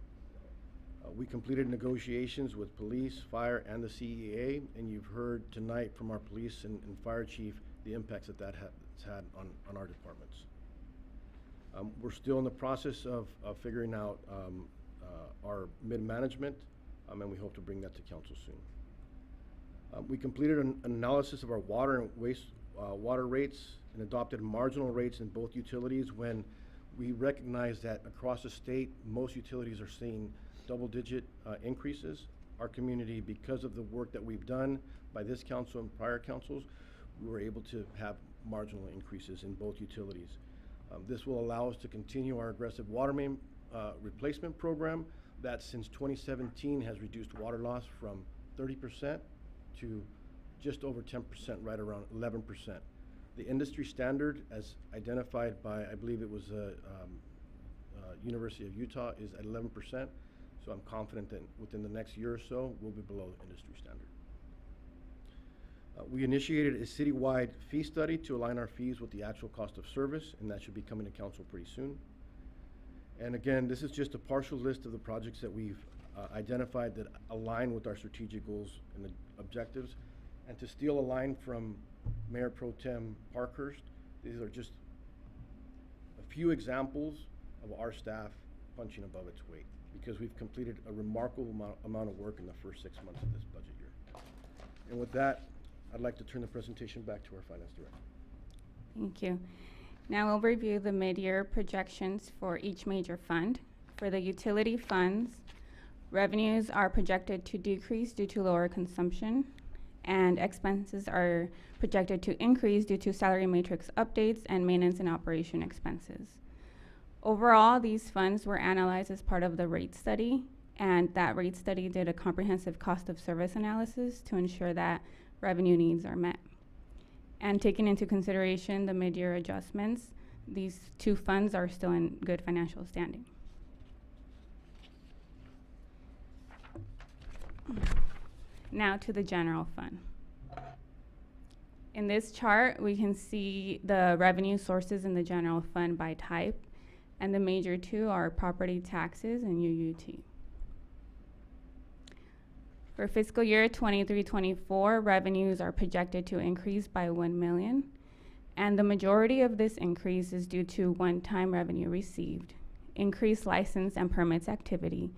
We completed negotiations with police, fire, and the CEA, and you've heard tonight from our police and fire chief the impacts that has had on our departments. We're still in the process of figuring out our mid-management, and we hope to bring that to council soon. We completed an analysis of our water and waste water rates and adopted marginal rates in both utilities when we recognize that across the state, most utilities are seeing double-digit increases. Our community, because of the work that we've done by this council and prior councils, we were able to have marginal increases in both utilities. This will allow us to continue our aggressive water main replacement program that since 2017 has reduced water loss from 30% to just over 10%, right around 11%. The industry standard, as identified by, I believe it was University of Utah, is at 11%. So I'm confident that within the next year or so, we'll be below the industry standard. We initiated a citywide fee study to align our fees with the actual cost of service, and that should be coming to council pretty soon. And again, this is just a partial list of the projects that we've identified that align with our strategic goals and objectives. And to steal a line from Mayor Pro Tem Parkhurst, these are just a few examples of our staff punching above its weight, because we've completed a remarkable amount of work in the first 6 months of this budget year. And with that, I'd like to turn the presentation back to our Finance Director. Thank you. Now we'll review the mid-year projections for each major fund. For the utility funds, revenues are projected to decrease due to lower consumption, and expenses are projected to increase due to salary matrix updates and maintenance and operation expenses. Overall, these funds were analyzed as part of the rate study, and that rate study did a comprehensive cost of service analysis to ensure that revenue needs are met. And taking into consideration the mid-year adjustments, these two funds are still in good financial standing. Now to the general fund. In this chart, we can see the revenue sources in the general fund by type, and the major two are property taxes and UUT. For fiscal year 23-24, revenues are projected to increase by $1 million, and the majority of this increase is due to one-time revenue received, increased license and permits activity,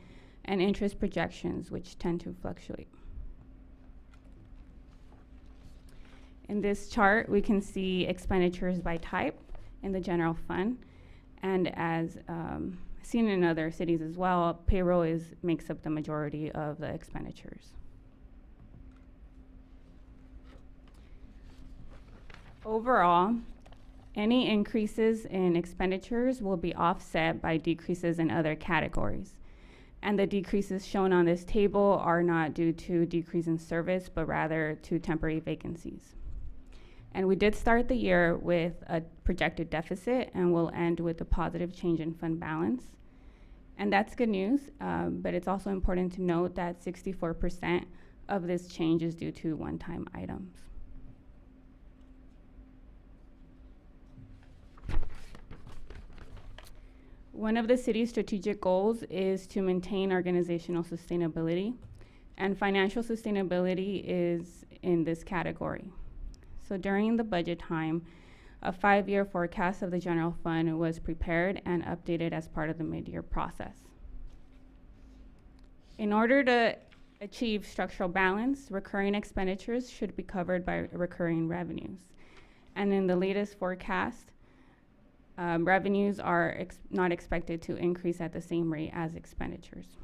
and interest projections, which tend to fluctuate. In this chart, we can see expenditures by type in the general fund, and as seen in other cities as well, payroll makes up the majority of the expenditures. Overall, any increases in expenditures will be offset by decreases in other categories. And the decreases shown on this table are not due to decrease in service, but rather to temporary vacancies. And we did start the year with a projected deficit, and we'll end with a positive change in fund balance. And that's good news, but it's also important to note that 64% of this change is due to one-time items. One of the city's strategic goals is to maintain organizational sustainability, and financial sustainability is in this category. So during the budget time, a 5-year forecast of the general fund was prepared and updated as part of the mid-year process. In order to achieve structural balance, recurring expenditures should be covered by recurring revenues. And in the latest forecast, revenues are not expected to increase at the same rate as expenditures.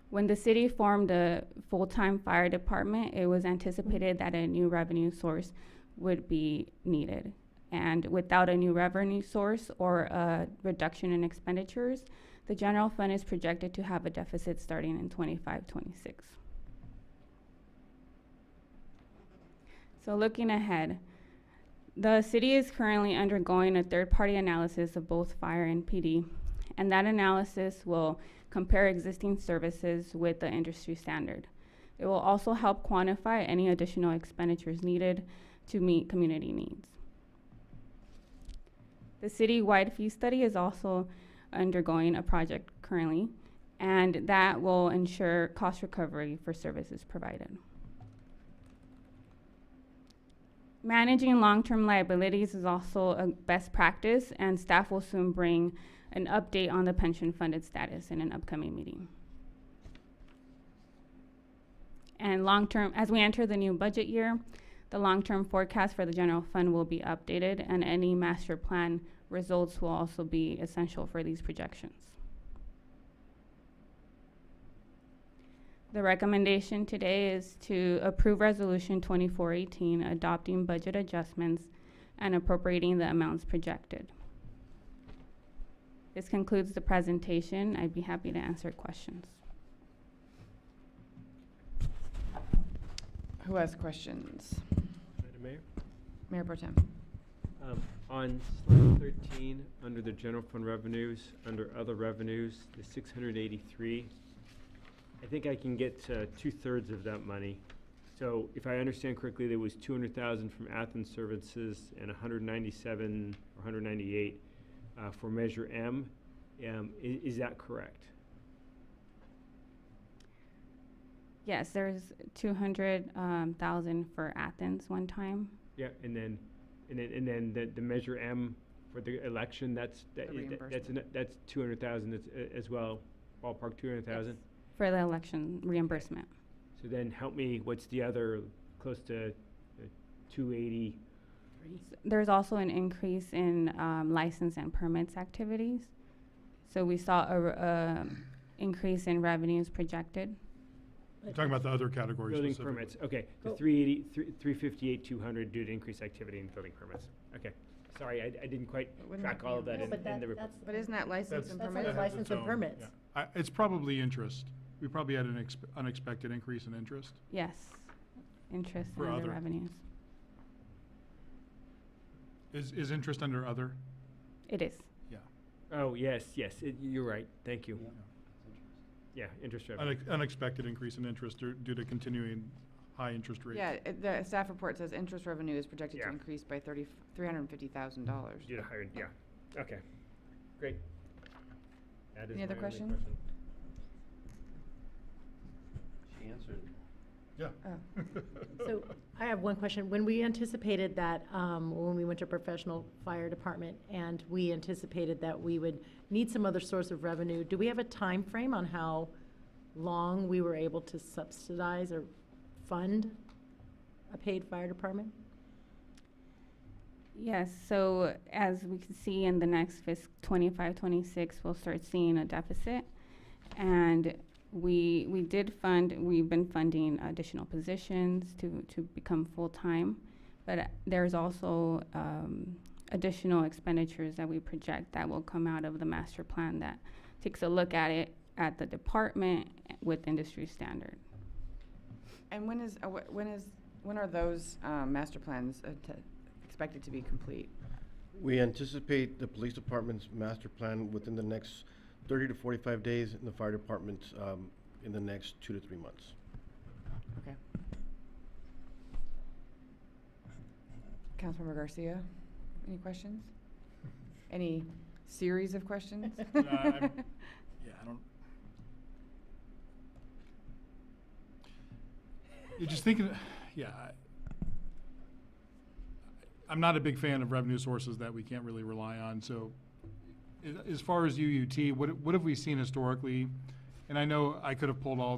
When the city formed a full-time fire department, it was anticipated that a new revenue source would be needed. And without a new revenue source or a reduction in expenditures, the general fund is projected to have a deficit starting in 25-26. So looking ahead, the city is currently undergoing a third-party analysis of both fire and PD, and that analysis will compare existing services with the industry standard. It will also help quantify any additional expenditures needed to meet community needs. The city-wide fee study is also undergoing a project currently, and that will ensure cost recovery for services provided. Managing long-term liabilities is also a best practice, and staff will soon bring an update on the pension funded status in an upcoming meeting. And long-term, as we enter the new budget year, the long-term forecast for the general fund will be updated, and any master plan results will also be essential for these projections. The recommendation today is to approve Resolution 2418, adopting budget adjustments and appropriating the amounts projected. This concludes the presentation. I'd be happy to answer questions. Who has questions? Madam Mayor? Mayor Pro Tem. On slide 13, under the general fund revenues, under other revenues, the 683, I think I can get 2/3 of that money. So if I understand correctly, there was 200,000 from Athens Services and 197 or 198 for Measure M. Is that correct? Yes, there's 200,000 for Athens one time. Yeah, and then the Measure M for the election, that's 200,000 as well, ballpark 200,000. Yes, for the election reimbursement. So then help me, what's the other close to 280? There's also an increase in license and permits activities. So we saw a increase in revenues projected. You're talking about the other categories. Building permits, okay. The 358, 200 due to increased activity in building permits. Okay, Sorry, I didn't quite Wouldn't track that all be of that a- in, but in the that- report. that's- But isn't that license and That's permits? under license and permits. It's probably interest. We probably had an unexpected increase in interest. Yes, interest For and other other. revenues. Is interest under other? It is. Yeah. Oh, yes, you're right, thank you. Yeah, interest revenue. Unexpected increase in interest due to continuing high interest rates. Yeah, the staff report says interest revenue is projected to Yeah. increase by $350,000. Due to higher, yeah, okay, great. That is Any other my only questions? question. She answered. Yeah. Oh. So I have one question. When we anticipated that, when we went to professional fire department and we anticipated that we would need some other source of revenue, do we have a time frame on how long we were able to subsidize or fund a paid fire department? Yes, so as we can see in the next 25-26, we'll start seeing a deficit. And we've been funding additional positions to become full-time. But there's also additional expenditures that we project that will come out of the master plan that takes a look at it at the department with industry standard. And when are those master plans expected to be complete? We anticipate the police department's master plan within the next 30 to 45 days, and the fire department's in the next 2 to 3 months. Okay. Councilmember Garcia, any questions? Any series of questions? Yeah, I don't. You're just thinking, yeah. I'm not a big fan of revenue sources that we can't really rely on, so as far as UUT, what have we seen historically? And I know I could have pulled all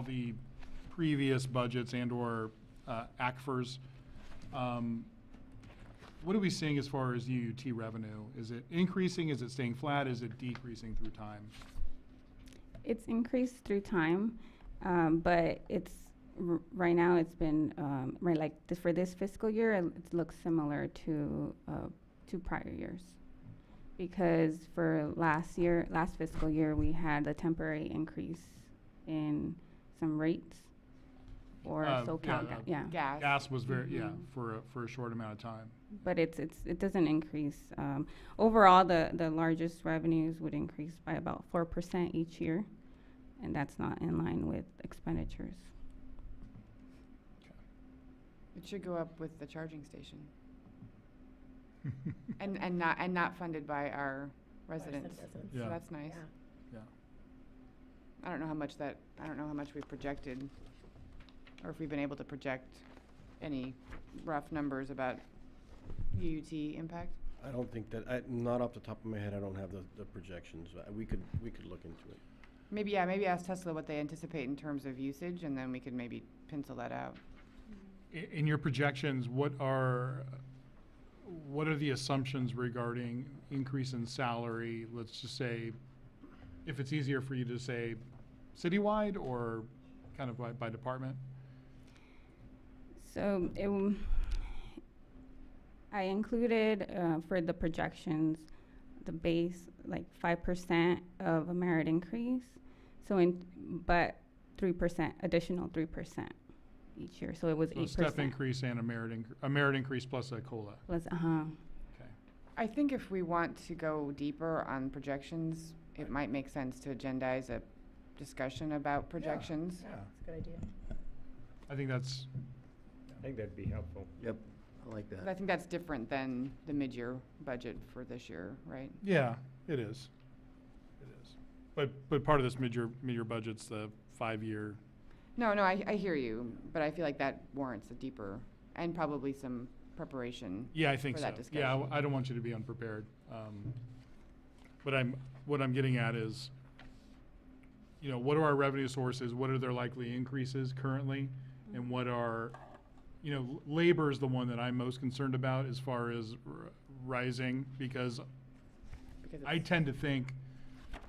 the previous budgets and/or ACFRs. What are we seeing as far as UUT revenue? Is it increasing? Is it staying flat? Is it decreasing through time? It's increased through time, but right now it's been for this fiscal year it looks similar to prior years, because for last fiscal year we had a temporary increase in some rates for SoCal, Gas was very for a short amount of time. But it doesn't increase. Overall, the largest revenues would increase by about 4% each year, and that's not in line with expenditures. It should go up with the charging station. and not funded by our residents. residents. So Yeah. that's nice. Yeah. I don't know how much we've projected, or if we've been able to project any rough numbers about UUT impact. I don't think that, not off the top of my head, I don't have the projections. We could look into it. Maybe ask Tesla what they anticipate in terms of usage, and then we could maybe pencil that out. In your projections, what are the assumptions regarding increase in salary? Let's just say, if it's easier for you to say citywide or kind of by department? So I included for the projections, the base, like 5% of a merit increase. But 3%, additional 3% each year. So it was 8%. So a step increase and a merit increase plus a COLA. Plus, Okay. I think if we want to go deeper on projections, it might make sense to agendize a discussion about projections. Yeah. That's a good idea. I think that'd be helpful. Yep, I like But I that. think that's different than the mid-year budget for this year, right? Yeah, it is. It is. But part of this mid-year budget's the 5-year. No, I hear you, but I feel like that warrants a deeper and probably some preparation. Yeah, I think for so. that discussion. Yeah, I don't want you to be unprepared. But what I'm getting at is, what are our revenue sources? What are their likely increases currently? And what are, labor is the one that I'm most concerned about as far as rising, because I tend to think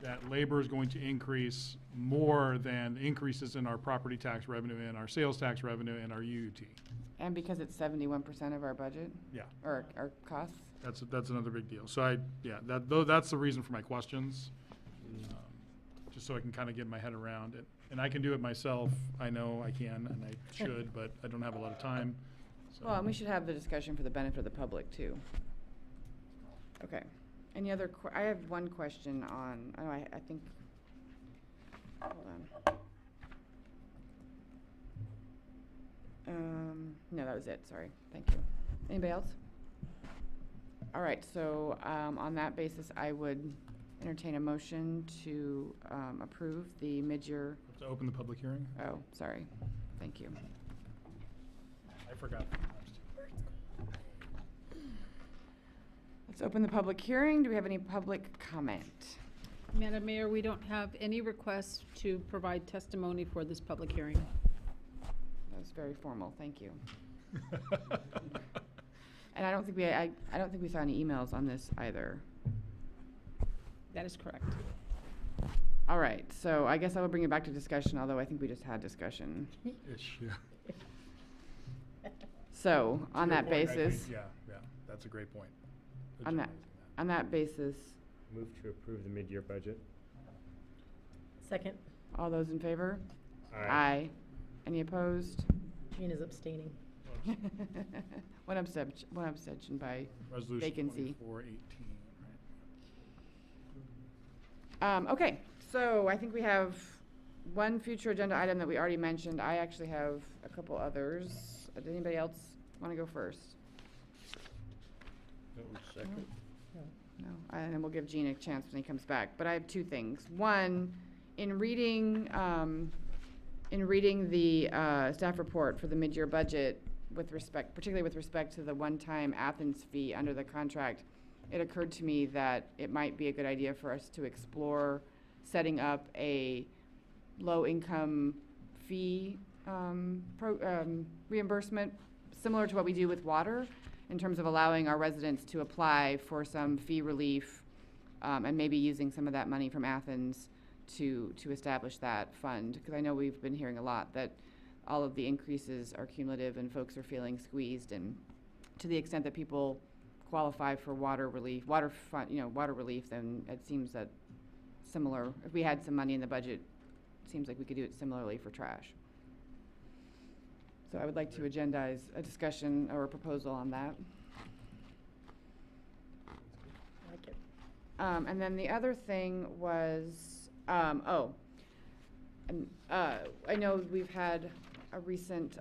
that labor is going to increase more than increases in our property tax revenue and our sales tax revenue and our UUT. And because it's 71% of our budget? Yeah. Or our costs? That's another big deal. So that's the reason for my questions. Just so I can kind of get my head around it. And I can do it myself. I know I can and I should, but I don't have a lot of time. So. Well, and we should have the discussion for the benefit of the public too. Okay. Any other, I have one question on, I think, hold on. No, that was it, sorry, thank you. Anybody else? All right, so, on that basis, I would entertain a motion to, approve the mid-year. To open the public hearing? Oh, sorry, thank you. I forgot. Let's open the public hearing. Do we have any public comment? Madam Mayor, we don't have any requests to provide testimony for this public hearing. That was very formal, thank you. And I don't think we saw any emails on this either. That is correct. All right, so I guess I will bring it back to discussion, although I think we just had discussion. Ish, yeah. So, To on your that point, I think, basis, yeah, that's a great point. on that basis, Move to approve the mid-year budget. Second. all those in favor? Aye. Any opposed? Jean is abstaining. One abstention by Resolution vacancy. 2418, Okay, so I think we have one future agenda item that we already mentioned. I actually have a couple others. Does anybody else want to go first? Second. No, and then we'll give Gene a chance when he comes back. But I have two things. One, in reading the staff report for the mid-year budget, particularly with respect to the one-time Athens fee under the contract, it occurred to me that it might be a good idea for us to explore setting up a low-income fee reimbursement, similar to what we do with water, in terms of allowing our residents to apply for some fee relief, and maybe using some of that money from Athens to establish that fund. Because I know we've been hearing a lot that all of the increases are cumulative and folks are feeling squeezed, and to the extent that people qualify for water relief, water relief, then it seems that similar, if we had some money in the budget, it seems like we could do it similarly for trash. So I would like to agendize a discussion or a proposal on that. I like it. And then the other thing was, I know we've had a recent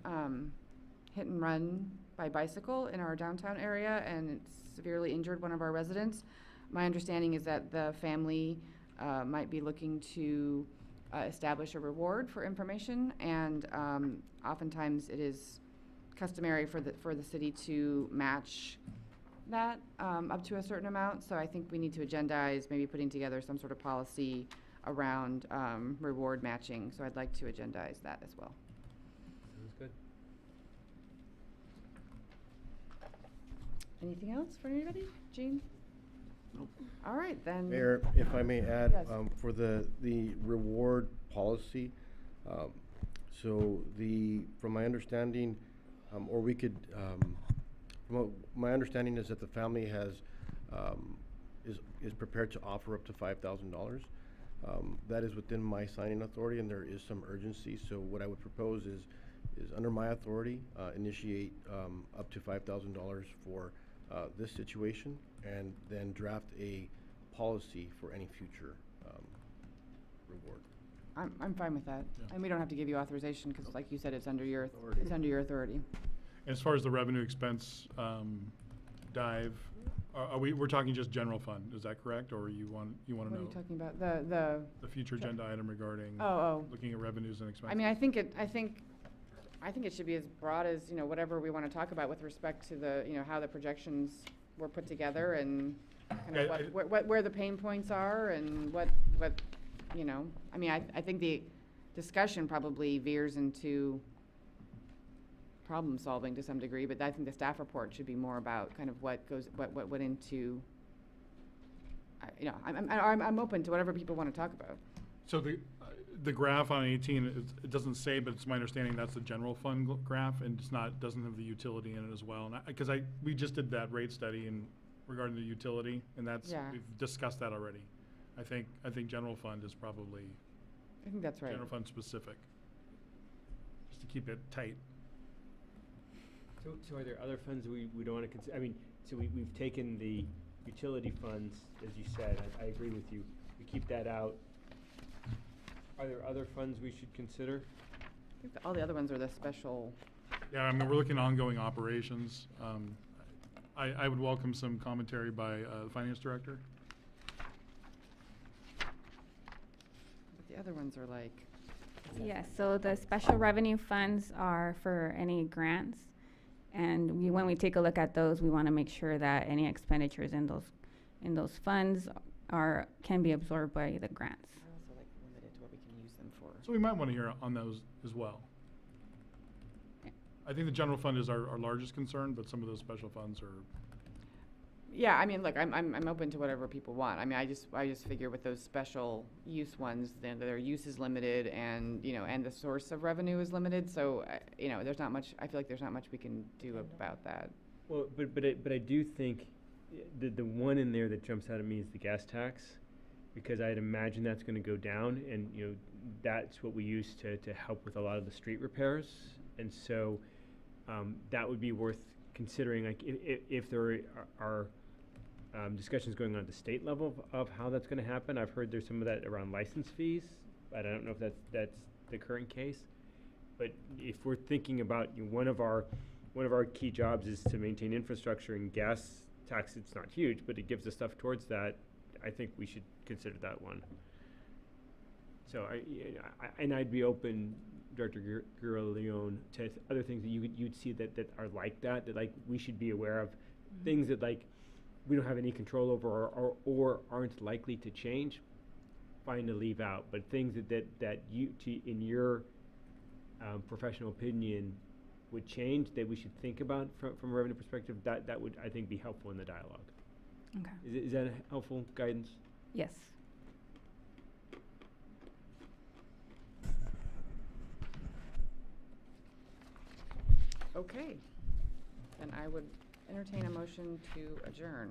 hit and run by bicycle in our downtown area, and it's severely injured one of our residents. My understanding is that the family might be looking to establish a reward for information, and oftentimes it is customary for the city to match that up to a certain amount. So I think we need to agendize maybe putting together some sort of policy around reward matching. So I'd like to agendize that as well. Sounds good. Anything else for anybody? Jean? Nope. All right, then. Mayor, if I may add, Yes. for the reward policy, from my understanding, or we could, my understanding is that the family is prepared to offer up to $5,000. That is within my signing authority, and there is some urgency. So what I would propose is under my authority, initiate up to $5,000 for this situation, and then draft a policy for any future reward. I'm fine with that. Yeah. And we don't have to give you authorization because, like you said, it's under your Authority. authority. As far as the revenue expense dive, we're talking just general fund, is that correct? Or you want to What know? are you talking about? The The future agenda item regarding looking at revenues and expenses? I mean, I think it should be as broad as, whatever we want to talk about with respect to the, how the projections were put together and kind of Yeah, where the pain points are and what, I mean, I think the discussion probably veers into problem solving to some degree, but I think the staff report should be more about kind of what went into you know, I'm open to whatever people want to talk about. So the graph on 18, it doesn't say, but it's my understanding that's the general fund graph, and it's not, doesn't have the utility in it as well. And because we just did that rate study in regarding the utility, and that's, Yeah. we've discussed that already. I think general fund is probably I think that's right. general fund specific, just to keep it tight. So are there other funds we don't want to consider? I mean, so we've taken the utility funds, as you said, I agree with you. We keep that out. Are there other funds we should consider? I think all the other ones are the special. Yeah, I mean, we're looking at ongoing operations. I would welcome some commentary by the finance director. But the other ones are like. Yes, so the special revenue funds are for any grants. And when we take a look at those, we want to make sure that any expenditures in those funds can be absorbed by the grants. They're also like limited to what we can use them for. So we might want to hear on those as well. I think the general fund is our largest concern, but some of those special funds are. Yeah, I mean, look, I'm open to whatever people want. I mean, I just figure with those special use ones, then their use is limited, and you know, and the source of revenue is limited. So you know, there's not much. I feel like there's not much we can do about that. Well, but I do think the one in there that jumps out at me is the gas tax, because I'd imagine that's going to go down, and you know, that's what we use to help with a lot of the street repairs, and so that would be worth considering. Like if there are discussions going on at the state level of how that's going to happen. I've heard there's some of that around license fees, but I don't know if that's the current case. But if we're thinking about, you know, one of our key jobs is to maintain infrastructure, and gas tax, it's not huge, but it gives us stuff towards that. I think we should consider that one. So I'd be open, Director Guerra-Leone, to other things that you'd see that are like that like we should be aware of, things that like we don't have any control over or aren't likely to change, fine to leave out. But things that you, in your professional opinion, would change, that we should think about from a revenue perspective, that would, I think, be helpful in the dialogue. Okay. Is that helpful guidance? Yes. Okay, then I would entertain a motion to adjourn.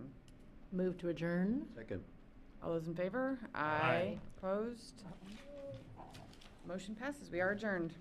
Move to adjourn. Second. All those in favor? Aye. Opposed? Motion passes. We are adjourned.